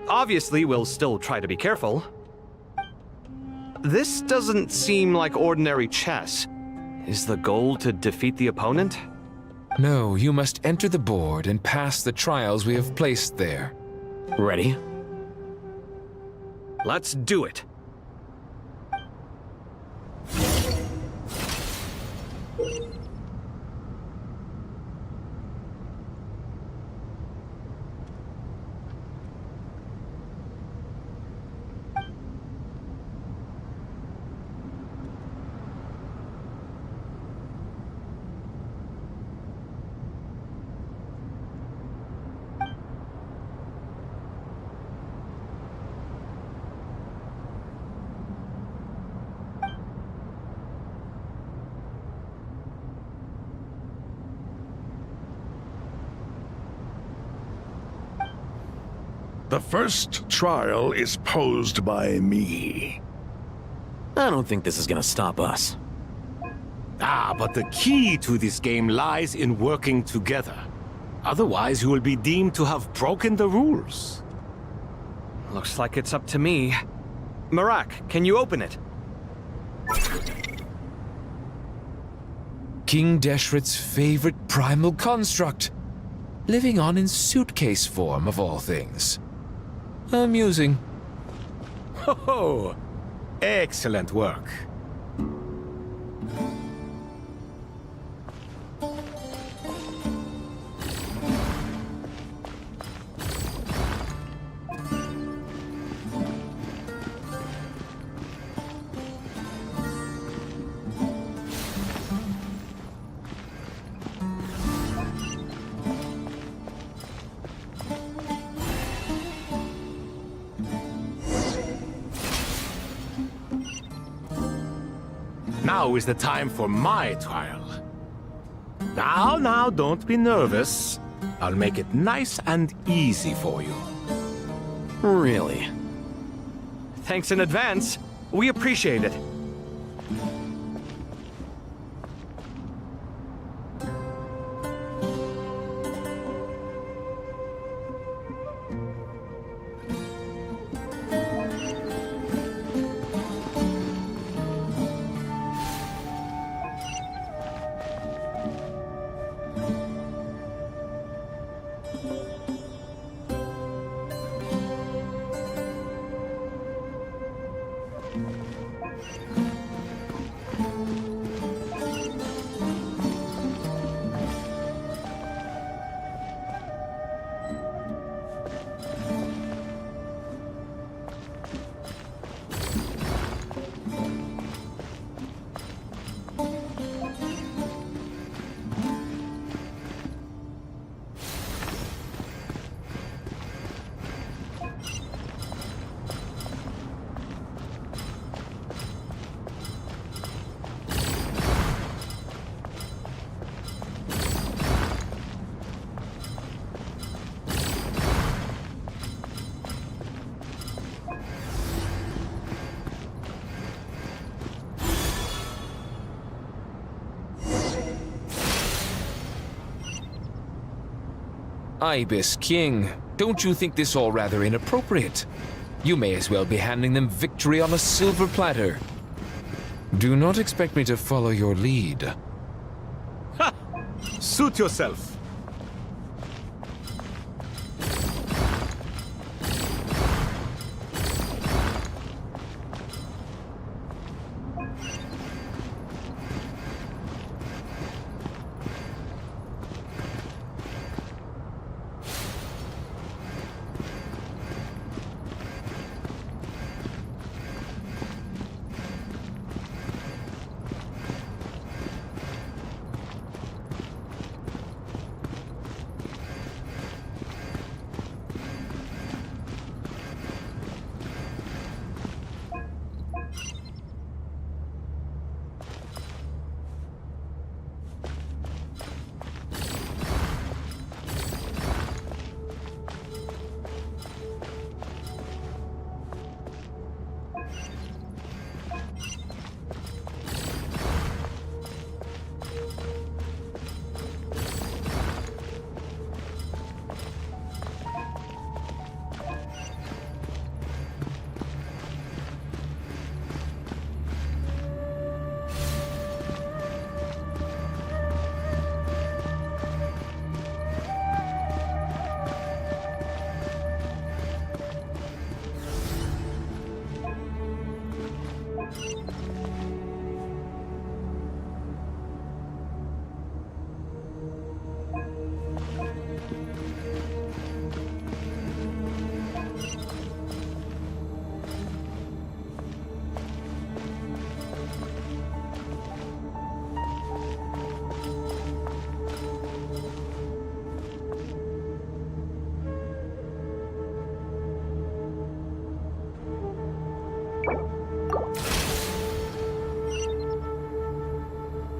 Obviously, we'll still try to be careful. This doesn't seem like ordinary chess. Is the goal to defeat the opponent? No, you must enter the board and pass the trials we have placed there. Ready? Let's do it. The first trial is posed by me. I don't think this is gonna stop us. Ah, but the key to this game lies in working together. Otherwise, you will be deemed to have broken the rules. Looks like it's up to me. Marak, can you open it? King Deshret's favorite primal construct. Living on in suitcase form, of all things. Amusing. Ho-ho! Excellent work. Now is the time for my trial. Now, don't be nervous. I'll make it nice and easy for you. Really? Thanks in advance. We appreciate it. Ibis King, don't you think this all rather inappropriate? You may as well be handing them victory on a silver platter. Do not expect me to follow your lead. Ha! Suit yourself.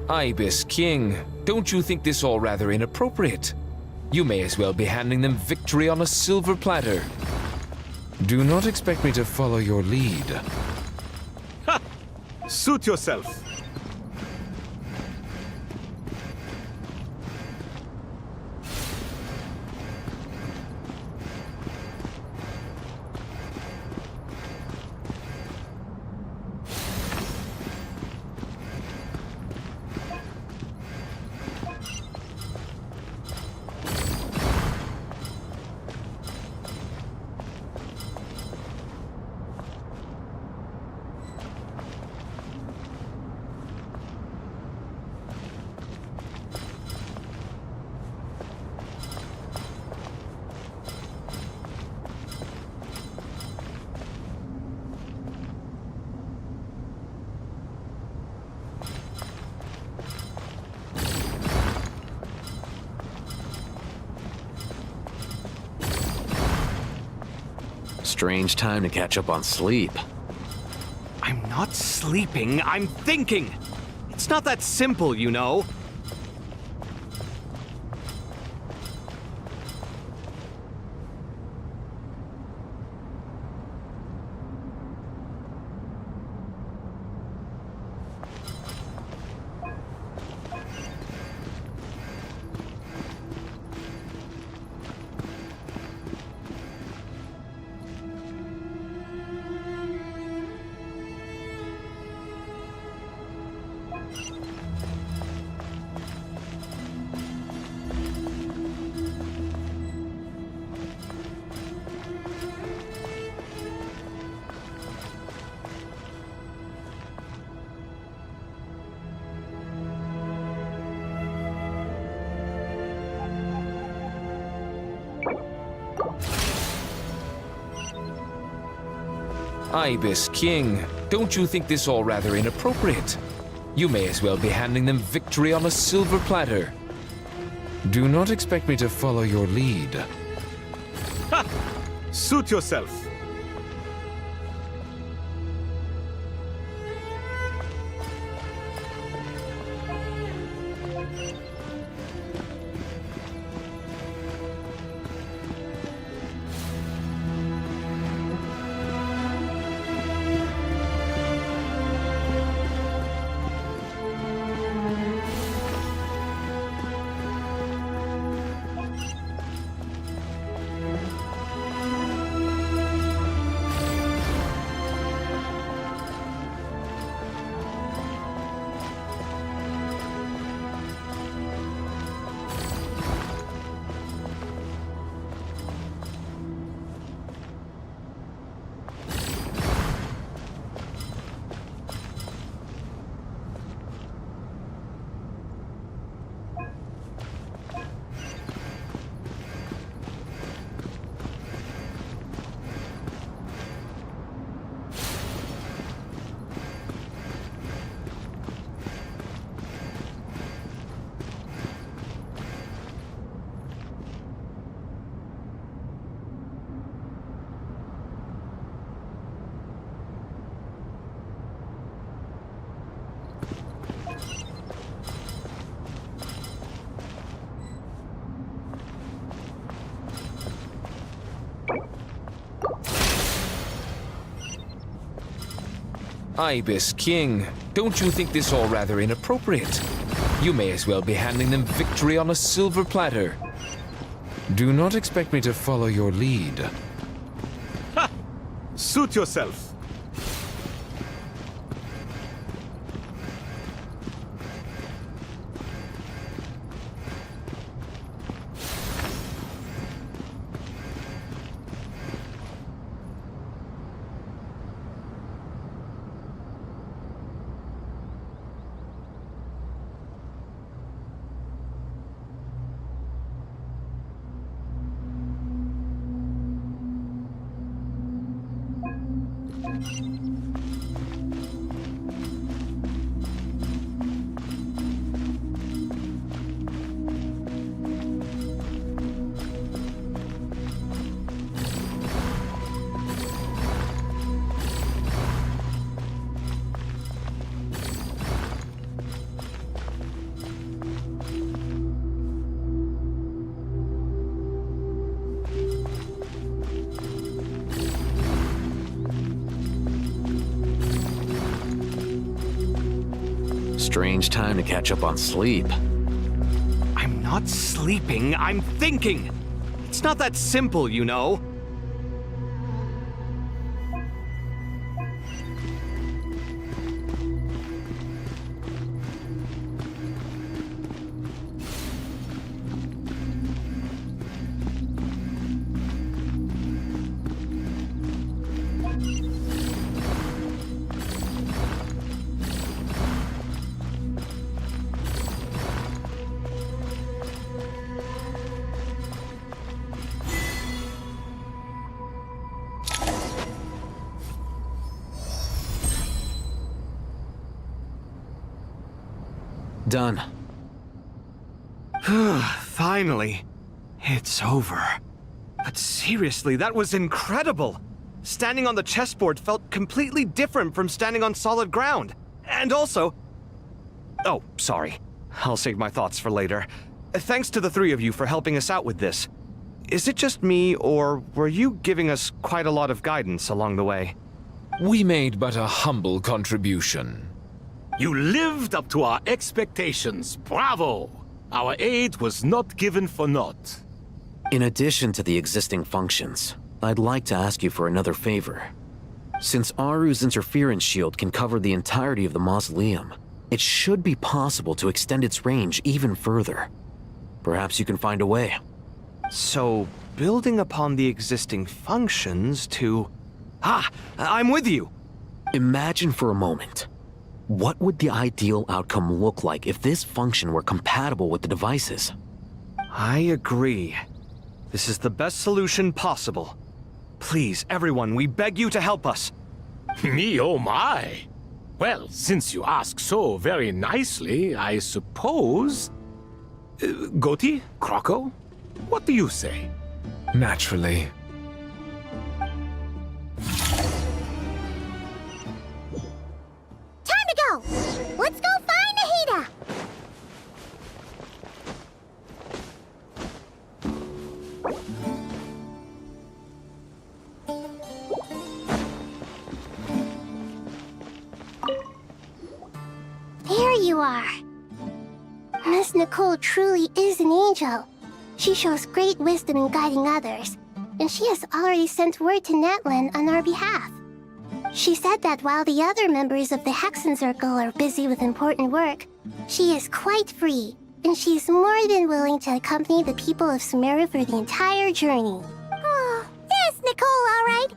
Ibis King, don't you think this all rather inappropriate? You may as well be handing them victory on a silver platter. Do not expect me to follow your lead. Ha! Suit yourself. Strange time to catch up on sleep. I'm not sleeping, I'm thinking! It's not that simple, you know. Ibis, King, don't you think this all rather inappropriate? You may as well be handing them victory on a silver platter. Do not expect me to follow your lead. Ha! Suit yourself. Ibis, King, don't you think this all rather inappropriate? You may as well be handing them victory on a silver platter. Do not expect me to follow your lead. Ha! Suit yourself. Strange time to catch up on sleep. I'm not sleeping, I'm thinking! It's not that simple, you know. Done. Finally. It's over. But seriously, that was incredible! Standing on the chessboard felt completely different from standing on solid ground. And also... Oh, sorry. I'll save my thoughts for later. Thanks to the three of you for helping us out with this. Is it just me, or were you giving us quite a lot of guidance along the way? We made but a humble contribution. You lived up to our expectations. Bravo! Our aid was not given for naught. In addition to the existing functions, I'd like to ask you for another favor. Since Aru's interference shield can cover the entirety of the mausoleum, it should be possible to extend its range even further. Perhaps you can find a way. So, building upon the existing functions to... Ah! I'm with you! Imagine for a moment. What would the ideal outcome look like if this function were compatible with the devices? I agree. This is the best solution possible. Please, everyone, we beg you to help us. Me, oh my! Well, since you ask so very nicely, I suppose... Goti? Kroko? What do you say? Naturally. Time to go! Let's go find Nahida! There you are. Miss Nicole truly is an angel. She shows great wisdom in guiding others, and she has already sent word to Natlan on our behalf. She said that while the other members of the Hexen Circle are busy with important work, she is quite free, and she is more than willing to accompany the people of Sumeru for the entire journey. Oh, yes, Nicole, all right.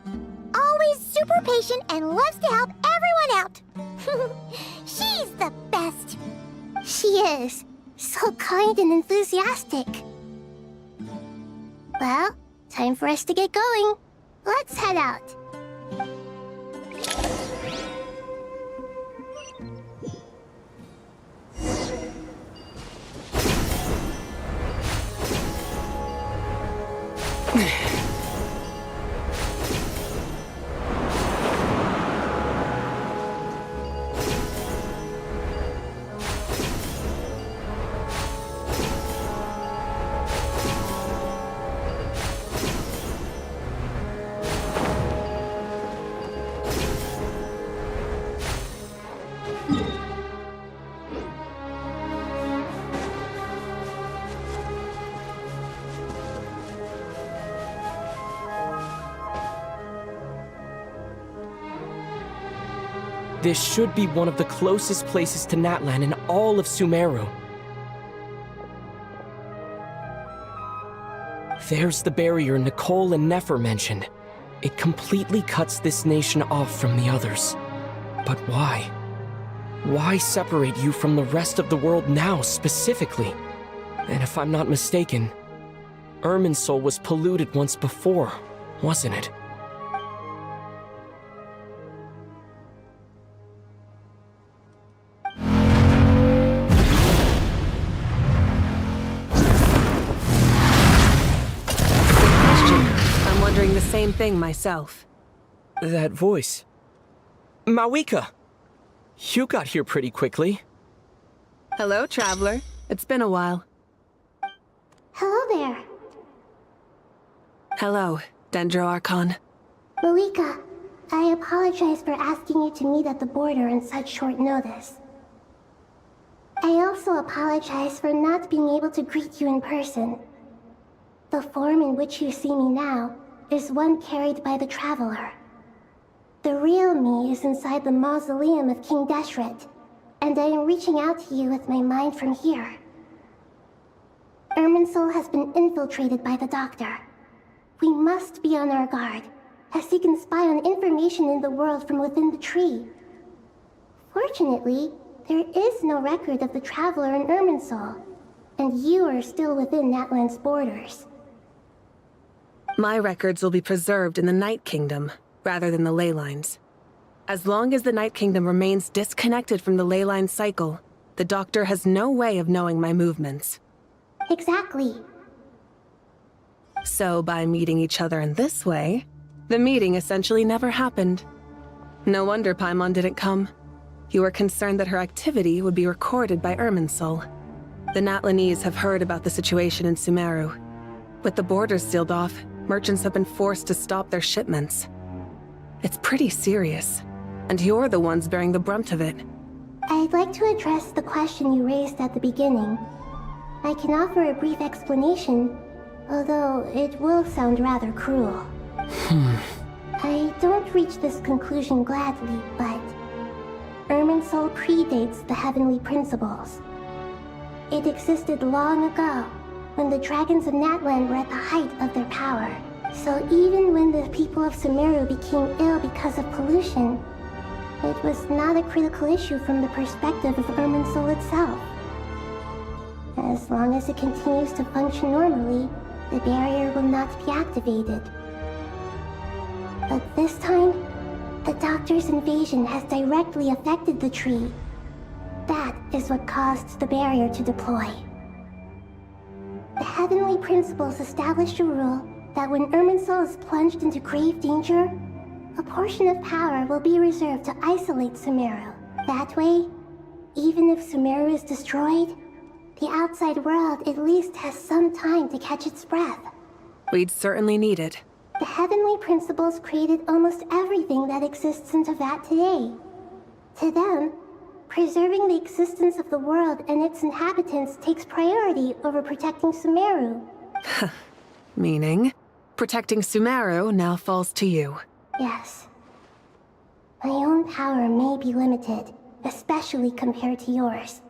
Always super patient and loves to help everyone out. She's the best. She is. So kind and enthusiastic. Well, time for us to get going. Let's head out. This should be one of the closest places to Natlan in all of Sumeru. There's the barrier Nicole and Nefer mentioned. It completely cuts this nation off from the others. But why? Why separate you from the rest of the world now, specifically? And if I'm not mistaken, Irminsul was polluted once before, wasn't it? The same thing myself. That voice. Mawika! You got here pretty quickly. Hello, traveler. It's been a while. Hello there. Hello, Dendro Archon. Mawika, I apologize for asking you to meet at the border on such short notice. I also apologize for not being able to greet you in person. The form in which you see me now is one carried by the Traveler. The real me is inside the mausoleum of King Deshret, and I am reaching out to you with my mind from here. Irminsul has been infiltrated by the Doctor. We must be on our guard, as he can spy on information in the world from within the tree. Fortunately, there is no record of the Traveler in Irminsul, and you are still within Natlan's borders. My records will be preserved in the Night Kingdom, rather than the ley lines. As long as the Night Kingdom remains disconnected from the ley line cycle, the Doctor has no way of knowing my movements. Exactly. So by meeting each other in this way, the meeting essentially never happened. No wonder Paimon didn't come. You were concerned that her activity would be recorded by Irminsul. The Natlanese have heard about the situation in Sumeru. With the borders sealed off, merchants have been forced to stop their shipments. It's pretty serious, and you're the ones bearing the brunt of it. I'd like to address the question you raised at the beginning. I can offer a brief explanation, although it will sound rather cruel. I don't reach this conclusion gladly, but Irminsul predates the Heavenly Principles. It existed long ago, when the dragons of Natlan were at the height of their power. So even when the people of Sumeru became ill because of pollution, it was not a critical issue from the perspective of Irminsul itself. As long as it continues to function normally, the barrier will not be activated. But this time, the Doctor's invasion has directly affected the tree. That is what caused the barrier to deploy. The Heavenly Principles established a rule that when Irminsul is plunged into grave danger, a portion of power will be reserved to isolate Sumeru. That way, even if Sumeru is destroyed, the outside world at least has some time to catch its breath. We'd certainly need it. The Heavenly Principles created almost everything that exists in Teyvat today. To them, preserving the existence of the world and its inhabitants takes priority over protecting Sumeru. Meaning, protecting Sumeru now falls to you. Yes. My own power may be limited, especially compared to yours.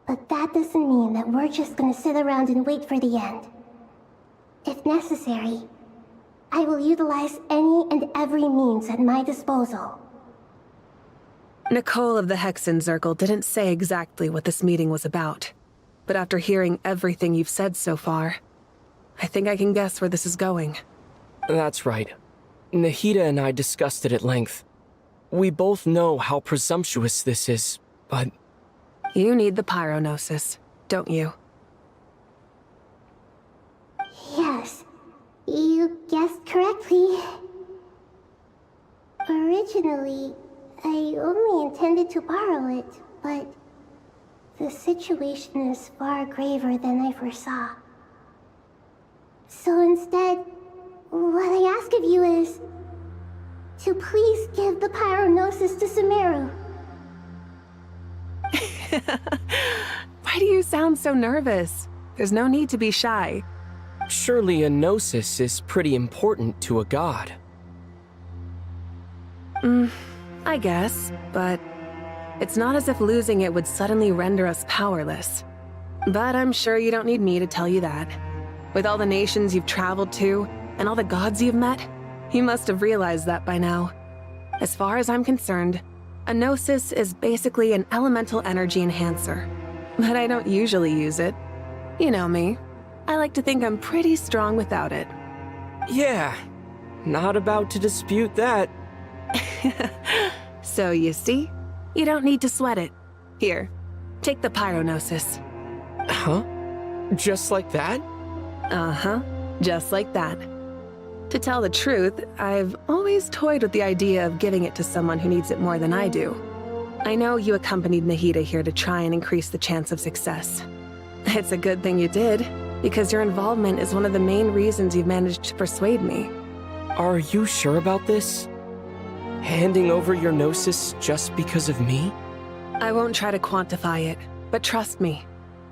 But that doesn't mean that we're just gonna sit around and wait for the end. If necessary, I will utilize any and every means at my disposal. Nicole of the Hexen Circle didn't say exactly what this meeting was about. But after hearing everything you've said so far, I think I can guess where this is going. That's right. Nahida and I discussed it at length. We both know how presumptuous this is, but... You need the Pyronosis, don't you? Yes, you guessed correctly. Originally, I only intended to borrow it, but the situation is far graver than I foresaw. So instead, what I ask of you is to please give the Pyronosis to Sumeru. Why do you sound so nervous? There's no need to be shy. Surely a gnosis is pretty important to a god. I guess, but it's not as if losing it would suddenly render us powerless. But I'm sure you don't need me to tell you that. With all the nations you've traveled to, and all the gods you've met, you must have realized that by now. As far as I'm concerned, a gnosis is basically an elemental energy enhancer. But I don't usually use it. You know me. I like to think I'm pretty strong without it. Yeah, not about to dispute that. So you see, you don't need to sweat it. Here, take the Pyronosis. Huh? Just like that? Uh-huh, just like that. To tell the truth, I've always toyed with the idea of giving it to someone who needs it more than I do. I know you accompanied Nahida here to try and increase the chance of success. It's a good thing you did, because your involvement is one of the main reasons you've managed to persuade me. Are you sure about this? Handing over your gnosis just because of me? I won't try to quantify it, But trust me,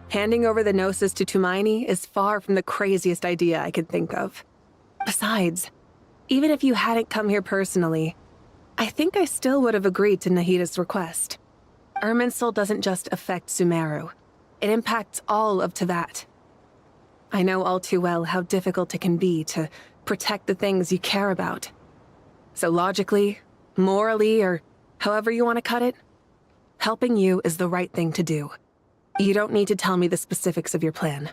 handing over the Gnosis to Tumaini is far from the craziest idea I could think of. Besides, even if you hadn't come here personally, I think I still would have agreed to Nahida's request. Irminsul doesn't just affect Sumeru. It impacts all of Teyvat. I know all too well how difficult it can be to protect the things you care about. So logically, morally, or however you want to cut it, helping you is the right thing to do. You don't need to tell me the specifics of your plan.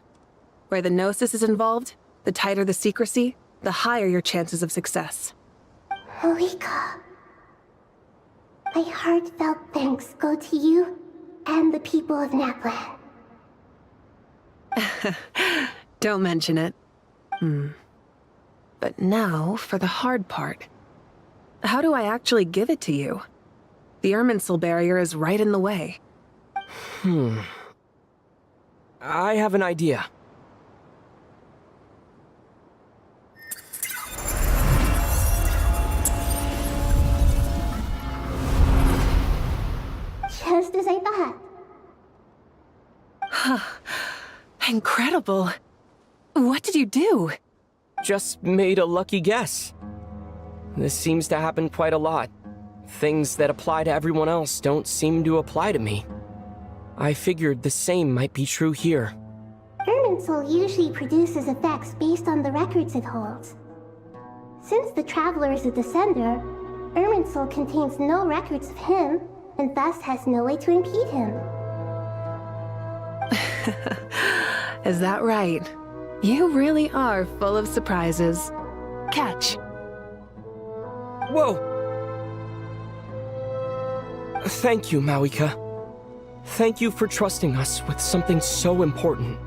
Where the Gnosis is involved, the tighter the secrecy, the higher your chances of success. Marika, my heartfelt thanks go to you and the people of Natlan. Don't mention it. But now for the hard part. How do I actually give it to you? The Irminsul barrier is right in the way. I have an idea. Just as I thought. Incredible. What did you do? Just made a lucky guess. This seems to happen quite a lot. Things that apply to everyone else don't seem to apply to me. I figured the same might be true here. Irminsul usually produces effects based on the records it holds. Since the Traveler is a Descender, Irminsul contains no records of him, and thus has no way to impede him. Is that right? You really are full of surprises. Catch. Whoa! Thank you, Mawika. Thank you for trusting us with something so important.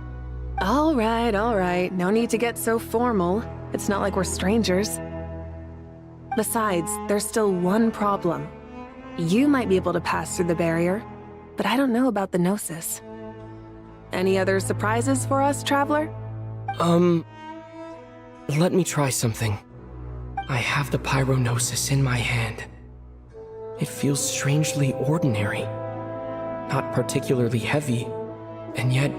All right. No need to get so formal. It's not like we're strangers. Besides, there's still one problem. You might be able to pass through the barrier, but I don't know about the Gnosis. Any other surprises for us, Traveler? Let me try something. I have the Pyrognosis in my hand. It feels strangely ordinary. Not particularly heavy, and yet,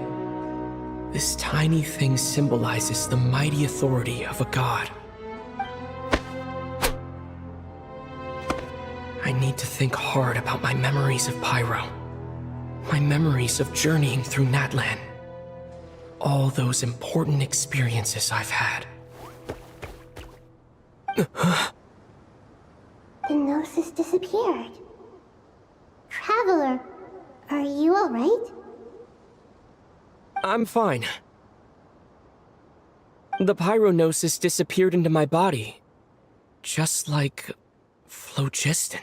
this tiny thing symbolizes the mighty authority of a god. I need to think hard about my memories of Pyro. My memories of journeying through Natlan. All those important experiences I've had. The Gnosis disappeared. Traveler, are you alright? I'm fine. The Pyrognosis disappeared into my body. Just like Phlogiston.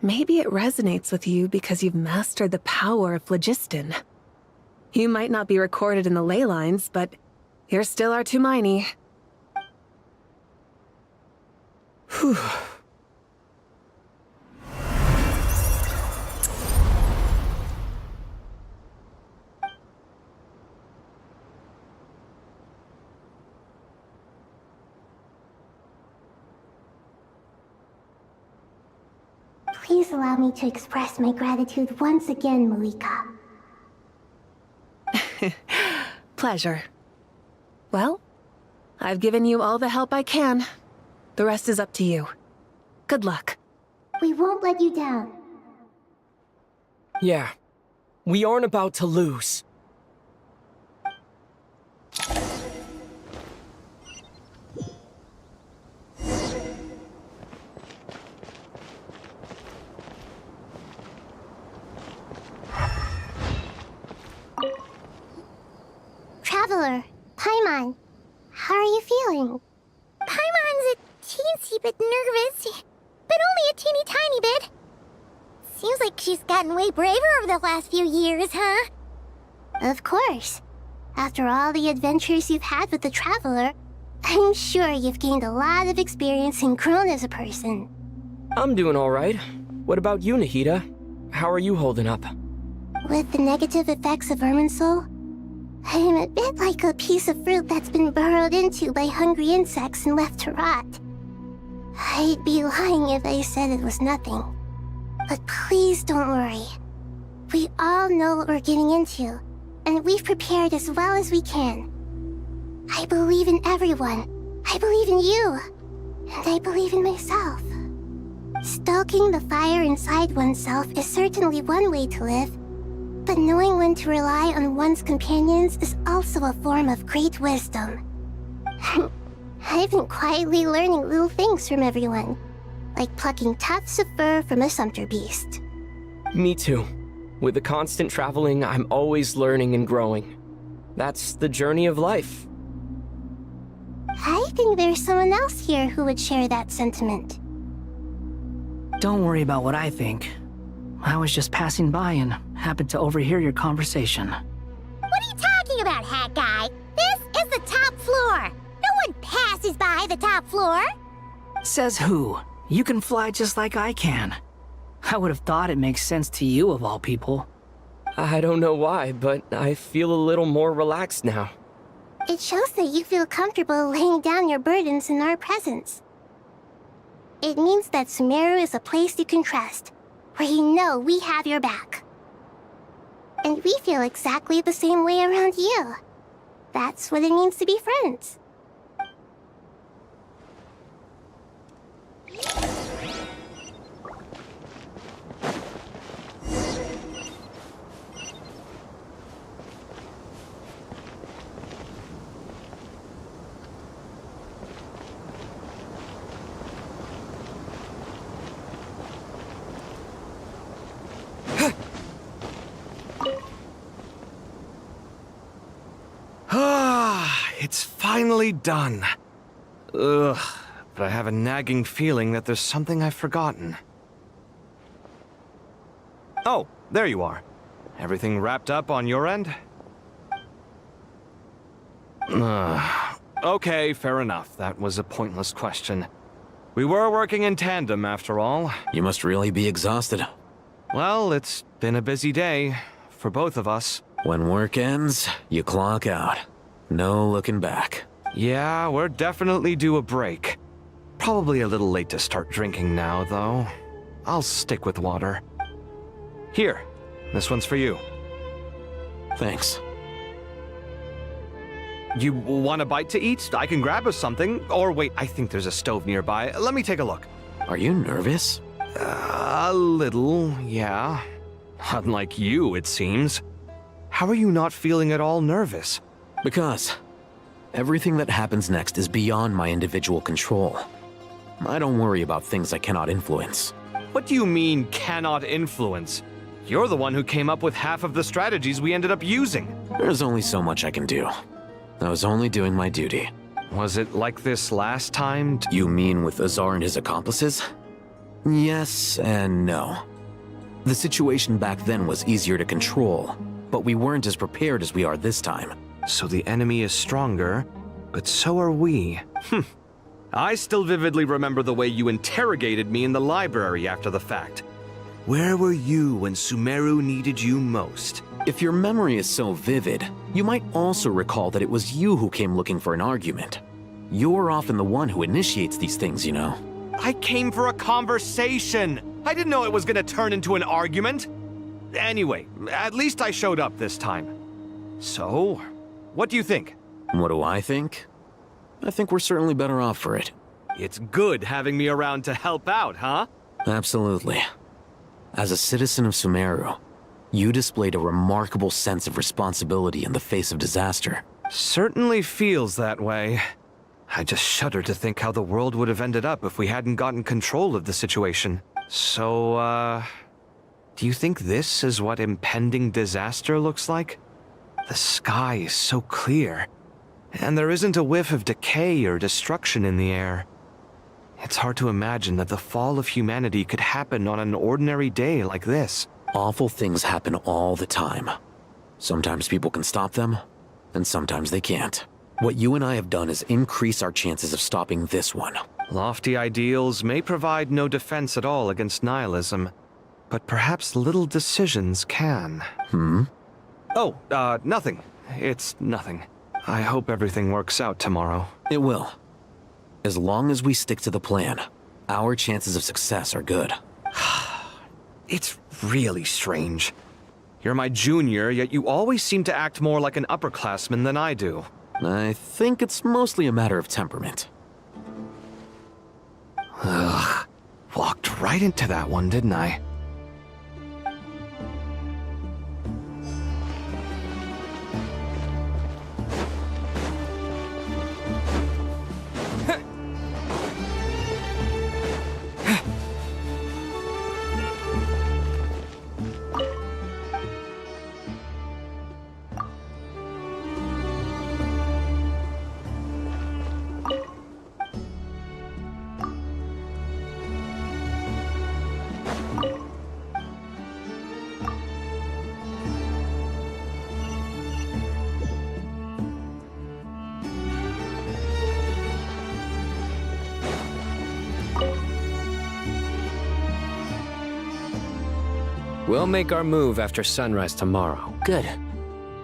Maybe it resonates with you because you've mastered the power of Phlogiston. You might not be recorded in the ley lines, but you're still our Tumaini. Whew. Please allow me to express my gratitude once again, Marika. Pleasure. Well, I've given you all the help I can. The rest is up to you. Good luck. We won't let you down. Yeah. We aren't about to lose. Traveler, Paimon, how are you feeling? Paimon's a teensy bit nervous, but only a teeny tiny bit. Seems like she's gotten way braver over the last few years, huh? Of course. After all the adventures you've had with the Traveler, I'm sure you've gained a lot of experience and grown as a person. I'm doing all right. What about you, Nahida? How are you holding up? With the negative effects of Irminsul, I'm a bit like a piece of fruit that's been burrowed into by hungry insects and left to rot. I'd be lying if I said it was nothing. But please don't worry. We all know what we're getting into, and we've prepared as well as we can. I believe in everyone. I believe in you. And I believe in myself. Stoking the fire inside oneself is certainly one way to live, but knowing when to rely on one's companions is also a form of great wisdom. I've been quietly learning little things from everyone, like plucking tufts of fur from a sumpter beast. Me too. With the constant traveling, I'm always learning and growing. That's the journey of life. I think there's someone else here who would share that sentiment. Don't worry about what I think. I was just passing by and happened to overhear your conversation. What are you talking about, Hat Guy? This is the top floor. No one passes by the top floor. Says who? You can fly just like I can. I would have thought it makes sense to you of all people. I don't know why, but I feel a little more relaxed now. It shows that you feel comfortable laying down your burdens in our presence. It means that Sumeru is a place you can trust, where you know we have your back. And we feel exactly the same way around you. That's what it means to be friends. It's finally done. Ugh, but I have a nagging feeling that there's something I've forgotten. Oh, there you are. Everything wrapped up on your end? Okay, fair enough. That was a pointless question. We were working in tandem, after all. You must really be exhausted. Well, it's been a busy day for both of us. When work ends, you clock out. No looking back. Yeah, we're definitely due a break. Probably a little late to start drinking now, though. I'll stick with water. Here, this one's for you. Thanks. You want a bite to eat? I can grab us something. Or wait, I think there's a stove nearby. Let me take a look. Are you nervous? A little, yeah. Unlike you, it seems. How are you not feeling at all nervous? Because everything that happens next is beyond my individual control. I don't worry about things I cannot influence. What do you mean, cannot influence? You're the one who came up with half of the strategies we ended up using. There's only so much I can do. I was only doing my duty. Was it like this last time? You mean with Azar and his accomplices? Yes and no. The situation back then was easier to control, but we weren't as prepared as we are this time. So the enemy is stronger, but so are we. I still vividly remember the way you interrogated me in the library after the fact. Where were you when Sumeru needed you most? If your memory is so vivid, you might also recall that it was you who came looking for an argument. You're often the one who initiates these things, you know. I came for a conversation! I didn't know it was gonna turn into an argument! Anyway, at least I showed up this time. So, what do you think? What do I think? I think we're certainly better off for it. It's good having me around to help out, huh? Absolutely. As a citizen of Sumeru, you displayed a remarkable sense of responsibility in the face of disaster. Certainly feels that way. I just shudder to think how the world would have ended up if we hadn't gotten control of the situation. So, do you think this is what impending disaster looks like? The sky is so clear, and there isn't a whiff of decay or destruction in the air. It's hard to imagine that the fall of humanity could happen on an ordinary day like this. Awful things happen all the time. Sometimes people can stop them, and sometimes they can't. What you and I have done is increase our chances of stopping this one. Lofty ideals may provide no defense at all against nihilism, but perhaps little decisions can. Oh, nothing. It's nothing. I hope everything works out tomorrow. It will. As long as we stick to the plan, our chances of success are good. It's really strange. You're my junior, yet you always seem to act more like an upperclassman than I do. I think it's mostly a matter of temperament. Ugh. Walked right into that one, didn't I? We'll make our move after sunrise tomorrow. Good.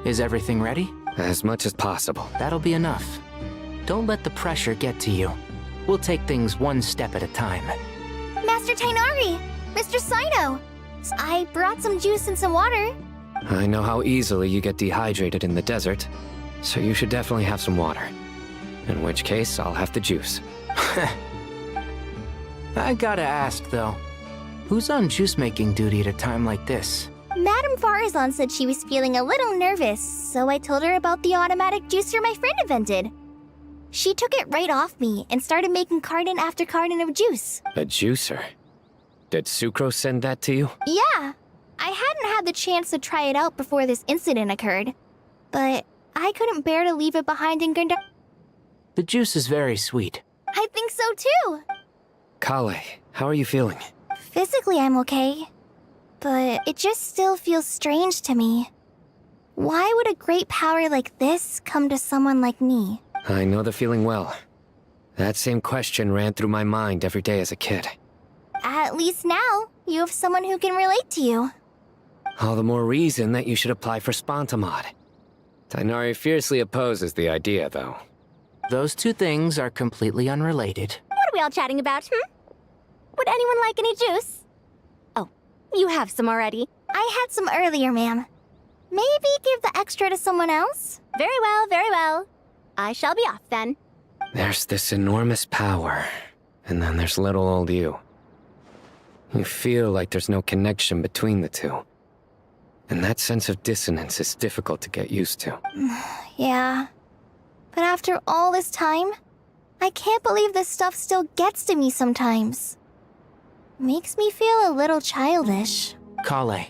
Is everything ready? As much as possible. That'll be enough. Don't let the pressure get to you. We'll take things one step at a time. Master Tainari! Mr. Saito! I brought some juice and some water. I know how easily you get dehydrated in the desert, so you should definitely have some water. In which case, I'll have the juice. I gotta ask, though. Who's on juice-making duty at a time like this? Madame Farazan said she was feeling a little nervous, so I told her about the automatic juicer my friend invented. She took it right off me and started making carton after carton of juice. A juicer? Did Sucrose send that to you? Yeah. I hadn't had the chance to try it out before this incident occurred, but I couldn't bear to leave it behind in Gunda. The juice is very sweet. I think so too. Kale, how are you feeling? Physically, I'm okay. But it just still feels strange to me. Why would a great power like this come to someone like me? I know the feeling well. That same question ran through my mind every day as a kid. At least now, you have someone who can relate to you. All the more reason that you should apply for Spontamod. Tainari fiercely opposes the idea, though. Those two things are completely unrelated. What are we all chatting about, Would anyone like any juice? Oh, you have some already. I had some earlier, ma'am. Maybe give the extra to someone else? Very well, very well. I shall be off then. There's this enormous power, and then there's little old you. You feel like there's no connection between the two. And that sense of dissonance is difficult to get used to. Yeah. But after all this time, I can't believe this stuff still gets to me sometimes. Makes me feel a little childish. Kale,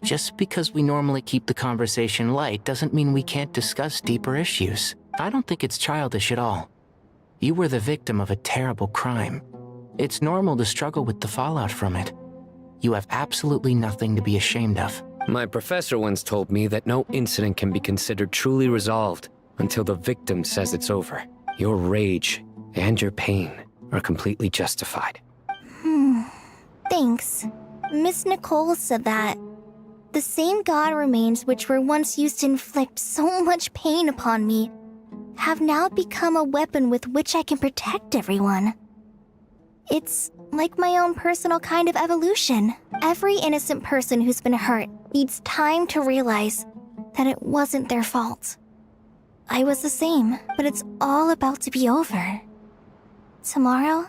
just because we normally keep the conversation light doesn't mean we can't discuss deeper issues. I don't think it's childish at all. You were the victim of a terrible crime. It's normal to struggle with the fallout from it. You have absolutely nothing to be ashamed of. My professor once told me that no incident can be considered truly resolved until the victim says it's over. Your rage and your pain are completely justified. Thanks. Miss Nicole said that. The same god remains which were once used to inflict so much pain upon me have now become a weapon with which I can protect everyone. It's like my own personal kind of evolution. Every innocent person who's been hurt needs time to realize that it wasn't their fault. I was the same, but it's all about to be over. Tomorrow,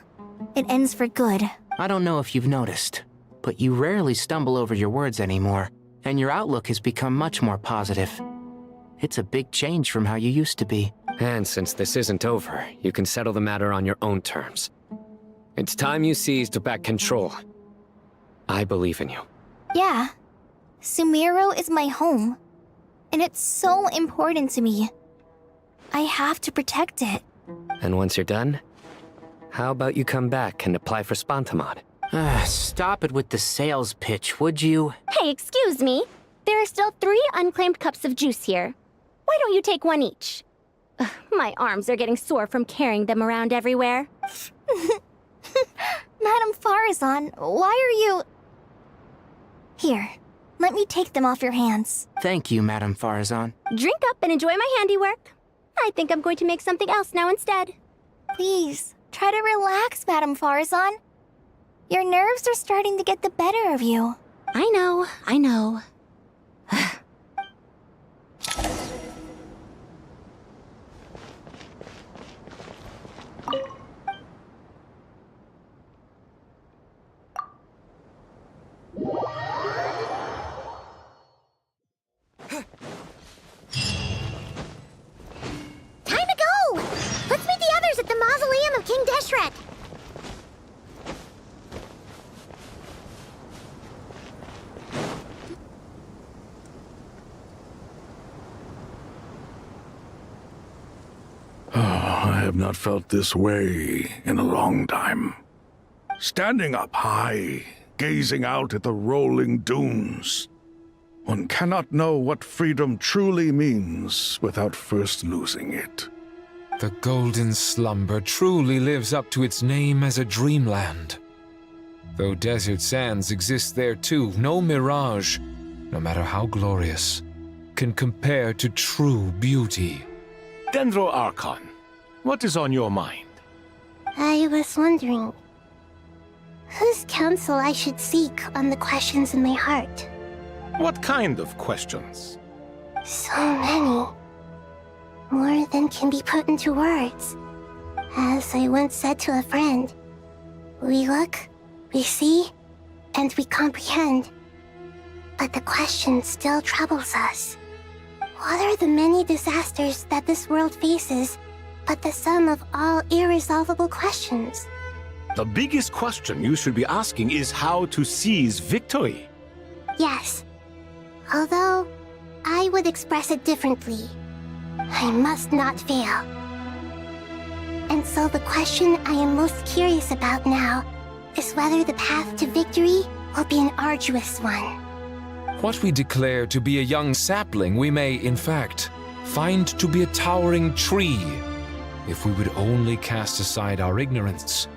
it ends for good. I don't know if you've noticed, but you rarely stumble over your words anymore, and your outlook has become much more positive. It's a big change from how you used to be. And since this isn't over, you can settle the matter on your own terms. It's time you seized back control. I believe in you. Yeah. Sumeru is my home, and it's so important to me. I have to protect it. And once you're done, how about you come back and apply for Spontamod? Stop it with the sales pitch, would you? Hey, excuse me. There are still 3 unclaimed cups of juice here. Why don't you take one each? Ugh, my arms are getting sore from carrying them around everywhere. Madame Farazan, why are you... Here, let me take them off your hands. Thank you, Madame Farazan. Drink up and enjoy my handiwork. I think I'm going to make something else now instead. Please, try to relax, Madame Farazan. Your nerves are starting to get the better of you. I know. not felt this way in a long time. Standing up high, gazing out at the rolling dunes. One cannot know what freedom truly means without first losing it. The Golden Slumber truly lives up to its name as a dreamland. Though desert sands exist there too, no mirage, no matter how glorious, can compare to true beauty. Dendro Archon, what is on your mind? I was wondering whose counsel I should seek on the questions in my heart. What kind of questions? So many. More than can be put into words. As I once said to a friend, we look, we see, and we comprehend. But the question still troubles us. What are the many disasters that this world faces, but the sum of all irresolvable questions? The biggest question you should be asking is how to seize victory. Yes. Although, I would express it differently. I must not fail. And so the question I am most curious about now is whether the path to victory will be an arduous one. What we declare to be a young sapling, we may, in fact, find to be a towering tree, if we would only cast aside our ignorance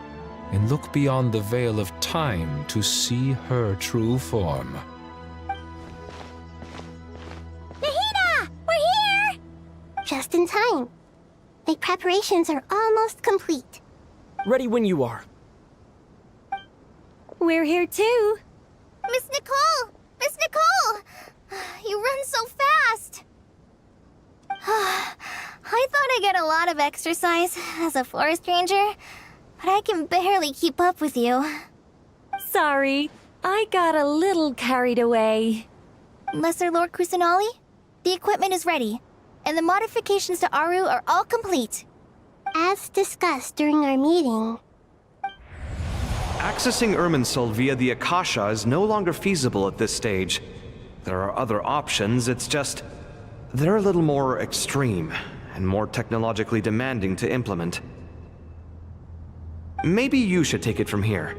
and look beyond the veil of time to see her true form. Nahida! We're here! Just in time. The preparations are almost complete. Ready when you are. We're here too. Miss Nicole! Miss Nicole! You run so fast! I thought I'd get a lot of exercise as a forest ranger, but I can barely keep up with you. Sorry, I got a little carried away. Lesser Lord Kusanali, the equipment is ready, and the modifications to Aru are all complete. As discussed during our meeting, Accessing Irminsul via the Akasha is no longer feasible at this stage. There are other options, it's just they're a little more extreme and more technologically demanding to implement. Maybe you should take it from here.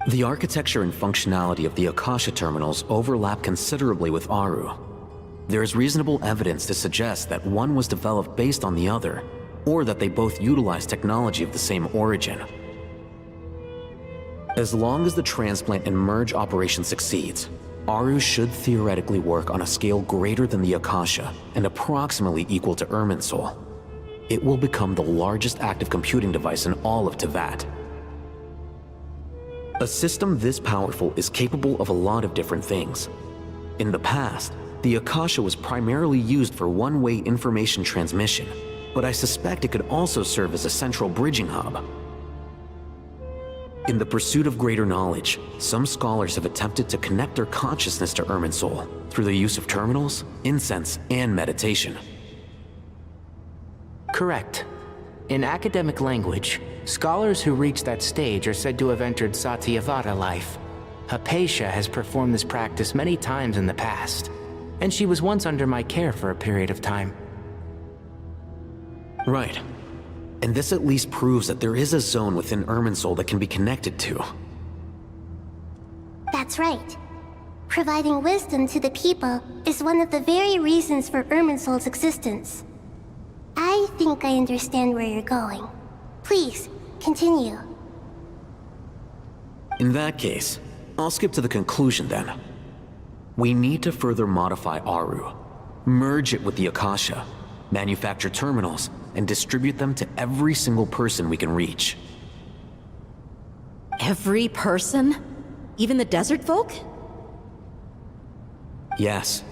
The architecture and functionality of the Akasha terminals overlap considerably with Aru. There is reasonable evidence to suggest that one was developed based on the other, or that they both utilize technology of the same origin. As long as the transplant and merge operation succeeds, Aru should theoretically work on a scale greater than the Akasha and approximately equal to Irminsul. It will become the largest active computing device in all of Teyvat. A system this powerful is capable of a lot of different things. In the past, the Akasha was primarily used for one-way information transmission, but I suspect it could also serve as a central bridging hub. In the pursuit of greater knowledge, some scholars have attempted to connect their consciousness to Irminsul through the use of terminals, incense, and meditation. Correct. In academic language, scholars who reach that stage are said to have entered Satyavada life. Hypatia has performed this practice many times in the past, and she was once under my care for a period of time. Right. And this at least proves that there is a zone within Irminsul that can be connected to. that's right. Providing wisdom to the people is one of the very reasons for Irminsul's existence. I think I understand where you're going. Please, continue. In that case, I'll skip to the conclusion then. We need to further modify Aru, merge it with the Akasha, manufacture terminals, and distribute them to every single person we can reach. Every person? Even the desert folk? Yes,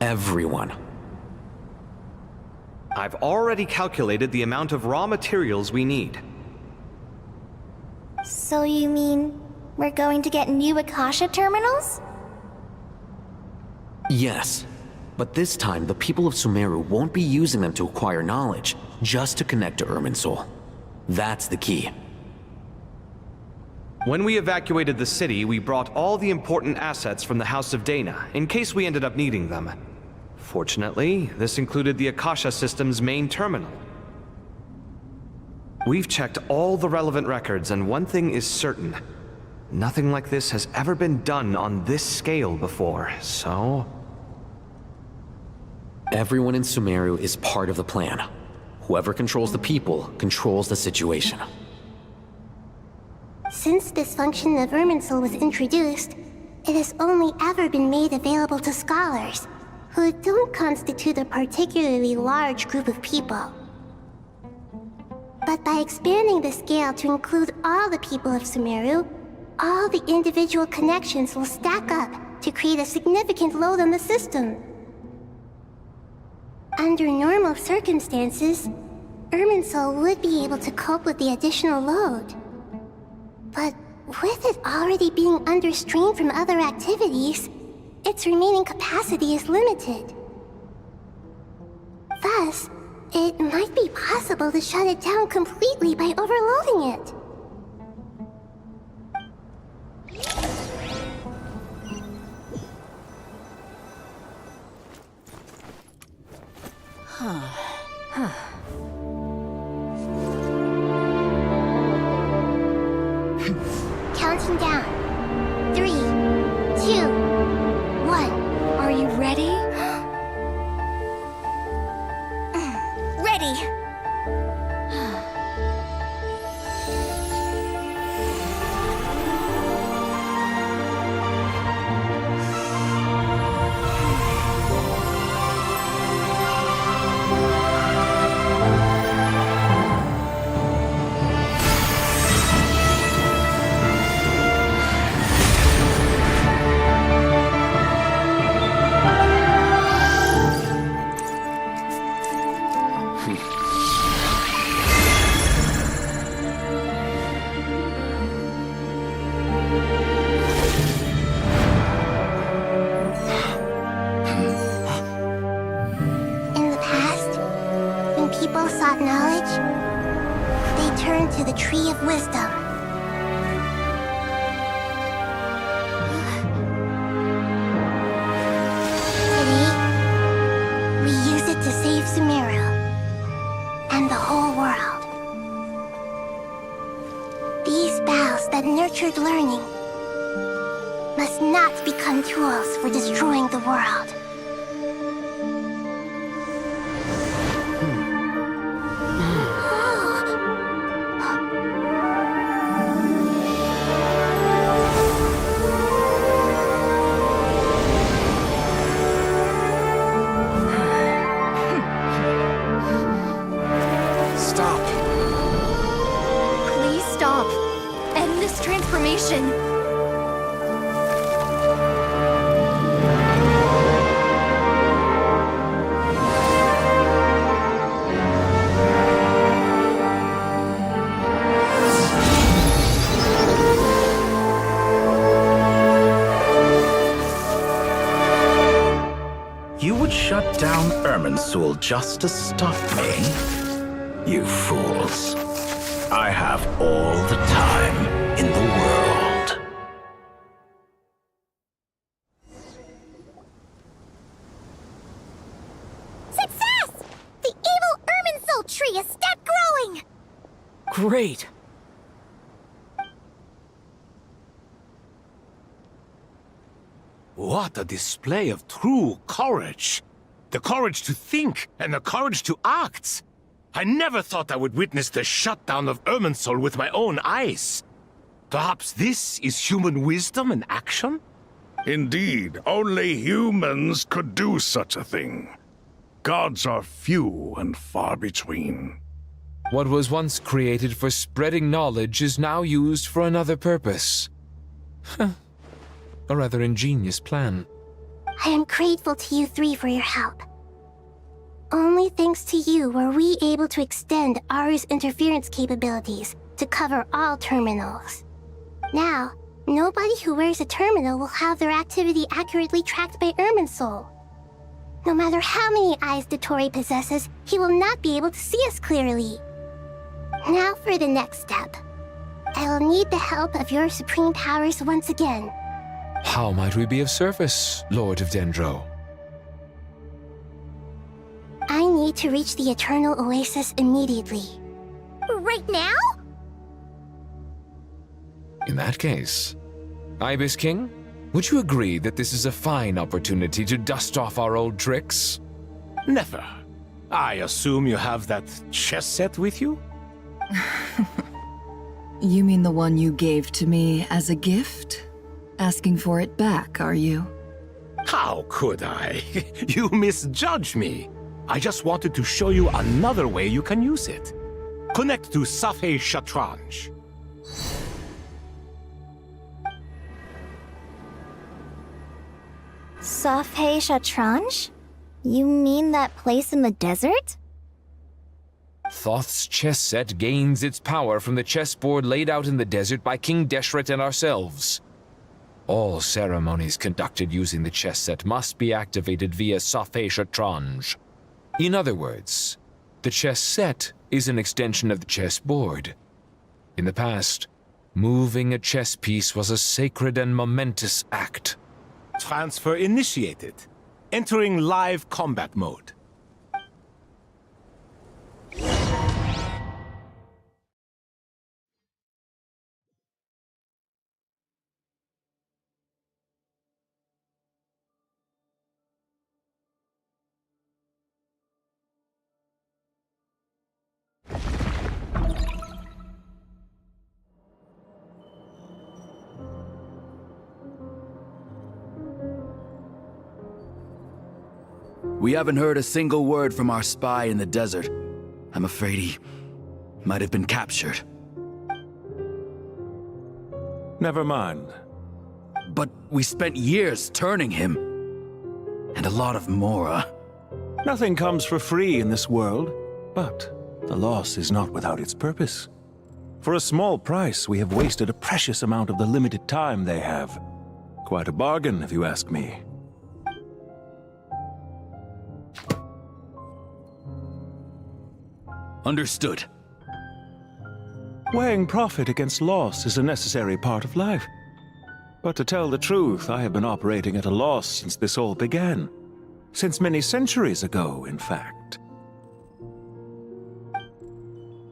everyone. I've already calculated the amount of raw materials we need. So you mean we're going to get new Akasha terminals? Yes, but this time the people of Sumeru won't be using them to acquire knowledge, just to connect to Irminsul. That's the key. When we evacuated the city, we brought all the important assets from the House of Dana, in case we ended up needing them. Fortunately, this included the Akasha system's main terminal. We've checked all the relevant records, and one thing is certain. Nothing like this has ever been done on this scale before, so... Everyone in Sumeru is part of the plan. Whoever controls the people controls the situation. Since this function of Irminsul was introduced, it has only ever been made available to scholars, who don't constitute a particularly large group of people. But by expanding the scale to include all the people of Sumeru, all the individual connections will stack up to create a significant load on the system. Under normal circumstances, Irminsul would be able to cope with the additional load. But with it already being under strain from other activities, its remaining capacity is limited. Thus, it might be possible to shut it down completely by overloading it. Counting down. 3, 2, 1. Are you ready? Ready! People sought knowledge, they turned to the Tree of Wisdom. Today, we use it to save Sumeru and the whole world. These boughs that nurtured learning must not become tools for destroying the world. You would shut down Irminsul just to stop me? You fools. I have all the time in the world. Success! The evil Irminsul tree has stopped growing! Great! What a display of true courage! The courage to think and the courage to act! I never thought I would witness the shutdown of Irminsul with my own eyes. Perhaps this is human wisdom in action? Indeed, only humans could do such a thing. Gods are few and far between. What was once created for spreading knowledge is now used for another purpose. A rather ingenious plan. I am grateful to you three for your help. Only thanks to you were we able to extend Aru's interference capabilities to cover all terminals. Now, nobody who wears a terminal will have their activity accurately tracked by Irminsul. No matter how many eyes Dottore possesses, he will not be able to see us clearly. Now for the next step. I will need the help of your supreme powers once again. How might we be of service, Lord of Dendro? I need to reach the Eternal Oasis immediately. Right now? In that case, Ibis King, would you agree that this is a fine opportunity to dust off our old tricks? Never. I assume you have that chess set with you? You mean the one you gave to me as a gift? Asking for it back, are you? How could I? You misjudge me. I just wanted to show you another way you can use it. Connect to Safei Shatranj. Safei Shatranj? You mean that place in the desert? Thoth's chess set gains its power from the chessboard laid out in the desert by King Deshret and ourselves. All ceremonies conducted using the chess set must be activated via Safei Shatranj. In other words, the chess set is an extension of the chessboard. In the past, moving a chess piece was a sacred and momentous act. Transfer initiated. Entering live combat mode. We haven't heard a single word from our spy in the desert. I'm afraid he might have been captured. Never mind. But we spent years turning him. And a lot of Mora. Nothing comes for free in this world, but the loss is not without its purpose. For a small price, we have wasted a precious amount of the limited time they have. Quite a bargain, if you ask me. Understood. Weighing profit against loss is a necessary part of life. But to tell the truth, I have been operating at a loss since this all began. Since many centuries ago, in fact.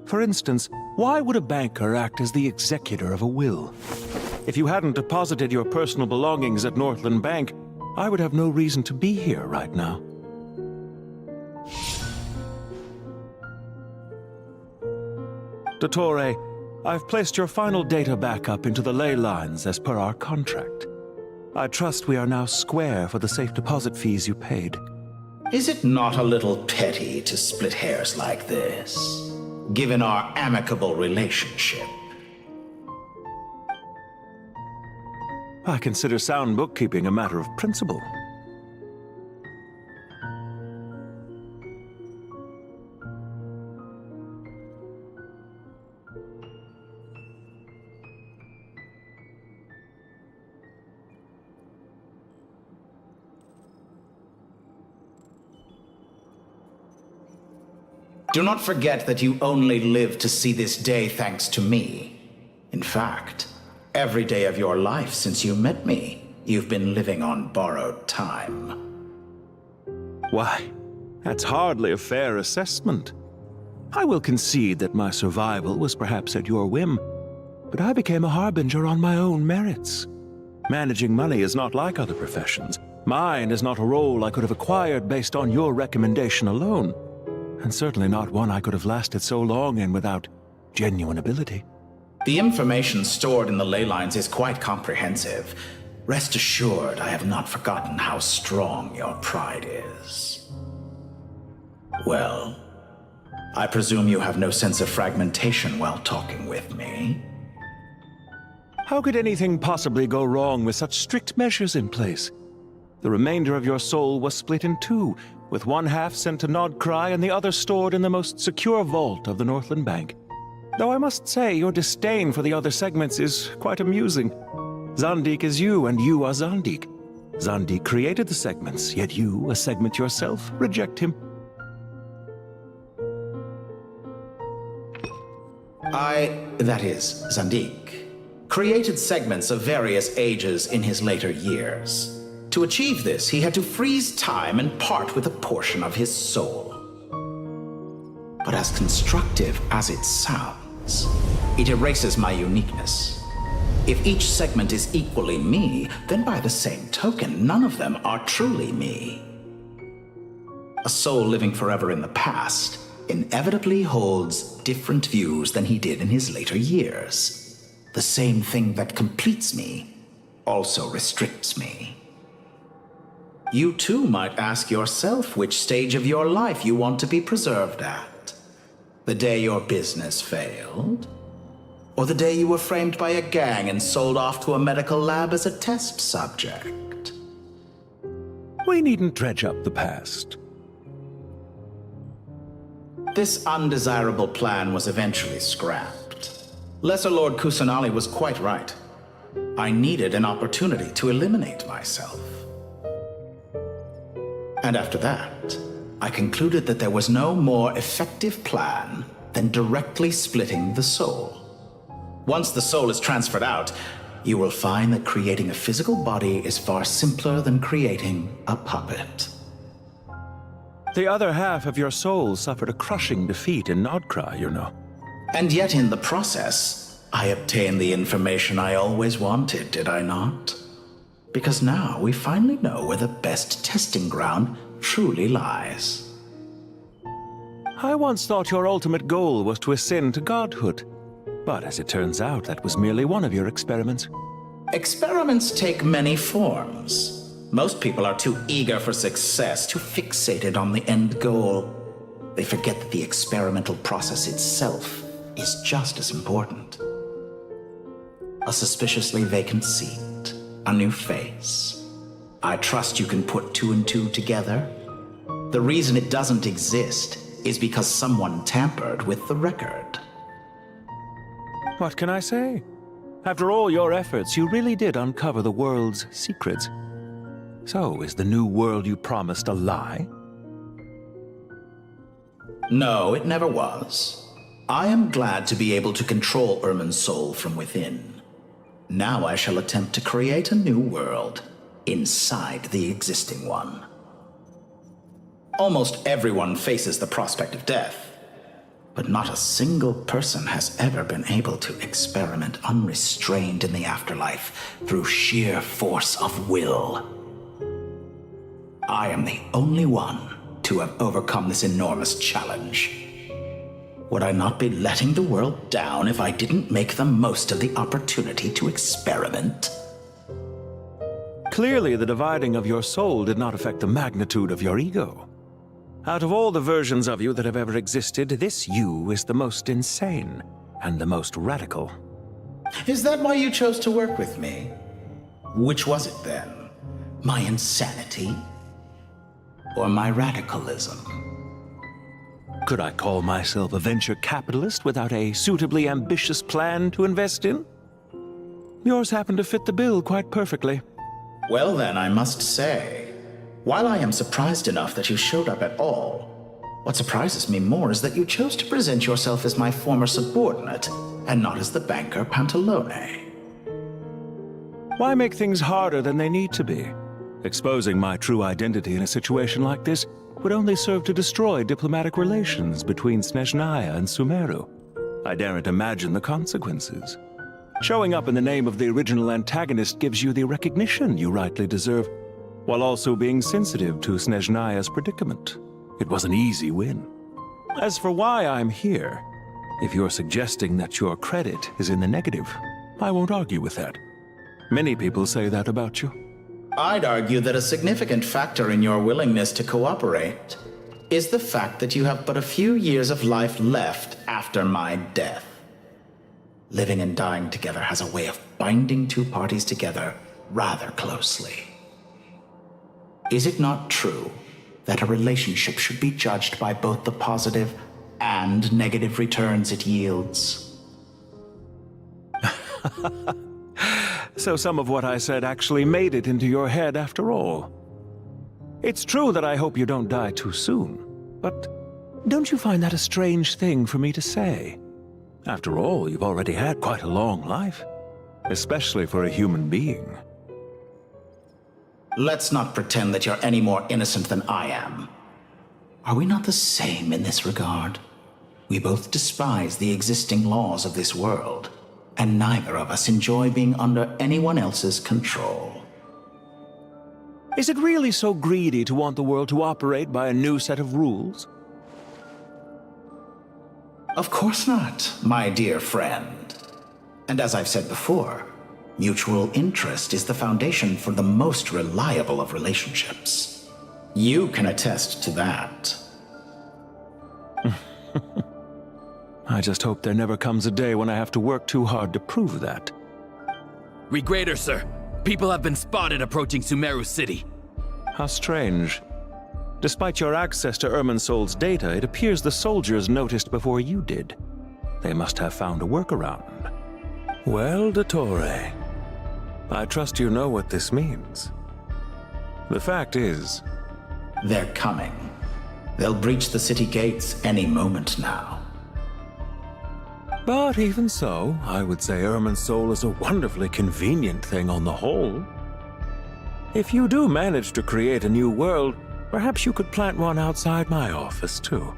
For instance, why would a banker act as the executor of a will? If you hadn't deposited your personal belongings at Northland Bank, I would have no reason to be here right now. Dottore, I've placed your final data backup into the ley lines as per our contract. I trust we are now square for the safe deposit fees you paid. Is it not a little petty to split hairs like this, given our amicable relationship? I consider sound bookkeeping a matter of principle. Do not forget that you only live to see this day thanks to me. In fact, every day of your life since you met me, you've been living on borrowed time. Why, that's hardly a fair assessment. I will concede that my survival was perhaps at your whim, but I became a harbinger on my own merits. Managing money is not like other professions. Mine is not a role I could have acquired based on your recommendation alone. And certainly not one I could have lasted so long in without genuine ability. The information stored in the ley lines is quite comprehensive. Rest assured, I have not forgotten how strong your pride is. Well, I presume you have no sense of fragmentation while talking with me. How could anything possibly go wrong with such strict measures in place? The remainder of your soul was split in two, with one half sent to Nodcry and the other stored in the most secure vault of the Northland Bank. Though I must say, your disdain for the other segments is quite amusing. Zandik is you, and you are Zandik. Zandik created the segments, yet you, a segment yourself, reject him. That is, Zandik, created segments of various ages in his later years. To achieve this, he had to freeze time and part with a portion of his soul. but as constructive as it sounds. It erases my uniqueness. If each segment is equally me, then by the same token, none of them are truly me. A soul living forever in the past inevitably holds different views than he did in his later years. The same thing that completes me also restricts me. You too might ask yourself which stage of your life you want to be preserved at. The day your business failed? Or the day you were framed by a gang and sold off to a medical lab as a test subject? We needn't dredge up the past. This undesirable plan was eventually scrapped. Lesser Lord Kusanali was quite right. I needed an opportunity to eliminate myself. And after that, I concluded that there was no more effective plan than directly splitting the soul. Once the soul is transferred out, you will find that creating a physical body is far simpler than creating a puppet. The other half of your soul suffered a crushing defeat in Nodcry, you know. And yet in the process, I obtained the information I always wanted, did I not? Because now we finally know where the best testing ground truly lies. I once thought your ultimate goal was to ascend to godhood. But as it turns out, that was merely one of your experiments. Experiments take many forms. Most people are too eager for success, too fixated on the end goal. They forget that the experimental process itself is just as important. A suspiciously vacant seat, a new face. I trust you can put two and two together. The reason it doesn't exist is because someone tampered with the record. What can I say? After all your efforts, you really did uncover the world's secrets. So, is the new world you promised a lie? No, it never was. I am glad to be able to control Irmin's soul from within. Now I shall attempt to create a new world inside the existing one. Almost everyone faces the prospect of death. But not a single person has ever been able to experiment unrestrained in the afterlife through sheer force of will. I am the only one to have overcome this enormous challenge. Would I not be letting the world down if I didn't make the most of the opportunity to experiment? Clearly, the dividing of your soul did not affect the magnitude of your ego. Out of all the versions of you that have ever existed, this you is the most insane and the most radical. Is that why you chose to work with me? Which was it then? My insanity? Or my radicalism? Could I call myself a venture capitalist without a suitably ambitious plan to invest in? Yours happened to fit the bill quite perfectly. Well then, I must say, while I am surprised enough that you showed up at all, what surprises me more is that you chose to present yourself as my former subordinate, and not as the banker Pantalone. Why make things harder than they need to be? Exposing my true identity in a situation like this would only serve to destroy diplomatic relations between Snezhnaya and Sumeru. I daren't imagine the consequences. Showing up in the name of the original antagonist gives you the recognition you rightly deserve, while also being sensitive to Snezhnaya's predicament. It was an easy win. As for why I'm here, if you're suggesting that your credit is in the negative, I won't argue with that. Many people say that about you. I'd argue that a significant factor in your willingness to cooperate is the fact that you have but a few years of life left after my death. Living and dying together has a way of binding two parties together rather closely. Is it not true that a relationship should be judged by both the positive and negative returns it yields? So some of what I said actually made it into your head after all. It's true that I hope you don't die too soon, but don't you find that a strange thing for me to say? After all, you've already had quite a long life, especially for a human being. Let's not pretend that you're any more innocent than I am. Are we not the same in this regard? We both despise the existing laws of this world, and neither of us enjoy being under anyone else's control. Is it really so greedy to want the world to operate by a new set of rules? Of course not, my dear friend. And as I've said before, mutual interest is the foundation for the most reliable of relationships. You can attest to that. I just hope there never comes a day when I have to work too hard to prove that. Regrader, sir. People have been spotted approaching Sumeru City. How strange. Despite your access to Irminsul's data, it appears the soldiers noticed before you did. They must have found a workaround. Well, Dottore, I trust you know what this means. The fact is... They're coming. They'll breach the city gates any moment now. But even so, I would say Irminsul is a wonderfully convenient thing on the whole. If you do manage to create a new world, perhaps you could plant one outside my office, too.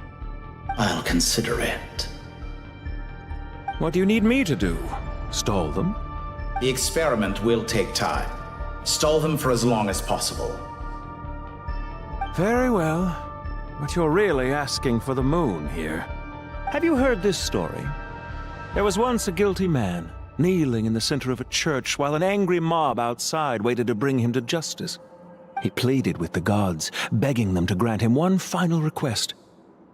I'll consider it. What do you need me to do? Stall them? The experiment will take time. Stall them for as long as possible. Very well. But you're really asking for the moon here. Have you heard this story? There was once a guilty man, kneeling in the center of a church while an angry mob outside waited to bring him to justice. He pleaded with the gods, begging them to grant him one final request,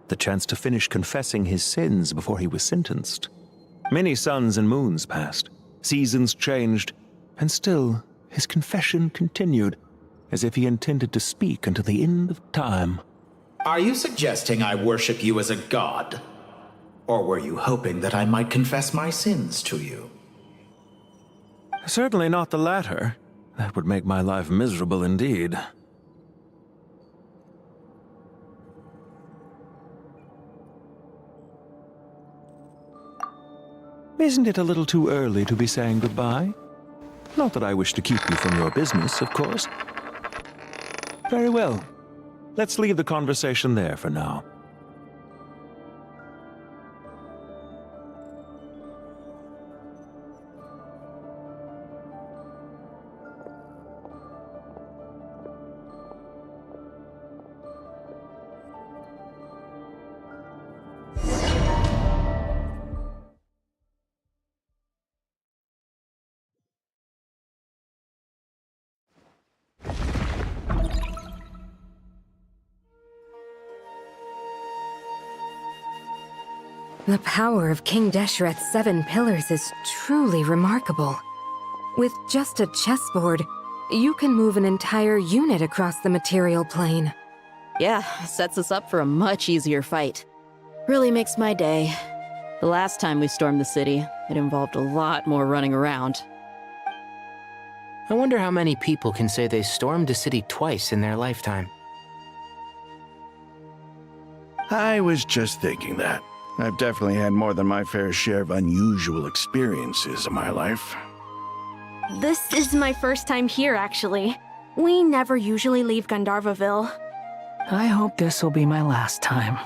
the chance to finish confessing his sins before he was sentenced. Many suns and moons passed, seasons changed, and still his confession continued, as if he intended to speak until the end of time. Are you suggesting I worship you as a god? Or were you hoping that I might confess my sins to you? Certainly not the latter. That would make my life miserable indeed. Isn't it a little too early to be saying goodbye? Not that I wish to keep you from your business, of course. Very well. Let's leave the conversation there for now. The power of King Deshret's 7 pillars is truly remarkable. With just a chessboard, you can move an entire unit across the material plane. Yeah, sets us up for a much easier fight. Really makes my day. The last time we stormed the city, it involved a lot more running around. I wonder how many people can say they stormed a city twice in their lifetime. I was just thinking that. I've definitely had more than my fair share of unusual experiences in my life. This is my first time here, actually. We never usually leave Gandharvaville. I hope this will be my last time.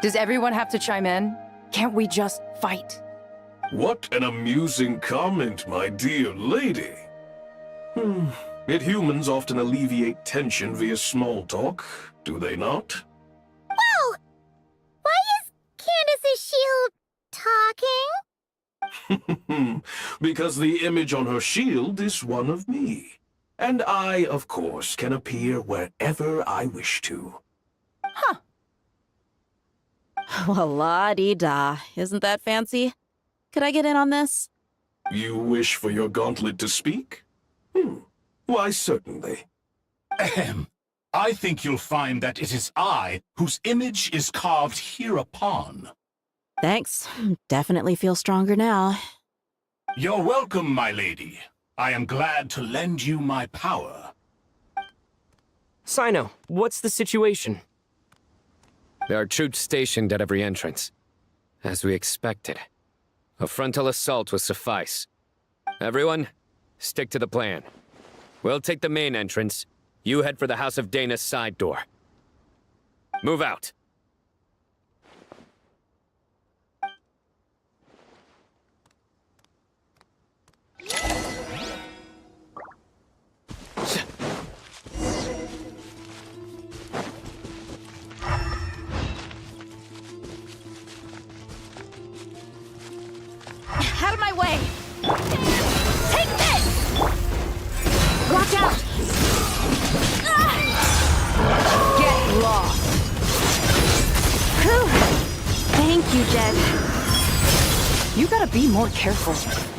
Does everyone have to chime in? Can't we just fight? What an amusing comment, my dear lady. Yet humans often alleviate tension via small talk, do they not? Whoa! Why is Candace's shield talking? Because the image on her shield is one of me. And I, of course, can appear wherever I wish to. Huh. Well, la-dee-da. Isn't that fancy? Could I get in on this? You wish for your gauntlet to speak? Why, certainly. Ahem. I think you'll find that it is I whose image is carved hereupon. Thanks. Definitely feel stronger now. You're welcome, my lady. I am glad to lend you my power. Cyno, what's the situation? There are troops stationed at every entrance. As we expected. A frontal assault will suffice. Everyone, stick to the plan. We'll take the main entrance. You head for the House of Dana's side door. Move out. Get lost. Whew. Thank you, Jed. You gotta be more careful.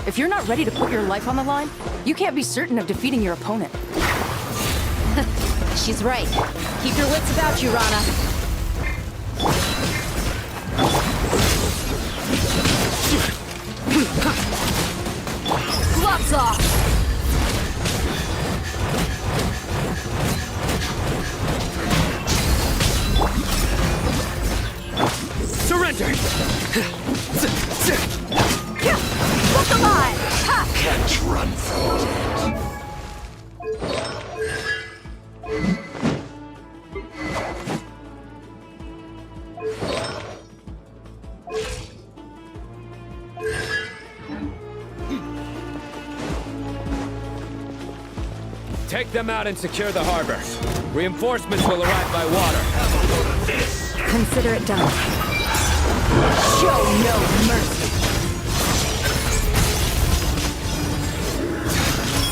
If you're not ready to put your life on the line, you can't be certain of defeating your opponent. She's right. Keep your wits about you, Rana. Gloves off! Surrender! Look alive! Ha! Can't run from it. Take them out and secure the harbor. Reinforcements will arrive by water. Consider it done. Show no mercy.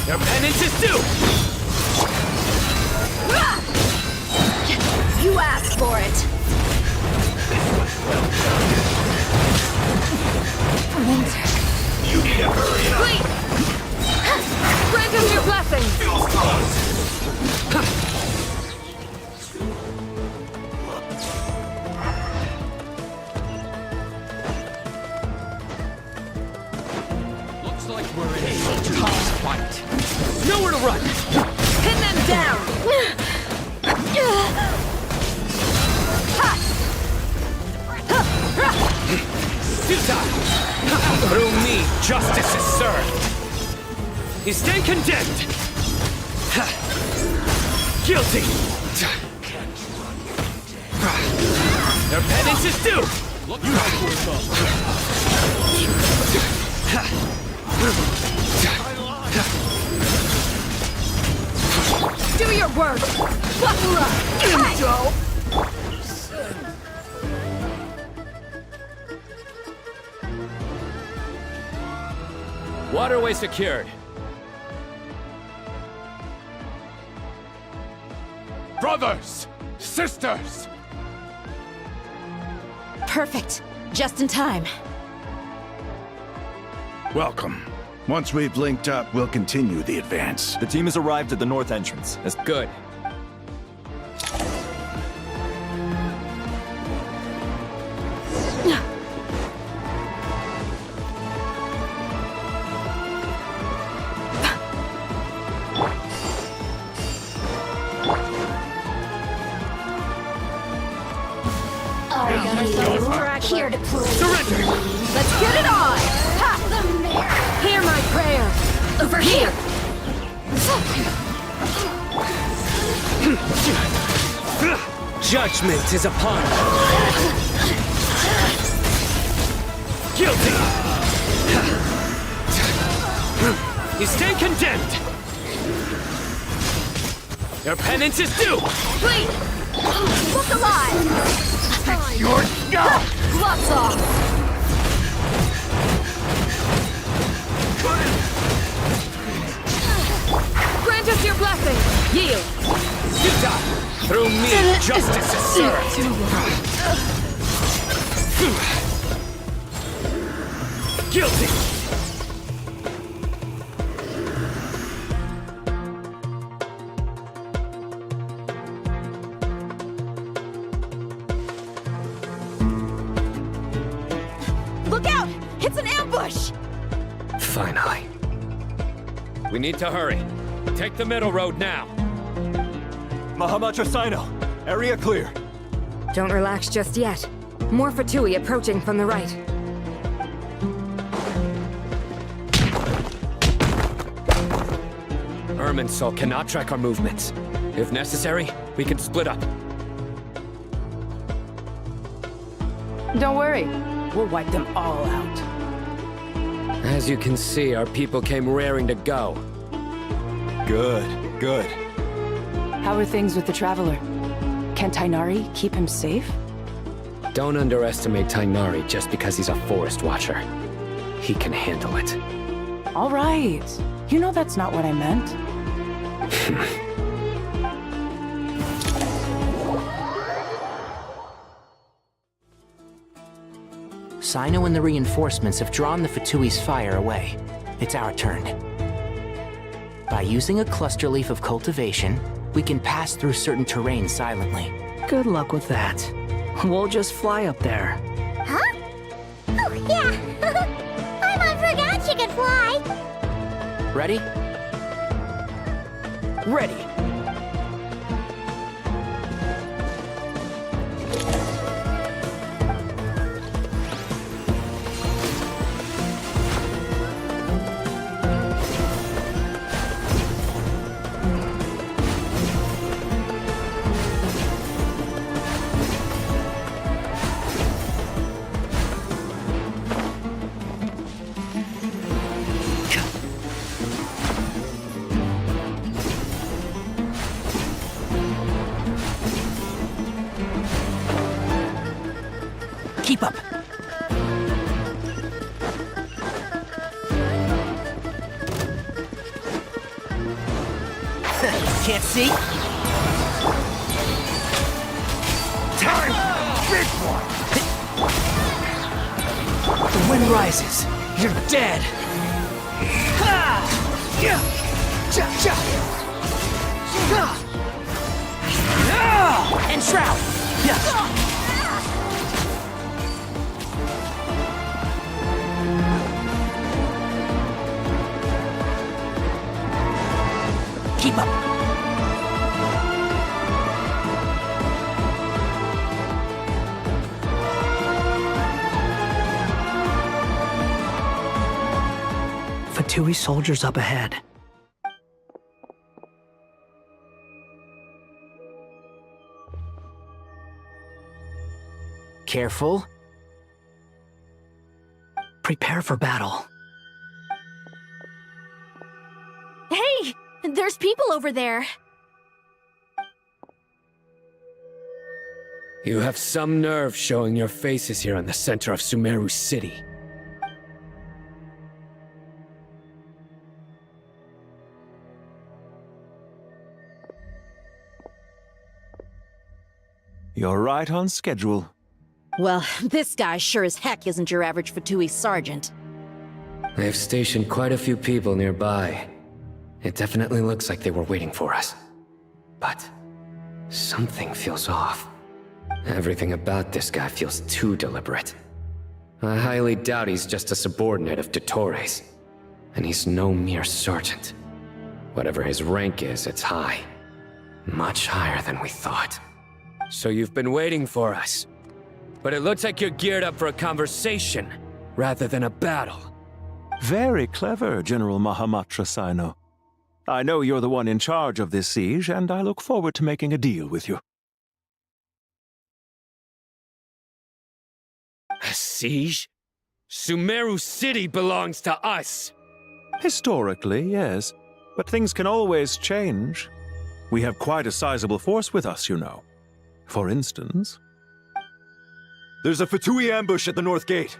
Your penance is due! You asked for it. You need to hurry up. Wait! Grant him your blessing! Looks like we're in a tough fight. Nowhere to run! Pin them down! Through me, justice is served. You stand condemned. Guilty. Their penance is due. Do your work! Buckle up! Hey! Waterway secured. Brothers! Sisters! Perfect. Just in time. Welcome. Once we've linked up, we'll continue the advance. The team has arrived at the north entrance. That's good. Here to prove. Surrender! Let's get it on! Ha! Hear my prayer! Over here! Judgment is upon you. Guilty! You stand condemned! Your penance is due! Wait! Look alive! Your scalp! Gloves off! Grant us your blessing! Yield! Through me, justice is served! Guilty! Look out! It's an ambush! Finally. We need to hurry. Take the middle road now. Mahamacha Sino, area clear. Don't relax just yet. More Fatui approaching from the right. Irminsul cannot track our movements. If necessary, we can split up. Don't worry. We'll wipe them all out. As you can see, our people came raring to go. Good, good. How are things with the Traveler? Can Tainari keep him safe? Don't underestimate Tainari just because he's a Forest Watcher. He can handle it. All right. You know that's not what I meant. Sino and the reinforcements have drawn the Fatui's fire away. It's our turn. By using a cluster leaf of cultivation, we can pass through certain terrain silently. Good luck with that. We'll just fly up there. Huh? Oh, yeah. I forgot you could fly. Ready? Ready! Keep up. Can't see? Time! Big one! The wind rises. You're dead. Ha! Yeah! Cha! Cha! And shroud! Yeah! Keep up. Fatui soldiers up ahead. Careful. Prepare for battle. Hey! There's people over there. You have some nerve showing your faces here in the center of Sumeru City. You're right on schedule. Well, this guy sure as heck isn't your average Fatui sergeant. They've stationed quite a few people nearby. It definitely looks like they were waiting for us. But something feels off. Everything about this guy feels too deliberate. I highly doubt he's just a subordinate of Dottores. And he's no mere sergeant. Whatever his rank is, it's high. Much higher than we thought. So you've been waiting for us. But it looks like you're geared up for a conversation, rather than a battle. Very clever, General Mahamatra Sino. I know you're the one in charge of this siege, and I look forward to making a deal with you. A siege? Sumeru City belongs to us! Historically, yes. But things can always change. We have quite a sizable force with us, you know. For instance... There's a Fatui ambush at the north gate.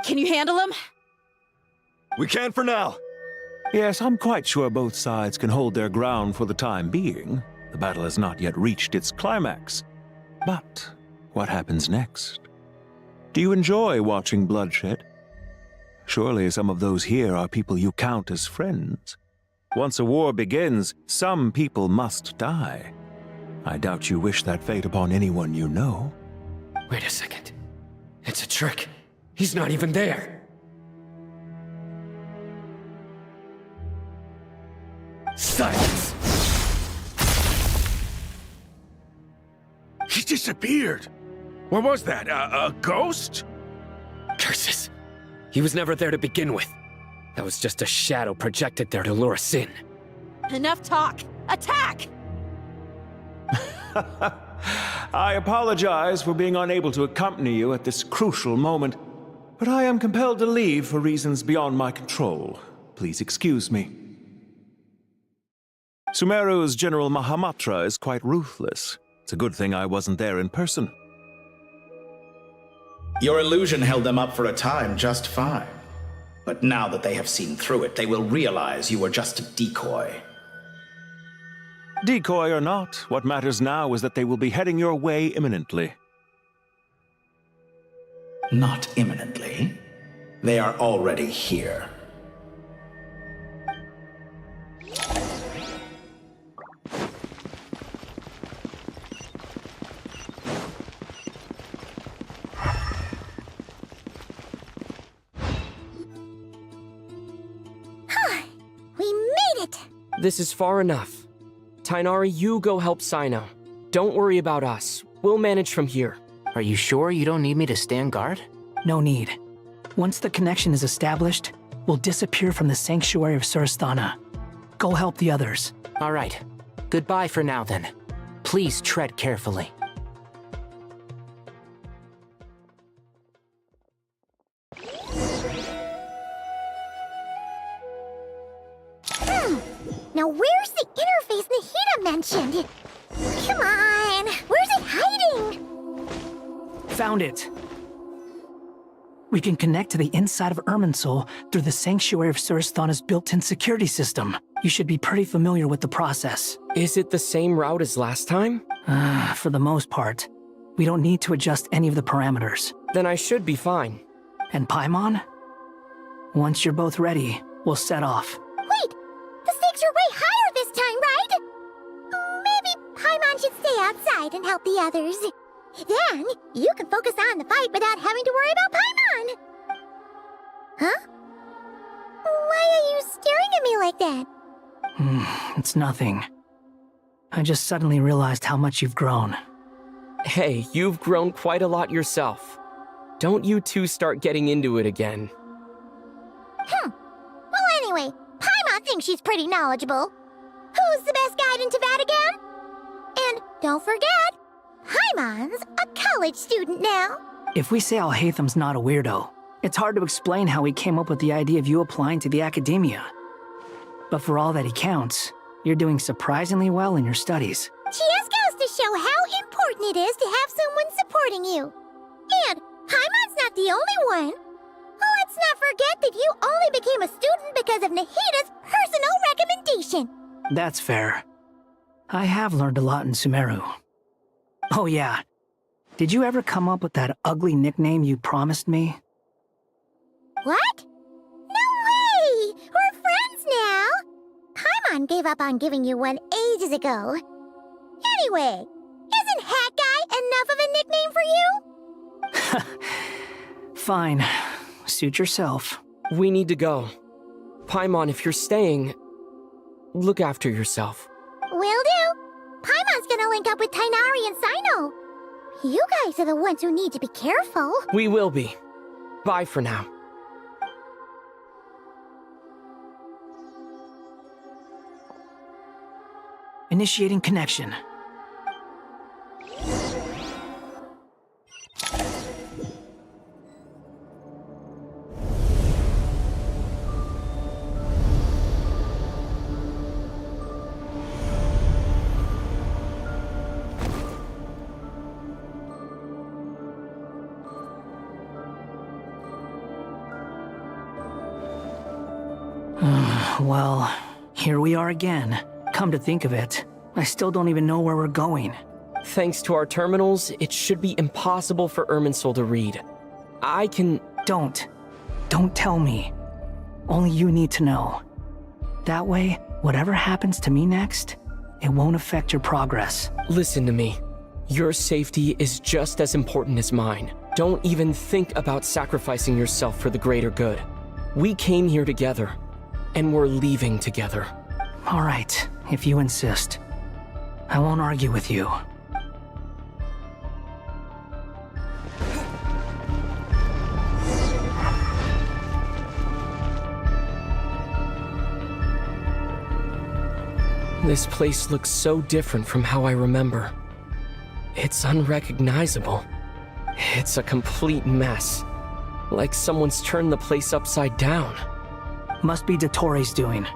Can you handle him? We can for now. Yes, I'm quite sure both sides can hold their ground for the time being. The battle has not yet reached its climax. But what happens next? Do you enjoy watching bloodshed? Surely some of those here are people you count as friends. Once a war begins, some people must die. I doubt you wish that fate upon anyone you know. Wait a second. It's a trick. He's not even there. Silence! He disappeared. What was that? A ghost? Curses. He was never there to begin with. That was just a shadow projected there to lure us in. Enough talk! Attack! I apologize for being unable to accompany you at this crucial moment, but I am compelled to leave for reasons beyond my control. Please excuse me. Sumeru's General Mahamatra is quite ruthless. It's a good thing I wasn't there in person. Your illusion held them up for a time just fine. But now that they have seen through it, they will realize you were just a decoy. Decoy or not, what matters now is that they will be heading your way imminently. Not imminently. They are already here. We made it! This is far enough. Tighnari, you go help Cyno. Don't worry about us. We'll manage from here. Are you sure you don't need me to stand guard? No need. Once the connection is established, we'll disappear from the Sanctuary of Surasthana. Go help the others. All right. Goodbye for now, then. Please tread carefully. Now where's the interface Nahida mentioned? Come on! Where's it hiding? Found it! We can connect to the inside of Irminsul through the Sanctuary of Surasthana's built-in security system. You should be pretty familiar with the process. Is it the same route as last time? For the most part. We don't need to adjust any of the parameters. Then I should be fine. And Paimon? Once you're both ready, we'll set off. Wait! The stakes are way higher this time, right? Maybe Paimon should stay outside and help the others. Then, you can focus on the fight without having to worry about Paimon! Huh? Why are you staring at me like that? It's nothing. I just suddenly realized how much you've grown. Hey, you've grown quite a lot yourself. Don't you two start getting into it again. Well, anyway, Paimon thinks she's pretty knowledgeable. Who's the best guide in Tavatigan? And don't forget, Paimon's a college student now. If we say Alhaitham's not a weirdo, it's hard to explain how he came up with the idea of you applying to the academia. But for all that he counts, you're doing surprisingly well in your studies. Just goes to show how important it is to have someone supporting you. And Paimon's not the only one. Let's not forget that you only became a student because of Nahida's personal recommendation. That's fair. I have learned a lot in Sumeru. Oh yeah. Did you ever come up with that ugly nickname you promised me? What? No way! We're friends now! Paimon gave up on giving you one ages ago. Anyway, isn't Hat Guy enough of a nickname for you? Fine. Suit yourself. We need to go. Paimon, if you're staying, look after yourself. Will do. Paimon's gonna link up with Tighnari and Cyno. You guys are the ones who need to be careful. We will be. Bye for now. Initiating connection. Well, here we are again. Come to think of it, I still don't even know where we're going. Thanks to our terminals, it should be impossible for Irminsul to read. I can... Don't tell me. Only you need to know. That way, whatever happens to me next, it won't affect your progress. Listen to me. Your safety is just as important as mine. Don't even think about sacrificing yourself for the greater good. We came here together, and we're leaving together. All right, if you insist. I won't argue with you. This place looks so different from how I remember. It's unrecognizable. It's a complete mess. Like someone's turned the place upside down. Must be Dottoro's doing.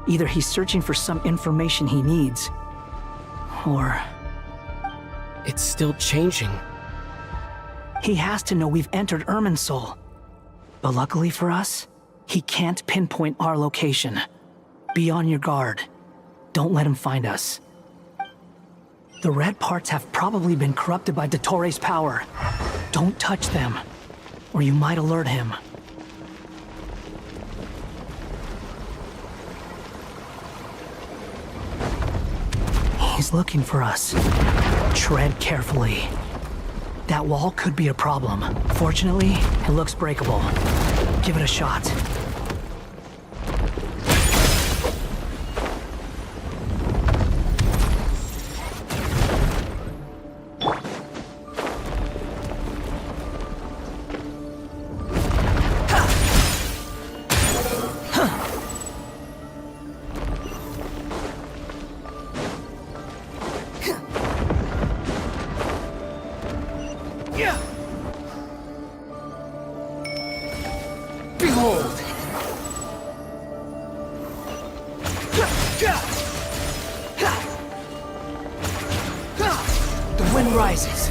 Either he's searching for some information he needs, or... It's still changing. He has to know we've entered Irminsul. But luckily for us, He can't pinpoint our location. Be on your guard. Don't let him find us. The red parts have probably been corrupted by Dottores' power. Don't touch them, or you might alert him. He's looking for us. Tread carefully. That wall could be a problem. Fortunately, it looks breakable. Give it a shot. Behold! The wind rises.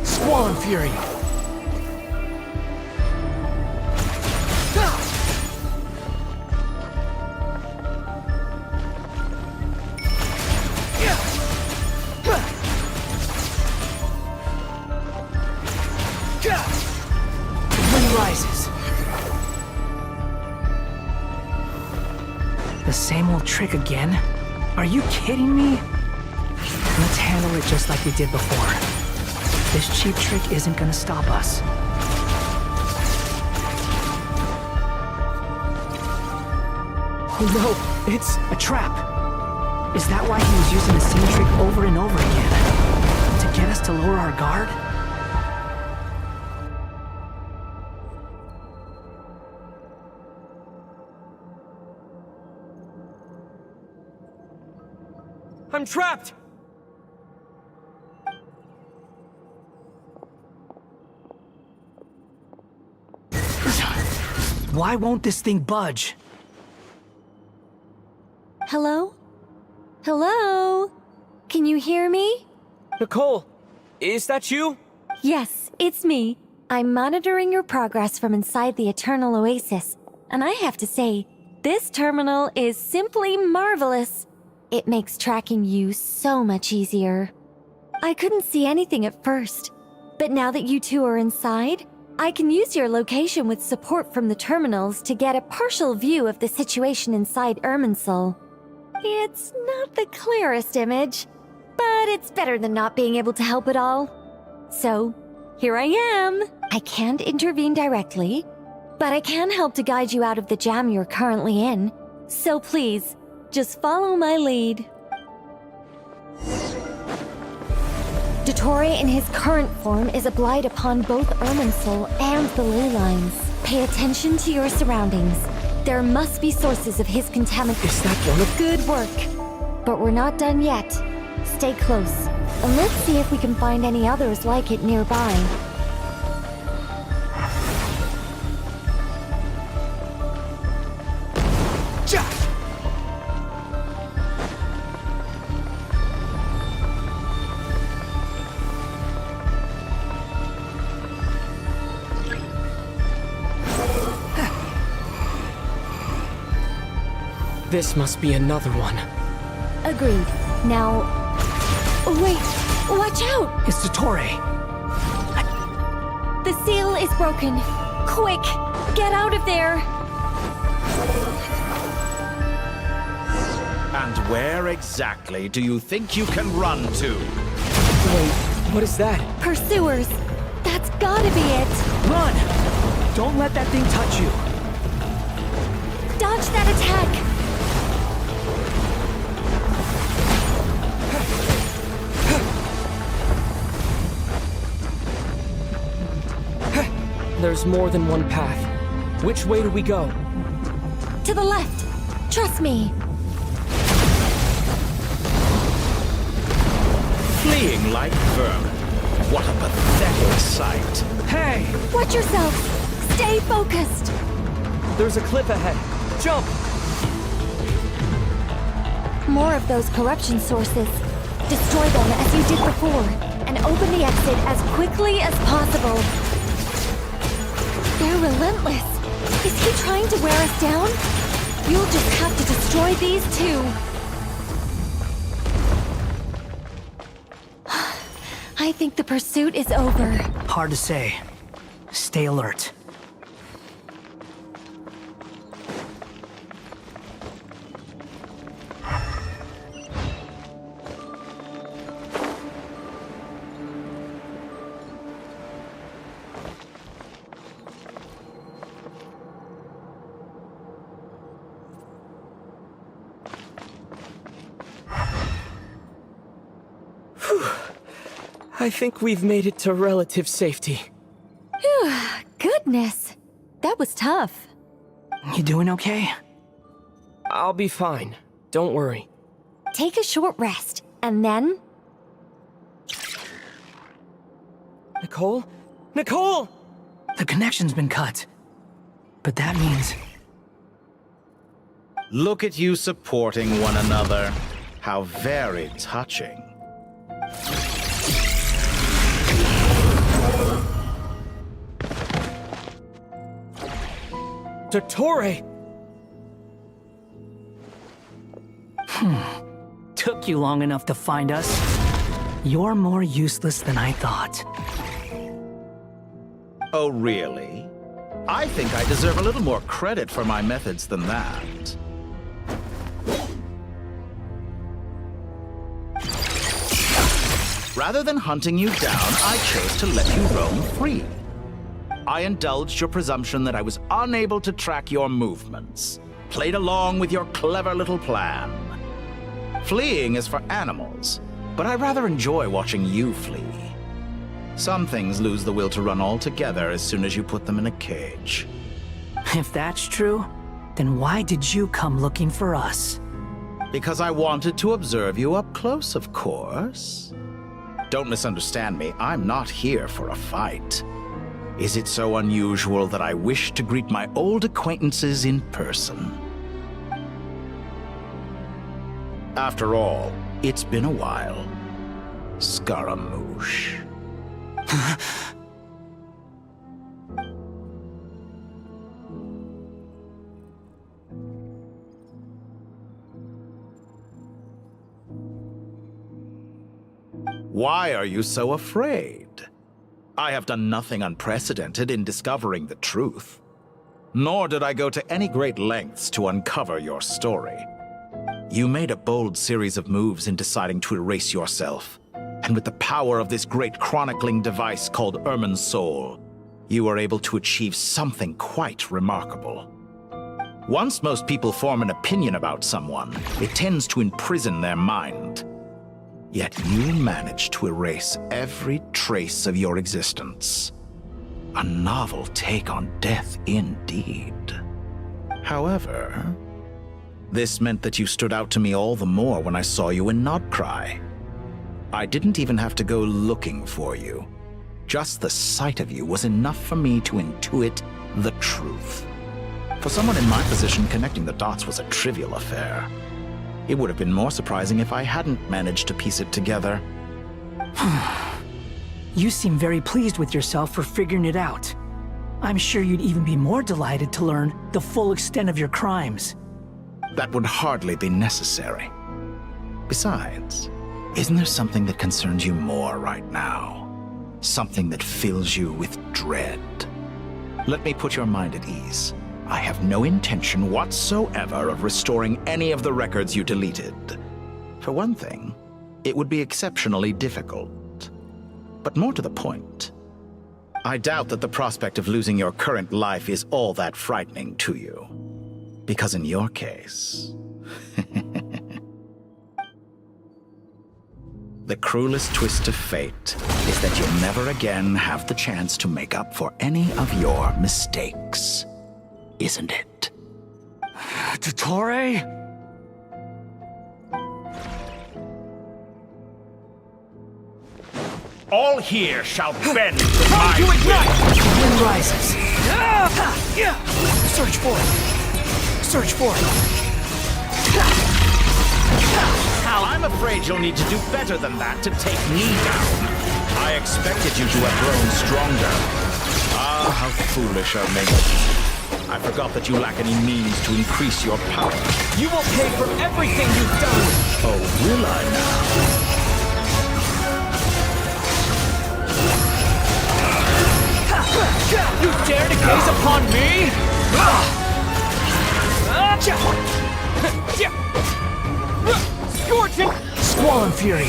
Squall and fury. Rises. The same old trick again? Are you kidding me? Let's handle it just like we did before. This cheap trick isn't gonna stop us. Oh no, it's a trap. Is that why he was using the same trick over and over again? To get us to lower our guard? I'm trapped! Why won't this thing budge? Hello? Hello? Can you hear me? Nicole, is that you? Yes, it's me. I'm monitoring your progress from inside the Eternal Oasis, and I have to say, this terminal is simply marvelous. It makes tracking you so much easier. I couldn't see anything at first, but now that you two are inside, I can use your location with support from the terminals to get a partial view of the situation inside Irminsul. It's not the clearest image, but it's better than not being able to help at all. So, here I am. I can't intervene directly, but I can help to guide you out of the jam you're currently in. So please, just follow my lead. Dottore in his current form is a blight upon both Irminsul and the ley lines. Pay attention to your surroundings. There must be sources of his contamination. Is that one of— Good work. But we're not done yet. Stay close, and let's see if we can find any others like it nearby. This must be another one. Agreed. Now... Wait! Watch out! It's Dottore. The seal is broken. Quick! Get out of there! And where exactly do you think you can run to? Wait, what is that? Pursuers! That's gotta be it! Run! Don't let that thing touch you! Dodge that attack! There's more than one path. Which way do we go? To the left! Trust me! Fleeing like vermin. What a pathetic sight. Hey! Watch yourself! Stay focused! There's a cliff ahead. Jump! More of those corruption sources. Destroy them as you did before, and open the exit as quickly as possible. They're relentless. Is he trying to wear us down? You'll just have to destroy these too. I think the pursuit is over. Hard to say. Stay alert. I think we've made it to relative safety. Phew, goodness. That was tough. You doing okay? I'll be fine. Don't worry. Take a short rest, and then... Nicole? Nicole! The connection's been cut. But that means... Look at you supporting one another. How very touching. Dottore! Took you long enough to find us. You're more useless than I thought. Oh, really? I think I deserve a little more credit for my methods than that. Rather than hunting you down, I chose to let you roam free. I indulged your presumption that I was unable to track your movements, played along with your clever little plan. Fleeing is for animals, but I rather enjoy watching you flee. Some things lose the will to run altogether as soon as you put them in a cage. If that's true, then why did you come looking for us? Because I wanted to observe you up close, of course. Don't misunderstand me, I'm not here for a fight. Is it so unusual that I wish to greet my old acquaintances in person? After all, it's been a while. Scaramouche. Why are you so afraid? I have done nothing unprecedented in discovering the truth. Nor did I go to any great lengths to uncover your story. You made a bold series of moves in deciding to erase yourself. And with the power of this great chronicling device called Irminsul, you were able to achieve something quite remarkable. Once most people form an opinion about someone, it tends to imprison their mind. Yet you managed to erase every trace of your existence. A novel take on death indeed. However, this meant that you stood out to me all the more when I saw you in Nodcry. I didn't even have to go looking for you. Just the sight of you was enough for me to intuit the truth. For someone in my position, connecting the dots was a trivial affair. It would have been more surprising if I hadn't managed to piece it together. You seem very pleased with yourself for figuring it out. I'm sure you'd even be more delighted to learn the full extent of your crimes. That would hardly be necessary. Besides, isn't there something that concerns you more right now? Something that fills you with dread? Let me put your mind at ease. I have no intention whatsoever of restoring any of the records you deleted. For one thing, it would be exceptionally difficult. But more to the point, I doubt that the prospect of losing your current life is all that frightening to you. Because in your case... the cruelest twist of fate is that you'll never again have the chance to make up for any of your mistakes. Isn't it? Dottore? All here shall bend to Time my to ignite! will. The wind rises. Search for it. Search for it. Well, I'm afraid you'll need to do better than that to take me down. I expected you to have grown stronger. Ah, how foolish of me. I forgot that you lack any means to increase your power. You will pay for everything you've done! Oh, will I now? You dare to gaze upon me? Scorching! Squall Fury!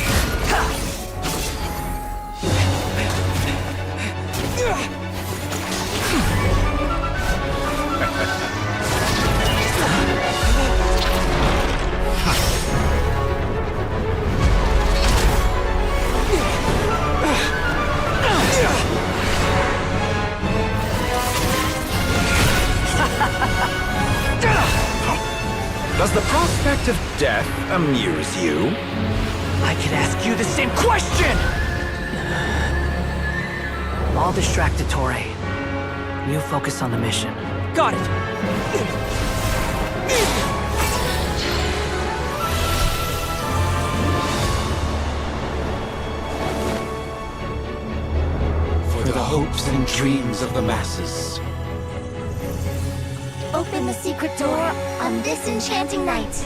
Does the prospect of death amuse you? I could ask you the same question! I'll distract Ettore. You focus on the mission. Got it! For the hopes and dreams of the masses. Open the secret door on this enchanting night.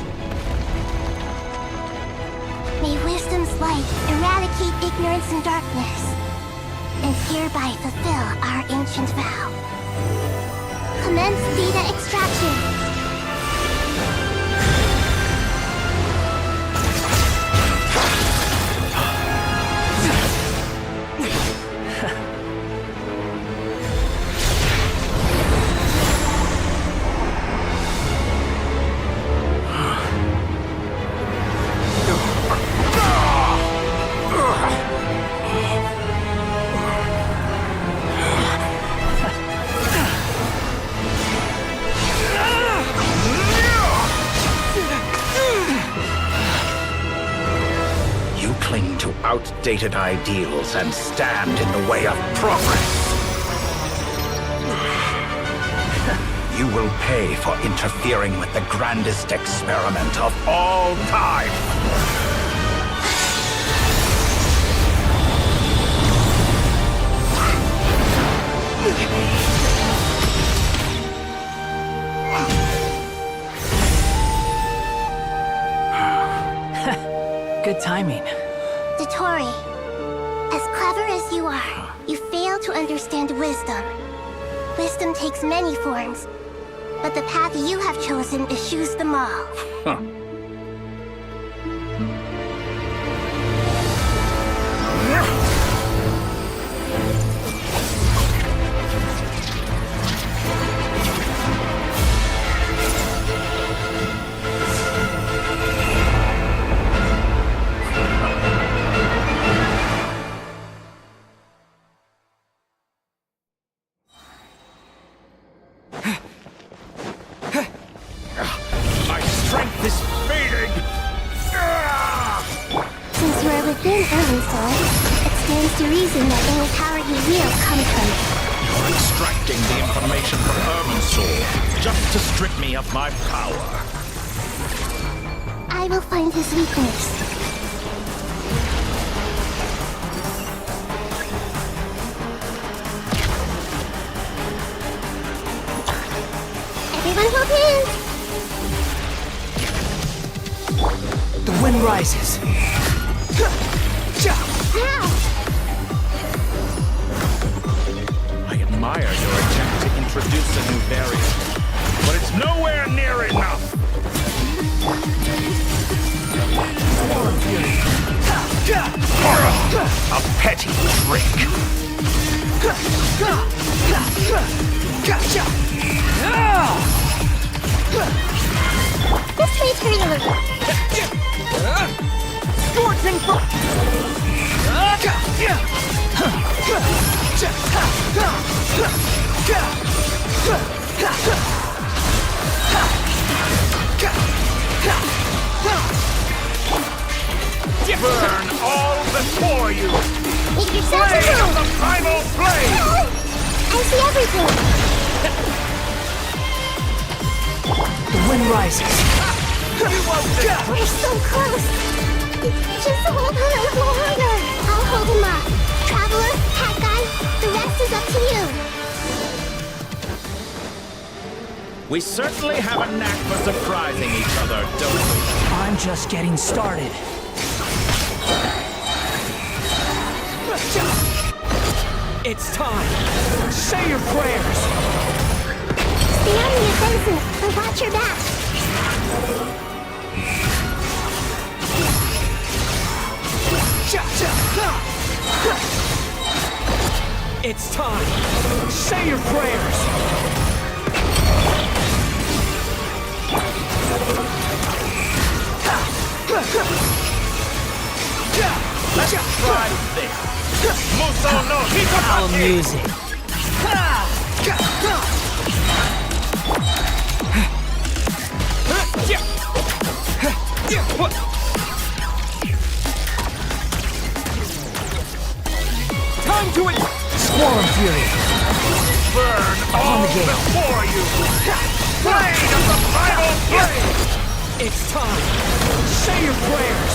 May wisdom's light eradicate ignorance and darkness, and hereby fulfill our ancient vow. Commence data extraction. Outdated ideals and stand in the way of progress. You will pay for interfering with the grandest experiment of all time. Good timing. Ettore, as clever as you are, you fail to understand wisdom. Wisdom takes many forms, but the path you have chosen eschews them all. Huh. Within Irminsul, it stands to reason that any power you wield comes from it. You're extracting the information from Irminsul just to strip me of my power. I will find his weakness. Everyone hop in! The wind rises. I admire your attempt to introduce a new variant, but it's nowhere near enough. A petty trick. This may turn a little. Scorching Burn all before you! Make yourself Play alone! of the primal flame! I see everything! The wind rises. We're so close! Just hold on a little longer. I'll hold him up. Traveler, Hat Guy, the rest is up to you. We certainly have a knack for surprising each other, don't we? I'm just getting started. It's time. Say your prayers. Stay on the offensive, but watch your back. It's time. Say your prayers. Let's try this. Muso no Foul music. Time to it. Squirm Fury. Burn all before you. Blade of the final blade. It's time. Say your prayers.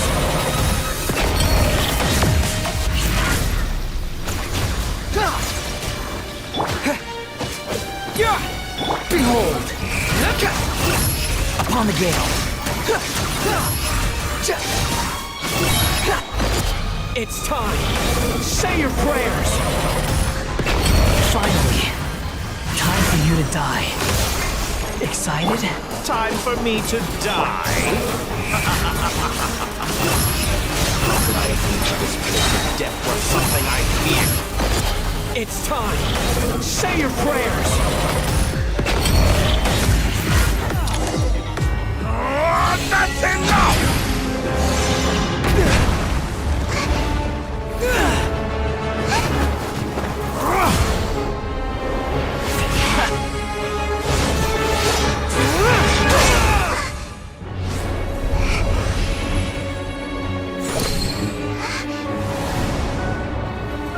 Behold! Upon the gale. It's time. Say your prayers. Finally. Time for you to die. Excited? Time for me to die? How could I have reached this place if death was something I feared? It's time. Say your prayers. That's enough!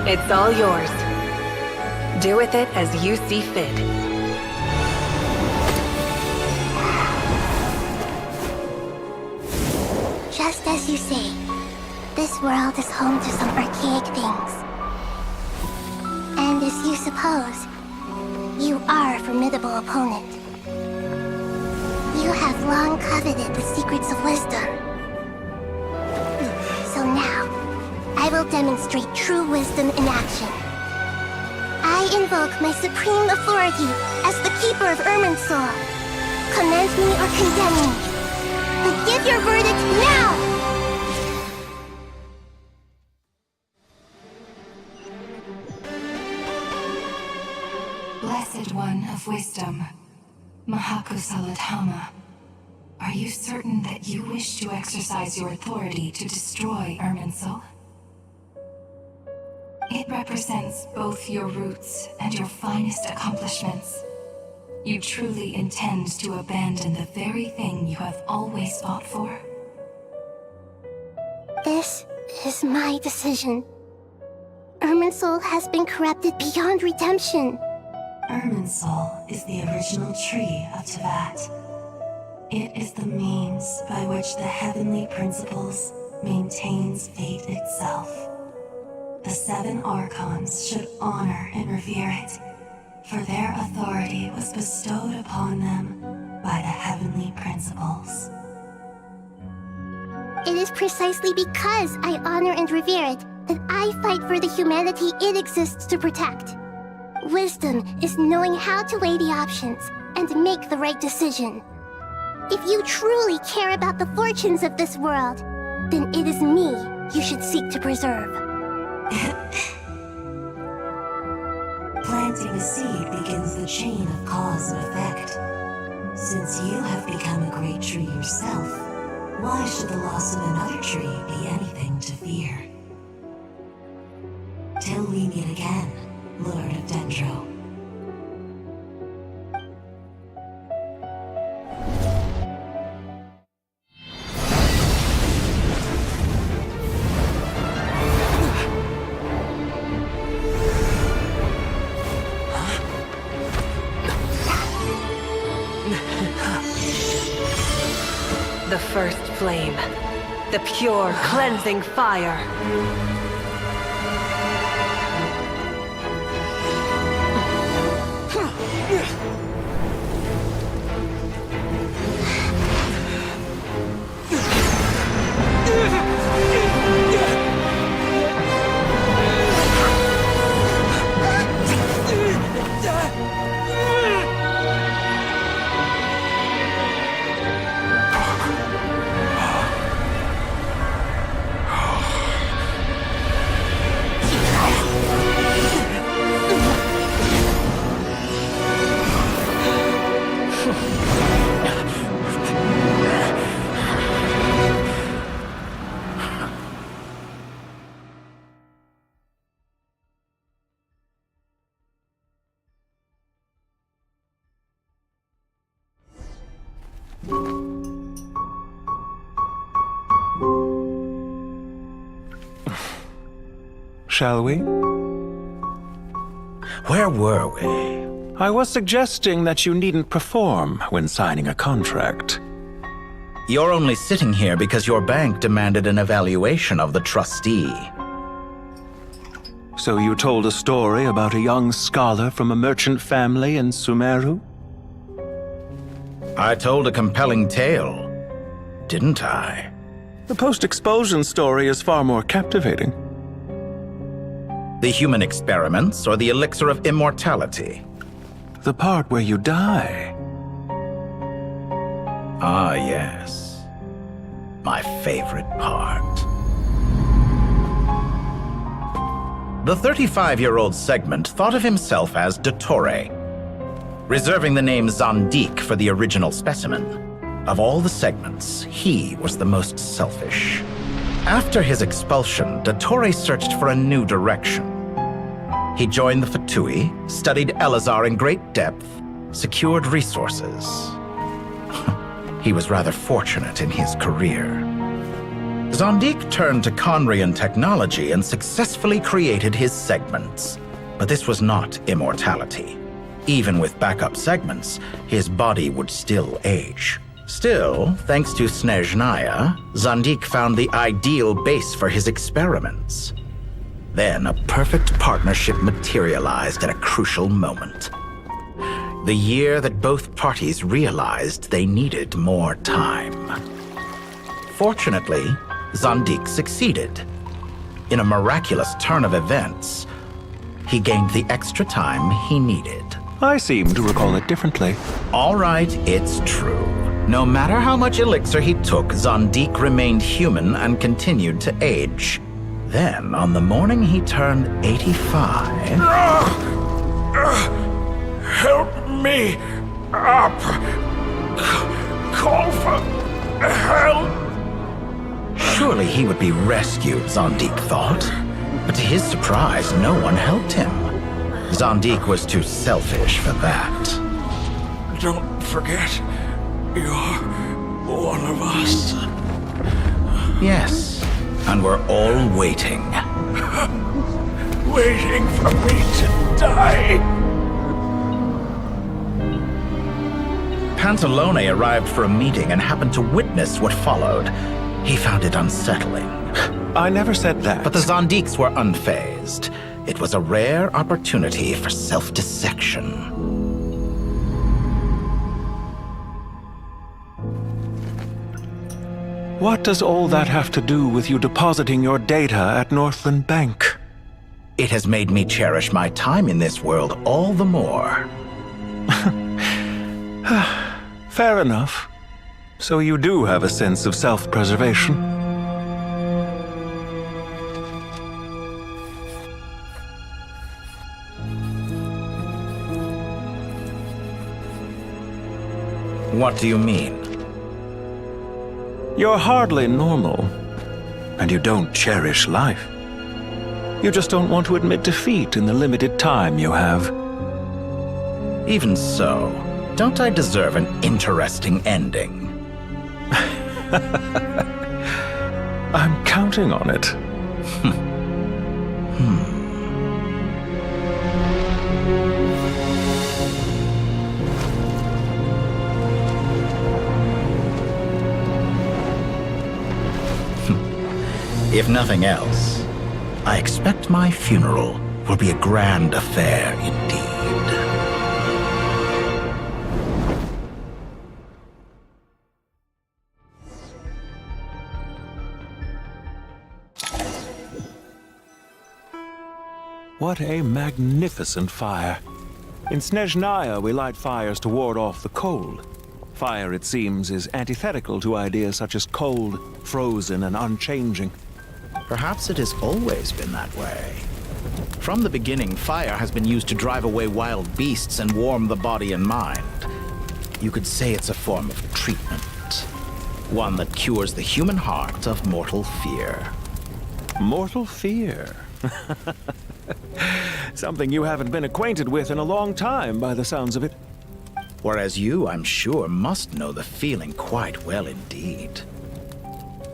It's all yours. Do with it as you see fit. Just as you say, this world is home to some archaic things. And as you suppose, you are a formidable opponent. You have long coveted the secrets of wisdom. So now, I will demonstrate true wisdom in action. I invoke my supreme authority as the keeper of Irminsul. Commend me or condemn me. But give your verdict now! Blessed One of Wisdom, Mahakusaladhama, are you certain that you wish to exercise your authority to destroy Irminsul? It represents both your roots and your finest accomplishments. You truly intend to abandon the very thing you have always fought for? This is my decision. Irminsul has been corrupted beyond redemption. Irminsul is the original tree of Teyvat. It is the means by which the heavenly principles maintains fate itself. The 7 Archons should honor and revere it, for their authority was bestowed upon them by the heavenly principles. It is precisely because I honor and revere it that I fight for the humanity it exists to protect. Wisdom is knowing how to weigh the options and make the right decision. If you truly care about the fortunes of this world, then it is me you should seek to preserve. Planting a seed begins the chain of cause and effect. Since you have become a great tree yourself, why should the loss of another tree be anything to fear? Till we meet again, Lord of Dendro. The first flame. the pure, cleansing fire. Shall we? Where were we? I was suggesting that you needn't perform when signing a contract. You're only sitting here because your bank demanded an evaluation of the trustee. So you told a story about a young scholar from a merchant family in Sumeru? I told a compelling tale, didn't I? The post-expulsion story is far more captivating. The human experiments or the elixir of immortality? The part where you die. Ah, yes. My favorite part. The 35-year-old Segment thought of himself as Dottore, reserving the name Zandik for the original specimen. Of all the Segments, he was the most selfish. After his expulsion, Dottore searched for a new direction. He joined the Fatui, studied Elazar in great depth, secured resources. He was rather fortunate in his career. Zandik turned to Conrian technology and successfully created his segments. But this was not immortality. Even with backup segments, his body would still age. Still, thanks to Snezhnaya, Zandik found the ideal base for his experiments. Then a perfect partnership materialized at a crucial moment. The year that both parties realized they needed more time. Fortunately, Zandik succeeded. In a miraculous turn of events, he gained the extra time he needed. I seem to recall it differently. All right, it's true. No matter how much elixir he took, Zandik remained human and continued to age. Then, on the morning he turned 85... Help me up! Call for help! Surely he would be rescued, Zandik thought. But to his surprise, no one helped him. Zandik was too selfish for that. Don't forget, you're one of us. Yes, and we're all waiting. Waiting for me to die. Pantalone arrived for a meeting and happened to witness what followed. He found it unsettling. I never said that. But the Zandiks were unfazed. It was a rare opportunity for self-dissection. What does all that have to do with you depositing your data at Northland Bank? It has made me cherish my time in this world all the more. Fair enough. So you do have a sense of self-preservation. What do you mean? You're hardly normal, and you don't cherish life. You just don't want to admit defeat in the limited time you have. Even so, don't I deserve an interesting ending? I'm counting on it. If nothing else, I expect my funeral will be a grand affair indeed. What a magnificent fire. In Snezhnaya, we light fires to ward off the cold. Fire, it seems, is antithetical to ideas such as cold, frozen, and unchanging. Perhaps it has always been that way. From the beginning, fire has been used to drive away wild beasts and warm the body and mind. You could say it's a form of treatment. One that cures the human heart of mortal fear. Mortal fear? Something you haven't been acquainted with in a long time, by the sounds of it. Whereas you, I'm sure, must know the feeling quite well indeed.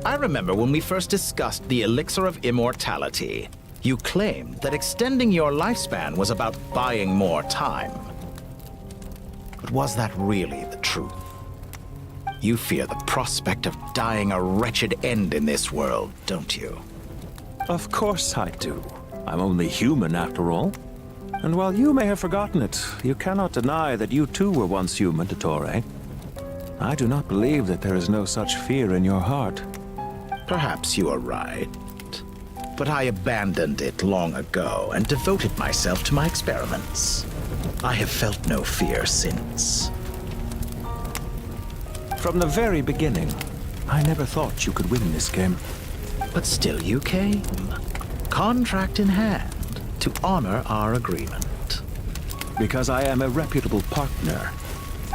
I remember when we first discussed the Elixir of Immortality, you claimed that extending your lifespan was about buying more time. But was that really the truth? You fear the prospect of dying a wretched end in this world, don't you? Of course I do. I'm only human, after all. And while you may have forgotten it, you cannot deny that you too were once human, Dottore. I do not believe that there is no such fear in your heart. Perhaps you are right. But I abandoned it long ago and devoted myself to my experiments. I have felt no fear since. From the very beginning, I never thought you could win this game. But still you came. Contract in hand. To honor our agreement. Because I am a reputable partner.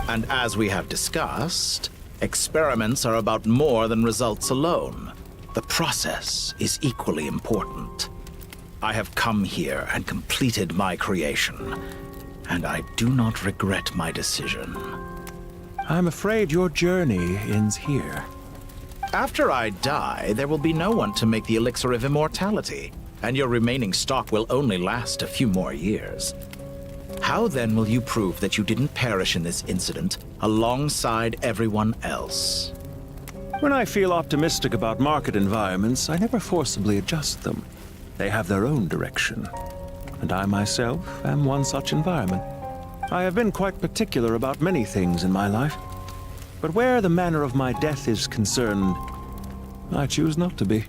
And as we have discussed, experiments are about more than results alone. The process is equally important. I have come here and completed my creation, and I do not regret my decision. I'm afraid your journey ends here. After I die, there will be no one to make the Elixir of Immortality, and your remaining stock will only last a few more years. How then will you prove that you didn't perish in this incident alongside everyone else? When I feel optimistic about market environments, I never forcibly adjust them. They have their own direction. And I myself am one such environment. I have been quite particular about many things in my life. But where the manner of my death is concerned, I choose not to be.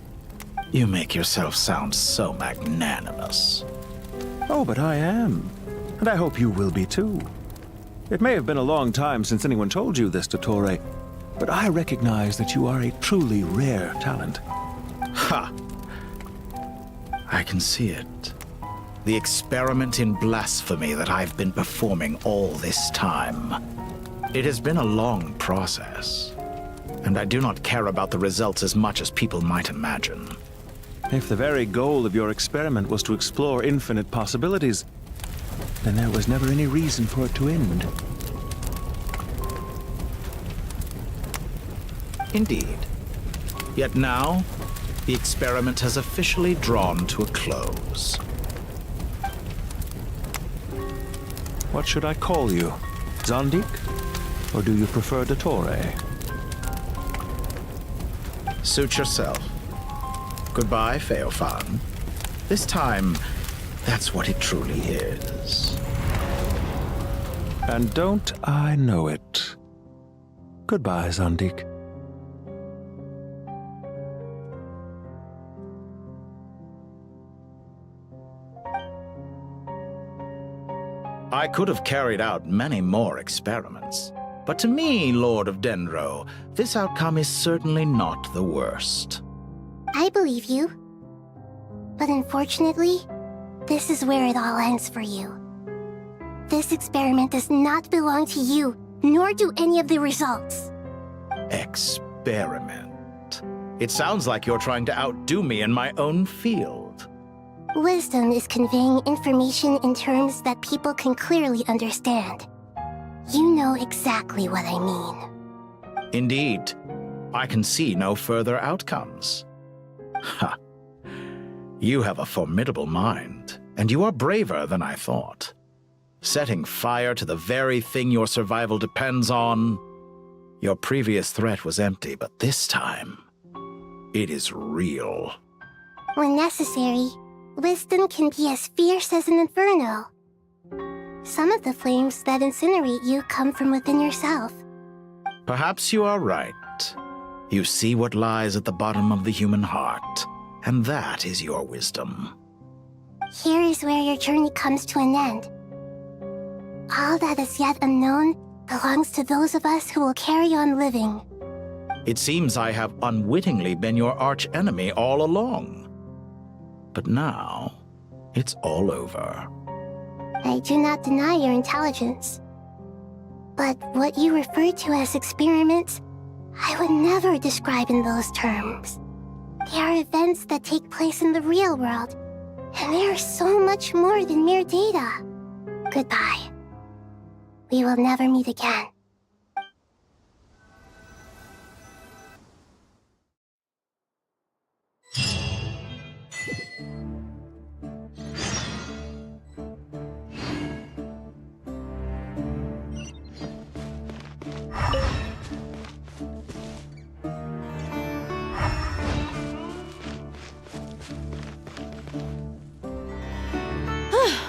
You make yourself sound so magnanimous. Oh, but I am. And I hope you will be too. It may have been a long time since anyone told you this, Dottore, but I recognize that you are a truly rare talent. Ha! I can see it. The experiment in blasphemy that I've been performing all this time. It has been a long process, and I do not care about the results as much as people might imagine. If the very goal of your experiment was to explore infinite possibilities, then there was never any reason for it to end. Indeed. Yet now, the experiment has officially drawn to a close. What should I call you? Zandik? Or do you prefer Dottore? Suit yourself. Goodbye, Feofan. This time, that's what it truly is. And don't I know it? Goodbye, Zandik. I could have carried out many more experiments, but to me, Lord of Dendro, this outcome is certainly not the worst. I believe you. But unfortunately, this is where it all ends for you. This experiment does not belong to you, nor do any of the results. Experiment? It sounds like you're trying to outdo me in my own field. Wisdom is conveying information in terms that people can clearly understand. You know exactly what I mean. Indeed. I can see no further outcomes. Ha! You have a formidable mind, and you are braver than I thought. Setting fire to the very thing your survival depends on. Your previous threat was empty, but this time, it is real. When necessary, wisdom can be as fierce as an inferno. Some of the flames that incinerate you come from within yourself. Perhaps you are right. You see what lies at the bottom of the human heart, and that is your wisdom. Here is where your journey comes to an end. All that is yet unknown belongs to those of us who will carry on living. It seems I have unwittingly been your arch-enemy all along. But now, it's all over. I do not deny your intelligence. But what you refer to as experiments, I would never describe in those terms. They are events that take place in the real world, and they are so much more than mere data. Goodbye. We will never meet again.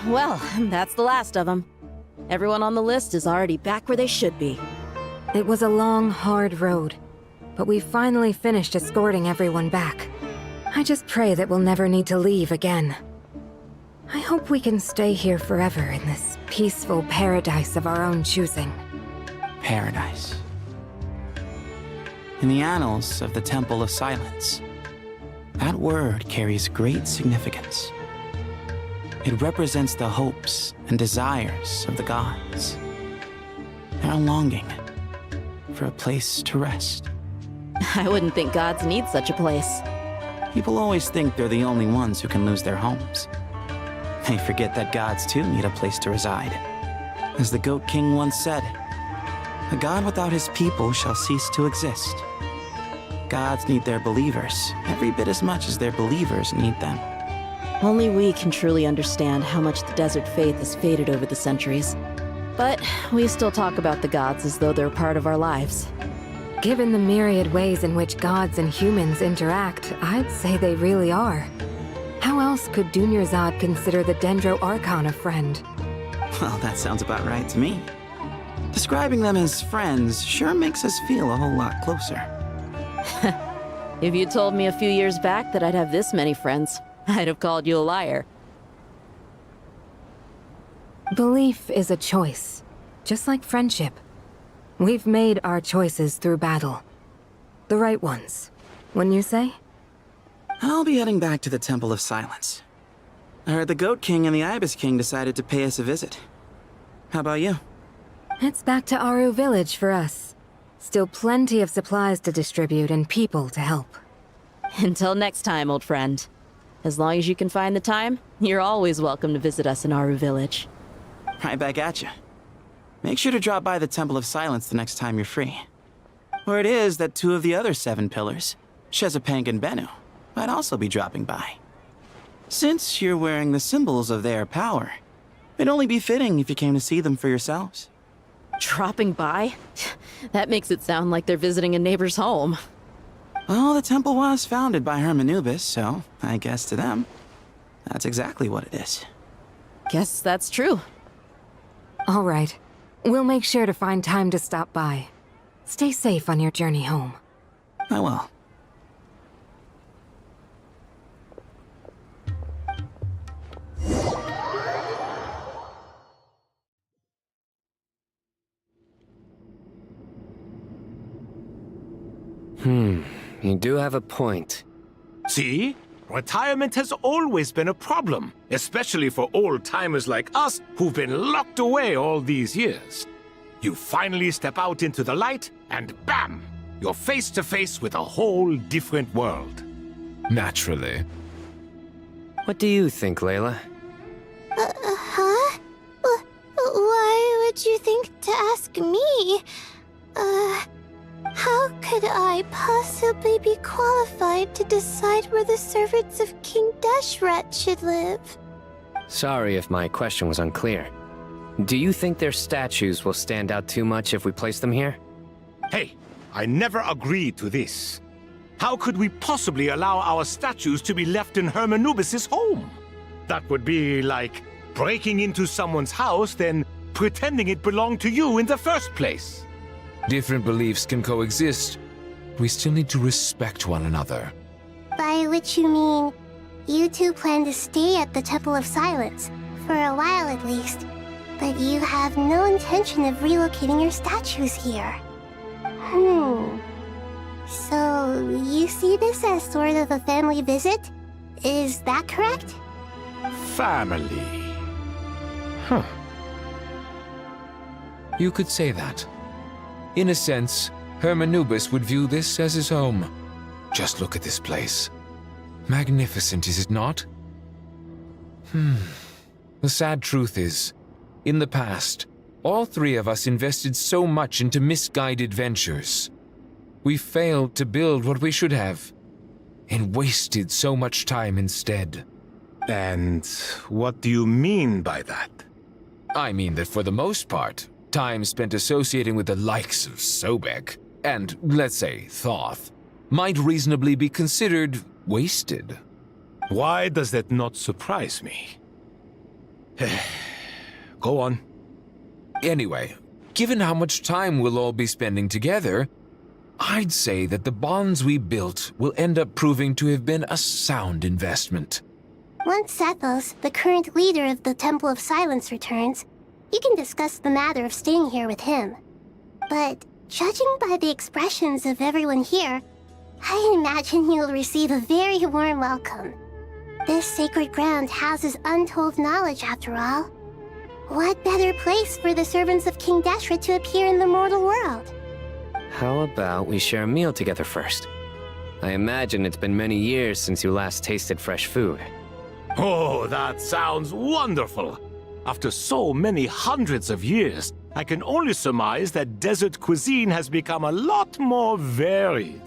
Well, that's the last of them. Everyone on the list is already back where they should be. It was a long, hard road, but we finally finished escorting everyone back. I just pray that we'll never need to leave again. I hope we can stay here forever in this peaceful paradise of our own choosing. Paradise. In the annals of the Temple of Silence, that word carries great significance. It represents the hopes and desires of the gods. Their longing for a place to rest. I wouldn't think gods need such a place. People always think they're the only ones who can lose their homes. They forget that gods too need a place to reside. As the Goat King once said, "A god without his people shall cease to exist." Gods need their believers every bit as much as their believers need them. Only we can truly understand how much the desert faith has faded over the centuries. But we still talk about the gods as though they're part of our lives. Given the myriad ways in which gods and humans interact, I'd say they really are. How else could Dunyarzad consider the Dendro Archon a friend? Well, that sounds about right to me. Describing them as friends sure makes us feel a whole lot closer. If you told me a few years back that I'd have this many friends, I'd have called you a liar. Belief is a choice, just like friendship. We've made our choices through battle. The right ones, wouldn't you say? I'll be heading back to the Temple of Silence. I heard the Goat King and the Ibis King decided to pay us a visit. How about you? It's back to Aru Village for us. Still plenty of supplies to distribute and people to help. Until next time, old friend. As long as you can find the time, you're always welcome to visit us in Aru Village. Right back at you. Make sure to drop by the Temple of Silence the next time you're free. Or it is that two of the other 7 pillars, Shezapang and Bennu, might also be dropping by. Since you're wearing the symbols of their power, it'd only be fitting if you came to see them for yourselves. Dropping by? That makes it sound like they're visiting a neighbor's home. Well, the temple was founded by Hermanubis, so I guess to them, that's exactly what it is. Guess that's true. All right. We'll make sure to find time to stop by. Stay safe on your journey home. I will. You do have a point. See? Retirement has always been a problem, especially for old-timers like us who've been locked away all these years. You finally step out into the light, and bam! You're face to face with a whole different world. Naturally. What do you think, Layla? Huh? Why would you think to ask me? How could I possibly be qualified to decide where the servants of King Deshret should live? Sorry if my question was unclear. Do you think their statues will stand out too much if we place them here? Hey, I never agreed to this. How could we possibly allow our statues to be left in Hermanubis' home? That would be like breaking into someone's house, then pretending it belonged to you in the first place. Different beliefs can coexist. We still need to respect one another. By which you mean, you two plan to stay at the Temple of Silence, for a while at least, but you have no intention of relocating your statues here. So, you see this as sort of a family visit? Is that correct? Family. You could say that. In a sense, Hermanubis would view this as his home. Just look at this place. Magnificent, is it not? The sad truth is, in the past, all three of us invested so much into misguided ventures. We failed to build what we should have, and wasted so much time instead. And what do you mean by that? I mean that for the most part, time spent associating with the likes of Sobek, and, let's say, Thoth, might reasonably be considered wasted. Why does that not surprise me? Go on. Anyway, given how much time we'll all be spending together, I'd say that the bonds we built will end up proving to have been a sound investment. Once Sethos, the current leader of the Temple of Silence, returns, you can discuss the matter of staying here with him. But judging by the expressions of everyone here, I imagine you'll receive a very warm welcome. This sacred ground houses untold knowledge, after all. What better place for the servants of King Deshret to appear in the mortal world? How about we share a meal together first? I imagine it's been many years since you last tasted fresh food. Oh, that sounds wonderful! After so many hundreds of years, I can only surmise that desert cuisine has become a lot more varied.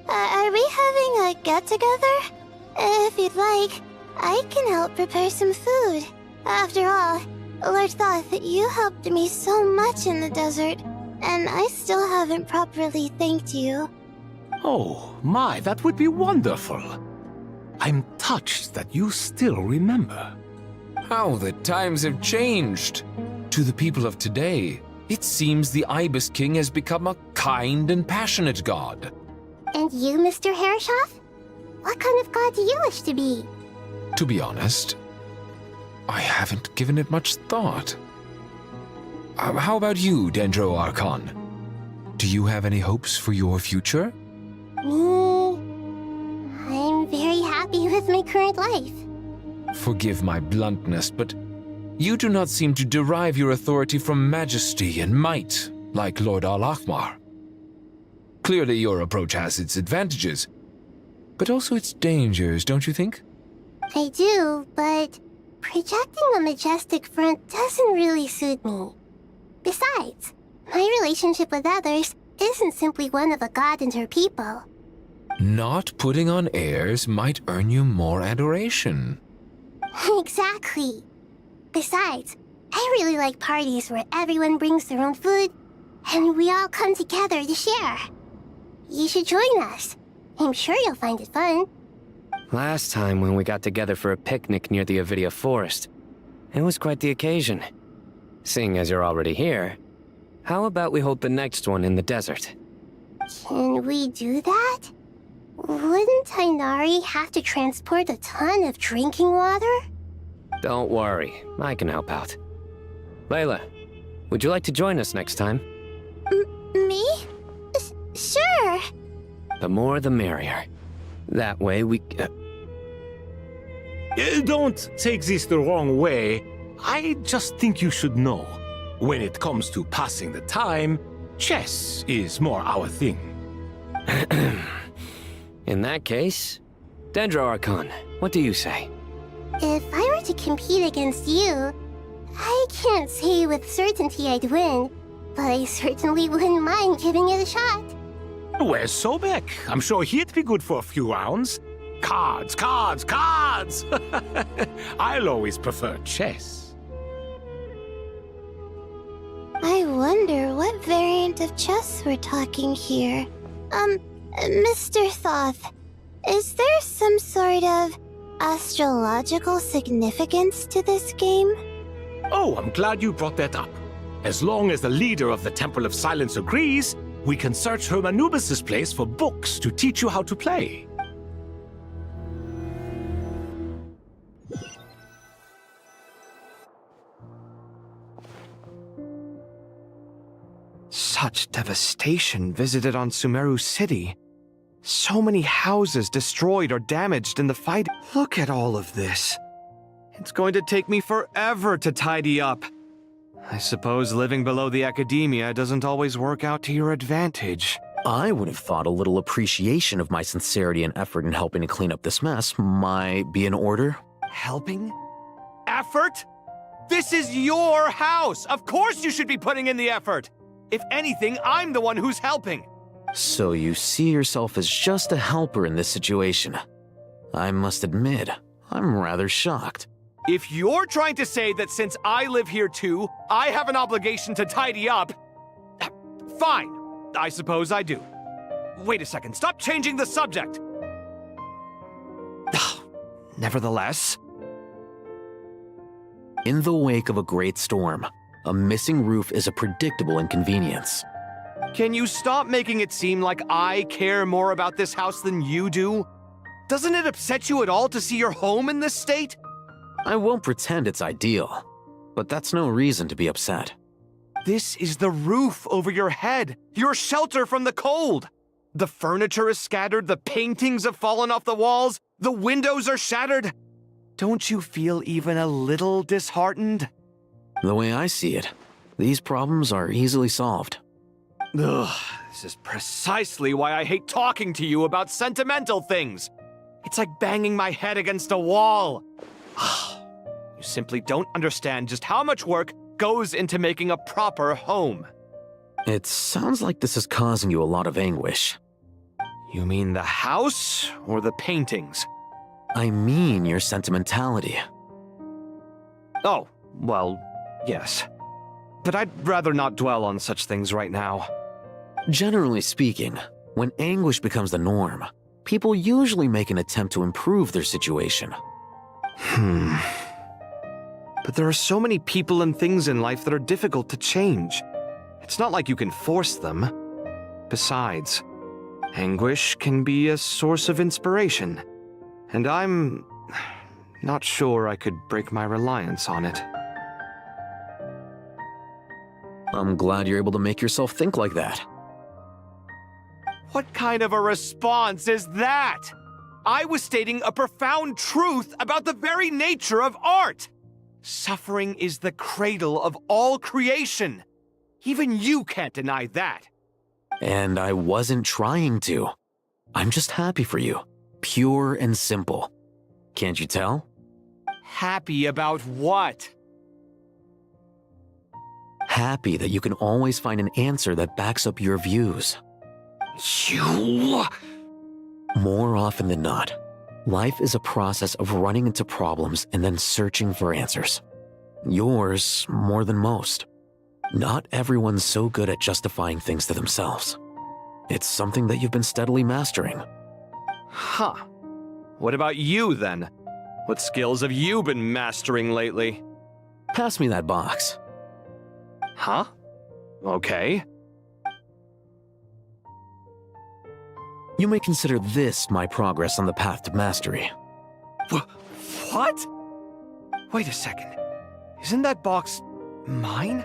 Are we having a get-together? If you'd like, I can help prepare some food. After all, Lord Thoth, you helped me so much in the desert, and I still haven't properly thanked you. Oh, my, that would be wonderful. I'm touched that you still remember. How the times have changed! To the people of today, it seems the Ibis King has become a kind and passionate god. And you, Mr. Herreshoff? What kind of god do you wish to be? To be honest, I haven't given it much thought. How about you, Dendro Archon? Do you have any hopes for your future? Me? I'm very happy with my current life. Forgive my bluntness, but you do not seem to derive your authority from majesty and might, like Lord Al-Ahmar. Clearly your approach has its advantages, but also its dangers, don't you think? I do, but projecting a majestic front doesn't really suit me. Besides, my relationship with others isn't simply one of a god and her people. Not putting on airs might earn you more adoration. Exactly. Besides, I really like parties where everyone brings their own food, and we all come together to share. You should join us. I'm sure you'll find it fun. Last time when we got together for a picnic near the Avidia Forest, it was quite the occasion. Seeing as you're already here, how about we hold the next one in the desert? Can we do that? Wouldn't Tighnari have to transport a ton of drinking water? Don't worry, I can help out. Layla, would you like to join us next time? Me? Sure. The more the merrier. That way we... Don't take this the wrong way. I just think you should know. When it comes to passing the time, chess is more our thing. In that case, Dendro Archon, what do you say? If I were to compete against you, I can't say with certainty I'd win, but I certainly wouldn't mind giving it a shot. Where's Sobek? I'm sure he'd be good for a few rounds. Cards, cards, cards! I'll always prefer chess. I wonder what variant of chess we're talking here. Mr. Thoth, is there some sort of astrological significance to this game? Oh, I'm glad you brought that up. As long as the leader of the Temple of Silence agrees, we can search Hermanubis' place for books to teach you how to play. Such devastation visited on Sumeru City. So many houses destroyed or damaged in the fight. Look at all of this. It's going to take me forever to tidy up. I suppose living below the academia doesn't always work out to your advantage. I would have thought a little appreciation of my sincerity and effort in helping to clean up this mess might be in order. Helping? Effort? This is your house! Of course you should be putting in the effort! If anything, I'm the one who's helping! So you see yourself as just a helper in this situation. I must admit, I'm rather shocked. If you're trying to say that since I live here too, I have an obligation to tidy up, fine. I suppose I do. Wait a second, stop changing the subject! Nevertheless... In the wake of a great storm, a missing roof is a predictable inconvenience. Can you stop making it seem like I care more about this house than you do? Doesn't it upset you at all to see your home in this state? I won't pretend it's ideal, but that's no reason to be upset. This is the roof over your head, your shelter from the cold. The furniture is scattered, the paintings have fallen off the walls, the windows are shattered. Don't you feel even a little disheartened? The way I see it, these problems are easily solved. Ugh, this is precisely why I hate talking to you about sentimental things. It's like banging my head against a wall. You simply don't understand just how much work goes into making a proper home. It sounds like this is causing you a lot of anguish. You mean the house or the paintings? I mean your sentimentality. Oh, well, yes. But I'd rather not dwell on such things right now. Generally speaking, when anguish becomes the norm, people usually make an attempt to improve their situation. But there are so many people and things in life that are difficult to change. It's not like you can force them. Besides, anguish can be a source of inspiration, and I'm not sure I could break my reliance on it. I'm glad you're able to make yourself think like that. What kind of a response is that? I was stating a profound truth about the very nature of art. Suffering is the cradle of all creation. Even you can't deny that. And I wasn't trying to. I'm just happy for you. Pure and simple. Can't you tell? Happy about what? Happy that you can always find an answer that backs up your views. You... More often than not, life is a process of running into problems and then searching for answers. Yours more than most. Not everyone's so good at justifying things to themselves. It's something that you've been steadily mastering. Huh. What about you, then? What skills have you been mastering lately? Pass me that box. Huh? Okay. You may consider this my progress on the path to mastery. What? Wait a second. Isn't that box mine?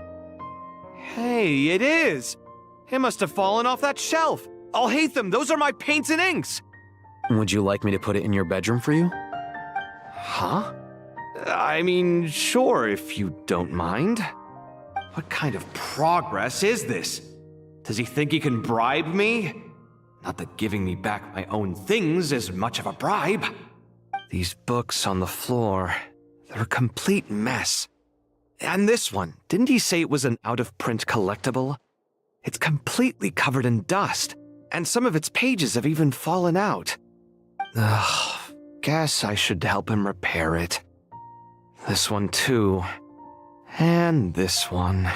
Hey, it is! It must have fallen off that shelf. I'll hate them. Those are my paints and inks. Would you like me to put it in your bedroom for you? Huh? I mean, sure, if you don't mind. What kind of progress is this? Does he think he can bribe me? Not that giving me back my own things is much of a bribe. These books on the floor, they're a complete mess. And this one, didn't he say it was an out-of-print collectible? It's completely covered in dust, and some of its pages have even fallen out. Ugh, guess I should help him repair it. This one too. And this one.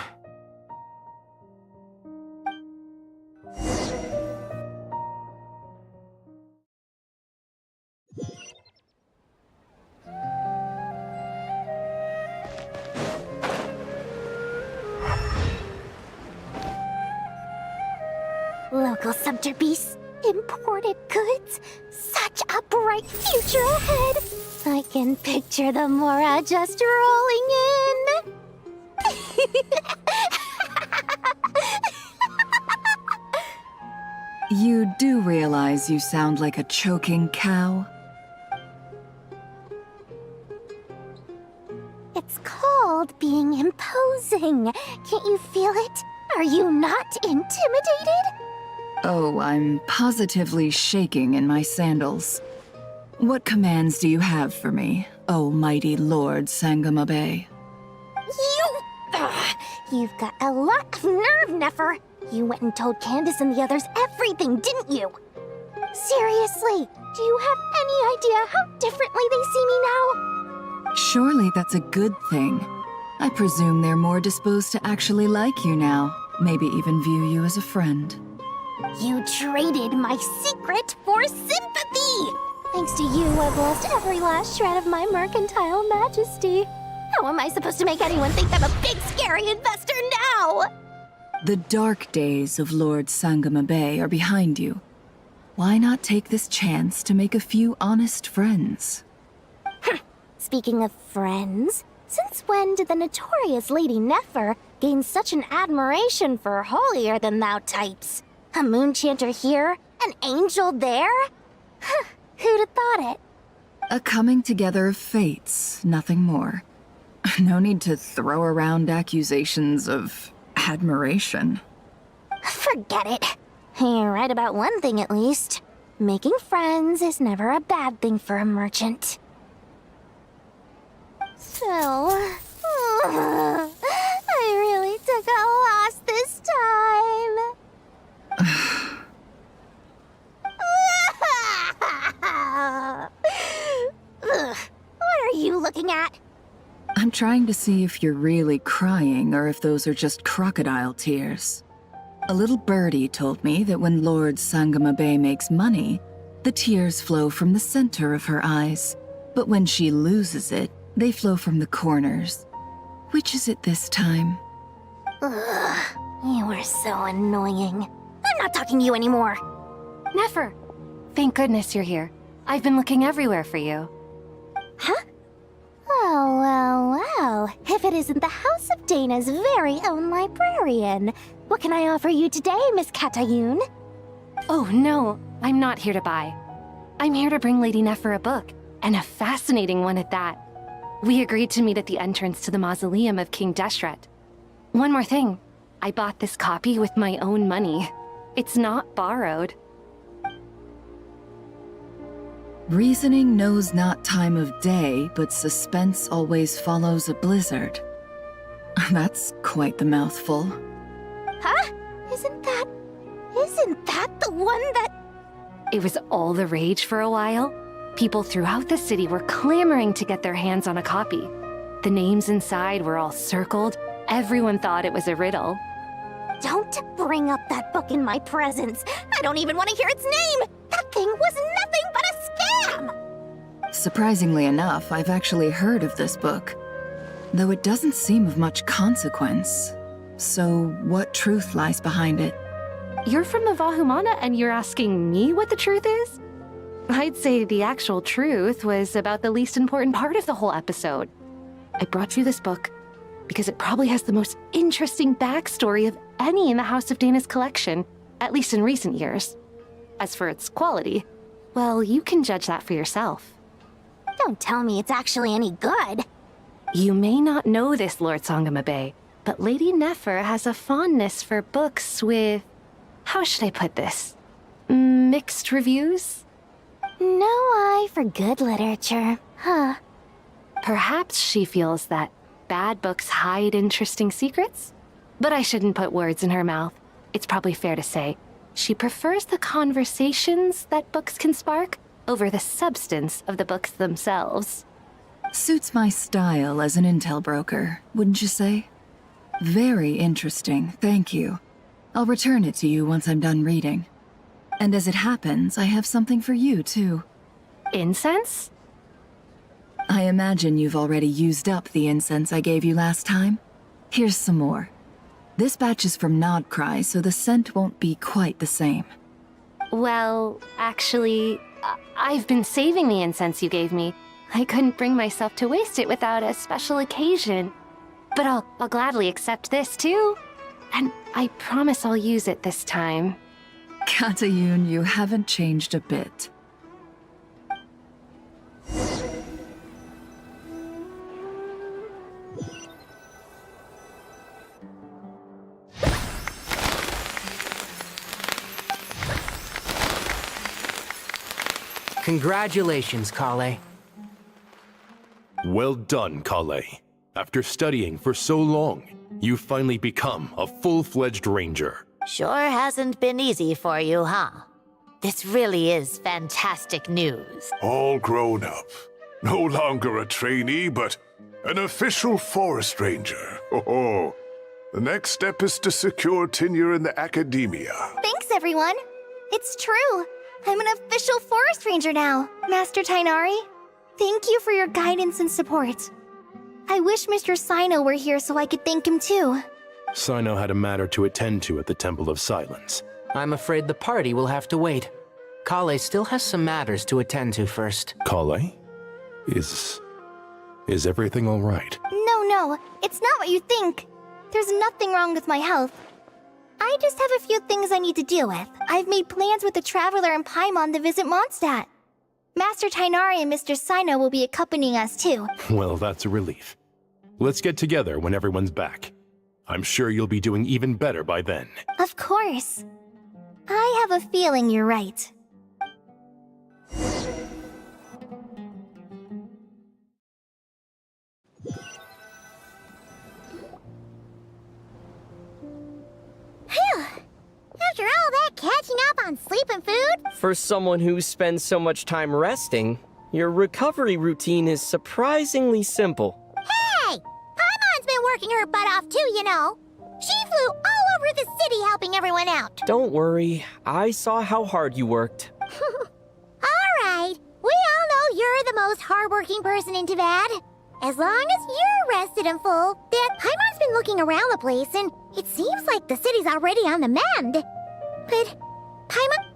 magical subterbeasts, imported goods. Such a bright future ahead. I can picture the Mora just rolling in. You do realize you sound like a choking cow? It's called being imposing. Can't you feel it? Are you not intimidated? Oh, I'm positively shaking in my sandals. What commands do you have for me, oh mighty Lord Sangama Bay? You've got a lot of nerve, Nefer. You went and told Candace and the others everything, didn't you? Seriously, do you have any idea how differently they see me now? Surely that's a good thing. I presume they're more disposed to actually like you now, maybe even view you as a friend. You traded my secret for sympathy! Thanks to you, I've lost every last shred of my mercantile majesty. How am I supposed to make anyone think I'm a big, scary investor now? The dark days of Lord Sangama Bay are behind you. Why not take this chance to make a few honest friends? Speaking of friends, since when did the notorious Lady Nefer gain such an admiration for holier-than-thou types? A moon chanter here, an angel there? Who'd have thought it? A coming together of fates, nothing more. No need to throw around accusations of admiration. Forget it. You're right about one thing at least. Making friends is never a bad thing for a merchant. So, I really took a loss this time. What are you looking at? I'm trying to see if you're really crying or if those are just crocodile tears. A little birdie told me that when Lord Sangama Bay makes money, the tears flow from the center of her eyes. But when she loses it, they flow from the corners. Which is it this time? Ugh, you are so annoying. I'm not talking to you anymore. Nefer, thank goodness you're here. I've been looking everywhere for you. Huh? Well. If it isn't the House of Dana's very own librarian. What can I offer you today, Miss Katayun? Oh, no. I'm not here to buy. I'm here to bring Lady Nefer a book, and a fascinating one at that. We agreed to meet at the entrance to the mausoleum of King Deshret. One more thing. I bought this copy with my own money. It's not borrowed. Reasoning knows not time of day, but suspense always follows a blizzard. That's quite the mouthful. Huh? Isn't that the one that... It was all the rage for a while. People throughout the city were clamoring to get their hands on a copy. The names inside were all circled. Everyone thought it was a riddle. Don't bring up that book in my presence. I don't even want to hear its name. That thing was nothing but a scam. Surprisingly enough, I've actually heard of this book, though it doesn't seem of much consequence. So, what truth lies behind it? You're from the Vahumana and you're asking me what the truth is? I'd say the actual truth was about the least important part of the whole episode. I brought you this book because it probably has the most interesting backstory of any in the House of Dana's collection, at least in recent years. As for its quality, well, you can judge that for yourself. Don't tell me it's actually any good. You may not know this, Lord Sangama Bay, but Lady Nefer has a fondness for books with... how should I put this? Mixed reviews? No eye for good literature, huh? Perhaps she feels that bad books hide interesting secrets? But I shouldn't put words in her mouth. It's probably fair to say she prefers the conversations that books can spark over the substance of the books themselves. Suits my style as an intel broker, wouldn't you say? Very interesting, thank you. I'll return it to you once I'm done reading. And as it happens, I have something for you, too. Incense? I imagine you've already used up the incense I gave you last time. Here's some more. This batch is from Nodcry, so the scent won't be quite the same. Well, actually, I've been saving the incense you gave me. I couldn't bring myself to waste it without a special occasion. But I'll gladly accept this too. And I promise I'll use it this time. Katayun, you haven't changed a bit. Congratulations, Kale. Well done, Kale. After studying for so long, you've finally become a full-fledged ranger. Sure hasn't been easy for you, huh? This really is fantastic news. All grown up. No longer a trainee, but an official forest ranger. Oh, the next step is to secure tenure in the academia. Thanks, everyone. It's true. I'm an official forest ranger now. Master Tainari, thank you for your guidance and support. I wish Mr. Sino were here so I could thank him too. Sino had a matter to attend to at the Temple of Silence. I'm afraid the party will have to wait. Kale still has some matters to attend to first. Kale? Is everything all right? No, it's not what you think. There's nothing wrong with my health. I just have a few things I need to deal with. I've made plans with the Traveler and Paimon to visit Mondstadt. Master Tainari and Mr. Sino will be accompanying us too. Well, that's a relief. Let's get together when everyone's back. I'm sure you'll be doing even better by then. Of course. I have a feeling you're right. Phew! After all that catching up on sleep and food, For someone who spends so much time resting, your recovery routine is surprisingly simple. hey! Paimon's been working her butt off too, you know. She flew all over the city helping everyone out. Don't worry, I saw how hard you worked. Alright, we all know you're the most hardworking person in Tavad. As long as you're rested and full, then Paimon's been looking around the place and it seems like the city's already on the mend. But Paimon...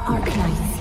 Arknights.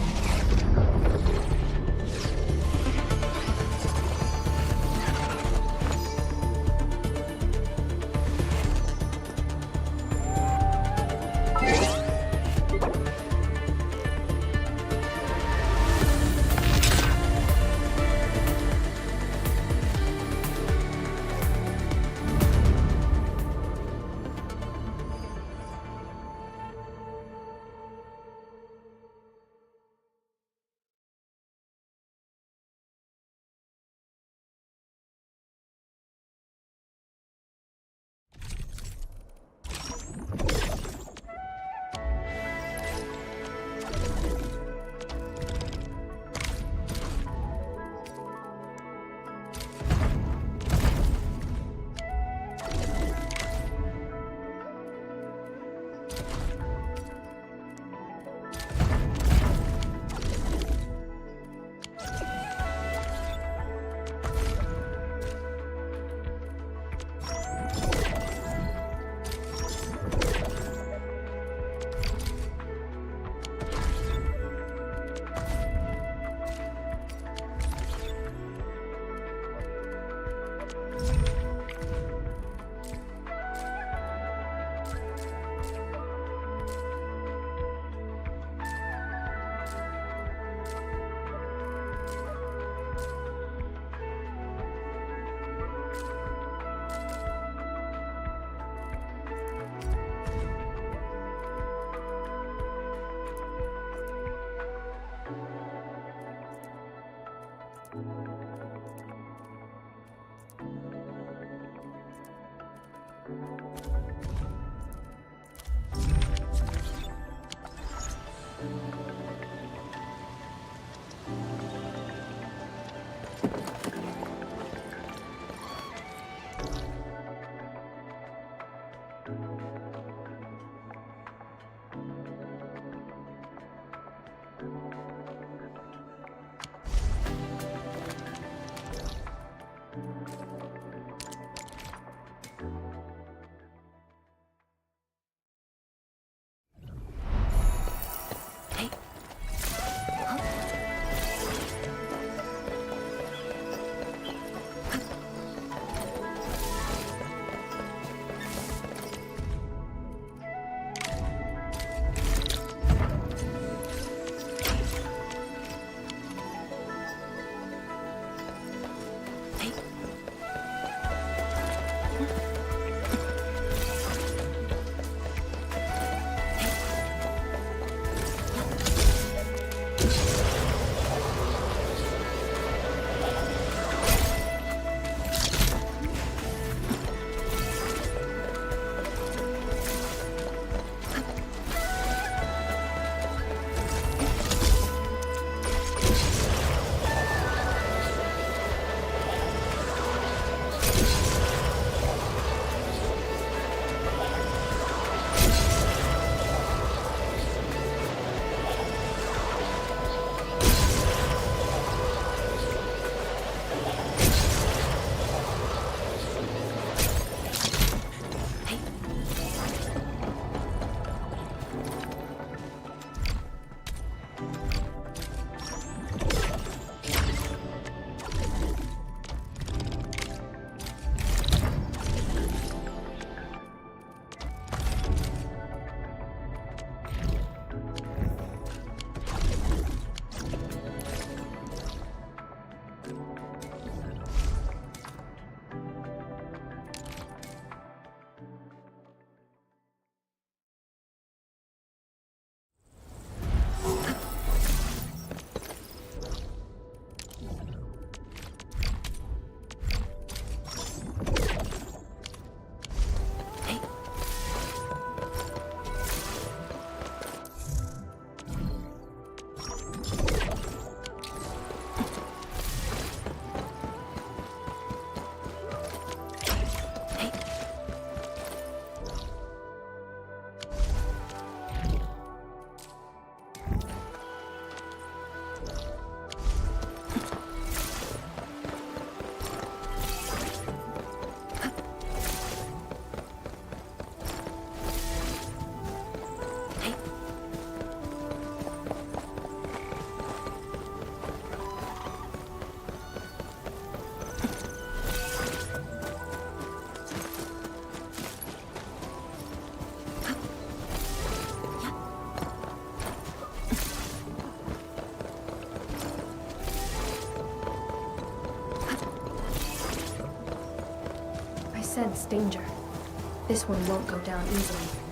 sense danger. This one won't go down easily.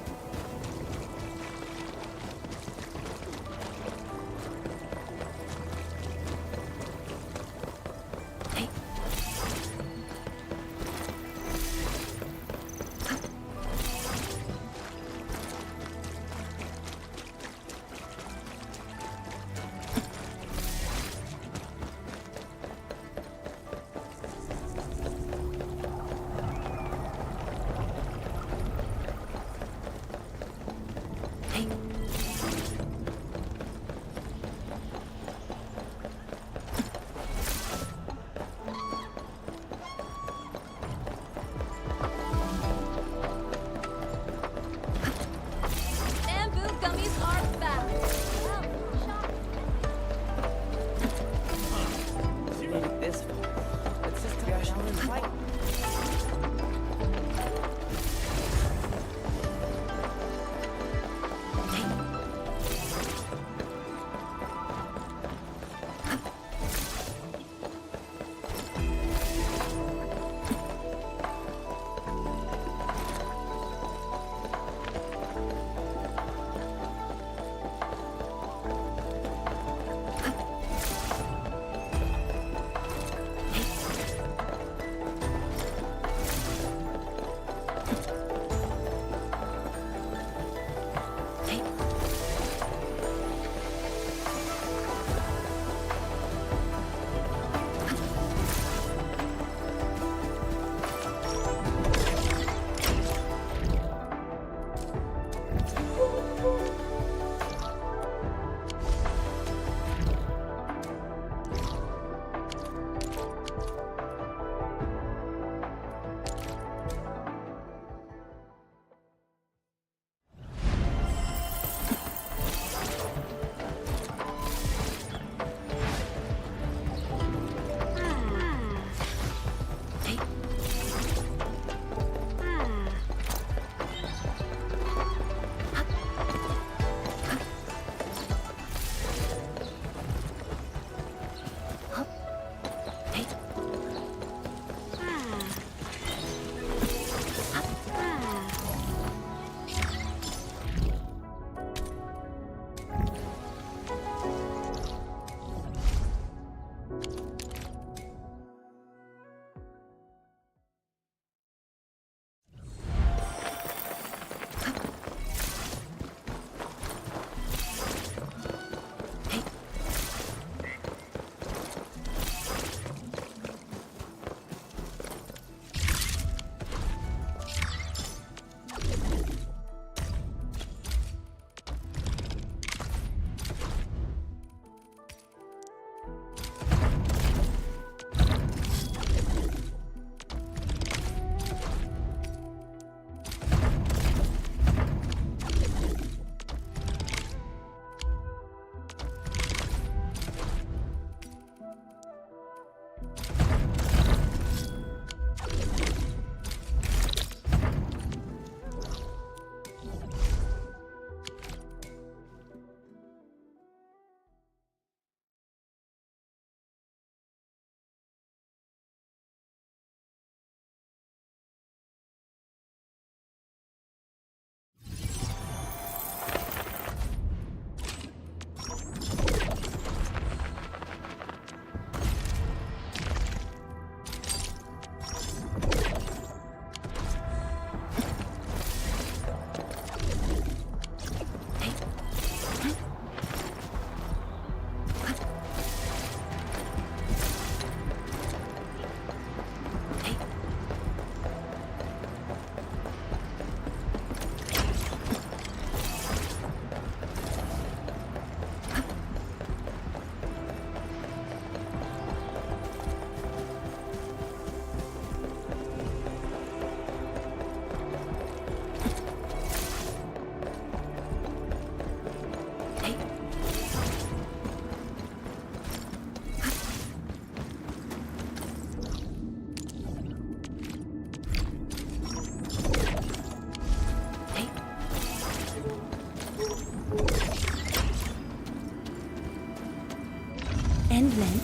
Endman,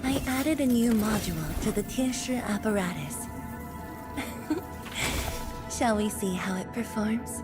I added a new module to the Tianshi apparatus. Shall we see how it performs?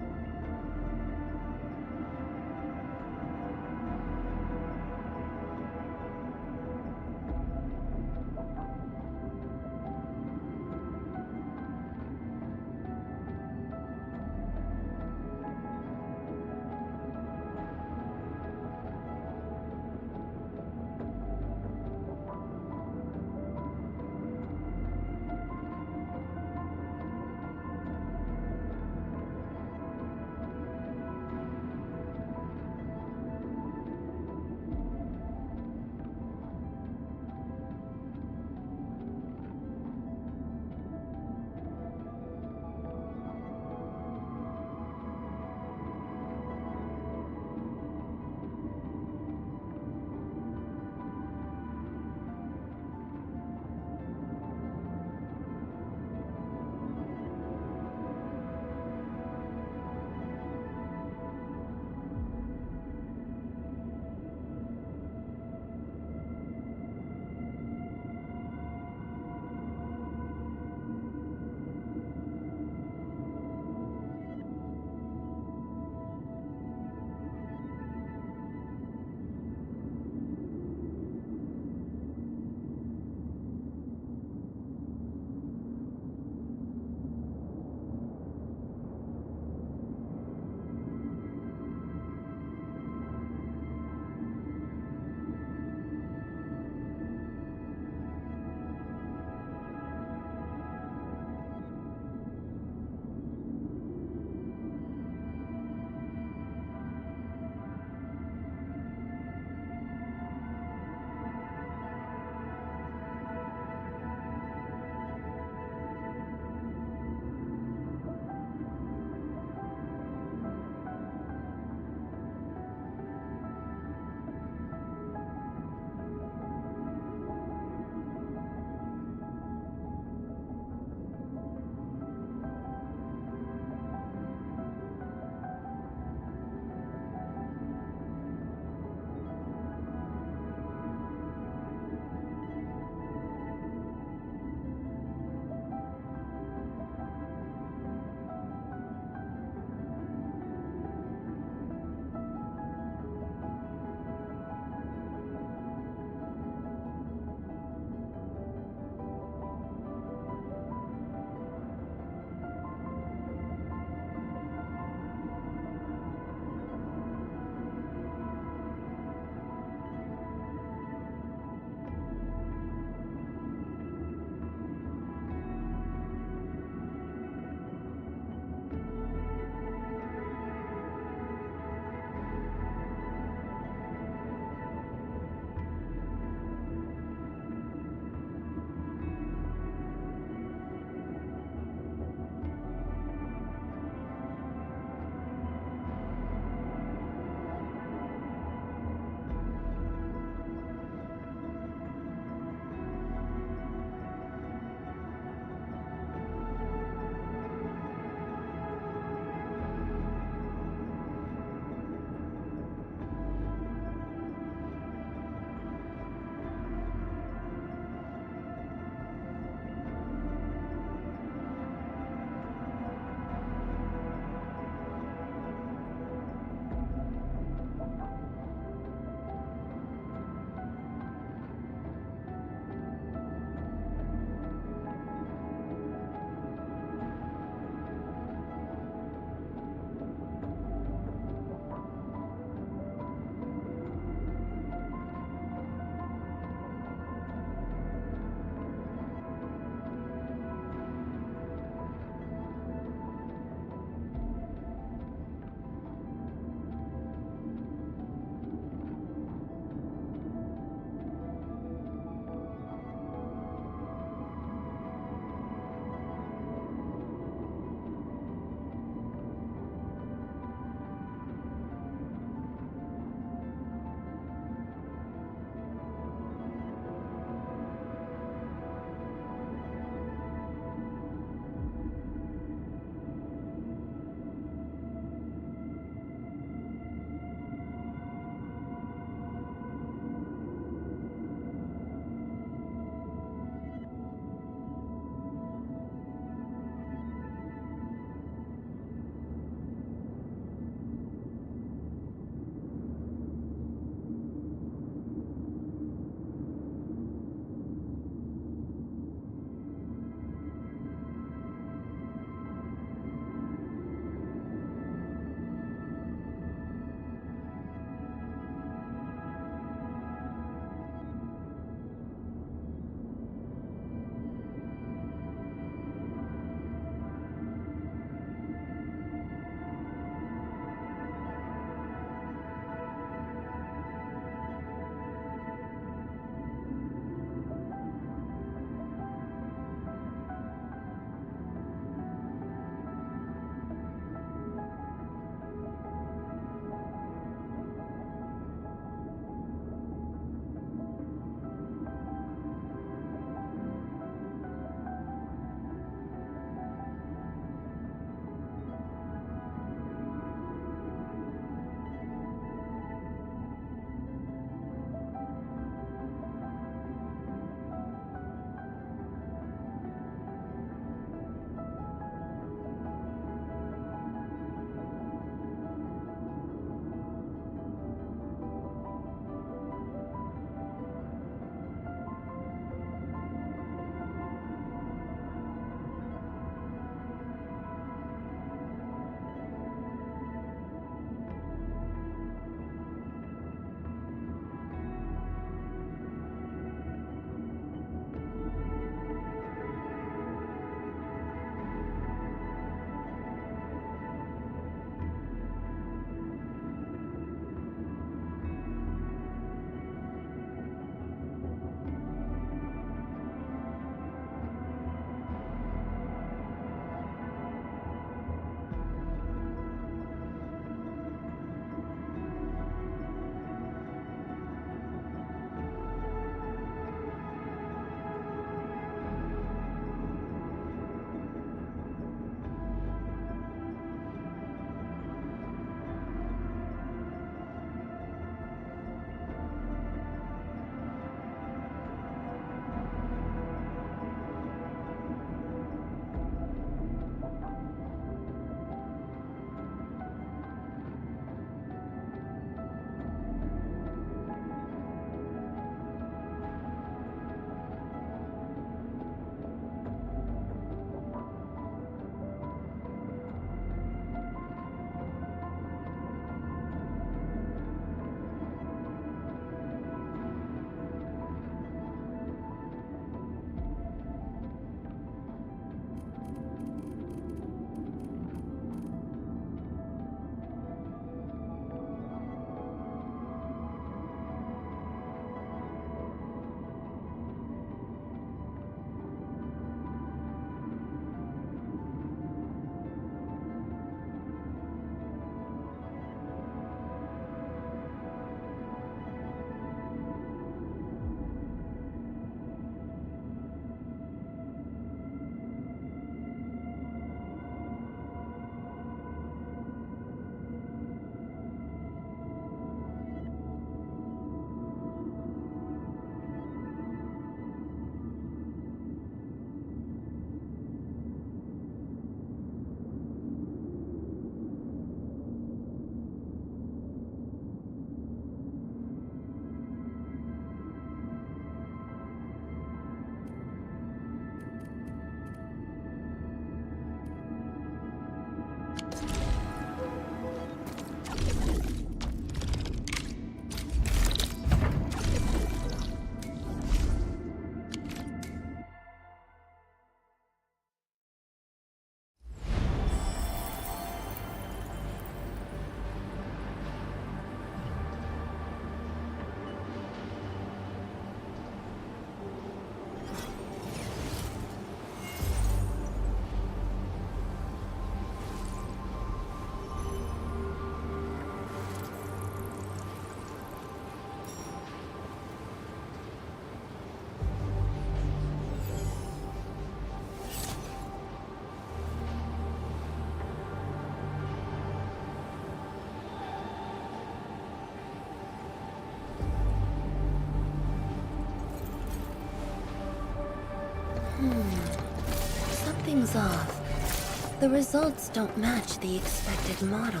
Something's off. The results don't match the expected model.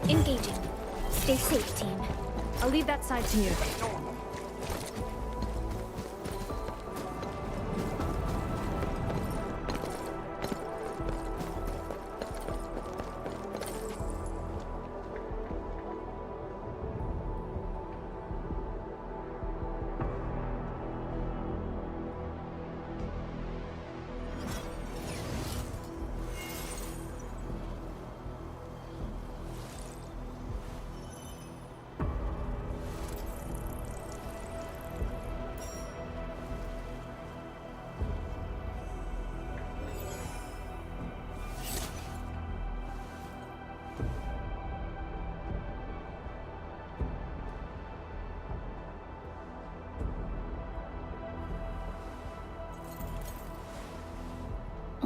Engaging. Stay safe, team. I'll leave that side to you.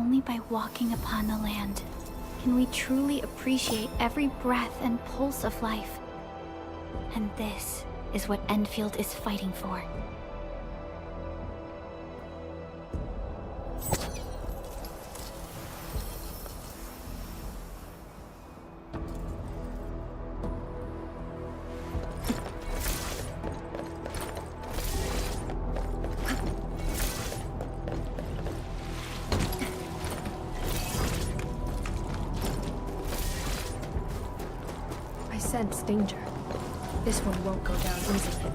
only by walking upon the land can we truly appreciate every breath and pulse of life. And this is what Enfield is fighting for. I sense danger. This one won't go down easily.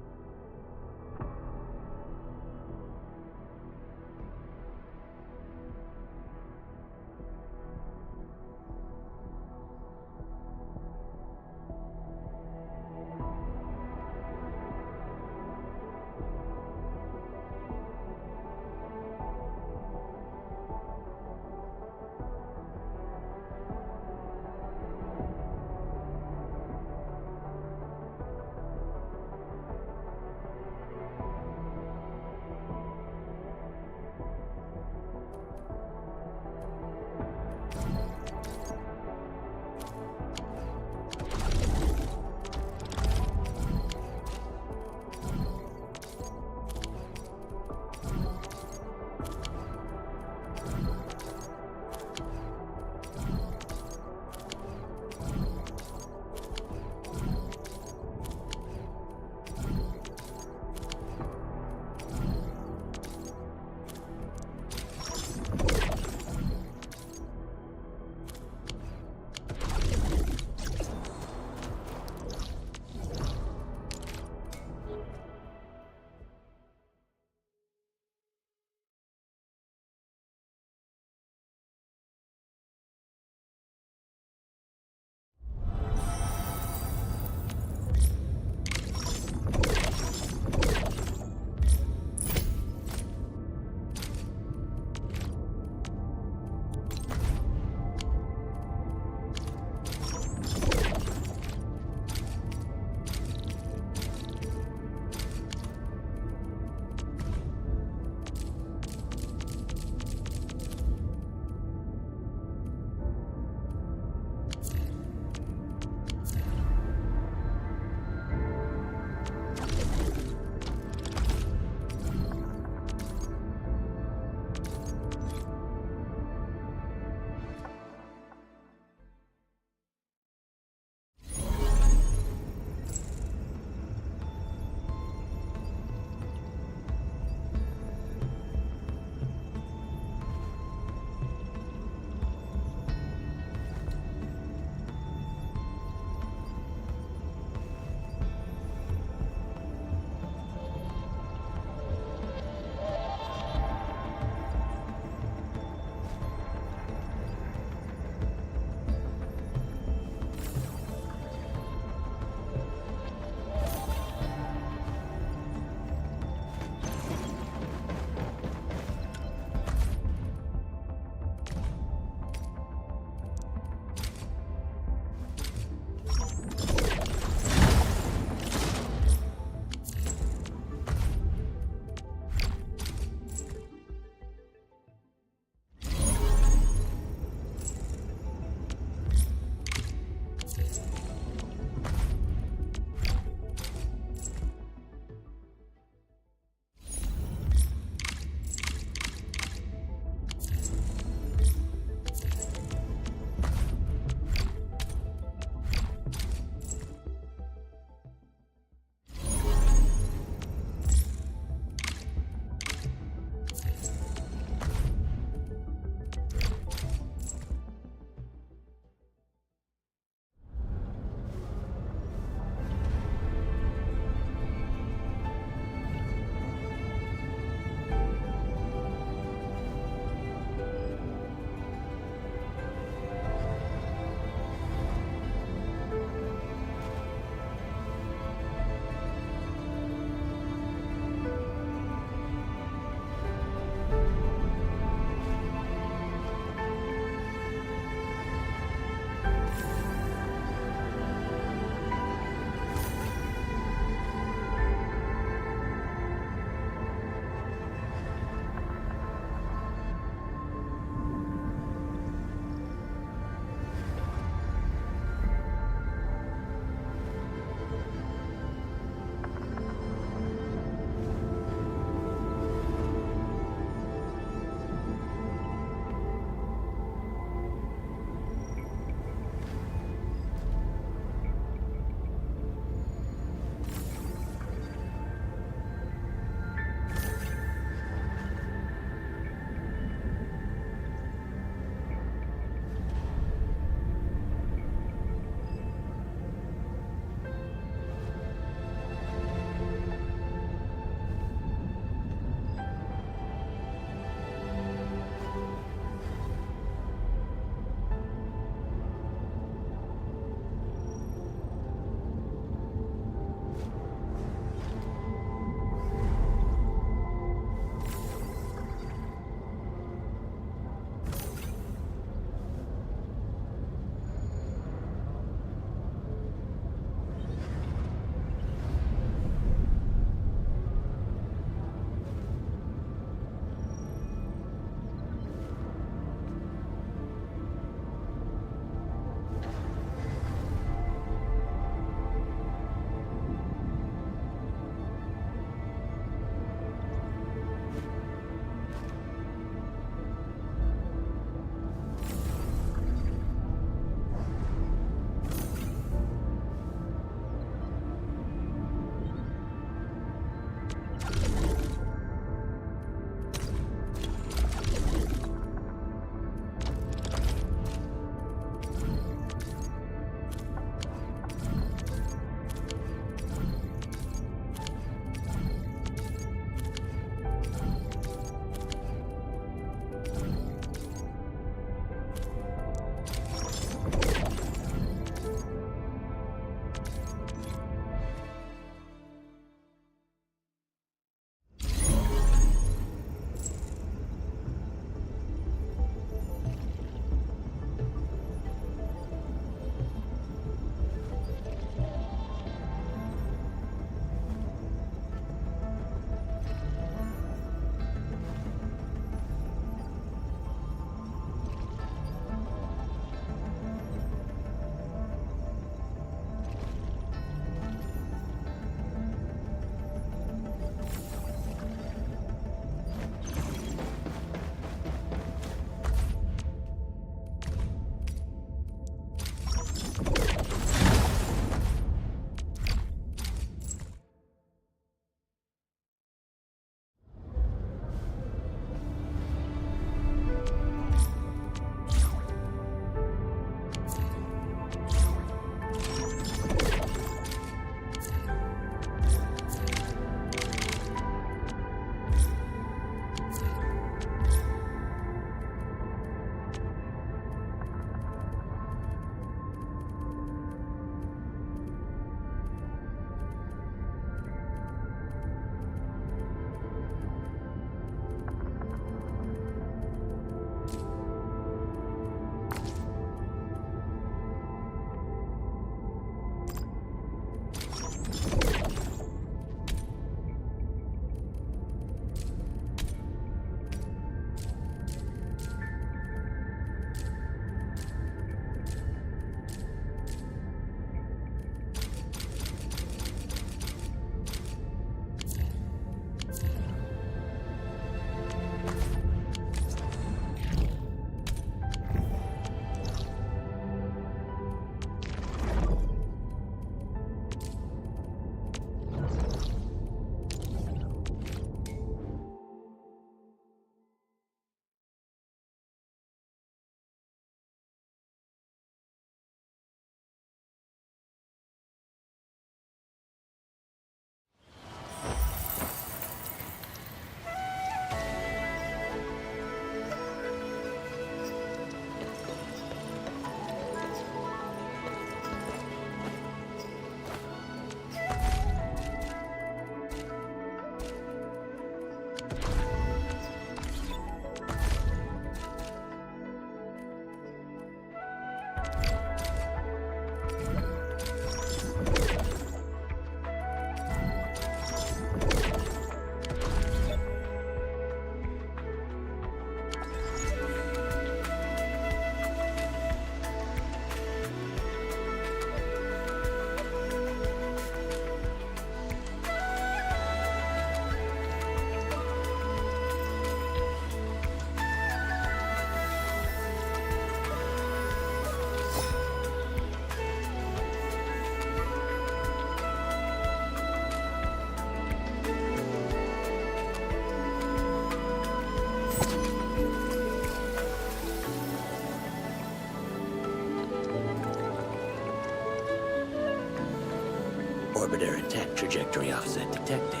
Orbiter attack trajectory offset detected.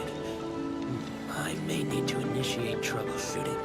I may need to initiate troubleshooting.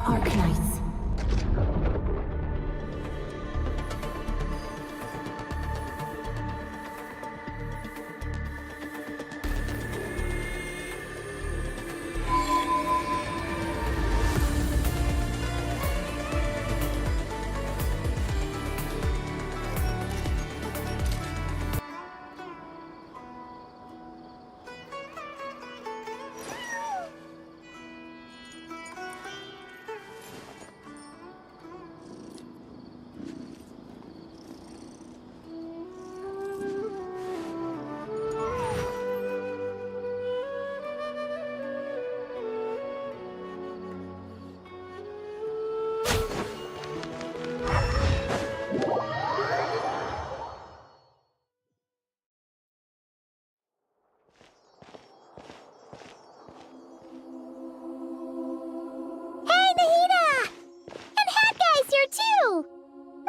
Arknights.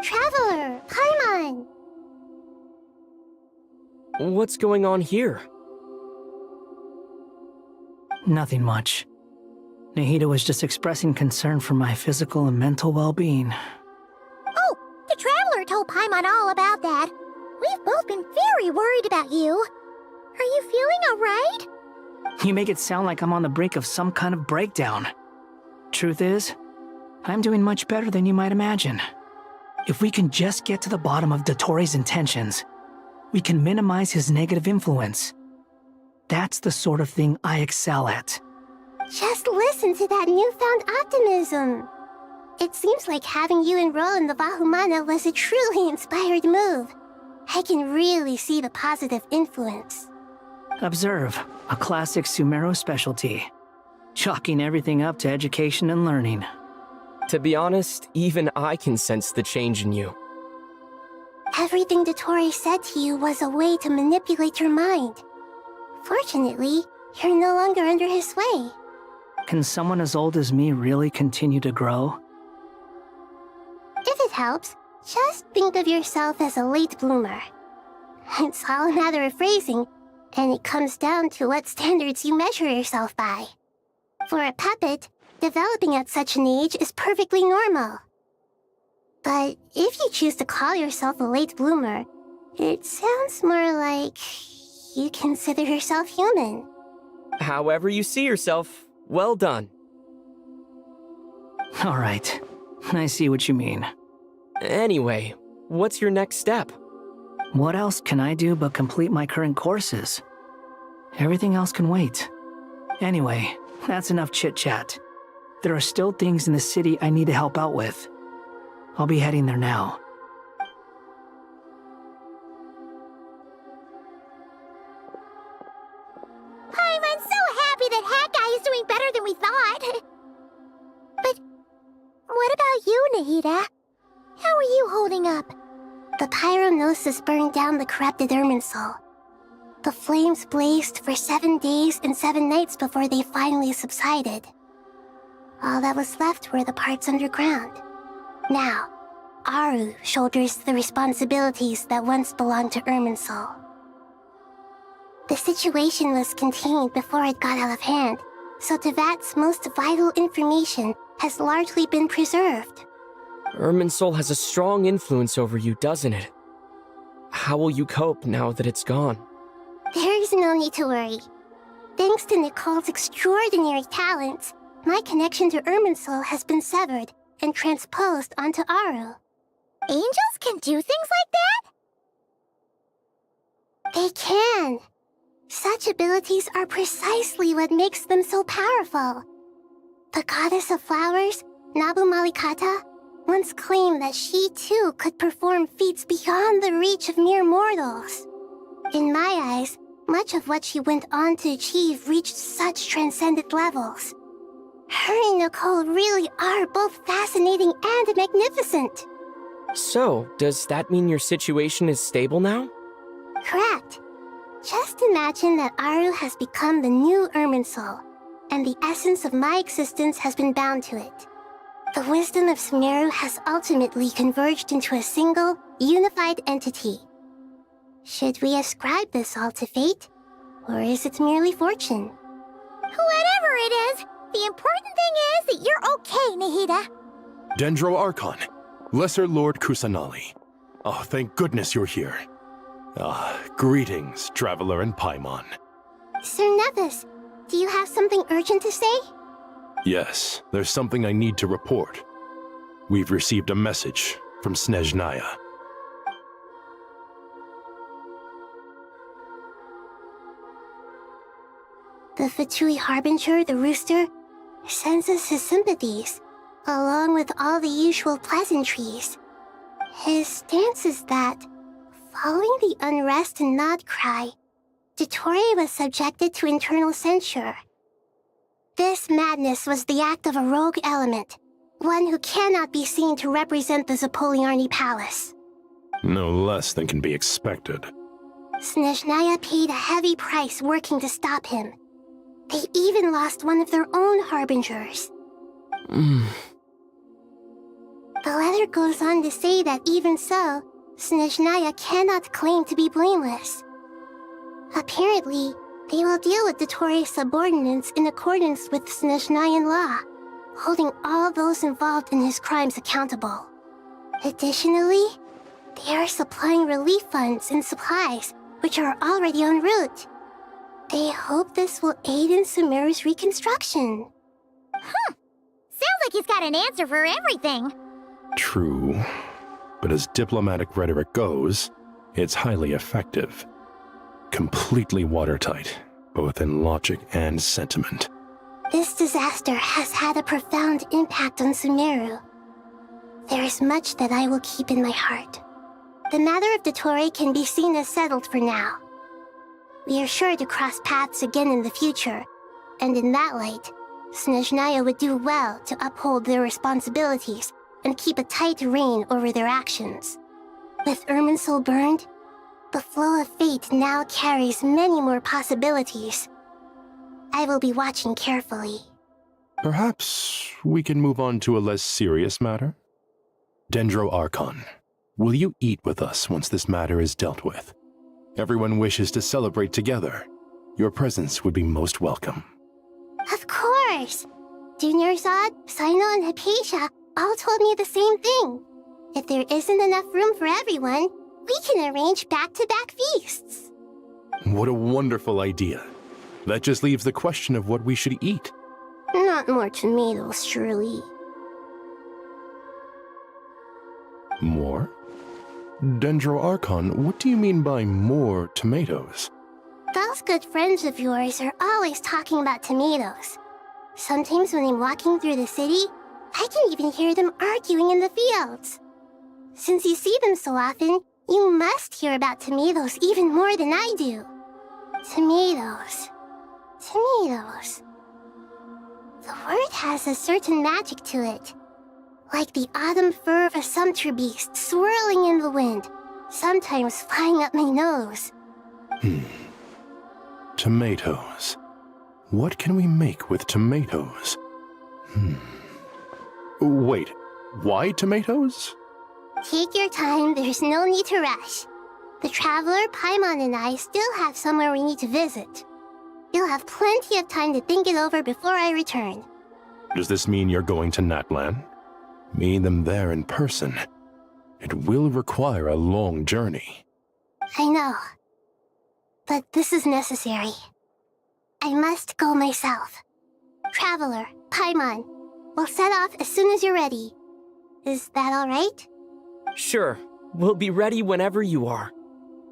Traveler, Paimon! What's going on here? Nothing much. Nahida was just expressing concern for my physical and mental well-being. Oh, the Traveler told Paimon all about that. We've both been very worried about you. Are you feeling alright? You make it sound like I'm on the brink of some kind of breakdown. Truth is, I'm doing much better than you might imagine. If we can just get to the bottom of Dottoro's intentions, we can minimize his negative influence. That's the sort of thing I excel at. Just listen to that newfound optimism. It seems like having you enroll in the Vahumana was a truly inspired move. I can really see the positive influence. Observe, a classic Sumeru specialty. Chalking everything up to education and learning. To be honest, even I can sense the change in you. Everything Dottori said to you was a way to manipulate your mind. Fortunately, you're no longer under his sway. Can someone as old as me really continue to grow? If it helps, just think of yourself as a late bloomer. It's all a matter of phrasing, and it comes down to what standards you measure yourself by. For a puppet, developing at such an age is perfectly normal. But if you choose to call yourself a late bloomer, it sounds more like you consider yourself human. However you see yourself, well done. All right, I see what you mean. Anyway, what's your next step? What else can I do but complete my current courses? Everything else can wait. Anyway, that's enough chit-chat. There are still things in the city I need to help out with. I'll be heading there now. I'm so happy that Hat Guy is doing better than we thought. But what about you, Nahida? How are you holding up? The pyronosis burned down the corrupted Irminsul. The flames blazed for 7 days and 7 nights before they finally subsided. All that was left were the parts underground. Now, Aru shoulders the responsibilities that once belonged to Irminsul. The situation was contained before it got out of hand, so Tevat's most vital information has largely been preserved. Irminsul has a strong influence over you, doesn't it? How will you cope now that it's gone? There is no need to worry. Thanks to Nicole's extraordinary talents, my connection to Irminsul has been severed and transposed onto Aru. Angels can do things like that? They can. Such abilities are precisely what makes them so powerful. The goddess of flowers, Nabu Malikata, once claimed that she too could perform feats beyond the reach of mere mortals. In my eyes, much of what she went on to achieve reached such transcendent levels. Her and Nicole really are both fascinating and magnificent. So, does that mean your situation is stable now? Correct. Just imagine that Aru has become the new Irminsul, and the essence of my existence has been bound to it. The wisdom of Sumeru has ultimately converged into a single, unified entity. Should we ascribe this all to fate, or is it merely fortune? Whatever it is, the important thing is that you're okay, Nahida. Dendro Archon, Lesser Lord Kusanali. Oh, thank goodness you're here. Greetings, Traveler and Paimon. Sir Nevis, do you have something urgent to say? Yes, there's something I need to report. We've received a message from Snezhnaya. The Fatui Harbinger, the Rooster, sends us his sympathies, along with all the usual pleasantries. His stance is that, following the unrest in Nodcry, Dottore was subjected to internal censure. This madness was the act of a rogue element, one who cannot be seen to represent the Zapoliarni Palace. No less than can be expected. Snezhnaya paid a heavy price working to stop him. They even lost one of their own harbingers. The letter goes on to say that even so, Snezhnaya cannot claim to be blameless. Apparently, they will deal with Dottore's subordinates in accordance with Snezhnayan law, holding all those involved in his crimes accountable. Additionally, they are supplying relief funds and supplies, which are already en route. They hope this will aid in Sumeru's reconstruction. Sounds like he's got an answer for everything. True, but as diplomatic rhetoric goes, it's highly effective. Completely watertight, both in logic and sentiment. This disaster has had a profound impact on Sumeru. There is much that I will keep in my heart. The matter of Dottore can be seen as settled for now. We are sure to cross paths again in the future, and in that light, Snezhnaya would do well to uphold their responsibilities and keep a tight rein over their actions. With Irminsul burned, the flow of fate now carries many more possibilities. I will be watching carefully. Perhaps we can move on to a less serious matter? Dendro Archon, will you eat with us once this matter is dealt with? Everyone wishes to celebrate together. Your presence would be most welcome. Of course! Dunyarzad, Sino, and Hypatia all told me the same thing. If there isn't enough room for everyone, we can arrange back-to-back feasts. What a wonderful idea. That just leaves the question of what we should eat. Not more tomatoes, surely. More? Dendro Archon, what do you mean by more tomatoes? Those good friends of yours are always talking about tomatoes. Sometimes when I'm walking through the city, I can even hear them arguing in the fields. Since you see them so often, you must hear about tomatoes even more than I do. Tomatoes. Tomatoes. The word has a certain magic to it. Like the autumn fur of a sumpter beast swirling in the wind, sometimes flying up my nose. Tomatoes. What can we make with tomatoes? Wait, why tomatoes? Take your time, there's no need to rush. The Traveler, Paimon, and I still have somewhere we need to visit. You'll have plenty of time to think it over before I return. Does this mean you're going to Natlan? Meeting them there in person. It will require a long journey. I know. But this is necessary. I must go myself. Traveler, Paimon, we'll set off as soon as you're ready. Is that all right? Sure. We'll be ready whenever you are.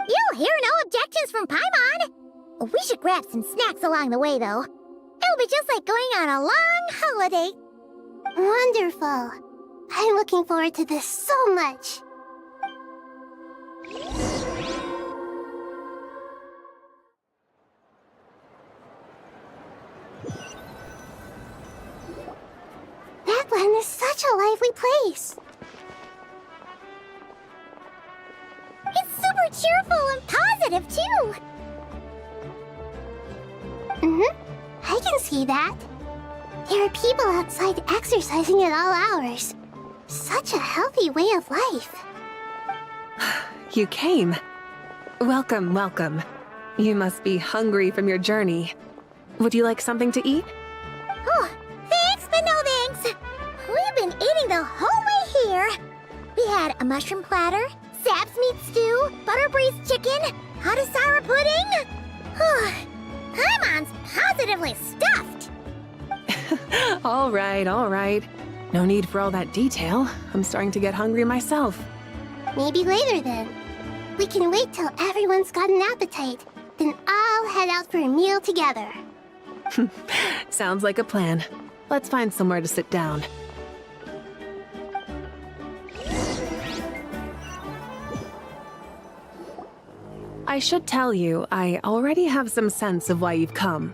You'll hear no objections from Paimon. We should grab some snacks along the way, though. It'll be just like going on a long holiday. Wonderful. I'm looking forward to this so much. Natlan is such a lively place. It's super cheerful and positive, too. I can see that. There are people outside exercising at all hours. Such a healthy way of life. You came. Welcome, welcome. You must be hungry from your journey. Would you like something to eat? Oh, thanks, but no thanks. We've been eating the whole way here. We had a mushroom platter, sap's meat stew, butter braised chicken, hot sour pudding. Paimon's positively stuffed. All right. No need for all that detail. I'm starting to get hungry myself. Maybe later then. We can wait till everyone's got an appetite. Then I'll head out for a meal together. Sounds like a plan. Let's find somewhere to sit down. I should tell you, I already have some sense of why you've come.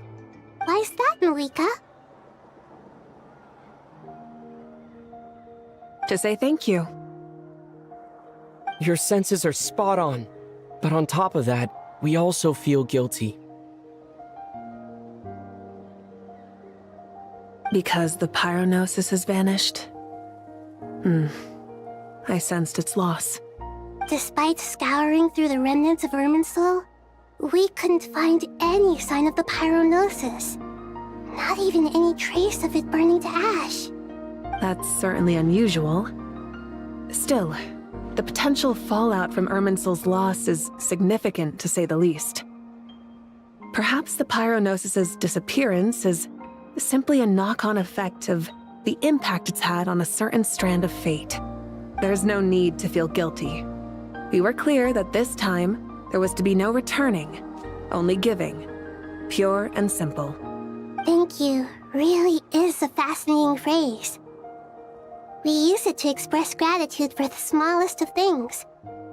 Why's that, Malika? To say thank you. Your senses are spot on. But on top of that, we also feel guilty. Because the pyronosis has vanished? I sensed its loss. Despite scouring through the remnants of Irminsul, we couldn't find any sign of the pyronosis. Not even any trace of it burning to ash. That's certainly unusual. Still, the potential fallout from Irminsul's loss is significant, to say the least. Perhaps the pyronosis's disappearance is simply a knock-on effect of the impact it's had on a certain strand of fate. There's no need to feel guilty. We were clear that this time, there was to be no returning, only giving. Pure and simple. Thank you really is a fascinating phrase. We use it to express gratitude for the smallest of things.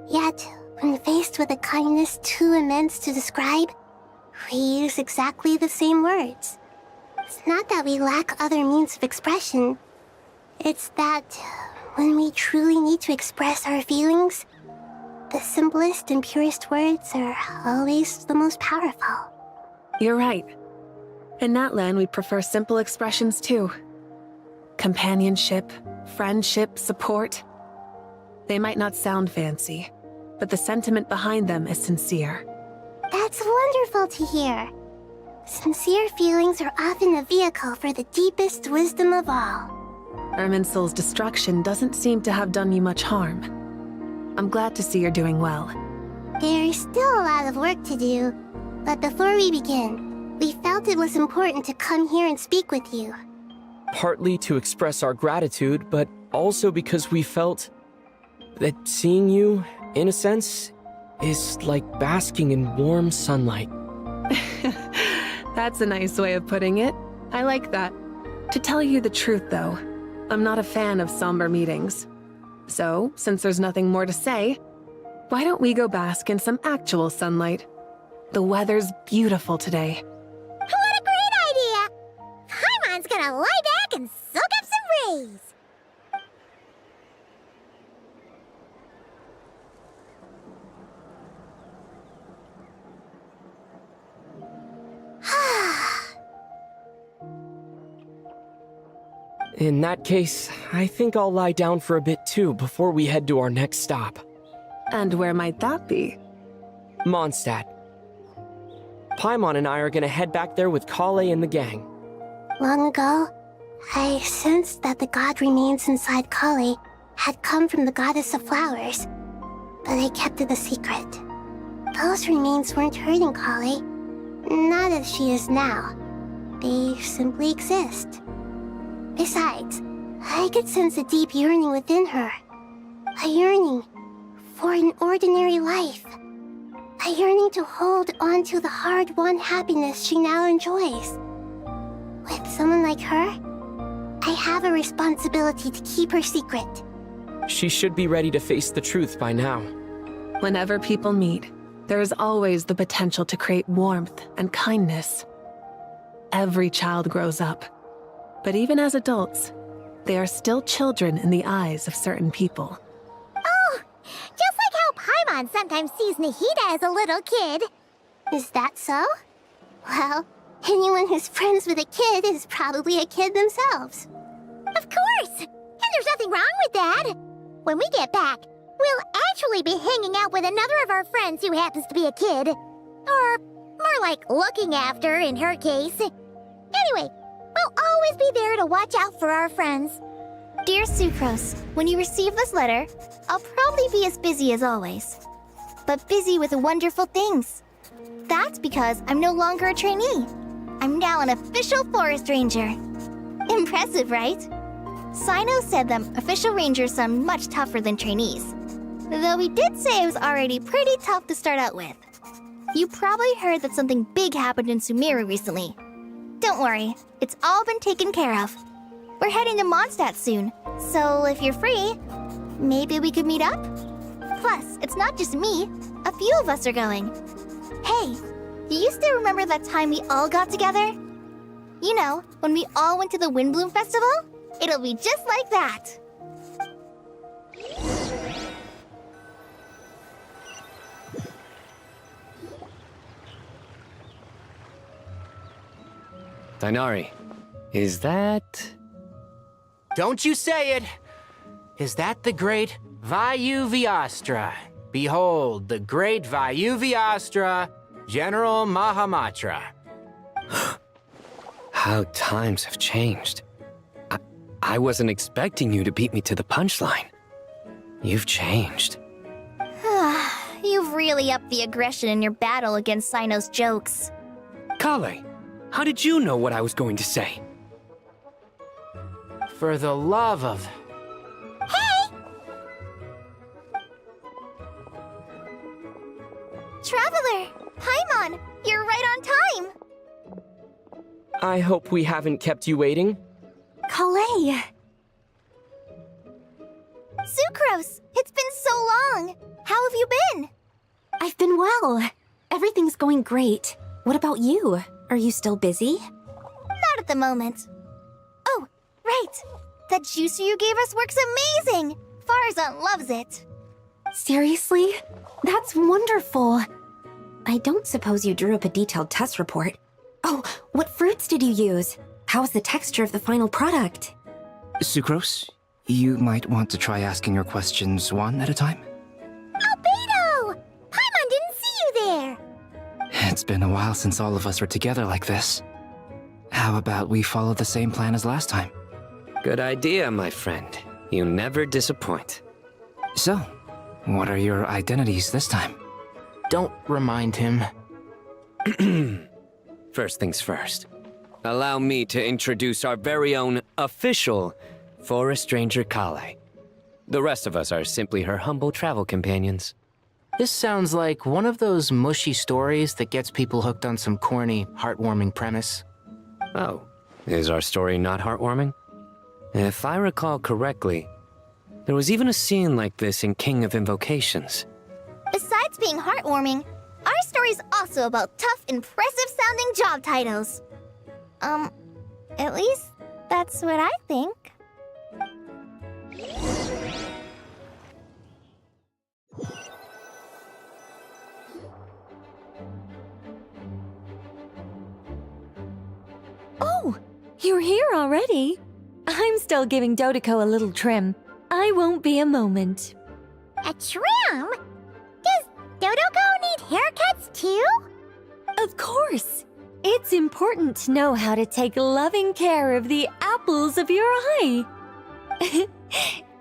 Yet, when faced with a kindness too immense to describe, we use exactly the same words. It's not that we lack other means of expression. It's that when we truly need to express our feelings, the simplest and purest words are always the most powerful. You're right. In Natlan, we prefer simple expressions too. Companionship, friendship, support. They might not sound fancy, but the sentiment behind them is sincere. That's wonderful to hear. Sincere feelings are often a vehicle for the deepest wisdom of all. Irminsul's destruction doesn't seem to have done you much harm. I'm glad to see you're doing well. There's still a lot of work to do, but before we begin, we felt it was important to come here and speak with you. Partly to express our gratitude, but also because we felt that seeing you, in a sense, is like basking in warm sunlight. That's a nice way of putting it. I like that. To tell you the truth, though, I'm not a fan of somber meetings. So, since there's nothing more to say, why don't we go bask in some actual sunlight? The weather's beautiful today. What a great idea! Paimon's gonna lie back and soak up some rays! In that case, I think I'll lie down for a bit too before we head to our next stop. And where might that be? Mondstadt. Paimon and I are gonna head back there with Kale and the gang. Long ago, I sensed that the god remains inside Kale had come from the goddess of flowers, but I kept it a secret. Those remains weren't hurting Kale, not as she is now. They simply exist. Besides, I could sense a deep yearning within her. A yearning for an ordinary life. A yearning to hold on to the hard-won happiness she now enjoys. With someone like her, I have a responsibility to keep her secret. She should be ready to face the truth by now. Whenever people meet, there is always the potential to create warmth and kindness. Every child grows up, but even as adults, they are still children in the eyes of certain people. Oh, just like how Paimon sometimes sees Nahida as a little kid. Is that so? Well, anyone who's friends with a kid is probably a kid themselves. Of course! And there's nothing wrong with that. When we get back, we'll actually be hanging out with another of our friends who happens to be a kid. Or more like looking after, in her case. Anyway, we'll always be there to watch out for our friends. Dear Sucrose, when you receive this letter, I'll probably be as busy as always. But busy with wonderful things. That's because I'm no longer a trainee. I'm now an official forest ranger. Impressive, right? Sino said them official rangers sound much tougher than trainees. Though he did say it was already pretty tough to start out with. You probably heard that something big happened in Sumeru recently. Don't worry, it's all been taken care of. We're heading to Mondstadt soon, so if you're free, maybe we could meet up? Plus, it's not just me, a few of us are going. Hey, do you still remember that time we all got together? You know, when we all went to the Windbloom Festival? It'll be just like that. Dainari, is that... Don't you say it! Is that the great Vayu-Vyastra? Behold, the great Vayu-Vyastra, General Mahamatra. How times have changed. I wasn't expecting you to beat me to the punchline. You've changed. You've really upped the aggression in your battle against Sino's jokes. Kale, how did you know what I was going to say? For the love of... Hey! Traveler! Paimon! You're right on time! I hope we haven't kept you waiting. Kalei! Sucrose! It's been so long! How have you been? I've been well. Everything's going great. What about you? Are you still busy? Not at the moment. Oh, right! That juicer you gave us works amazing! Farzan loves it. Seriously? That's wonderful. I don't suppose you drew up a detailed test report. Oh, what fruits did you use? How's the texture of the final product? Sucrose, you might want to try asking your questions one at a time. Albedo! Paimon didn't see you there! It's been a while since all of us were together like this. How about we follow the same plan as last time? Good idea, my friend. You never disappoint. So, what are your identities this time? Don't remind him. First things first. Allow me to introduce our very own official Forest Ranger Kale. The rest of us are simply her humble travel companions. This sounds like one of those mushy stories that gets people hooked on some corny, heartwarming premise. Oh, is our story not heartwarming? If I recall correctly, there was even a scene like this in King of Invocations. Besides being heartwarming, our story's also about tough, impressive-sounding job titles. At least that's what I think. Oh, you're here already? I'm still giving Dodoco a little trim. I won't be a moment. A trim? Does Dodoco need haircuts too? Of course. It's important to know how to take loving care of the apples of your eye.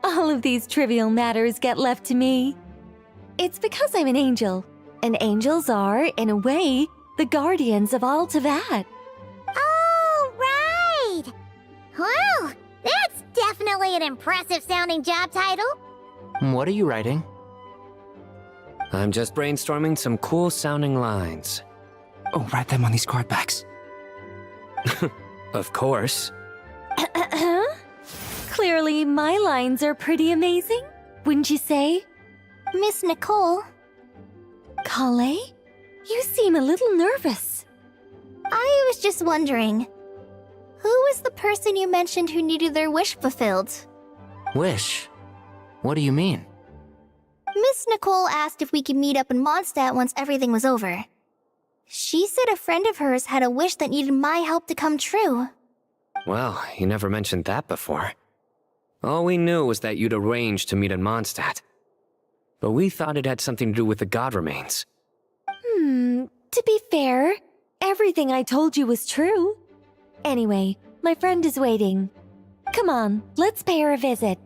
All of these trivial matters get left to me. It's because I'm an angel, and angels are, in a way, the guardians of all Teyvat. Oh, right! Well, that's definitely an impressive-sounding job title. What are you writing? I'm just brainstorming some cool-sounding lines. Oh, write them on these card backs. Of course. Clearly, my lines are pretty amazing, wouldn't you say? Miss Nicole. Kale? You seem a little nervous. I was just wondering, who was the person you mentioned who needed their wish fulfilled? Wish? What do you mean? Miss Nicole asked if we could meet up in Mondstadt once everything was over. She said a friend of hers had a wish that needed my help to come true. Well, you never mentioned that before. All we knew was that you'd arranged to meet in Mondstadt. But we thought it had something to do with the god remains. To be fair, everything I told you was true. Anyway, my friend is waiting. Come on, let's pay her a visit.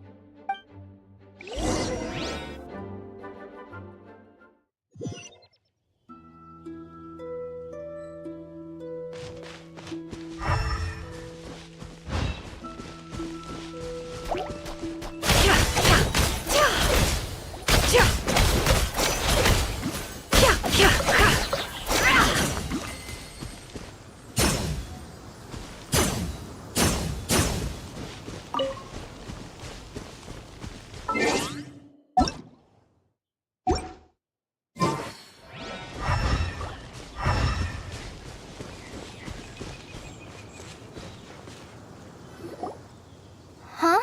Huh?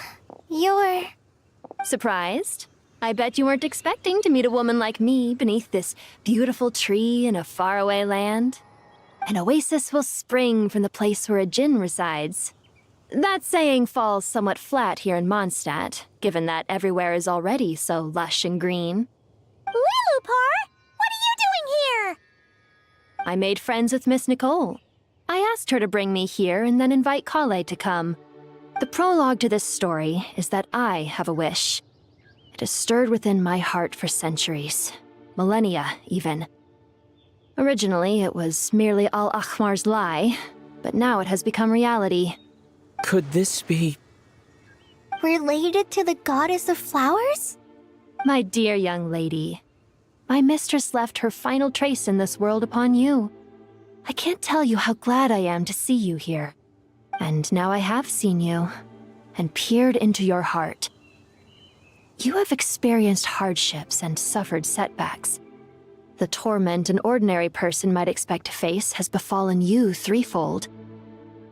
You're... Surprised? I bet you weren't expecting to meet a woman like me beneath this beautiful tree in a faraway land. An oasis will spring from the place where a djinn resides. That saying falls somewhat flat here in Mondstadt, given that everywhere is already so lush and green. Lilupar! What are you doing here? I made friends with Miss Nicole. I asked her to bring me here and then invite Kale to come. The prologue to this story is that I have a wish. It has stirred within my heart for centuries. Millennia, even. Originally, it was merely Al-Ahmar's lie, but now it has become reality. Could this be... related to the goddess of flowers? My dear young lady, my mistress left her final trace in this world upon you. I can't tell you how glad I am to see you here. And now I have seen you, and peered into your heart. You have experienced hardships and suffered setbacks. The torment an ordinary person might expect to face has befallen you threefold.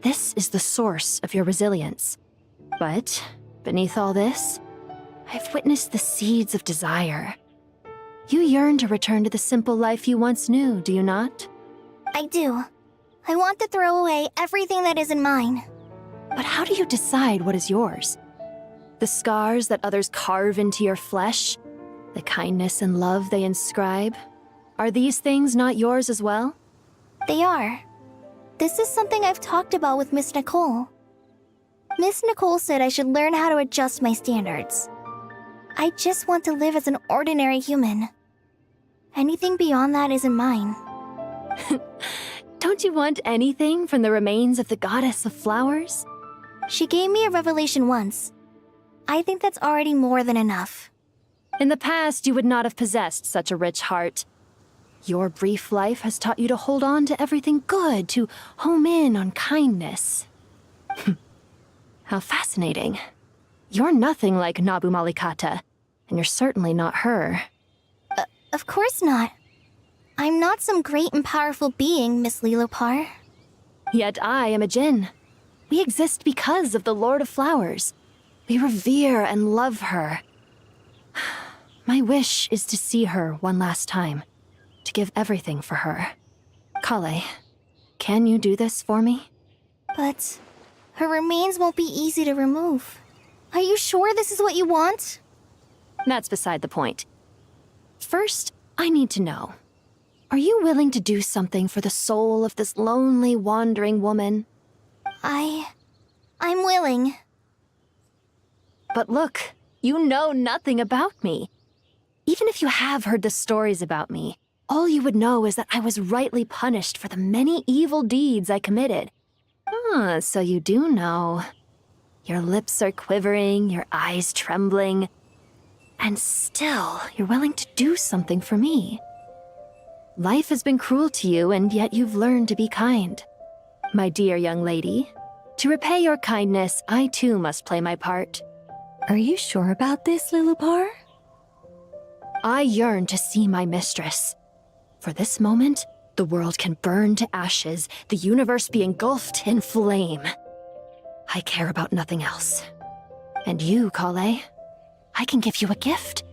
This is the source of your resilience. But, beneath all this, I've witnessed the seeds of desire. You yearn to return to the simple life you once knew, do you not? I do. I want to throw away everything that isn't mine. But how do you decide what is yours? The scars that others carve into your flesh? The kindness and love they inscribe? Are these things not yours as well? They are. This is something I've talked about with Miss Nicole. Miss Nicole said I should learn how to adjust my standards. I just want to live as an ordinary human. Anything beyond that isn't mine. Don't you want anything from the remains of the goddess of flowers? She gave me a revelation once. I think that's already more than enough. In the past, you would not have possessed such a rich heart. Your brief life has taught you to hold on to everything good, to home in on kindness. How fascinating. You're nothing like Nabu Malikata, and you're certainly not her. Of course not. I'm not some great and powerful being, Miss Lilupar. Yet I am a djinn. We exist because of the Lord of Flowers. We revere and love her. My wish is to see her one last time, to give everything for her. Kale, can you do this for me? But her remains won't be easy to remove. Are you sure this is what you want? That's beside the point. First, I need to know. Are you willing to do something for the soul of this lonely, wandering woman? I'm willing. But look, you know nothing about me. Even if you have heard the stories about me, all you would know is that I was rightly punished for the many evil deeds I committed. Ah, so you do know. Your lips are quivering, your eyes trembling, and still you're willing to do something for me. Life has been cruel to you, and yet you've learned to be kind. My dear young lady, To repay your kindness, I too must play my part. Are you sure about this, Lilupar? I yearn to see my mistress. For this moment, the world can burn to ashes, the universe be engulfed in flame. I care about nothing else. And you, Kale, I can give you a gift.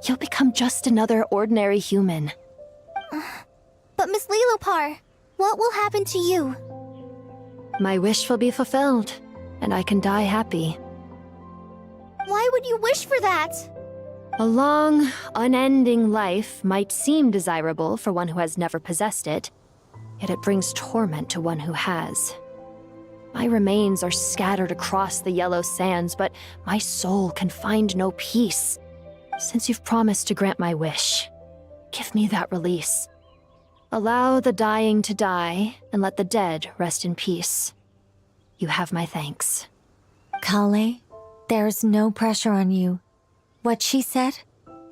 You'll become just another ordinary human. But Miss Lilupar, what will happen to you? My wish will be fulfilled, and I can die happy. Why would you wish for that? A long, unending life might seem desirable for one who has never possessed it, yet it brings torment to one who has. My remains are scattered across the yellow sands, but my soul can find no peace. Since you've promised to grant my wish, give me that release. Allow the dying to die, and let the dead rest in peace. You have my thanks. Kale, there's no pressure on you. What she said,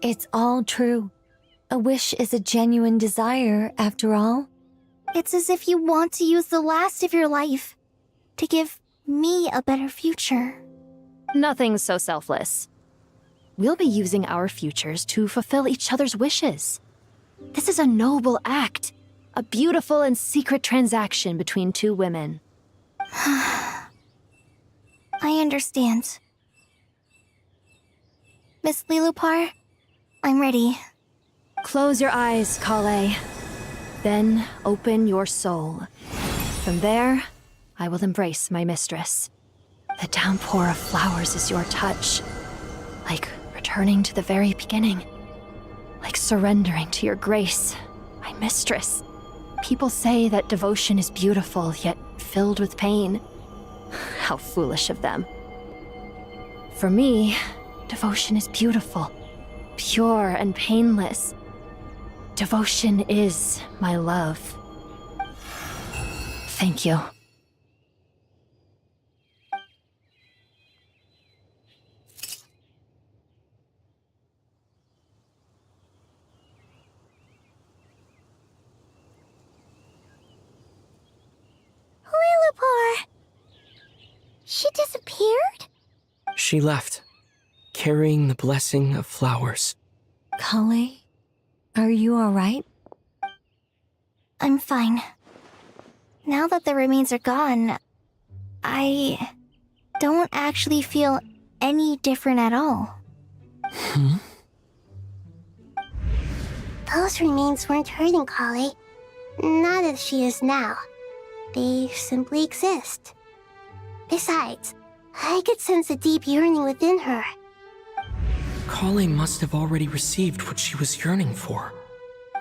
it's all true. A wish is a genuine desire, after all. It's as if you want to use the last of your life to give me a better future. Nothing's so selfless. We'll be using our futures to fulfill each other's wishes. This is a noble act, a beautiful and secret transaction between two women. I understand. Miss Lilupar, I'm ready. Close your eyes, Kale. Then open your soul. From there, I will embrace my mistress. The downpour of flowers is your touch. Like returning to the very beginning. Like surrendering to your grace, my mistress. People say that devotion is beautiful, yet filled with pain. How foolish of them. For me, devotion is beautiful, pure and painless. Devotion is my love. Thank you. Lilupar! She disappeared? She left, carrying the blessing of flowers. Kale, are you alright? I'm fine. Now that the remains are gone, I don't actually feel any different at all. Those remains weren't hurting Kale. Not as she is now. They simply exist. Besides, I could sense a deep yearning within her. Kale must have already received what she was yearning for.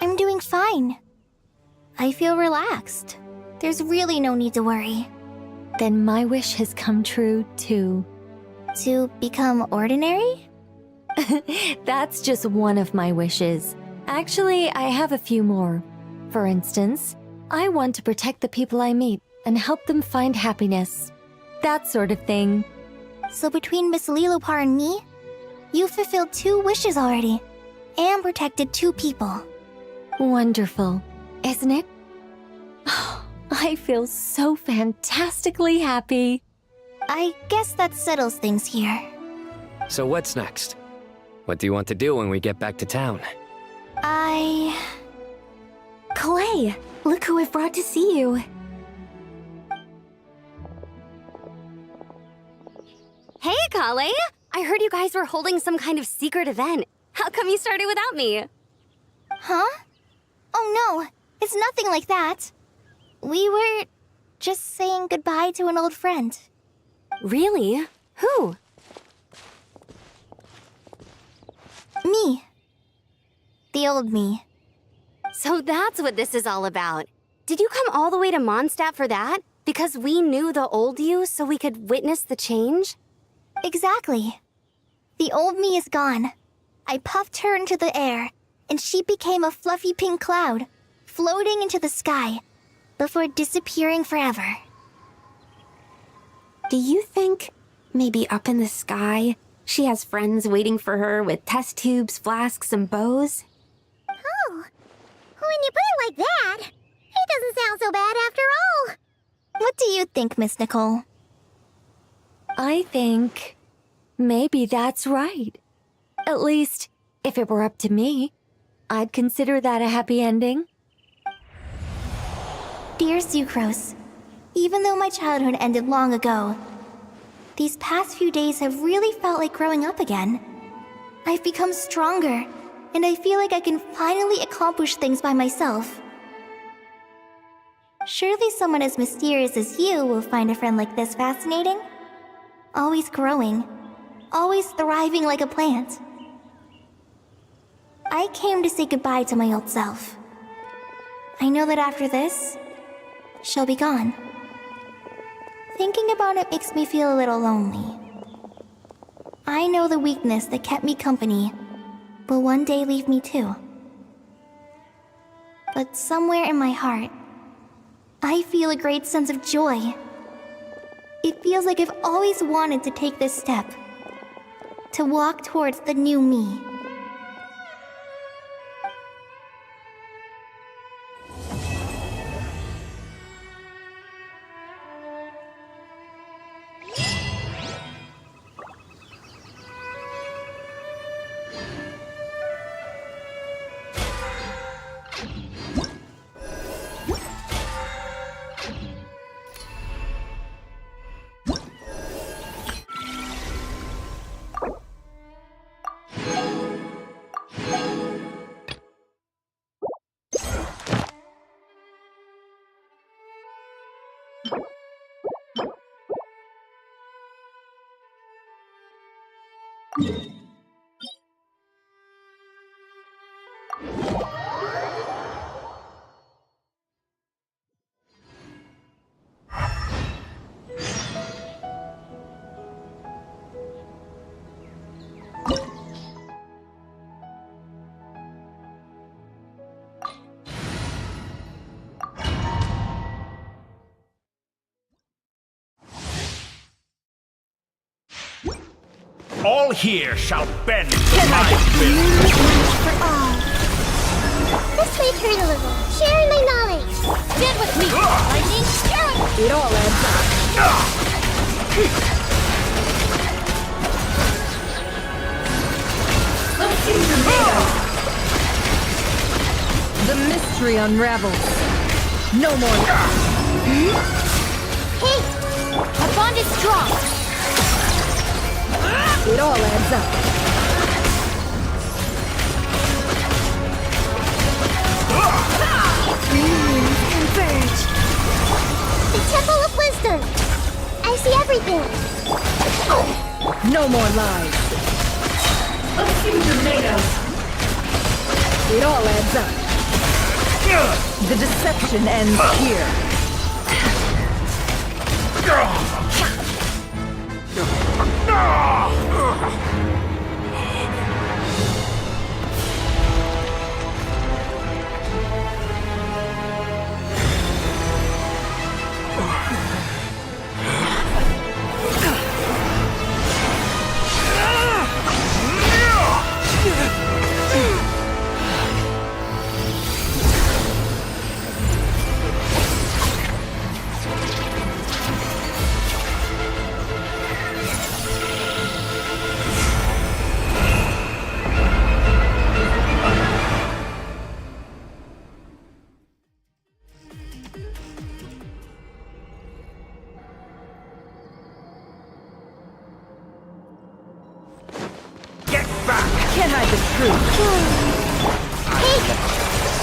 I'm doing fine. I feel relaxed. There's really no need to worry. Then my wish has come true, too. To become ordinary? That's just one of my wishes. Actually, I have a few more. For instance, I want to protect the people I meet and help them find happiness. That sort of thing. So between Miss Lilupar and me, you fulfilled 2 wishes already, and protected 2 people. Wonderful, isn't it? I feel so fantastically happy. I guess that settles things here. So what's next? What do you want to do when we get back to town? Clay, look who I've brought to see you. Hey, Kale! I heard you guys were holding some kind of secret event. How come you started without me? Huh? Oh no, it's nothing like that. We were just saying goodbye to an old friend. Really? Who? Me. The old me. So that's what this is all about. Did you come all the way to Mondstadt for that? Because we knew the old you so we could witness the change? Exactly. The old me is gone. I puffed her into the air, and she became a fluffy pink cloud, floating into the sky, before disappearing forever. Do you think, maybe up in the sky, she has friends waiting for her with test tubes, flasks, and bows? Oh, when you put it like that, it doesn't sound so bad after all. What do you think, Miss Nicole? I think maybe that's right. At least, if it were up to me, I'd consider that a happy ending. Dear Sucrose, even though my childhood ended long ago, these past few days have really felt like growing up again. I've become stronger, and I feel like I can finally accomplish things by myself. Surely someone as mysterious as you will find a friend like this fascinating? Always growing, always thriving like a plant. I came to say goodbye to my old self. I know that after this, she'll be gone. Thinking about it makes me feel a little lonely. I know the weakness that kept me company will one day leave me too. But somewhere in my heart, I feel a great sense of joy. It feels like I've always wanted to take this step, to walk towards the new me. All here shall bend to my will. For all. This may hurt a little. Sharing my knowledge. Stand with me. Lightning strike. It all adds up. The mystery unravels. No more. Hey! Our bond is strong. It all adds up. Converge. The Temple of Wisdom. I see everything. No more lies. A few tomatoes. It all adds up. The deception ends here. Can't hide the truth.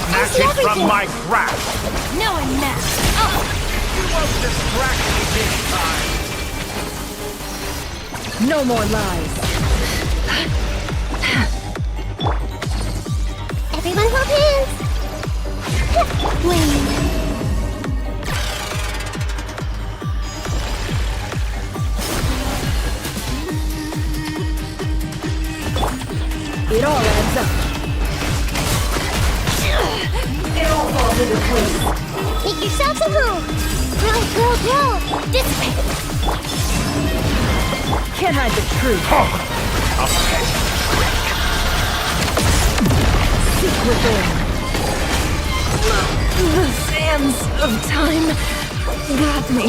Snatch it from my grasp. No one now. You won't distract me this time. No more lies. Everyone hold hands. Wait. It all adds up. It all falls into place. Make yourselves at home. Grow. Dissipate. Can't hide the truth. Seek within. The sands of time got me.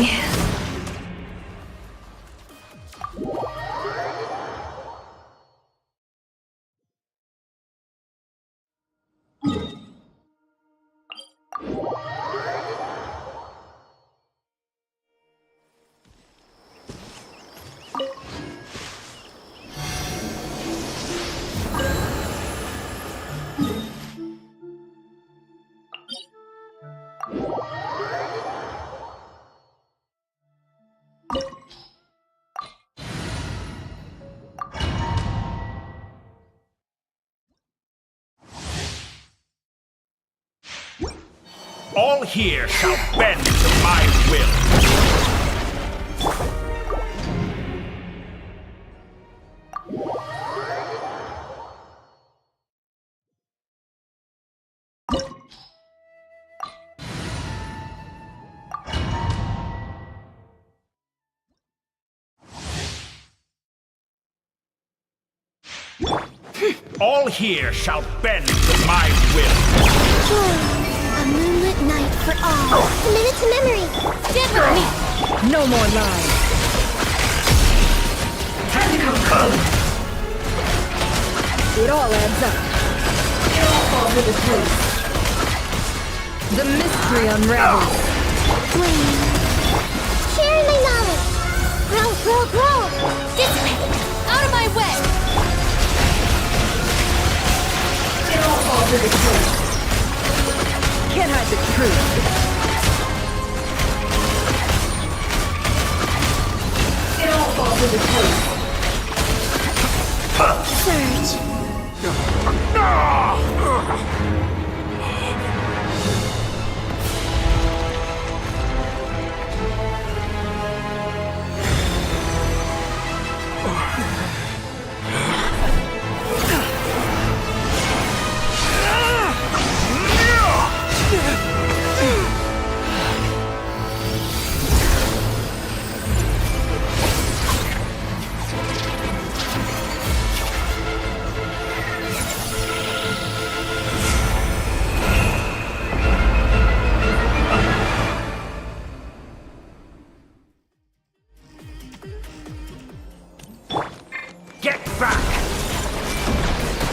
All here shall bend to my will. All here shall bend to my will. A moonlit night for all. Commit it to memory. Stand with me. No more lies. It all adds up. It all falls into place. The mystery unravels. Sharing my knowledge. Grow, grow, grow. Dissipate. Out of my way. It all falls into place. Can't hide the truth. It all falls into place. Surge. Get back!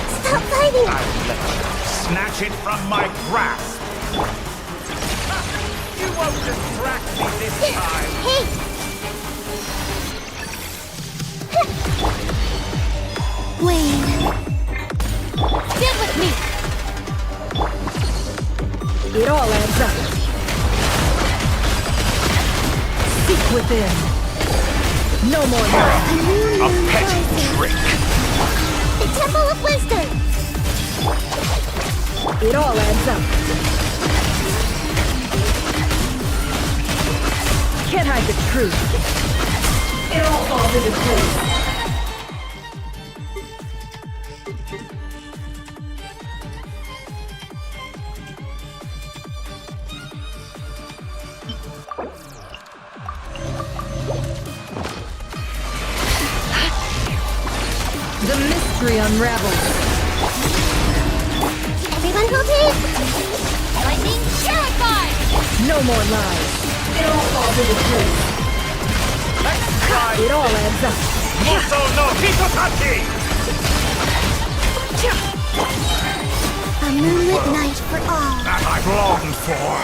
Stop fighting! I'll let you snatch it from my grasp! You won't distract me this time! Hey! Wayne. Stand with me! It all adds up. Seek within. No more lies. A petty trick! The Temple of Wisdom! It all adds up. Can't hide the truth. It all falls into place. The mystery unravels. Everyone hold it! Lightning terrified! No more lies. It all falls into place. It all adds up. Muso no Hitotaki! A moonlit night for all. That I've longed for!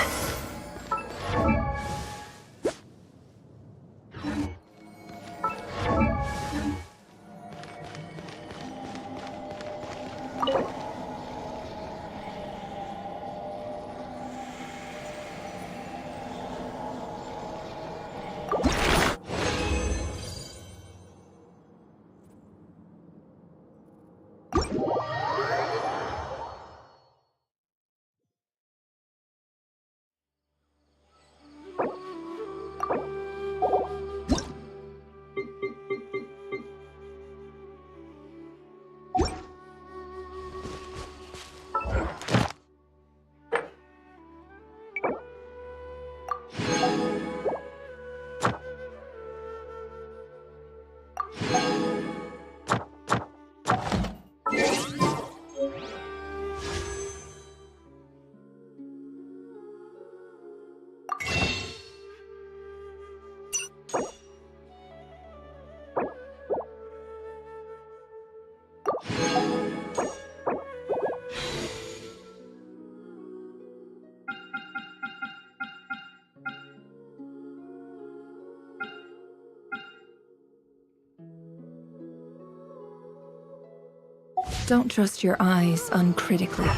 Don't trust your eyes uncritically.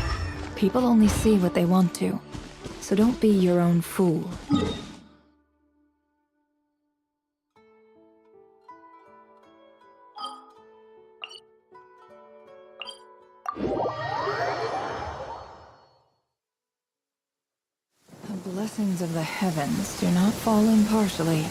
People only see what they want to, so don't be your own fool. blessings of the heavens do not fall impartially.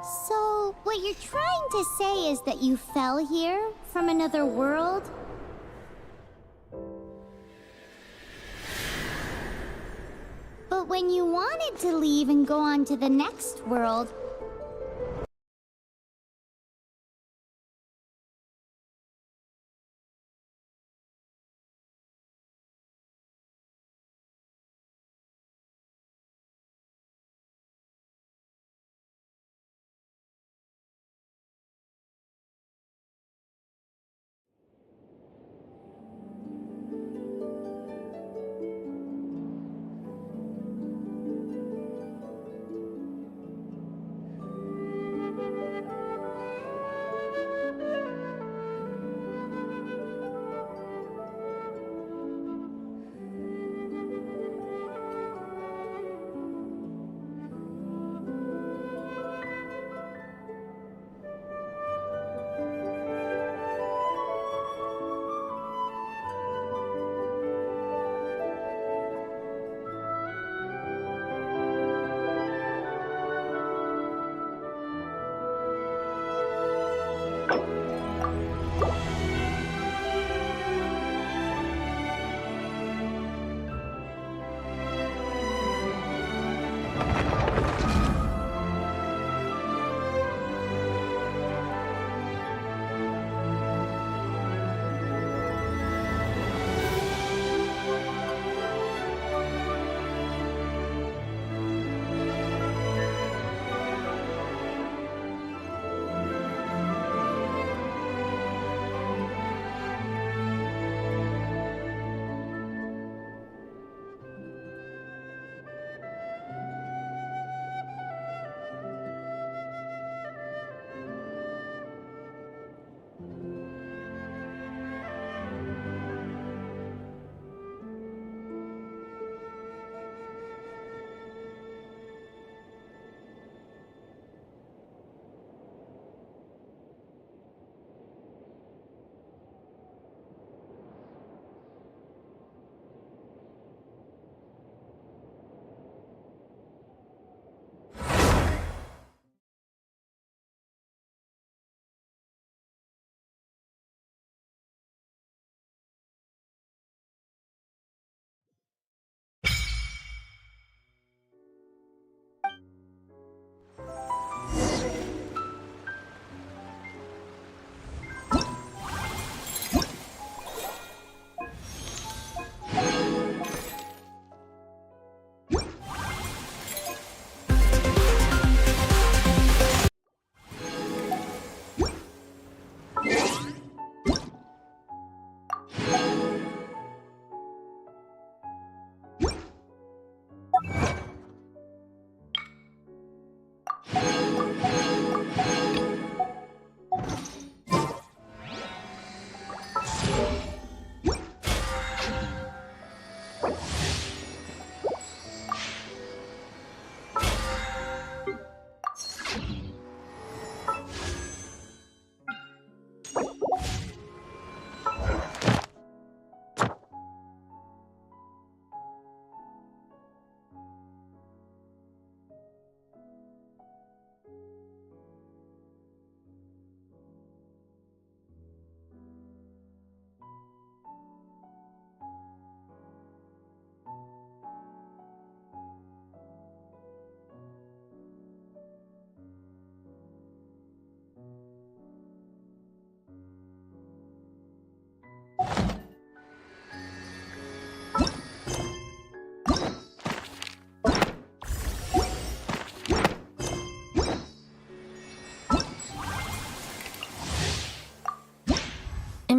So, what you're trying to say is that you fell here from another world? But when you wanted to leave and go on to the next world,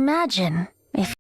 imagine if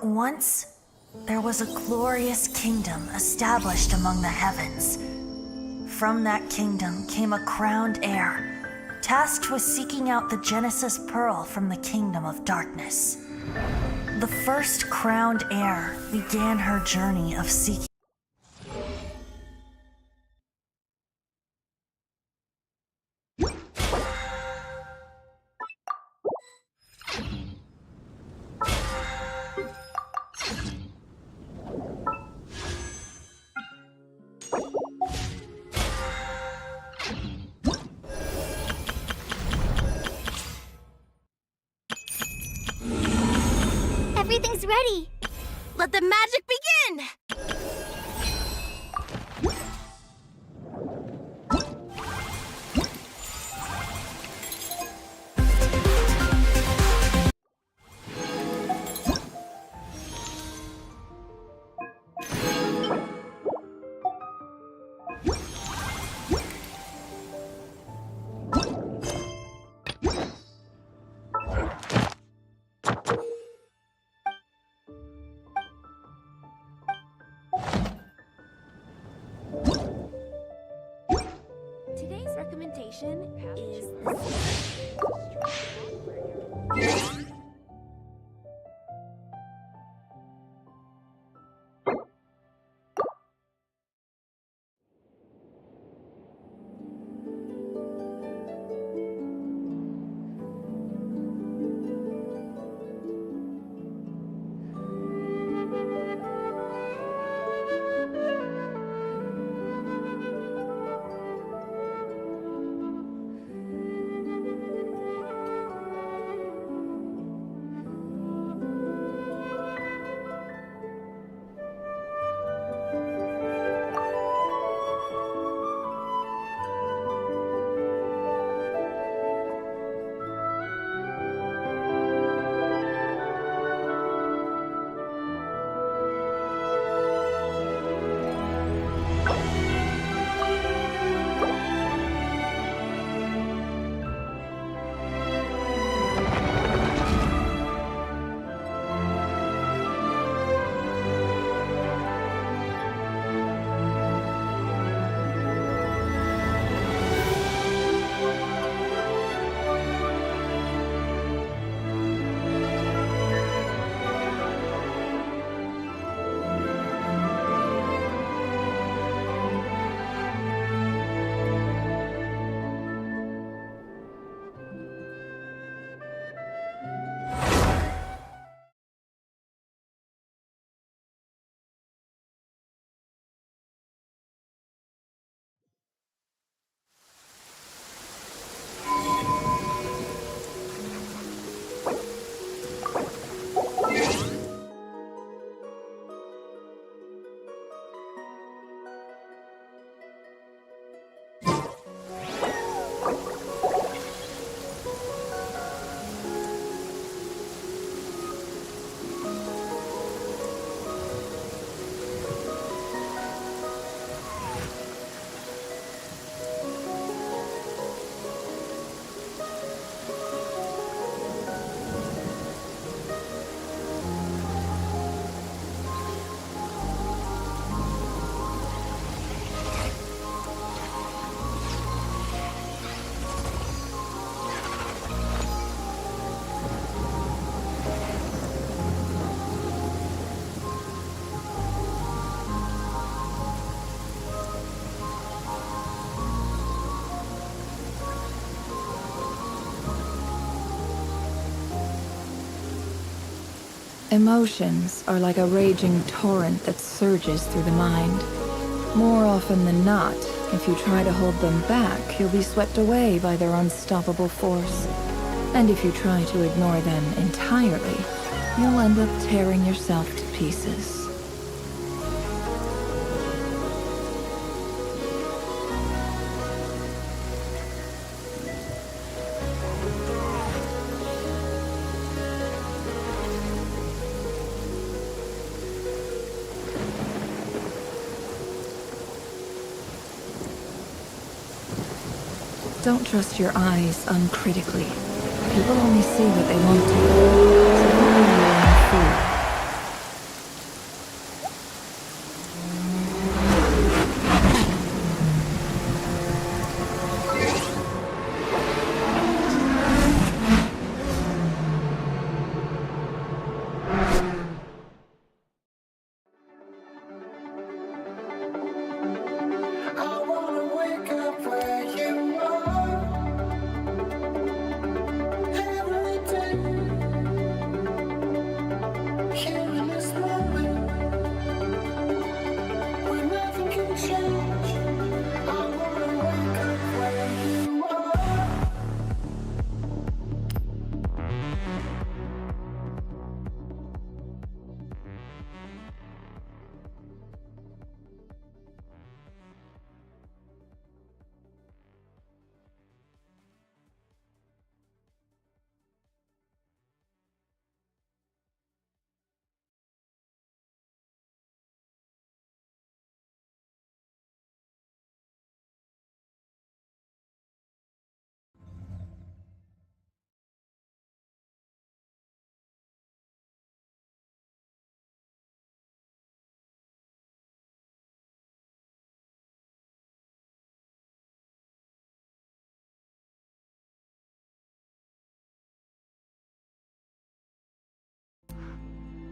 Once, there was a glorious kingdom established among the heavens. From that kingdom came a crowned heir, tasked with seeking out the Genesis Pearl from the kingdom of darkness. The first crowned heir began her journey of seeking Everything's ready. Let the magic begin! Today's recommendation is Emotions are like a raging torrent that surges through the mind. More often than not, if you try to hold them back, you'll be swept away by their unstoppable force. And if you try to ignore them entirely, you'll end up tearing yourself to pieces. Don't trust your eyes uncritically. People only see what they want to. So don't be your own fool.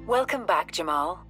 Welcome back, Jamal.